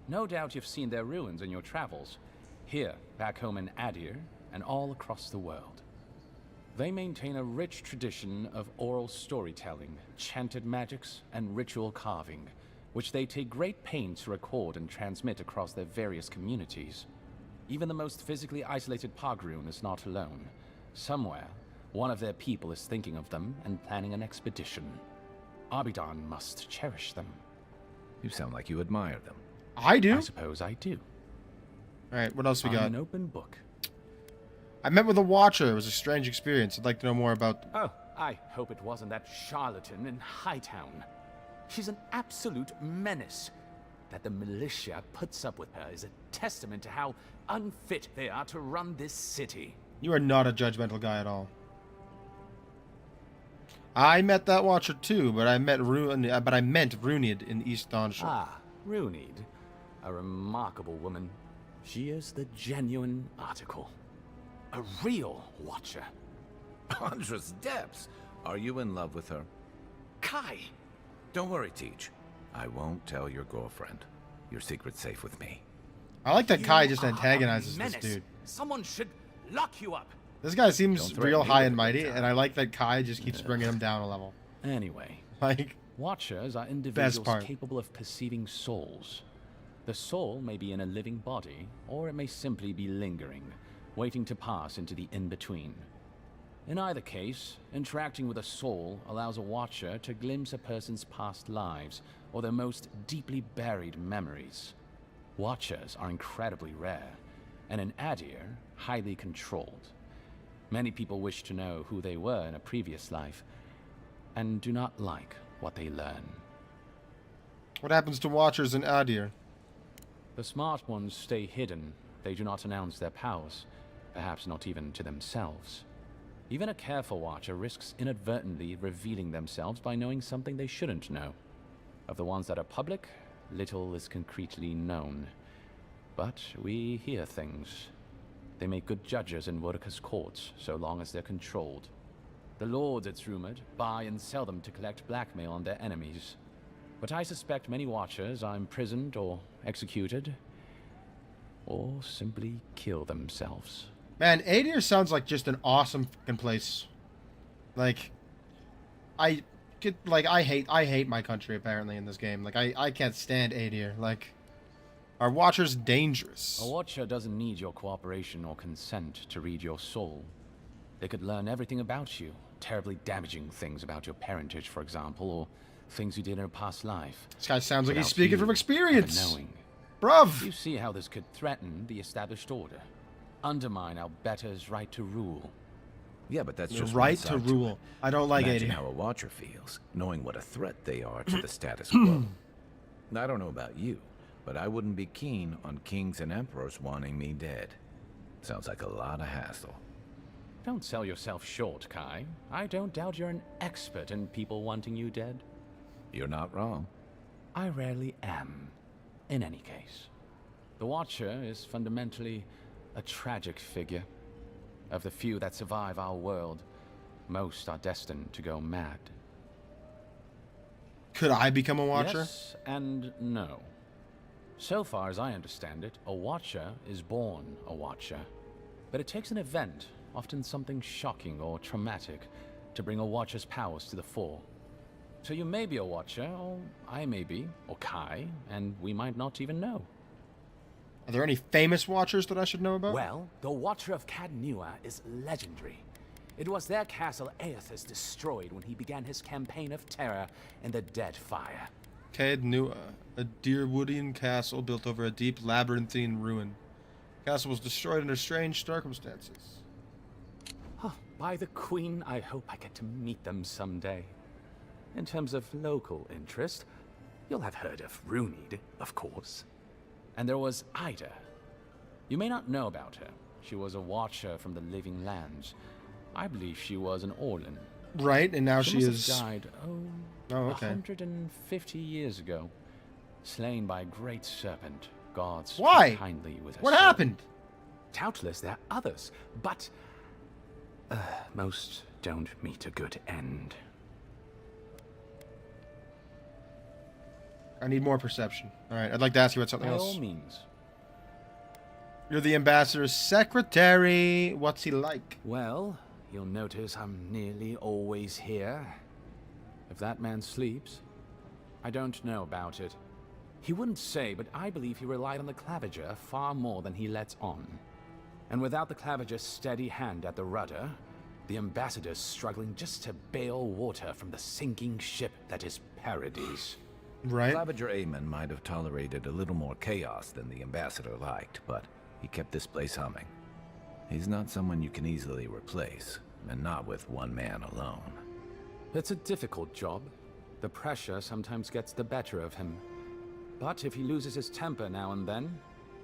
No doubt you've seen their ruins in your travels, here, back home in Adir, and all across the world. They maintain a rich tradition of oral storytelling, chanted magics, and ritual carving, which they take great pains to record and transmit across their various communities. Even the most physically isolated Pargrun is not alone. Somewhere, one of their people is thinking of them and planning an expedition. Abidan must cherish them. You sound like you admire them. I do? I suppose I do. Alright, what else we I'm got? an open book. I met with a Watcher. It was a strange experience. I'd like to know more about... Oh, I hope it wasn't that charlatan in Hightown. She's an absolute menace. That the militia puts up with her is a testament to how unfit they are to run this city. You are not a judgmental guy at all. I met that Watcher too, but I meant Runid in East Dawnshire. Ah, Runid. A remarkable woman. She is the genuine article. A real Watcher. Andra's depths. Are you in love with her? Kai! Don't worry, Teach. I won't tell your girlfriend. Your secret's safe with me. I like that You Kai just are a antagonizes this menace. dude. Someone should lock you up. This guy seems Don't threaten real me high with and it, mighty, Tom. and I like that Kai just keeps bringing him down a level. Anyway, Like, Watchers are best individuals part. capable of perceiving souls. The soul may be in a living body, or it may simply be lingering, waiting to pass into the in-between. In either case, interacting with a soul allows a Watcher to glimpse a person's past lives or their most deeply buried memories. Watchers are incredibly rare, and in Adir, highly controlled. Many people wish to know who they were in a previous life, and do not like what they learn. What happens to Watchers in Adir? The smart ones stay hidden. They do not announce their powers, perhaps not even to themselves. Even a careful Watcher risks inadvertently revealing themselves by knowing something they shouldn't know. Of the ones that are public, little is concretely known. But we hear things. They make good judges in Wodaka's courts, so long as they're controlled. The lords, it's rumored, buy and sell them to collect blackmail on their enemies. But I suspect many Watchers are imprisoned or executed, or simply kill themselves. Man, Adir sounds like just an awesome fucking place. Like, I hate my country apparently in this game. Like, I can't stand Adir. Like, are Watchers dangerous? A Watcher doesn't need your cooperation or consent to read your soul. They could learn everything about you, terribly damaging things about your parentage, for example, or things you did in a past life. This guy sounds like he's Without speaking you from experience. ever knowing. Bruv! You see how this could threaten the established order, undermine our betters' right to rule. Yeah, but that's Your just right one to side rule. it. I don't like Imagine Adir. how a Watcher feels, knowing what a threat they are to the status quo. I don't know about you, but I wouldn't be keen on kings and emperors wanting me dead. Sounds like a lot of hassle. Don't sell yourself short, Kai. I don't doubt you're an expert in people wanting you dead. You're not wrong. I rarely am, in any case. The Watcher is fundamentally a tragic figure. Of the few that survive our world, most are destined to go mad. Could I become a Watcher? Yes and no. So far as I understand it, a Watcher is born a Watcher. But it takes an event, often something shocking or traumatic, to bring a Watcher's powers to the fore. So you may be a Watcher, or I may be, or Kai, and we might not even know. Are there any famous Watchers that I should know about? Well, the Watcher of Cadnua is legendary. It was their castle Aethys destroyed when he began his campaign of terror in the Dead Fire. Cadnua, a Deerwoodian castle built over a deep labyrinthine ruin. The castle was destroyed under strange circumstances. Oh, by the Queen, I hope I get to meet them someday. In terms of local interest, you'll have heard of Runid, of course. And there was Ida. You may not know about her. She was a Watcher from the Living Lands. I believe she was an Orlan. Right, and now she must is... have died, okay. 150 years ago. Slain by a great serpent. Gods Why? kindly with her What soul. happened? Doubtless there are others, but... most don't meet a good end. I need more perception. Alright, I'd like to ask you about something By else. all means. You're the ambassador's secretary. What's he like? Well, you'll notice I'm nearly always here. If that man sleeps, I don't know about it. He wouldn't say, but I believe he relied on the Claviger far more than he lets on. And without the Claviger's steady hand at the rudder, the ambassador's struggling just to bail water from the sinking ship that is Paradis. Right. Claviger Aemon might have tolerated a little more chaos than the ambassador liked, but he kept this place humming. He's not someone you can easily replace, and not with one man alone. It's a difficult job. The pressure sometimes gets the better of him. But if he loses his temper now and then,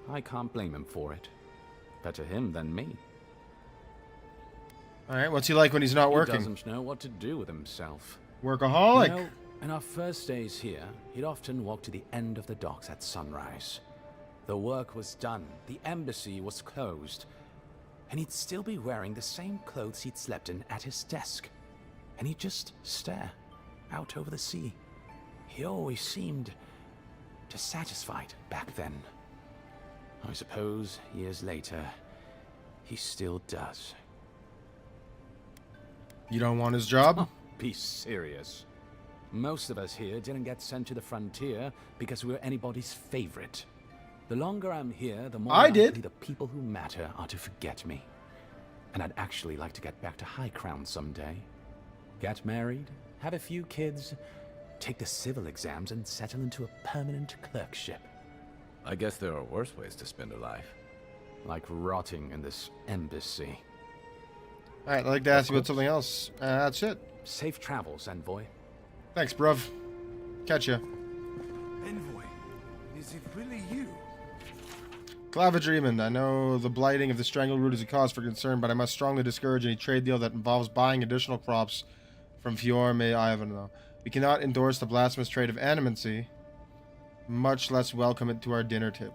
I can't blame him for it. Better him than me. Alright, what's he like when he's not working? He doesn't know what to do with himself. Workaholic. You know, in our first days here, he'd often walk to the end of the docks at sunrise. The work was done, the embassy was closed, and he'd still be wearing the same clothes he'd slept in at his desk. And he'd just stare out over the sea. He always seemed dissatisfied back then. I suppose, years later, he still does. You don't want his job? Oh, be serious. Most of us here didn't get sent to the frontier because we were anybody's favorite. The longer I'm here, the more likely the people who matter are to forget me. And I'd actually like to get back to High Crown someday. Get married, have a few kids, take the civil exams, and settle into a permanent clerkship. I guess there are worse ways to spend a life. Like rotting in this embassy. Alright, I'd like to ask you about something else. That's it. Safe travels, Envoy. Thanks, bruv. Catch ya. Envoy, is it really you? Clavadreamond, I know the blighting of the Strangleroot is a cause for concern, but I must strongly discourage any trade deal that involves buying additional crops from Fiorme Ivanhoe. We cannot endorse the blasphemous trade of animancy, much less welcome it to our dinner tables.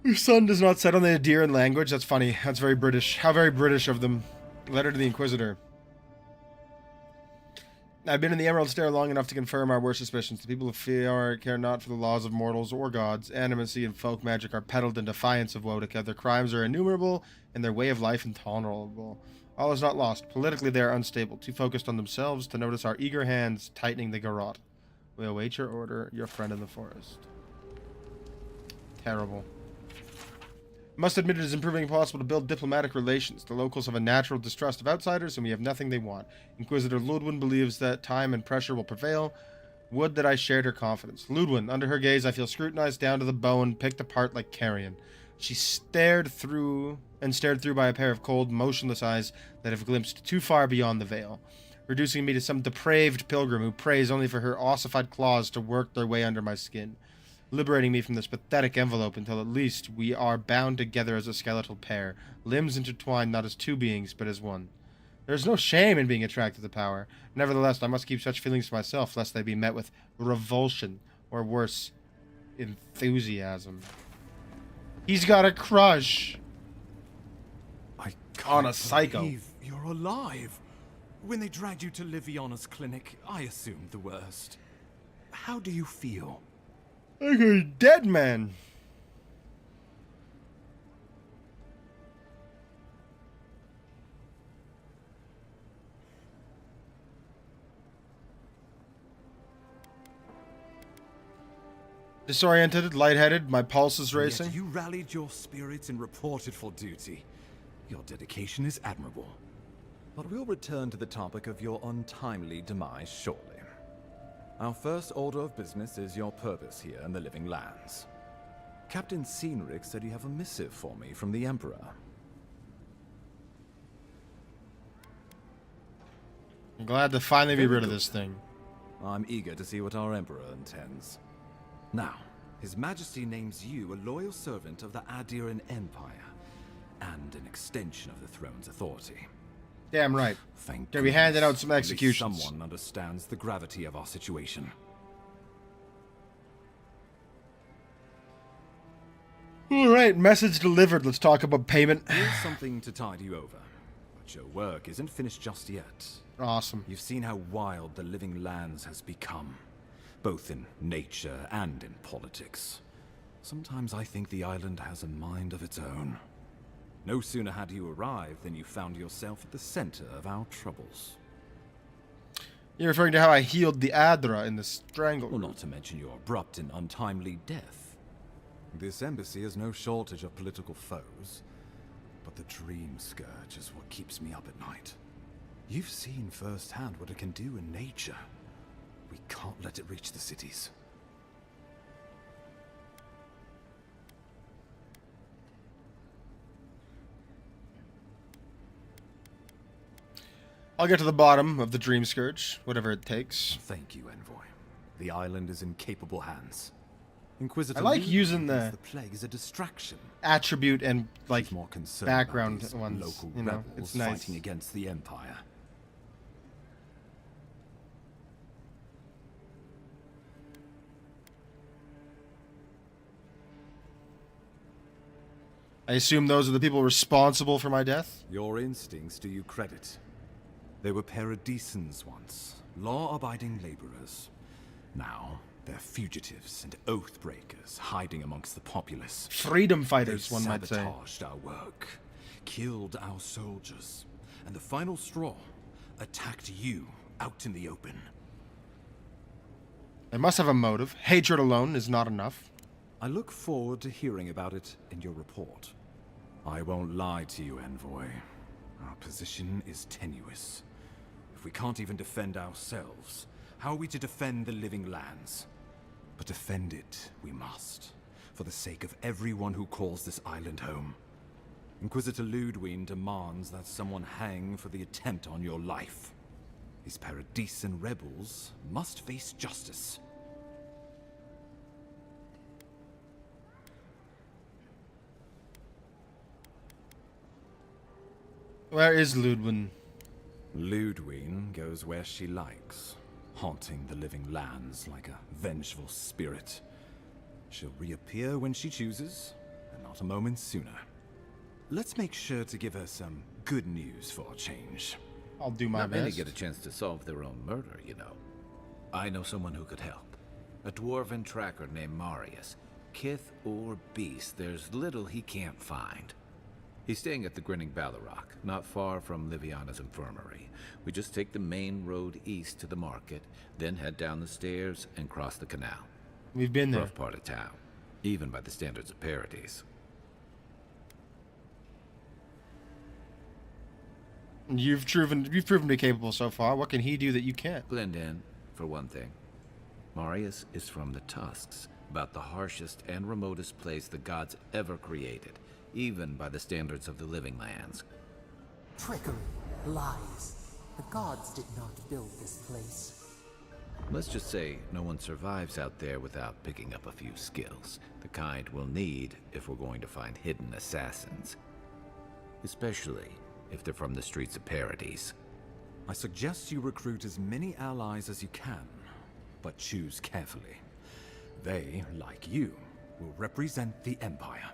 Your son does not settle in the Adeiran language. That's funny. That's very British. How very British of them. Letter to the Inquisitor. I've been in the Emerald Stair long enough to confirm our worst suspicions. The people of Fiora care not for the laws of mortals or gods. Animacy and folk magic are peddled in defiance of Wodica. Their crimes are innumerable, and their way of life intolerable. All is not lost. Politically, they are unstable, too focused on themselves to notice our eager hands tightening the garrote. We await your order, your friend in the forest. Terrible. Must admit it is improving impossible to build diplomatic relations. The locals have a natural distrust of outsiders, and we have nothing they want. Inquisitor Ludwin believes that time and pressure will prevail. Would that I shared her confidence. Ludwin, under her gaze, I feel scrutinized down to the bone, picked apart like carrion. She stared through by a pair of cold, motionless eyes that have glimpsed too far beyond the veil, reducing me to some depraved pilgrim who prays only for her ossified claws to work their way under my skin, liberating me from this pathetic envelope until at least we are bound together as a skeletal pair, limbs intertwined not as two beings, but as one. There is no shame in being attracted to power. Nevertheless, I must keep such feelings to myself, lest they be met with revulsion, or worse, enthusiasm. He's got a crush on a psycho. Believe you're alive. When they dragged you to Liviana's clinic, I assumed the worst. How do you feel? Like a dead man. Disoriented, lightheaded, my pulse is racing. Yet you rallied your spirits and reported for duty. Your dedication is admirable. But we'll return to the topic of your untimely demise shortly. Our first order of business is your purpose here in the Living Lands. Captain Cynric said you have a missive for me from the Emperor. I'm glad to finally be rid of this thing. I'm eager to see what our Emperor intends. Now, His Majesty names you a loyal servant of the Adeiran Empire, and an extension of the throne's authority. Damn right. Thank Gonna be handing out some goodness. executions. At least someone understands the gravity of our situation. Alright, message delivered. Let's talk about payment. Here's something to tide you over. But your work isn't finished just yet. Awesome. You've seen how wild the Living Lands has become, both in nature and in politics. Sometimes I think the island has a mind of its own. No sooner had you arrived than you found yourself at the center of our troubles. You're referring to how I healed the Adra in the strangle. Well, not to mention your abrupt and untimely death. This embassy has no shortage of political foes, but the Dream Scourge is what keeps me up at night. You've seen firsthand what it can do in nature. We can't let it reach the cities. I'll get to the bottom of the Dream Scourge, whatever it takes. Thank you, Envoy. The island is in capable hands. Inquisitor I like Lee using believes the plague is a distraction. attribute and like She's more concerned background about these ones. local You know, rebels it's nice. fighting against the Empire. I assume those are the people responsible for my death. Your instincts do you credit. They were Paradisans once, law-abiding laborers. Now, they're fugitives and oath-breakers hiding amongst the populace. Freedom fighters, one might say. They sabotaged our work, killed our soldiers, and the final straw, attacked you out in the open. They must have a motive. Hatred alone is not enough. I look forward to hearing about it in your report. I won't lie to you, Envoy. Our position is tenuous. If we can't even defend ourselves, how are we to defend the living lands? But defend it we must, for the sake of everyone who calls this island home. Inquisitor Ludwig demands that someone hang for the attempt on your life. These Paradisan rebels must face justice. Where is Ludwig? Ludwig goes where she likes, haunting the living lands like a vengeful spirit. She'll reappear when she chooses, and not a moment sooner. Let's make sure to give her some good news for a change. I'll do my Not best. many get a chance to solve their own murder, you know. I know someone who could help. A dwarven tracker named Marius. Kith or beast, there's little he can't find. He's staying at the Grinning Ballarrock, not far from Liviana's infirmary. We just take the main road east to the market, then head down the stairs and cross the canal. We've been there. Rough part of town, even by the standards of Paradis. You've proven to be capable so far. What can he do that you can't? Blend in, for one thing. Marius is from the Tusks, about the harshest and remotest place the gods ever created, even by the standards of the living lands. Trickery, lies. The gods did not build this place. Let's just say no one survives out there without picking up a few skills, the kind we'll need if we're going to find hidden assassins. Especially if they're from the streets of Paradis. I suggest you recruit as many allies as you can, but choose carefully. They, like you, will represent the Empire.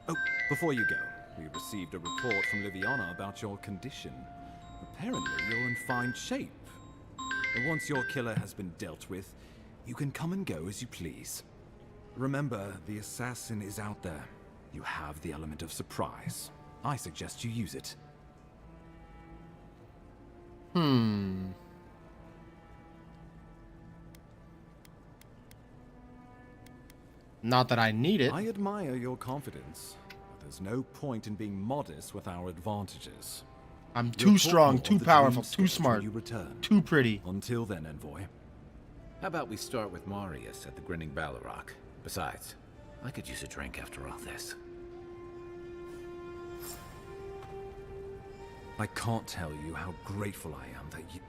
Oh, before you go, we received a report from Liviana about your condition. Apparently, you're in fine shape. And once your killer has been dealt with, you can come and go as you please. Remember, the assassin is out there. You have the element of surprise. I suggest you use it. Not that I need it. I admire your confidence, but there's no point in being modest with our advantages. I'm too strong, too powerful, too smart, too pretty. Until then, Envoy. How about we start with Marius at the Grinning Ballarrock? Besides, I could use a drink after all this. I can't tell you how grateful I am that you...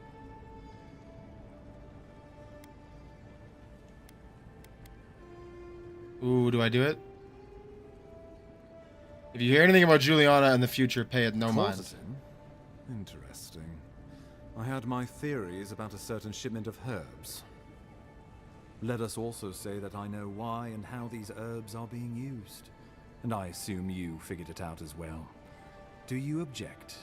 Ooh, do I do it? If you hear anything about Juliana in the future, pay it no mind. Interesting. I had my theories about a certain shipment of herbs. Let us also say that I know why and how these herbs are being used. And I assume you figured it out as well. Do you object?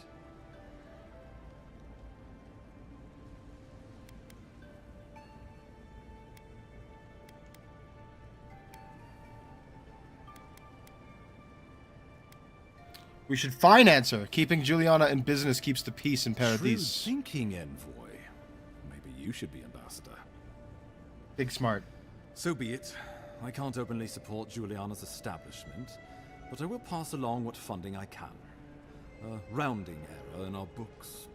We should finance her. Keeping Juliana in business keeps the peace in Paradis. Shrewd thinking, Envoy. Maybe you should be ambassador. Big smart. So be it. I can't openly support Juliana's establishment, but I will pass along what funding I can. A rounding error in our books.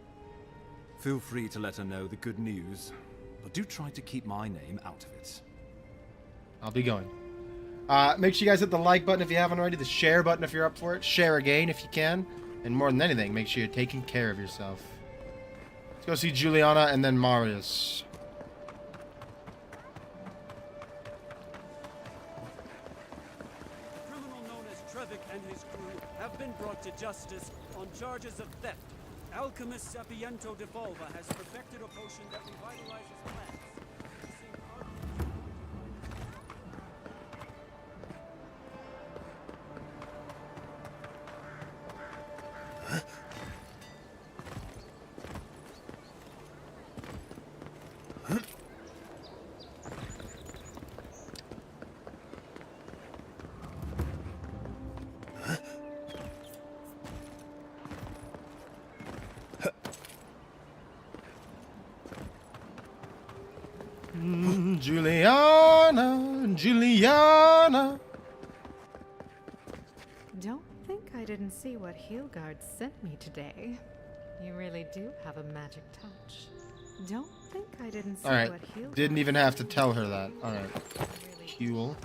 Feel free to let her know the good news, but do try to keep my name out of it. I'll be going. Make sure you guys hit the like button if you haven't already, the share button if you're up for it, share again if you can, and more than anything, make sure you're taking care of yourself. Let's go see Juliana and then Marius. A criminal known as Trevik and his crew have been brought to justice on charges of theft. Alchemist Sapiento de Volva has perfected a potion that revitalizes plants. Juliana, Juliana. Don't think I didn't see what Heelguard sent me today. You really do have a magic touch. Don't think I didn't see Alright, what Heelguard didn't even have to tell her that. Alright. Cool.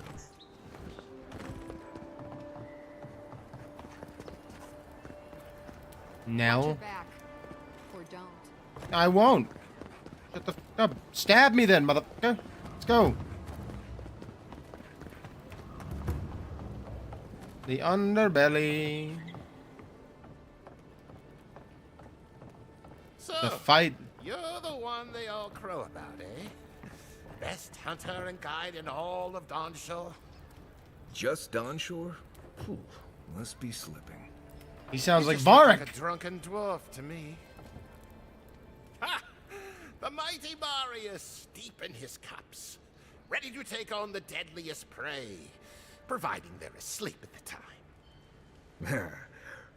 Now? Or don't. I won't. Shut the f up. Stab me then, motherfucker. Let's go. The underbelly. So, The fight. You're the one they all crow about, eh? Best hunter and guide in all of Dawnshore? Just Dawnshore? Phew, must be slipping. He sounds You like just look Varric. like a drunken dwarf to me. Ha! The mighty Marius, deep in his cups, ready to take on the deadliest prey, providing they're asleep at the time.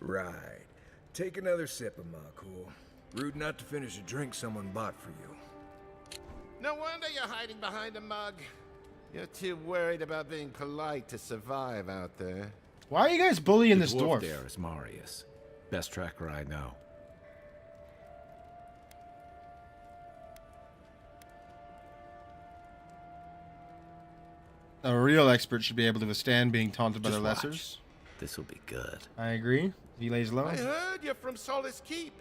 Right. Take another sip of my cool. Rude not to finish a drink someone bought for you. No wonder you're hiding behind a mug. You're too worried about being polite to survive out there. Why are you guys bullying The this dwarf dwarf? there is Marius. Best tracker I know. A real expert should be able to withstand being taunted by Just their watch. lessers. This will be good. I agree. He lays low. I heard you're from Solace Keep.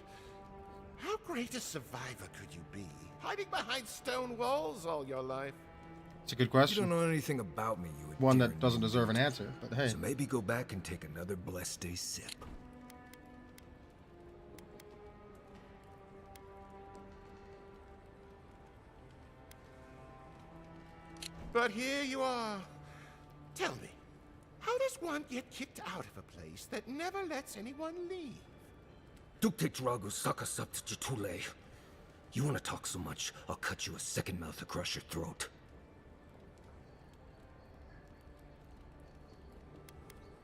How great a survivor could you be? Hiding behind stone walls all your life. It's a good You question. don't know anything about me, you One that adherent doesn't idiot. deserve an answer, but hey. So maybe go back and take another blessed day sip. But here you are. Tell me, how does one get kicked out of a place that never lets anyone leave? Dukte Drago Sakasapt Jitule. You want to talk so much, I'll cut you a second mouth across your throat.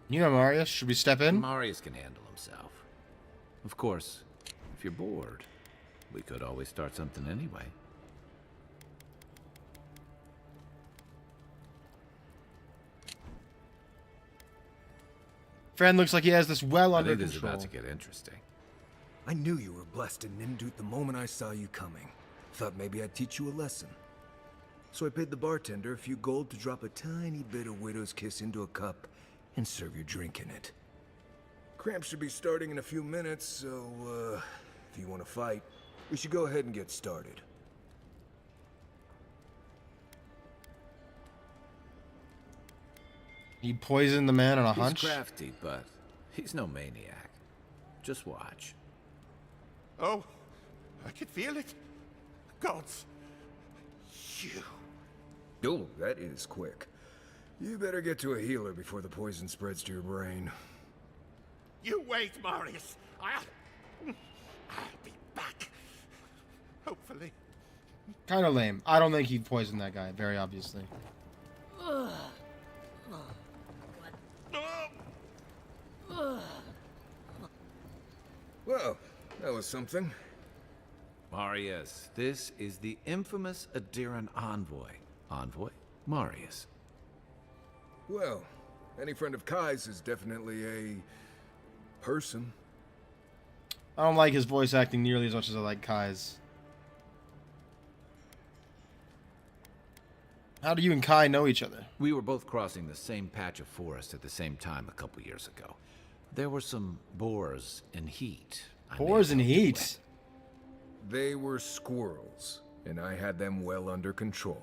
You know, Marius, should we step in? Marius can handle himself. Of course, if you're bored, we could always start something anyway. Friend looks like he has this well I under think this is control. about to get interesting. I knew you were blessed in Nimdut the moment I saw you coming. Thought maybe I'd teach you a lesson. So I paid the bartender a few gold to drop a tiny bit of Widow's Kiss into a cup and serve your drink in it. Cramps should be starting in a few minutes, so, if you want to fight, we should go ahead and get started. He poisoned the man on a He's hunch? crafty, but he's no maniac. Just watch. Oh, I can feel it. Gods, you. Oh, that is quick. You better get to a healer before the poison spreads to your brain. You wait, Marius. I'll be back. Hopefully. Kind of lame. I don't think he poisoned that guy, very obviously. Well, that was something. Marius, this is the infamous Adiran envoy. Envoy? Marius. Well, any friend of Kai's is definitely a person. I don't like his voice acting nearly as much as I like Kai's. How do you and Kai know each other? We were both crossing the same patch of forest at the same time a couple years ago. There were some boars in heat. Boars in heat? They were squirrels, and I had them well under control.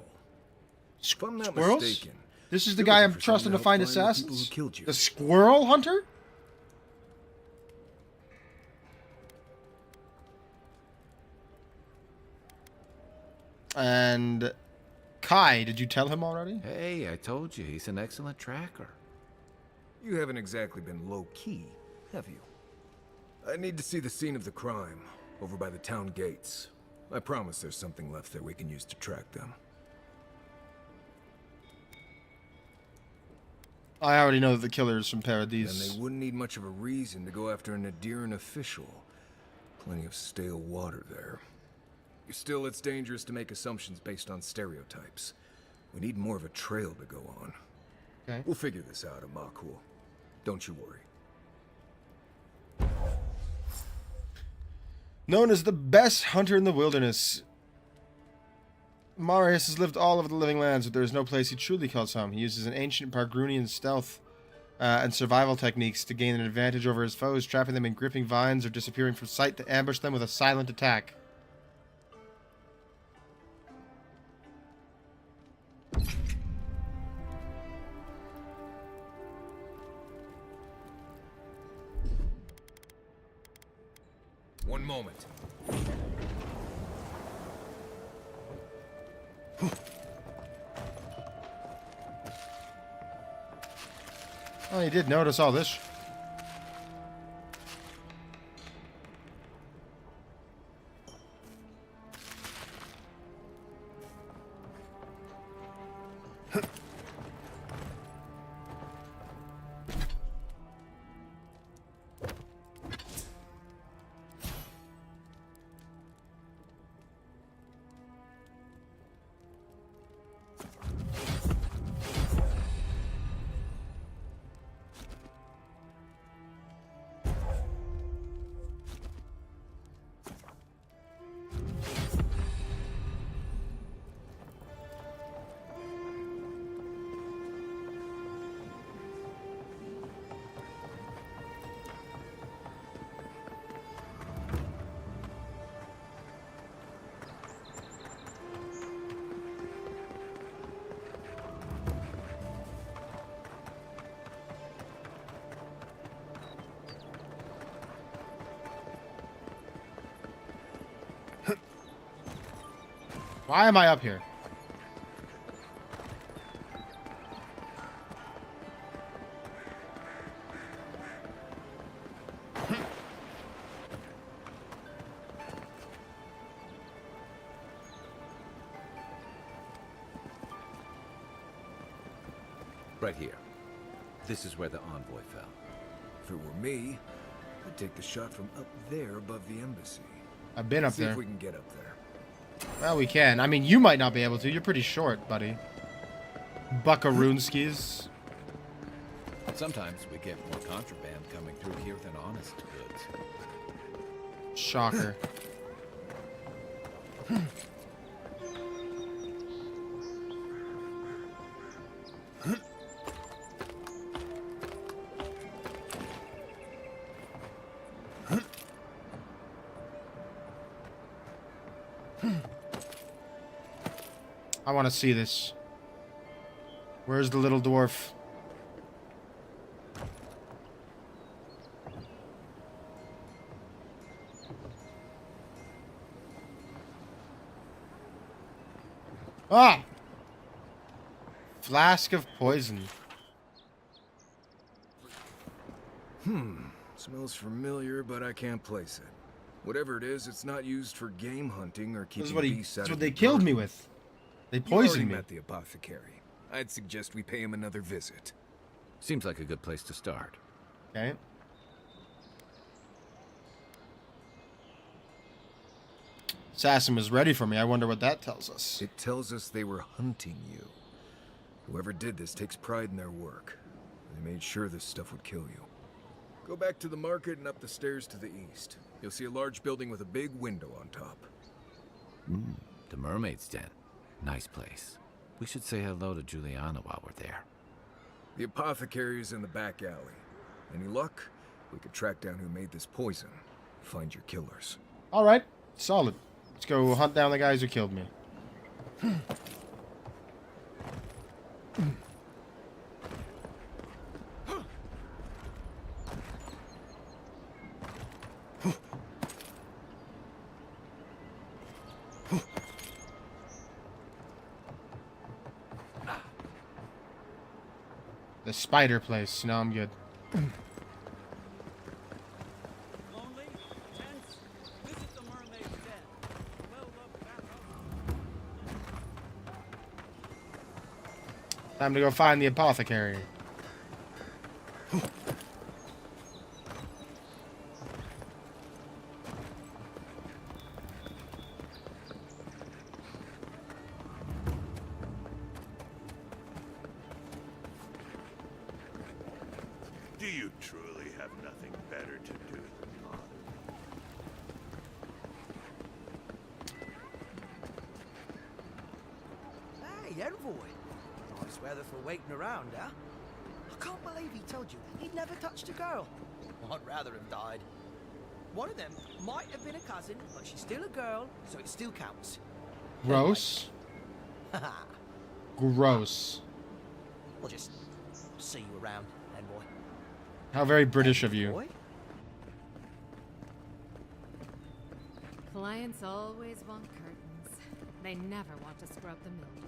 If I'm not Squirrels? mistaken, This is the you're guy looking I'm for trusting to someone find help the people assassins? who killed you. The squirrel hunter? And Kai, did you tell him already? Hey, I told you, he's an excellent tracker. You haven't exactly been low-key, have you? I need to see the scene of the crime, over by the town gates. I promise there's something left there we can use to track them. I already know that the killer is from Then Paradis. they wouldn't need much of a reason to go after an Adiran official. Plenty of stale water there. Still, it's dangerous to make assumptions based on stereotypes. We need more of a trail to go on. Okay. We'll figure this out at Makul. Don't you worry. Known as the best hunter in the wilderness, Marius has lived all over the living lands, but there is no place he truly calls home. He uses an ancient Pargrunian stealth and survival techniques to gain an advantage over his foes, trapping them in gripping vines or disappearing from sight to ambush them with a silent attack. One moment. Oh, he did notice all this. Why am I up here? Right here. This is where the envoy fell. If it were me, I'd take the shot from up there above the embassy. I've been up See there. if we can get up there. Well, we can. I mean, you might not be able to. You're pretty short, buddy. Buckaroonskis. Sometimes we get more contraband coming through here than honest goods. Shocker. I want to see this. Where's the little dwarf? Ah! Flask of poison. Smells familiar, but I can't place it. Whatever it is, it's not used for game hunting or keeping beasts out That's of what they the killed me garden. with. They You already poisoned me. met the apothecary. I'd suggest we pay him another visit. Seems like a good place to start. Okay. Assassin was ready for me. I wonder what that tells us. It tells us they were hunting you. Whoever did this takes pride in their work. They made sure this stuff would kill you. Go back to the market and up the stairs to the east. You'll see a large building with a big window on top. The mermaid's den. Nice place. We should say hello to Juliana while we're there. The apothecary is in the back alley. Any luck? We could track down who made this poison. Find your killers. All right. Solid. Let's go hunt down the guys who killed me. The spider place. No, I'm good. Lonely? Tense? Visit the mermaid's den. Well-loved bathhouse. Time to go find the apothecary. Do you truly have nothing better to do than bother? Hey, Envoy. Nice weather for waiting around, huh? I can't believe he told you he'd never touched a girl. I'd rather have died. One of them might have been a cousin, but she's still a girl, so it still counts. Gross. Gross. We'll just see you around, Envoy. How very British of you. Boy? Clients always want curtains. They never want to scrub the mildew.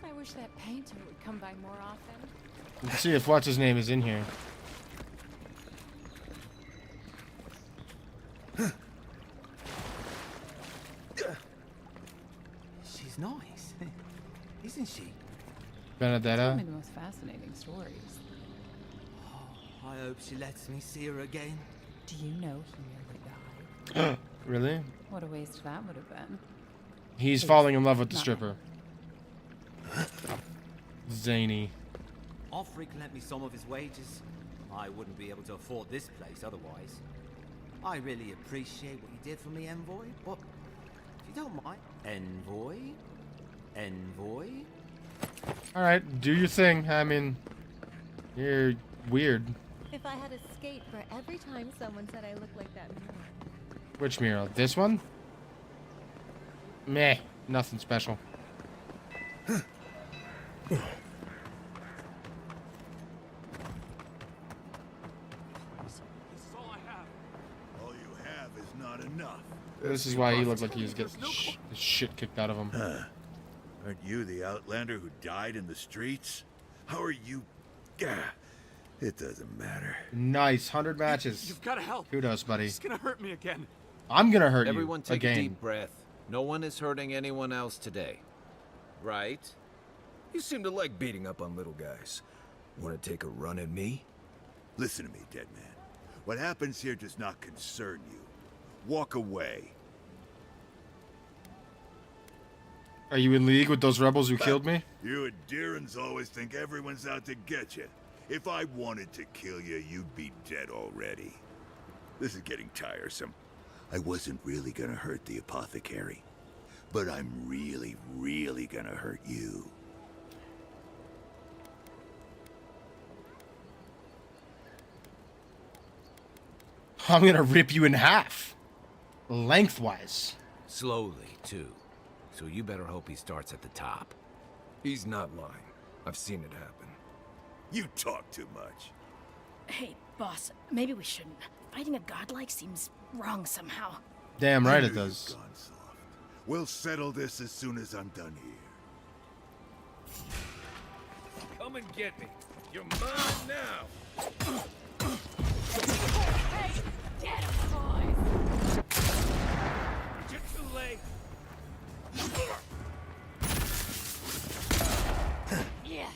I wish that painter would come by more often. Let's see if what's his name is in here. She's nice, isn't she? Benedetta. Tell me the most fascinating stories. Oh, I hope she lets me see her again. Do you know he nearly died? Really? What a waste that would have been. He's falling in love with the stripper. Zany. Offric lent me some of his wages. I wouldn't be able to afford this place otherwise. I really appreciate what you did for me, Envoy, but if you don't mind... Envoy? Envoy? Alright, do your thing. I mean, you're weird. If I had a skate for every time someone said I looked like that mural. Which mural? This one? Meh. Nothing special. All you have is not enough. This is why he looked like he was getting the shit kicked out of him. Aren't you the Outlander who died in the streets? How are you? Gah, it doesn't matter. Nice. 100 matches. You've got to help. Kudos, buddy. It's gonna hurt me again. I'm gonna hurt Everyone you take again. a deep breath. No one is hurting anyone else today. Right? You seem to like beating up on little guys. Want to take a run at me? Listen to me, dead man. What happens here does not concern you. Walk away. Are you in league with those rebels who killed me? You and Deerans always think everyone's out to get you. If I wanted to kill you, you'd be dead already. This is getting tiresome. I wasn't really gonna hurt the apothecary, but I'm really, really gonna hurt you. I'm gonna rip you in half. Lengthwise. Slowly, too. So you better hope he starts at the top. He's not lying. I've seen it happen. You talk too much. Hey, boss, maybe we shouldn't. Fighting a godlike seems wrong somehow. Damn right it does. We'll settle this as soon as I'm done here. Come and get me. You're mine now. Hey, get him, boys! You're too late. Yeah.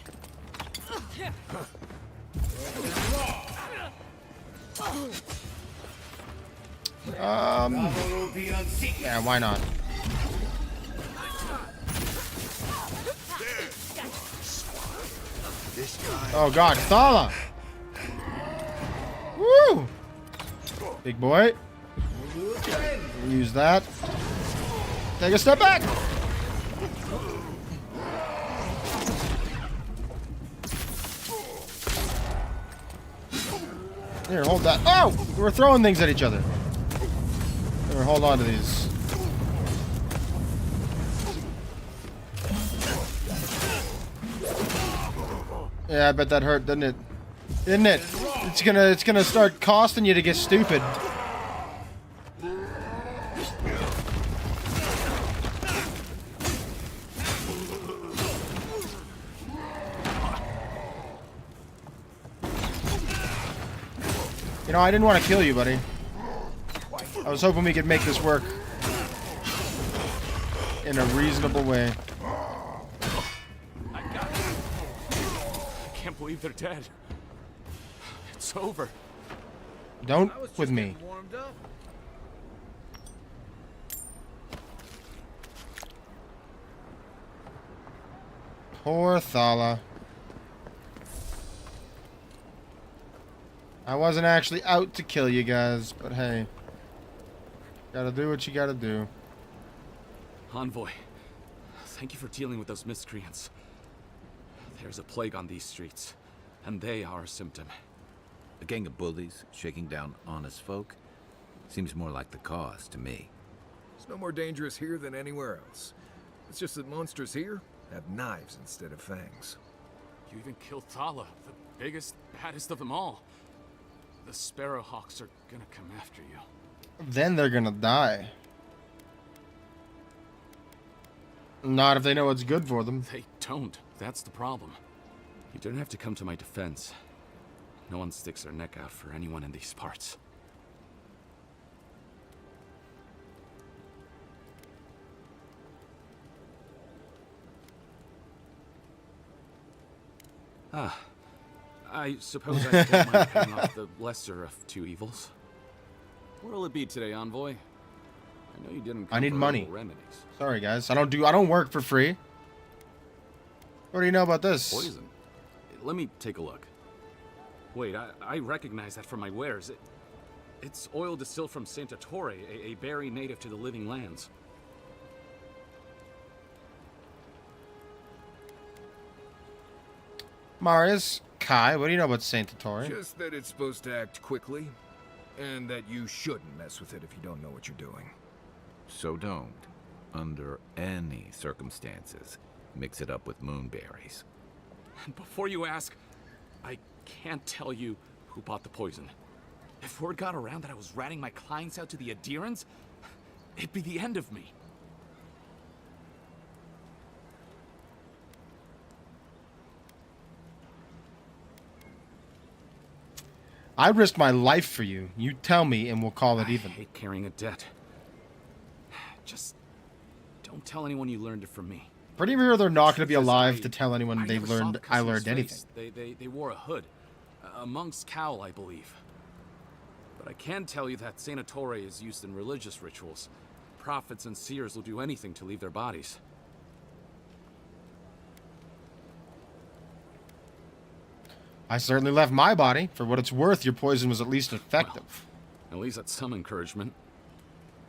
Yeah, why not? Oh god, Thala! Woo! Big boy. Use that. Take a step back! Here, hold that. Oh! We're throwing things at each other. Here, hold on to these. Yeah, I bet that hurt, didn't it? Isn't it? It's gonna start costing you to get stupid. You know, I didn't want to kill you, buddy. I was hoping we could make this work in a reasonable way. I can't believe they're dead. It's over. Don't with me. Warmed up. Poor Thala. I wasn't actually out to kill you guys, but hey. Gotta do what you gotta do. Envoy, thank you for dealing with those miscreants. There's a plague on these streets, and they are a symptom. A gang of bullies shaking down honest folk? Seems more like the cause to me. It's no more dangerous here than anywhere else. It's just that monsters here have knives instead of fangs. You even killed Thala, the biggest, baddest of them all. The Sparrowhawks are gonna come after you. Then they're gonna die. Not if they know what's good for them. They don't. That's the problem. You don't have to come to my defense. No one sticks their neck out for anyone in these parts. I suppose I don't mind paying off the lesser of two evils. What'll it be today, Envoy? I know you didn't come I need for money. herbal remedies. Sorry guys, I don't work for free. What do you know about this? Poison. Let me take a look. Wait, I recognize that from my wares. It's oil distilled from Santa Torre, a berry native to the Living Lands. Marius, Kai, what do you know about Santa Torre? Just that it's supposed to act quickly, and that you shouldn't mess with it if you don't know what you're doing. So don't, under any circumstances, mix it up with moonberries. And before you ask, I can't tell you who bought the poison. If word got around that I was ratting my clients out to the Adherents, it'd be the end of me. I risked my life for you. You tell me and we'll call it even. I hate carrying a debt. Just don't tell anyone you learned it from me. Pretty sure they're not going to be alive to tell anyone I never saw the I cousin's learned anything. face. They wore a hood. A monk's cowl, I believe. But I can tell you that Santa Torre is used in religious rituals. Prophets and seers will do anything to leave their bodies. I certainly left my body. For what it's worth, your poison was at least effective. Well, at least that's some encouragement.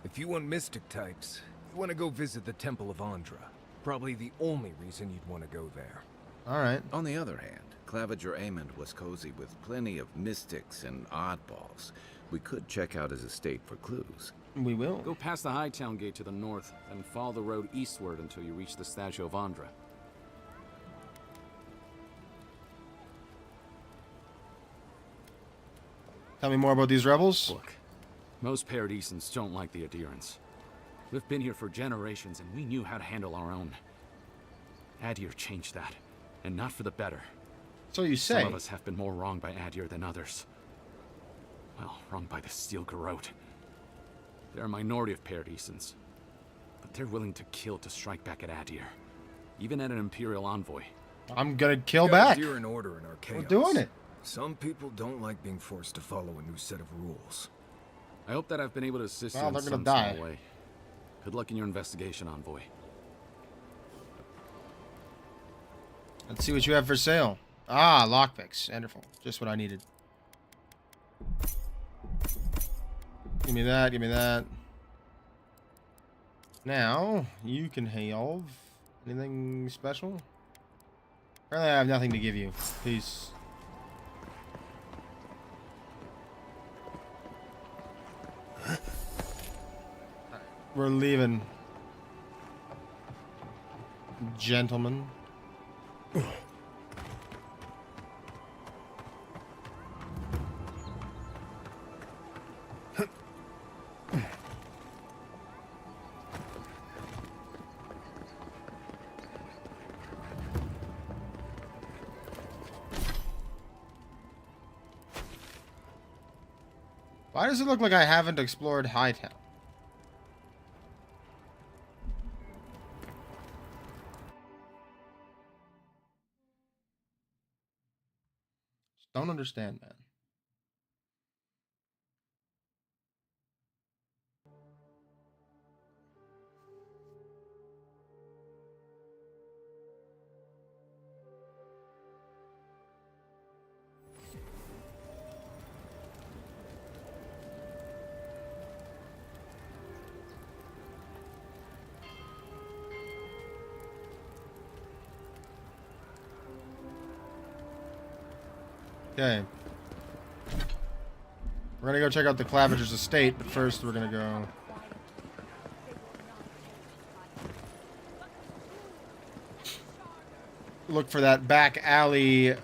If you want mystic types, you want to go visit the Temple of Andra. Probably the only reason you'd want to go there. Alright. On the other hand, Claviger Amond was cozy with plenty of mystics and oddballs. We could check out his estate for clues. We will. Go past the Hightown Gate to the north, then follow the road eastward until you reach the statue of Andra. Tell me more about these rebels. Look, most Paradisans don't like the Adherents. We've been here for generations, and we knew how to handle our own. Adir changed that, and not for the better. So you say. Some of us have been more wronged by Adir than others. Well, wronged by the Steel Garrote. They're a minority of Paradisans, but they're willing to kill to strike back at Adir, even at an Imperial envoy. I'm gonna kill back. You're in order in our chaos. We're doing it. Some people don't like being forced to follow a new set of rules. I hope that I've been able to assist you Well, in they're some gonna die. small way. Good luck in your investigation, Envoy. Let's see what you have for sale. Ah, lockpicks. Wonderful. Just what I needed. Give me that, give me that. Now, you can have anything special? Apparently I have nothing to give you. Peace. We're leaving. Gentlemen. Why does it look like I haven't explored Hightown? Just don't understand, man. Okay. We're gonna go check out the Claviger's estate, but first we're gonna go... look for that back alley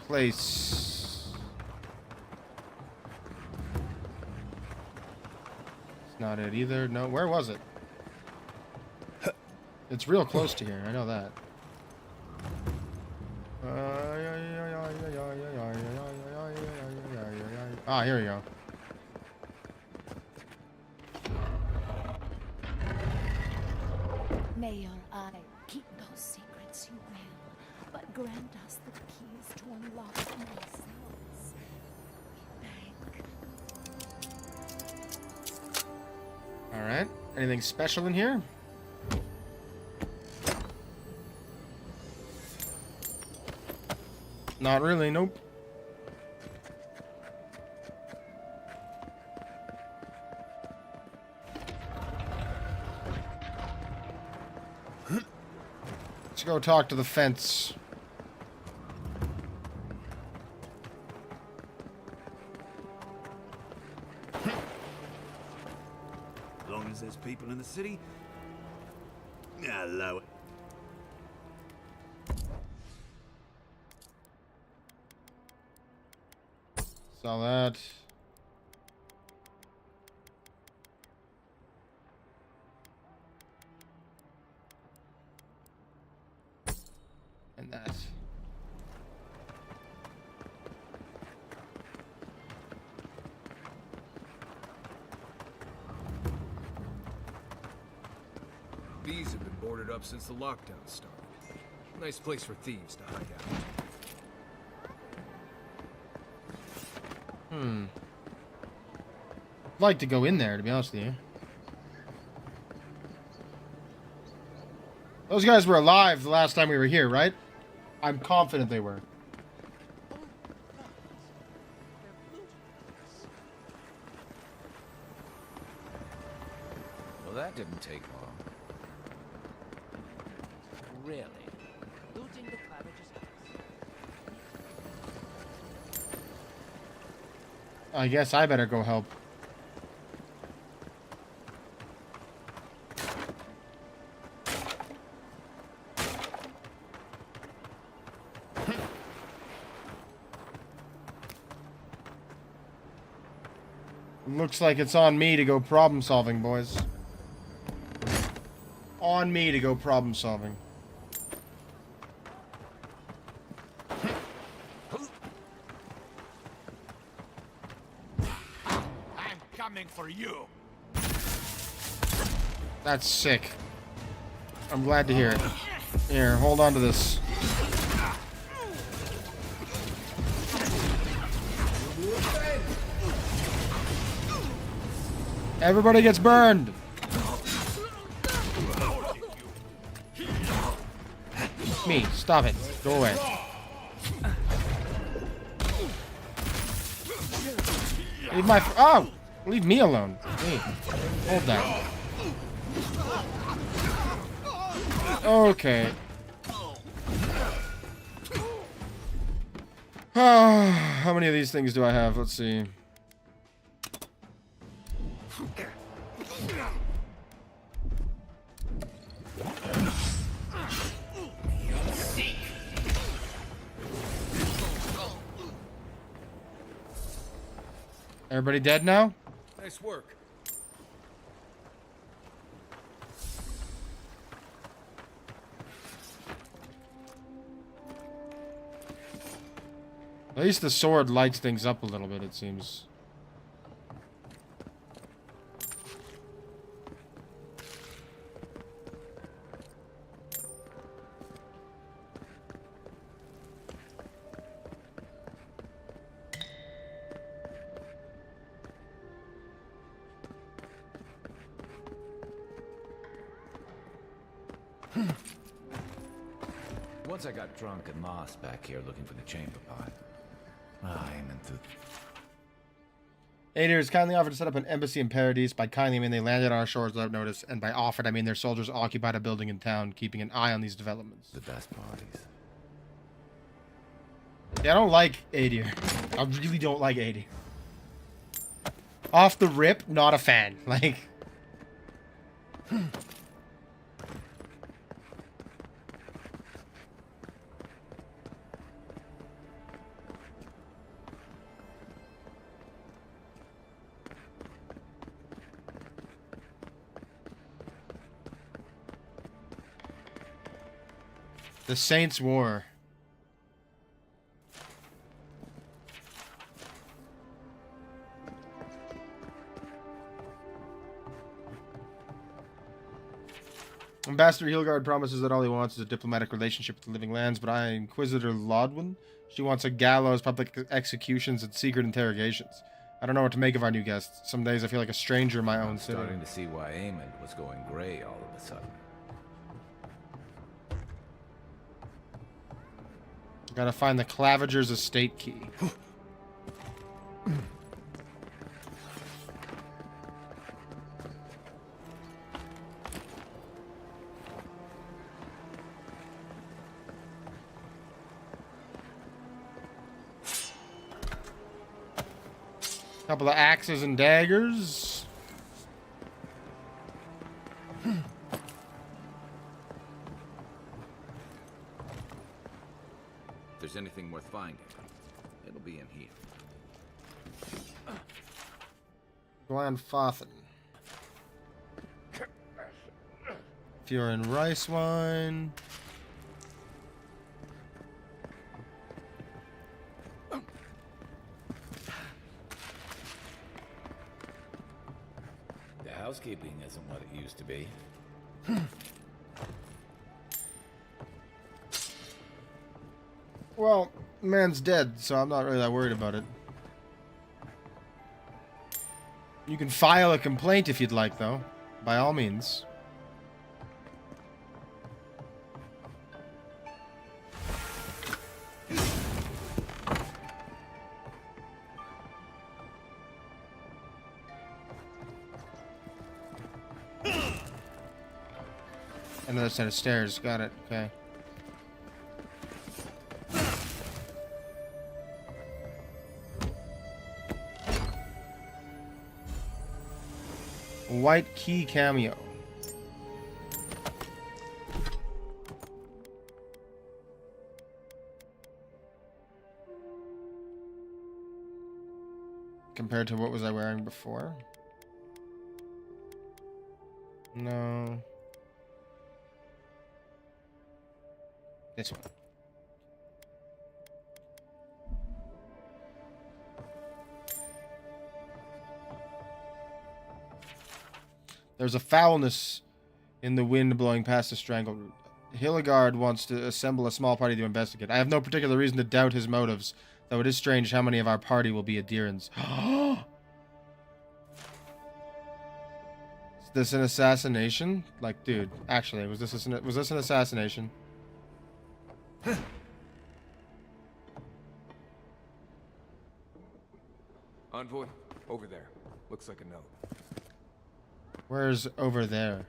place. It's not it either. No, where was it? It's real close to here. I know that. Ah, here we go. May your eye keep those secrets you will, but grant us the keys to unlock them ourselves. We beg. Alright. Anything special in here? Not really, nope. Let's go talk to the fence. As long as there's people in the city, allow it. Sell that. And that. These have been boarded up since the lockdown started. Nice place for thieves to hide out. I'd like to go in there, to be honest with you. Those guys were alive the last time we were here, right? I'm confident they were. Well, that didn't take long. Really? Looting the Claviger's house. I guess I better go help. Looks like it's on me to go problem solving, boys. On me to go problem solving. I'm coming for you. That's sick. I'm glad to hear it. Here, hold on to this. Everybody gets burned. Me, stop it. Go away. Leave my oh! Leave me alone. Hey, hold that. Okay. How many of these things do I have? Let's see. Everybody dead now? Nice work. At least the sword lights things up a little bit, it seems. Once I got drunk and lost back here looking for the chamber pot. I am enthused. Aiders kindly offered to set up an embassy in Paradis. By kindly, I mean they landed on our shores without notice. And by offered, I mean their soldiers occupied a building in town, keeping an eye on these developments. The best parties. Yeah, I don't like Adir. I really don't like Adir. Off the rip, not a fan. Like... The Saints' War. Ambassador Hilgard promises that all he wants is a diplomatic relationship with the Living Lands, but Inquisitor Lodwin, she wants a gallows, public executions, and secret interrogations. I don't know what to make of our new guests. Some days I feel like a stranger in my own city. Starting to see why Aemond was going gray all of a sudden. Gotta find the Claviger's estate key. Couple of axes and daggers. If there's anything worth finding, it'll be in here. Glanfathen. If you're in rice wine. The housekeeping isn't what it used to be. Well, man's dead, so I'm not really that worried about it. You can file a complaint if you'd like, though. By all means. Another set of stairs. Got it. Okay. White key cameo. Compared to what was I wearing before? No. This one. There's a foulness in the wind blowing past the strangleroot. Hilligard wants to assemble a small party to investigate. I have no particular reason to doubt his motives, though it is strange how many of our party will be Adirans. Is this an assassination? Like, dude, actually, was this an assassination? Envoy, over there. Looks like a note. Where's over there?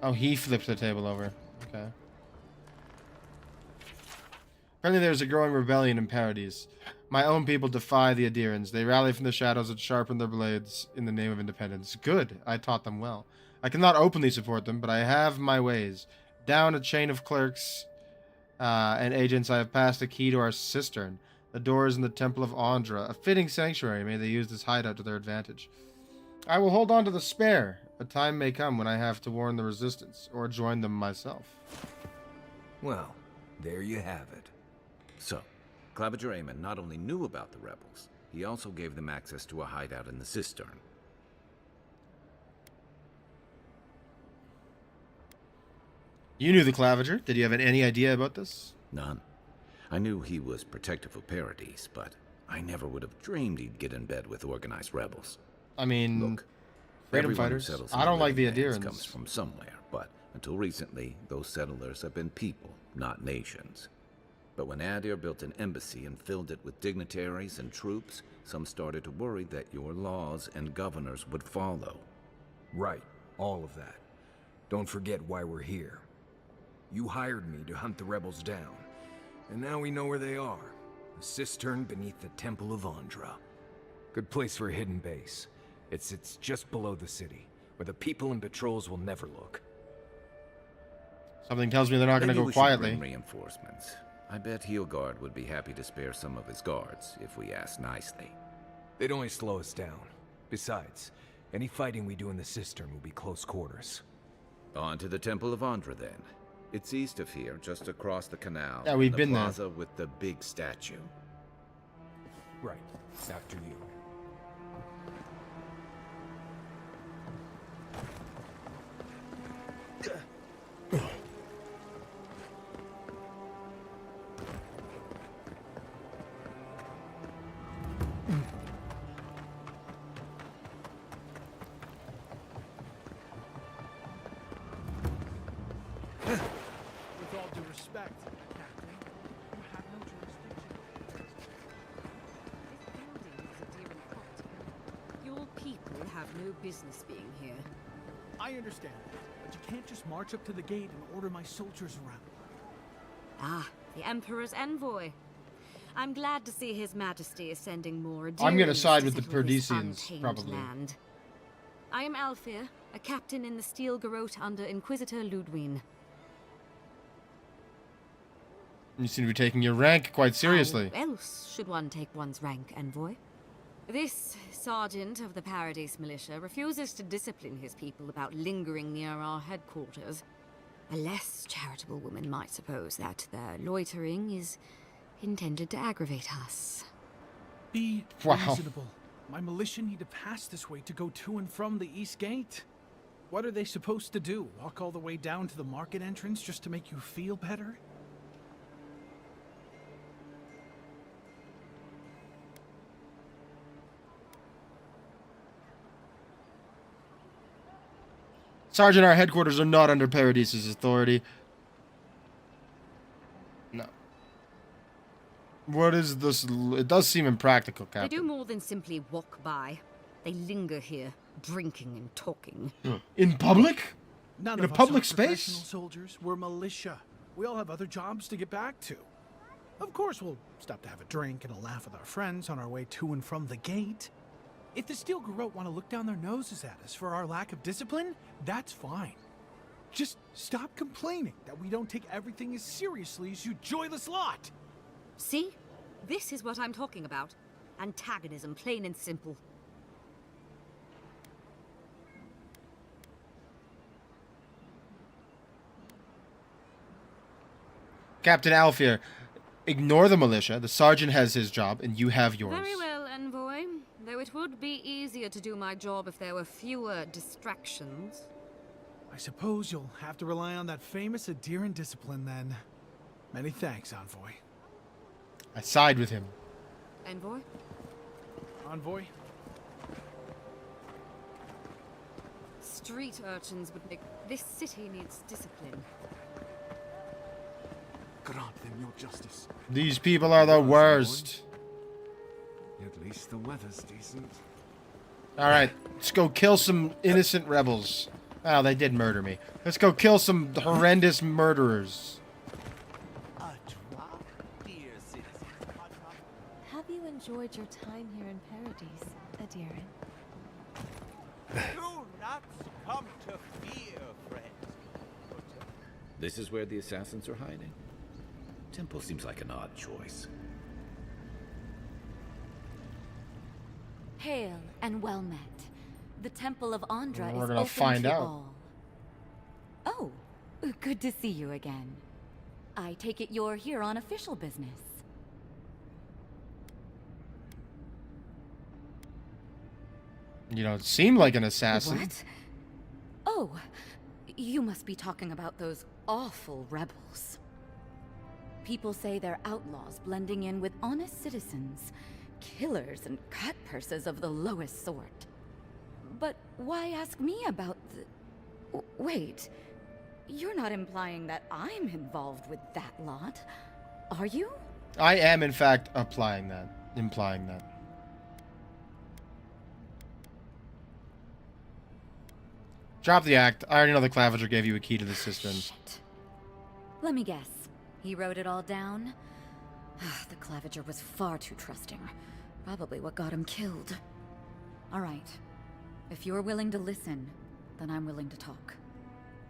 Oh, he flipped the table over. Okay. Apparently there's a growing rebellion in Paradis. My own people defy the Adirans. They rally from the shadows and sharpen their blades in the name of independence. Good. I taught them well. I cannot openly support them, but I have my ways. Down a chain of clerks and agents, I have passed a key to our cistern. The doors in the Temple of Andra, a fitting sanctuary. May they use this hideout to their advantage. I will hold on to the spare. A time may come when I have to warn the resistance, or join them myself. Well, there you have it. So, Claviger Aemon not only knew about the rebels, he also gave them access to a hideout in the cistern. You knew the Claviger. Did you have any idea about this? None. I knew he was protective of Paradis, but I never would have dreamed he'd get in bed with organized rebels. I mean, look, freedom fighters. I don't like the Adirans. Comes from somewhere, but until recently, those settlers have been people, not nations. But when Adir built an embassy and filled it with dignitaries and troops, some started to worry that your laws and governors would follow. Right, all of that. Don't forget why we're here. You hired me to hunt the rebels down, and now we know where they are. A cistern beneath the Temple of Andra. Good place for a hidden base. It sits just below the city, where the people and patrols will never look. Something tells me they're not going to go Maybe we should quietly. bring reinforcements. I bet Heelguard would be happy to spare some of his guards if we ask nicely. They'd only slow us down. Besides, any fighting we do in the cistern will be close quarters. On to the Temple of Andra, then. It's east of here, just across the canal. Yeah, we've the been there. plaza with the big statue. Right. After you. With all due respect, Captain, you have no jurisdiction. Your people have no business being here. I understand, but you can't just march up to the gate and order my soldiers around. Ah, the Emperor's envoy. I'm glad to see His Majesty is sending more. I'm going to Adherents side with the settle this Paradisians, untamed probably. Land. I am Alfir, a captain in the Steel Garrote under Inquisitor Ludwine. You seem to be taking your rank quite seriously. How else should one take one's rank, envoy? This sergeant of the Paradis militia refuses to discipline his people about lingering near our headquarters. A less charitable woman might suppose that their loitering is intended to aggravate us. Be reasonable. My militia need to pass this way to go to and from the East Gate. What are they supposed to do? Walk all the way down to the market entrance just to make you feel better? Sergeant, our headquarters are not under Paradis' authority. No. What is this? It does seem impractical, They Captain. do more than simply walk by. They linger here, drinking and talking. In public? None In of a us public are space? professional soldiers. We're militia. We all have other jobs to get back to. Of course, we'll stop to have a drink and a laugh with our friends on our way to and from the gate. If the Steel Garrote want to look down their noses at us for our lack of discipline, that's fine. Just stop complaining that we don't take everything as seriously as you joyless lot. See? This is what I'm talking about. Antagonism, plain and simple. Captain Alfir, ignore the militia. The sergeant has his job, and you have yours. Very well, envoy. Though it would be easier to do my job if there were fewer distractions. I suppose you'll have to rely on that famous Adherent discipline then. Many thanks, Envoy. I side with him. Envoy? Envoy? Street urchins would make... This city needs discipline. Grant them your justice. These people are the worst. At least the weather's decent. Alright, let's go kill some innocent rebels. Oh, they did murder me. Let's go kill some horrendous murderers. Have you enjoyed your time here in Paradis, Adirin? Do not succumb to fear, friends. This is where the assassins are hiding? Temple seems like an odd choice. Hail and well met. The Temple of Andra We're is gonna open find to out. all. Oh, good to see you again. I take it you're here on official business. You don't seem like an assassin. What? Oh, you must be talking about those awful rebels. People say they're outlaws blending in with honest citizens, killers and cut purses of the lowest sort. But why ask me about the... Wait, you're not implying that I'm involved with that lot, are you? I am, in fact, implying that. Drop the act. I already know the Claviger gave you a key to the cistern. Shit. Let me guess. He wrote it all down? The Claviger was far too trusting. Probably what got him killed. Alright. If you're willing to listen, then I'm willing to talk.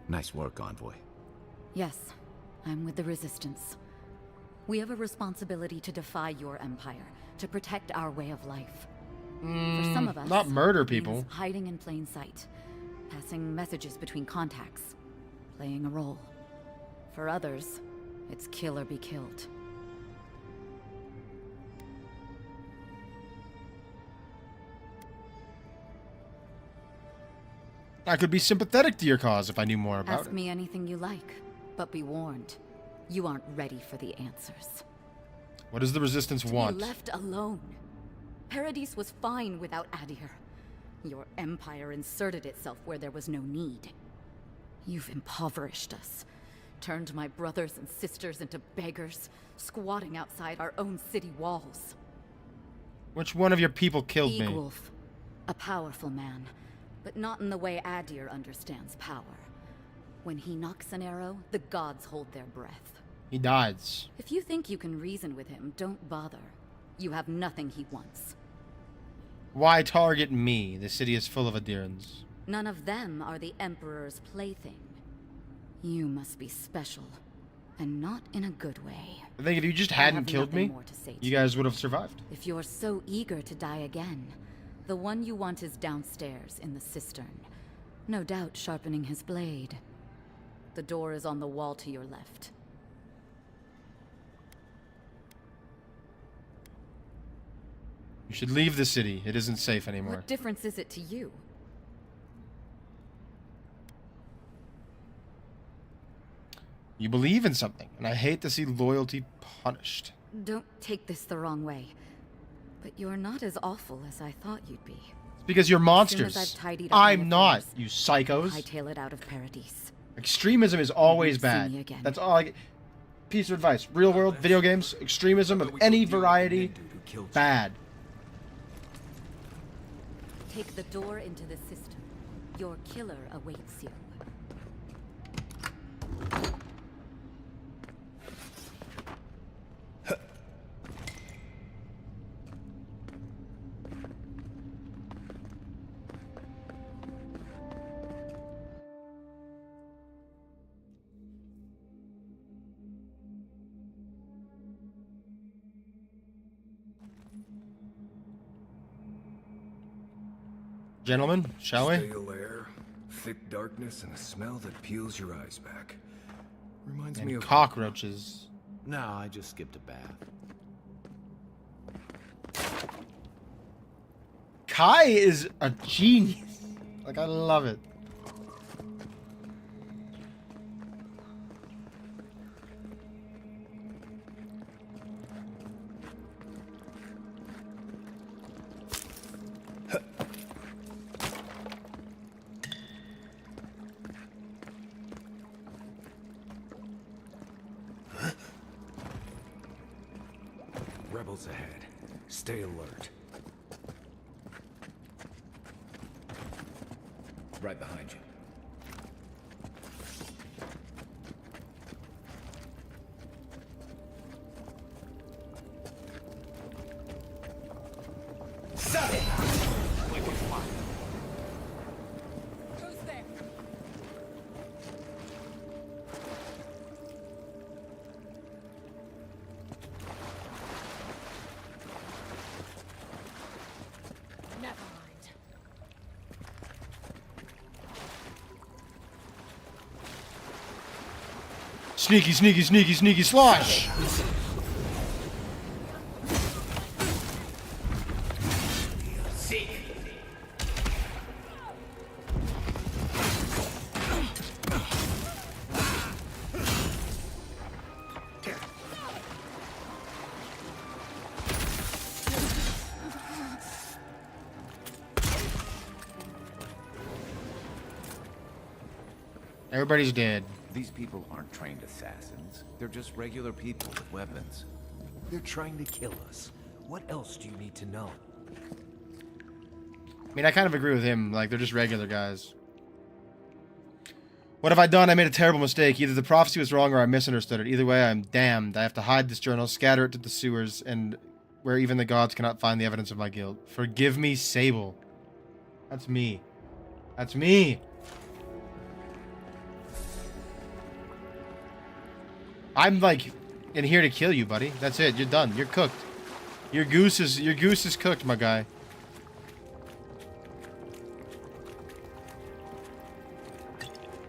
Nice work, Envoy. Yes, I'm with the Resistance. We have a responsibility to defy your empire, to protect our way of life. For some of us, not murder it means people. hiding in plain sight, passing messages between contacts, playing a role. For others, it's kill or be killed. I could be sympathetic to your cause if I knew more about Ask it. me anything you like, but be warned. You aren't ready for the answers. What does the Resistance want? To be left alone. Paradis was fine without Adir. Your empire inserted itself where there was no need. You've impoverished us, turned my brothers and sisters into beggars, squatting outside our own city walls. Which one of your people killed me? Eagwolf, a powerful man, but not in the way Adir understands power. When he knocks an arrow, the gods hold their breath. He dies. If you think you can reason with him, don't bother. You have nothing he wants. Why target me? The city is full of Adirans. None of them are the Emperor's plaything. You must be special, and not in a good way. I think if you just I hadn't have killed nothing me, more to say to you guys would have survived. If you're so eager to die again, the one you want is downstairs in the cistern. No doubt sharpening his blade. The door is on the wall to your left. You should leave the city. It isn't safe anymore. What difference is it to you? You believe in something, and I hate to see loyalty punished. Don't take this the wrong way, but you're not as awful as I thought you'd be. It's because you're monsters. As soon as I've tidied up my I'm not, affairs, you psychos. hightail it out of Paradis. Extremism is always see bad. me again. That's all I get. Piece of advice. Real world, video games, extremism of any variety, bad. Take the door into the cistern. Your killer awaits you. Gentlemen, shall we? Stale air, thick darkness, and a smell that peels your eyes back. Reminds me And of cockroaches. No, I just skipped a bath. Kai is a genius. Like, I love it. rebels ahead. Stay alert. Right behind you. Who's there? Never mind. Sneaky, sneaky, sneaky, sneaky slosh! Everybody's dead. These people aren't trained assassins. They're just regular people with weapons. They're trying to kill us. What else do you need to know? I mean, I kind of agree with him. Like, they're just regular guys. What have I done? I made a terrible mistake. Either the prophecy was wrong or I misunderstood it. Either way, I'm damned. I have to hide this journal, scatter it to the sewers, and where even the gods cannot find the evidence of my guilt. Forgive me, Sable. That's me. That's me. I'm like in here to kill you, buddy. That's it. You're done. You're cooked. Your goose is cooked, my guy.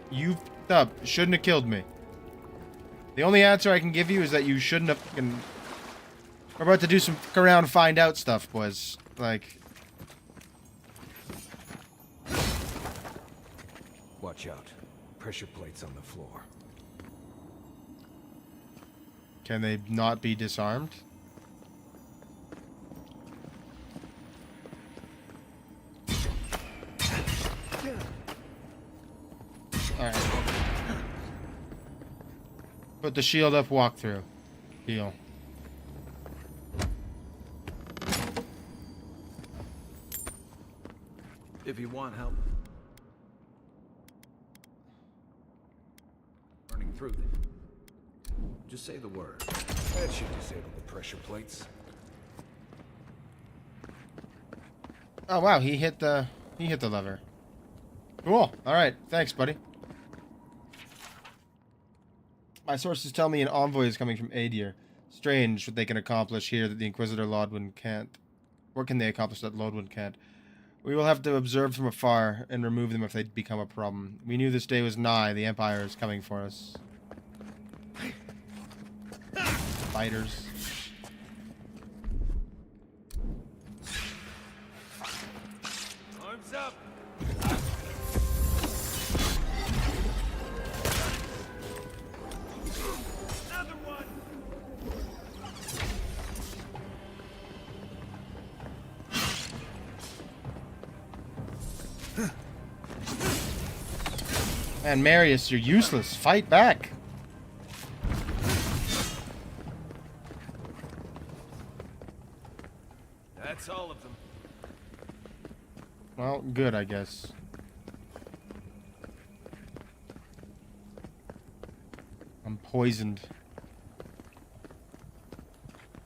You f***ed up. Shouldn't have killed me. The only answer I can give you is that you shouldn't have fucking... We're about to do some fuck around find out stuff, boys. Like... Watch out. Pressure plates on the floor. Can they not be disarmed? Alright. Put the shield up, walk through. Heal. If you want help burning through them, just say the word. That should disable the pressure plates. Oh wow, he hit the lever. Cool. Alright, thanks, buddy. My sources tell me an envoy is coming from Adir. Strange what they can accomplish here that the Inquisitor Lodwyn can't. What can they accomplish that Lodwyn can't? We will have to observe from afar and remove them if they become a problem. We knew this day was nigh. The Empire is coming for us. Fighters. Arms up! Another one! Man, Marius, you're useless. Fight back. That's all of them. Well, good, I guess. I'm poisoned.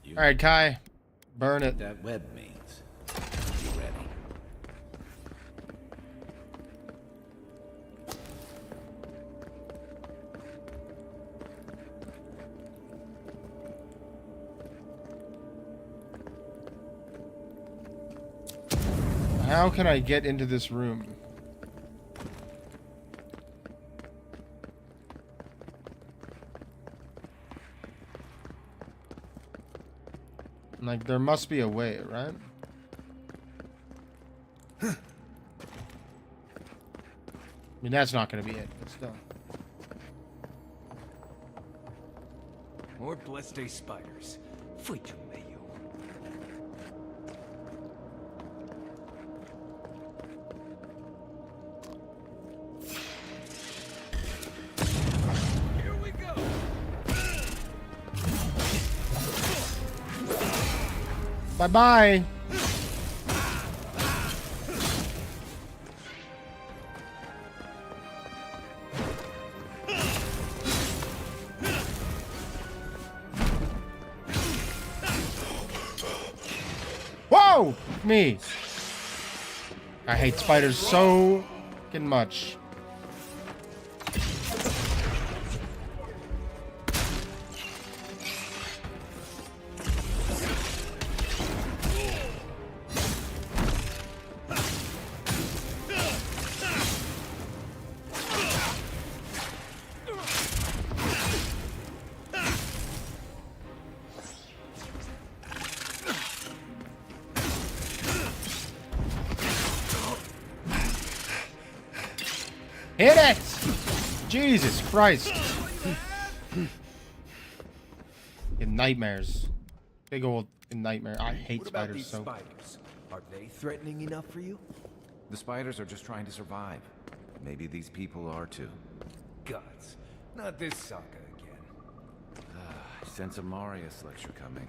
Alright, Kai. Burn it. That web means. You ready? How can I get into this room? Like, there must be a way, right? I mean, that's not gonna be it, but still. More Bleste spiders. Fui-tu meio. Here we go. Bye-bye. Whoa! Me. I hate spiders so fucking much. Hit it! Jesus Christ. In nightmares. Big old nightmare. I hate What about spiders these so. spiders? Are they threatening enough for you? The spiders are just trying to survive. Maybe these people are too. Gods. Not this saga again. I sense a Marius lecture coming.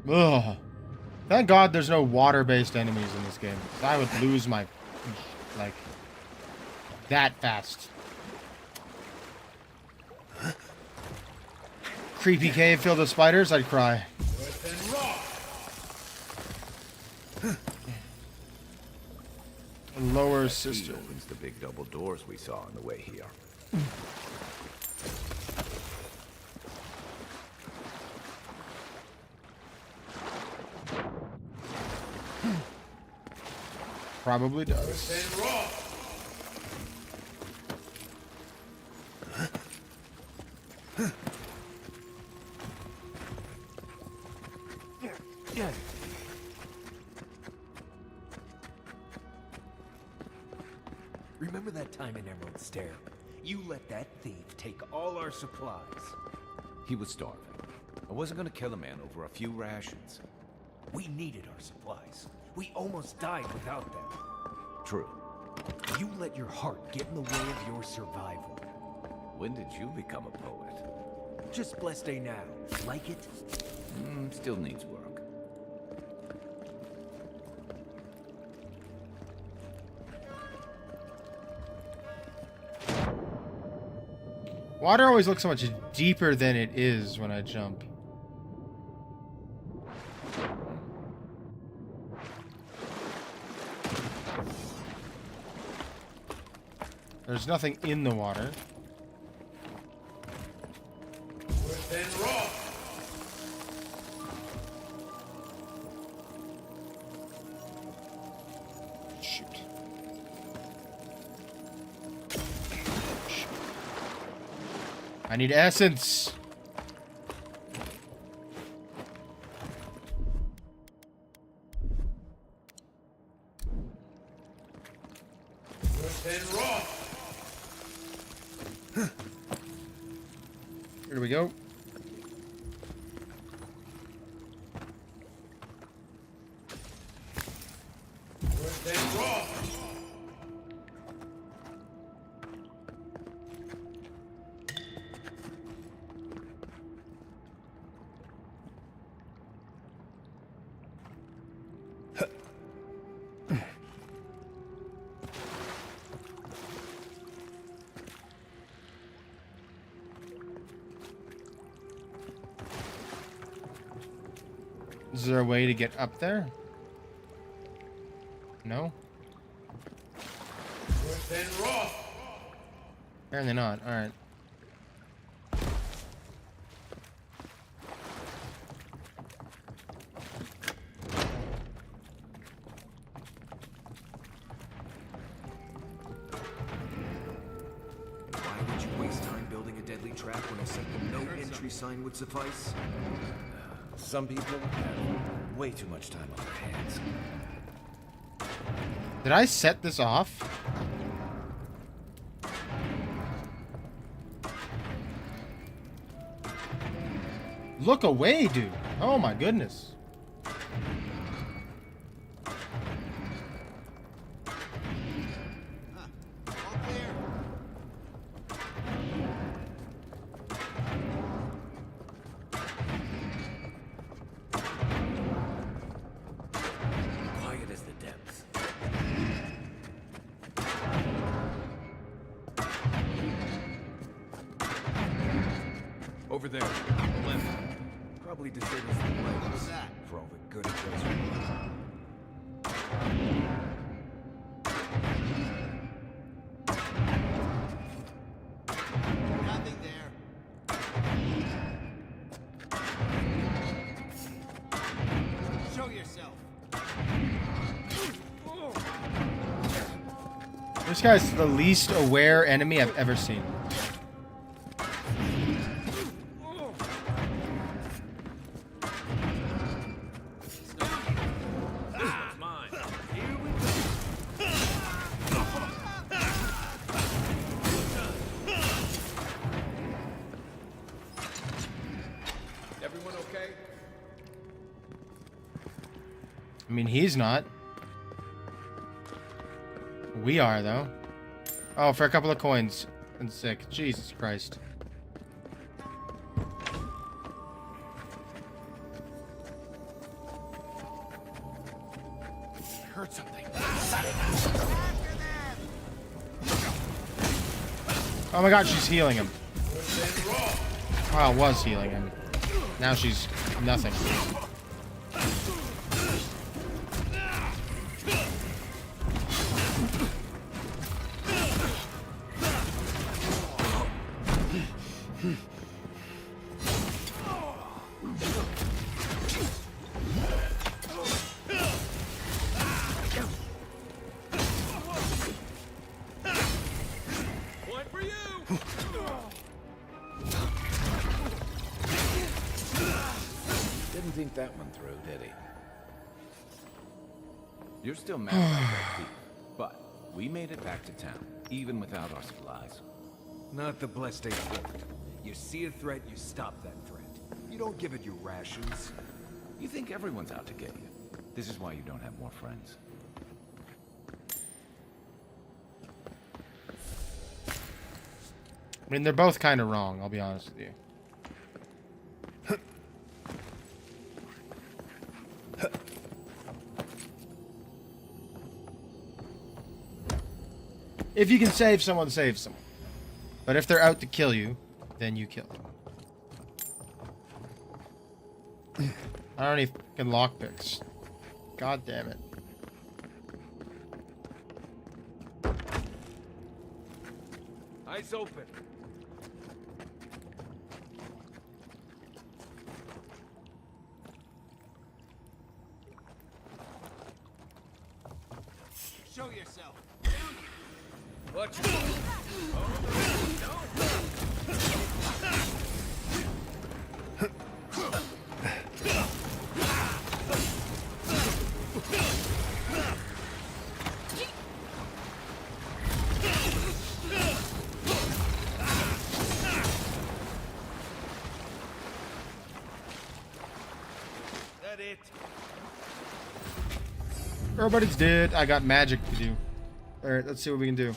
Ugh. Thank God there's no water-based enemies in this game. I would lose my... like... that fast. Creepy cave filled with spiders, I'd cry. Lower sister. Opens the big double doors we saw on the way here. Probably does. Remember that time in Emerald Stair? You let that thief take all our supplies. He was starving. I wasn't gonna kill a man over a few rations. We needed our supplies. We almost died without them. True. You let your heart get in the way of your survival. When did you become a poet? Just blessed day now. Like it? Still needs work. Water always looks so much deeper than it is when I jump. There's nothing in the water. Shoot. I need essence. Here we go. Is there a way to get up there? No? Apparently not. Alright. Why would you waste time building a deadly trap when a simple no entry sign would suffice? Some people have way too much time on their hands. Did I set this off? Look away, dude. Oh my goodness. Quiet as the depths. Over there, left. Probably disables the lights. For all the good it does for me. Nothing there. Show yourself. This guy's the least aware enemy I've ever seen. Everyone okay? I mean, he's not. We are, though. Oh, for a couple of coins. And sick. Jesus Christ. heard something. Oh my god, she's healing him. Well, was healing him. Now she's nothing. Didn't think that one through, did he? You're still mad about that thief, but we made it back to town, even without our supplies. Not the blessed ain't worked. You see a threat, you stop that threat. You don't give it your rations. You think everyone's out to get you. This is why you don't have more friends. I mean, they're both kind of wrong, I'll be honest with you. If you can save someone, save someone. But if they're out to kill you, then you kill them. I don't need fucking lockpicks. God damn it. Eyes open. Show yourself. Watch that it. Everybody's dead. I got magic to do. Alright, let's see what we can do.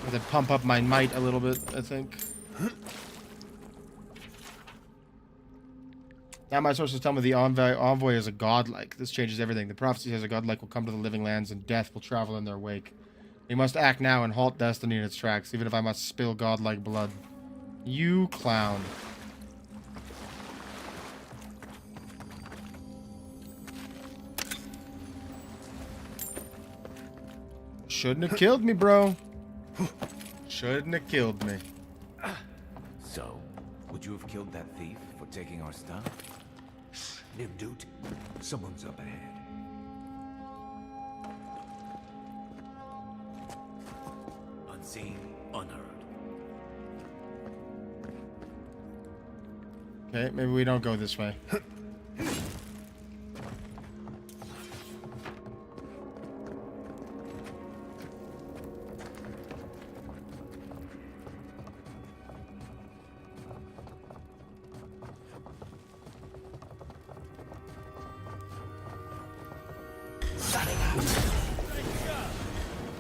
I'm gonna pump up my might a little bit, I think. Now my sources tell me the envoy is a godlike. This changes everything. The prophecy says a godlike will come to the living lands and death will travel in their wake. We must act now and halt destiny in its tracks, even if I must spill godlike blood. You clown. Shouldn't have killed me, bro. Shouldn't have killed me. So, would you have killed that thief for taking our stuff? Nimdut, someone's up ahead. Unseen, unheard. Okay, maybe we don't go this way.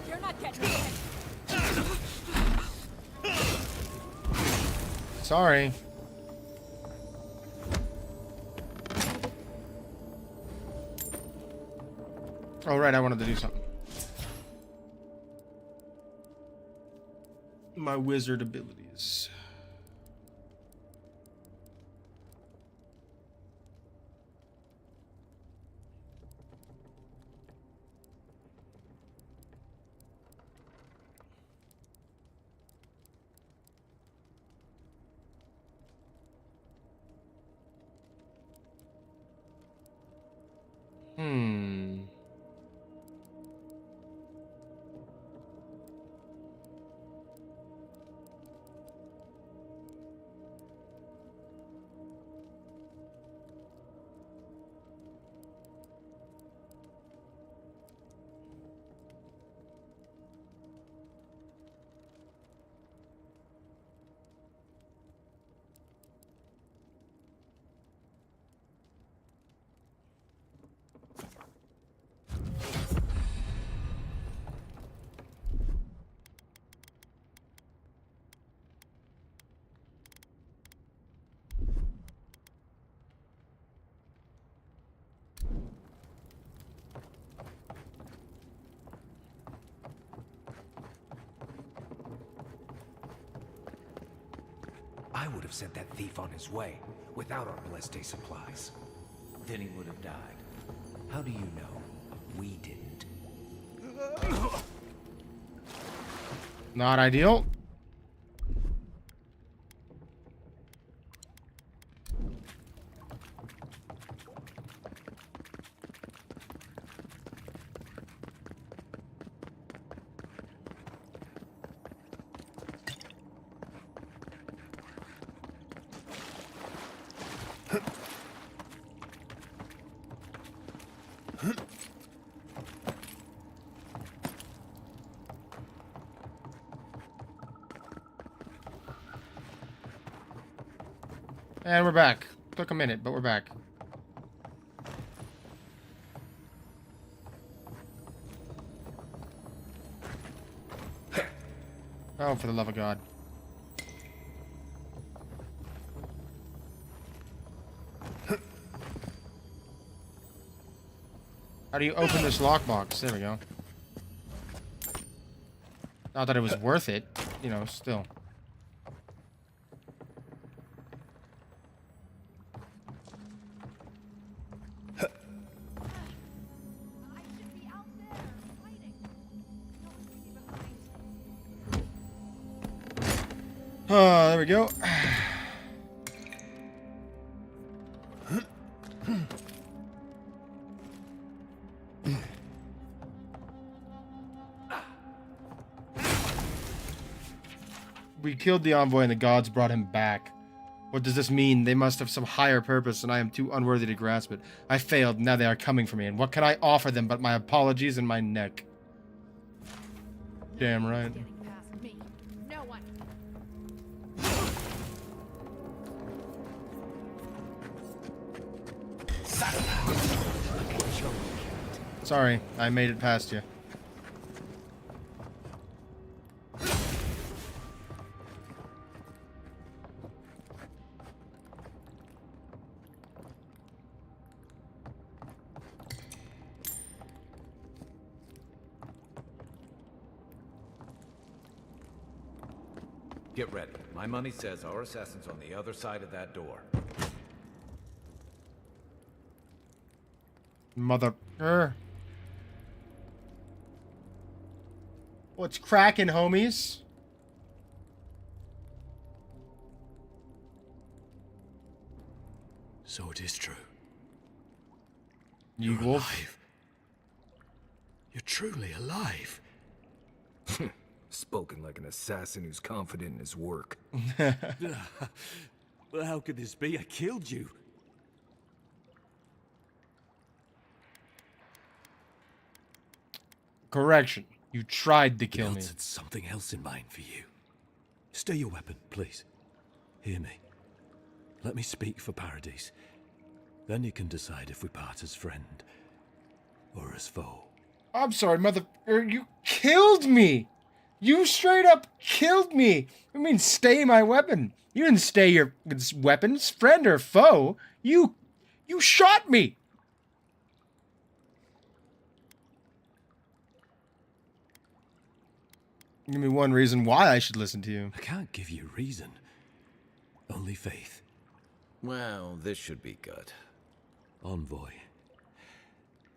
You're not getting it. Sorry. Oh, right, I wanted to do something. My wizard abilities. I would have sent that thief on his way, without our Bleste supplies. Then he would have died. How do you know? We didn't. Not ideal. And we're back. Took a minute, but we're back. Oh, for the love of God. How do you open this lockbox? There we go. Not that it was worth it, you know, still. Oh, there we go. We killed the envoy and the gods brought him back. What does this mean? They must have some higher purpose and I am too unworthy to grasp it. I failed, now they are coming for me, and what can I offer them but my apologies and my neck? Damn right. No one. Sorry, I made it past you. Get ready. My money says our assassin's on the other side of that door. Mother... What's cracking, homies? So it is true. You're alive. You're truly alive. Spoken like an assassin who's confident in his work. Well, how could this be? I killed you. Correction. You tried to kill me. Had something else in mind for you. Stay your weapon, please. Hear me. Let me speak for Paradis. Then you can decide if we part as friend or as foe. I'm sorry, mother... You killed me! You straight up killed me! I mean, stay my weapon. You didn't stay your weapons, friend or foe. You shot me! Give me one reason why I should listen to you. I can't give you reason. Only faith. Well, this should be good. Envoy,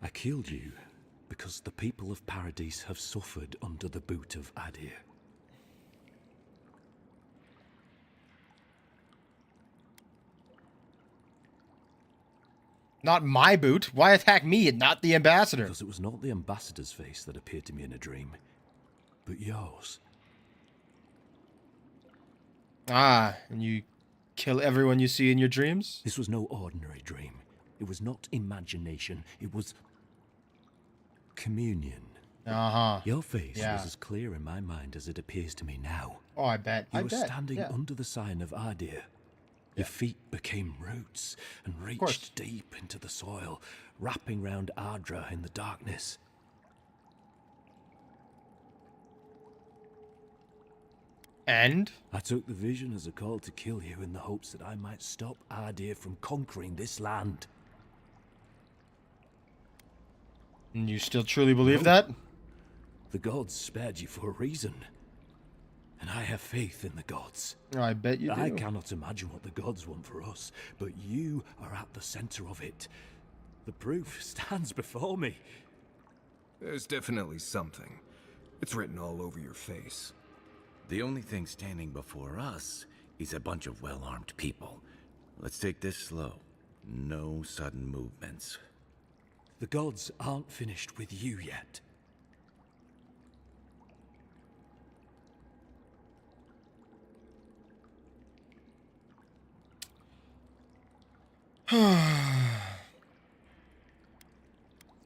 I killed you because the people of Paradis have suffered under the boot of Adir. Not my boot. Why attack me and not the ambassador? Because it was not the ambassador's face that appeared to me in a dream, but yours. Ah, and you kill everyone you see in your dreams? This was no ordinary dream. It was not imagination. It was communion. Uh-huh. Your face was as clear in my mind as it appears to me now. Oh, I bet. You were standing under the sign of Adir. Your feet became roots and reached deep into the soil, wrapping round Ardra in the darkness. And? I took the vision as a call to kill you in the hopes that I might stop Adir from conquering this land. And you still truly believe that? The gods spared you for a reason. And I have faith in the gods. I bet you do. I cannot imagine what the gods want for us, but you are at the center of it. The proof stands before me. There's definitely something. It's written all over your face. The only thing standing before us is a bunch of well-armed people. Let's take this slow. No sudden movements. The gods aren't finished with you yet.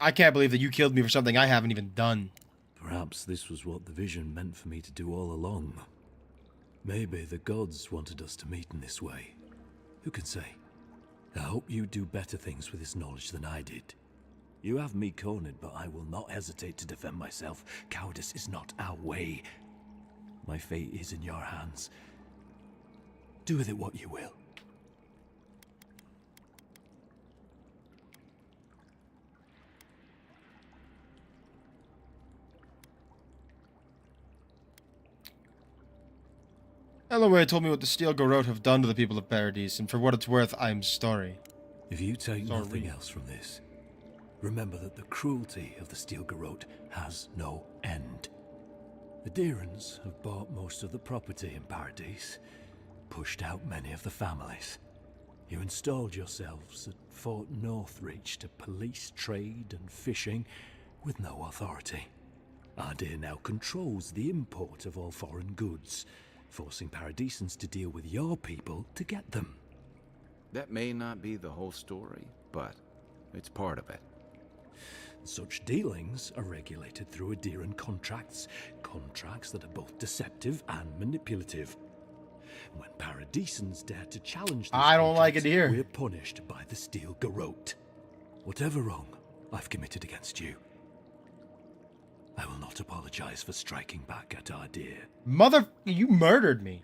I can't believe that you killed me for something I haven't even done. Perhaps this was what the vision meant for me to do all along. Maybe the gods wanted us to meet in this way. Who can say? I hope you do better things with this knowledge than I did. You have me cornered, but I will not hesitate to defend myself. Cowardice is not our way. My fate is in your hands. Do with it what you will. Eloy told me what the Steel Garrote have done to the people of Paradis, and for what it's worth, I am sorry. If you take nothing else from this, remember that the cruelty of the Steel Garrote has no end. The Deerans have bought most of the property in Paradis, pushed out many of the families. You installed yourselves at Fort Northreach to police trade and fishing with no authority. Ardir now controls the import of all foreign goods, forcing Paradisans to deal with your people to get them. That may not be the whole story, but it's part of it. Such dealings are regulated through Adiran contracts, contracts that are both deceptive and manipulative. When Paradisans dare to challenge these I don't like it here. We're punished by the Steel Garrote. Whatever wrong I've committed against you, I will not apologize for striking back at Ardir. Mother, you murdered me.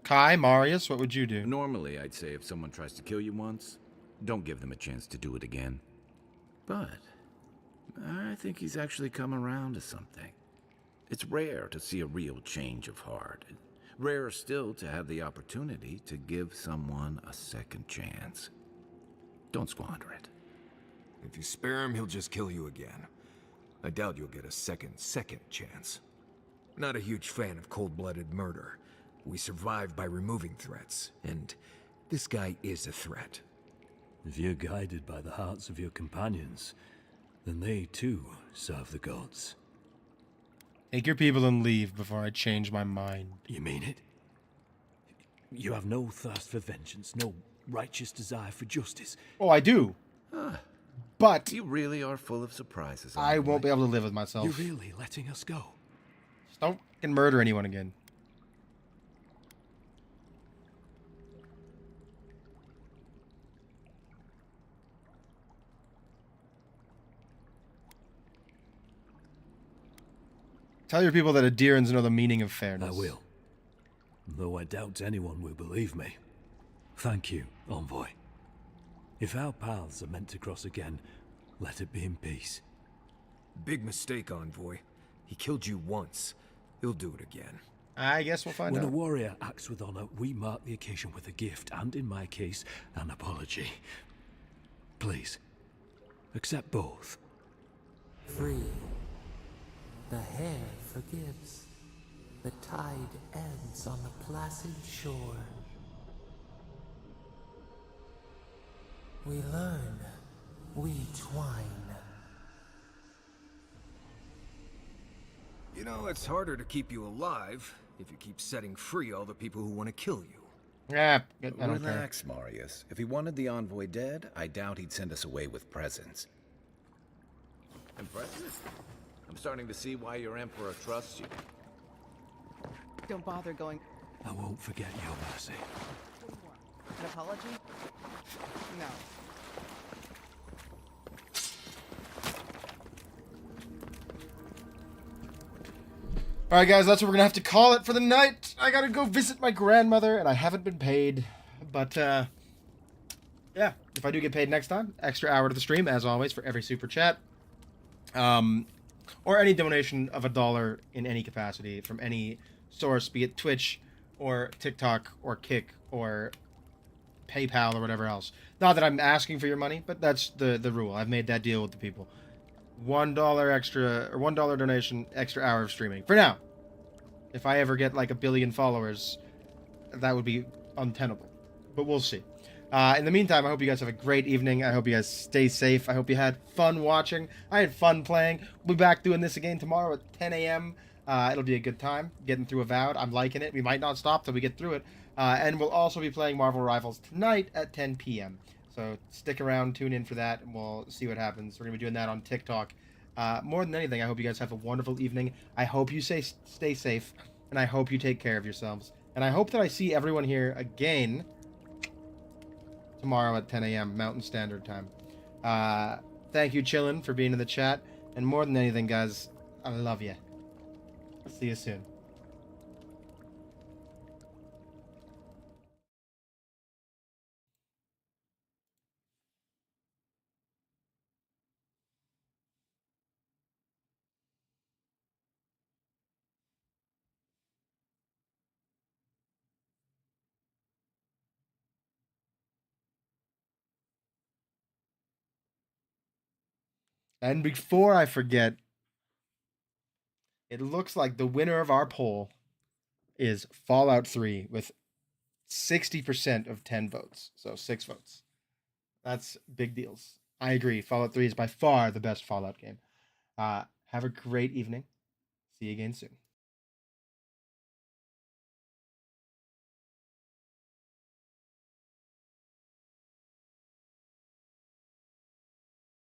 Kai, Marius, what would you do? Normally, I'd say if someone tries to kill you once, don't give them a chance to do it again. But I think he's actually come around to something. It's rare to see a real change of heart. Rarer still to have the opportunity to give someone a second chance. Don't squander it. If you spare him, he'll just kill you again. I doubt you'll get a second chance. Not a huge fan of cold-blooded murder. We survive by removing threats, and this guy is a threat. If you're guided by the hearts of your companions, then they too serve the gods. Take your people and leave before I change my mind. You mean it? You have no thirst for vengeance, no righteous desire for justice. Oh, I do. But you really are full of surprises. I won't be able to live with myself. You're really letting us go? Just don't fucking murder anyone again. Tell your people that Adirans know the meaning of fairness. I will. Though I doubt anyone will believe me. Thank you, Envoy. If our paths are meant to cross again, let it be in peace. Big mistake, Envoy. He killed you once. He'll do it again. I guess we'll find out. When a warrior acts with honor, we mark the occasion with a gift, and in my case, an apology. Please, accept both. Free. The hair forgives. The tide ends on the placid shore. We learn. We twine. You know, it's harder to keep you alive if you keep setting free all the people who want to kill you. Yeah, I don't Relax, Marius. If he wanted the envoy dead, I doubt he'd send us away with presents. Impressive. I'm starting to see why your emperor trusts you. Don't bother going. I won't forget your mercy. An apology? No. Alright guys, that's what we're gonna have to call it for the night. I gotta go visit my grandmother, and I haven't been paid. But, yeah. If I do get paid next time, extra hour to the stream, as always, for every super chat. Or any donation of $1 in any capacity from any source, be it Twitch or TikTok or Kick or PayPal or whatever else. Not that I'm asking for your money, but that's the rule. I've made that deal with the people. $1 extra, or $1 donation, extra hour of streaming. For now. If I ever get like 1 billion followers, that would be untenable. But we'll see. In the meantime, I hope you guys have a great evening. I hope you guys stay safe. I hope you had fun watching. I had fun playing. We'll be back doing this again tomorrow at 10 a.m. It'll be a good time getting through Avowed. I'm liking it. We might not stop till we get through it. And we'll also be playing Marvel Rivals tonight at 10 p.m. So stick around, tune in for that, and we'll see what happens. We're going to be doing that on TikTok. More than anything, I hope you guys have a wonderful evening. I hope you stay safe, and I hope you take care of yourselves. And I hope that I see everyone here again tomorrow at 10 a.m. Mountain Standard Time. Thank you, Chillin, for being in the chat. And more than anything, guys, I love you. See you soon. And before I forget, it looks like the winner of our poll is Fallout 3 with 60% of 10 votes. So 6 votes. That's big deals. I agree. Fallout 3 is by far the best Fallout game. Have a great evening. See you again soon.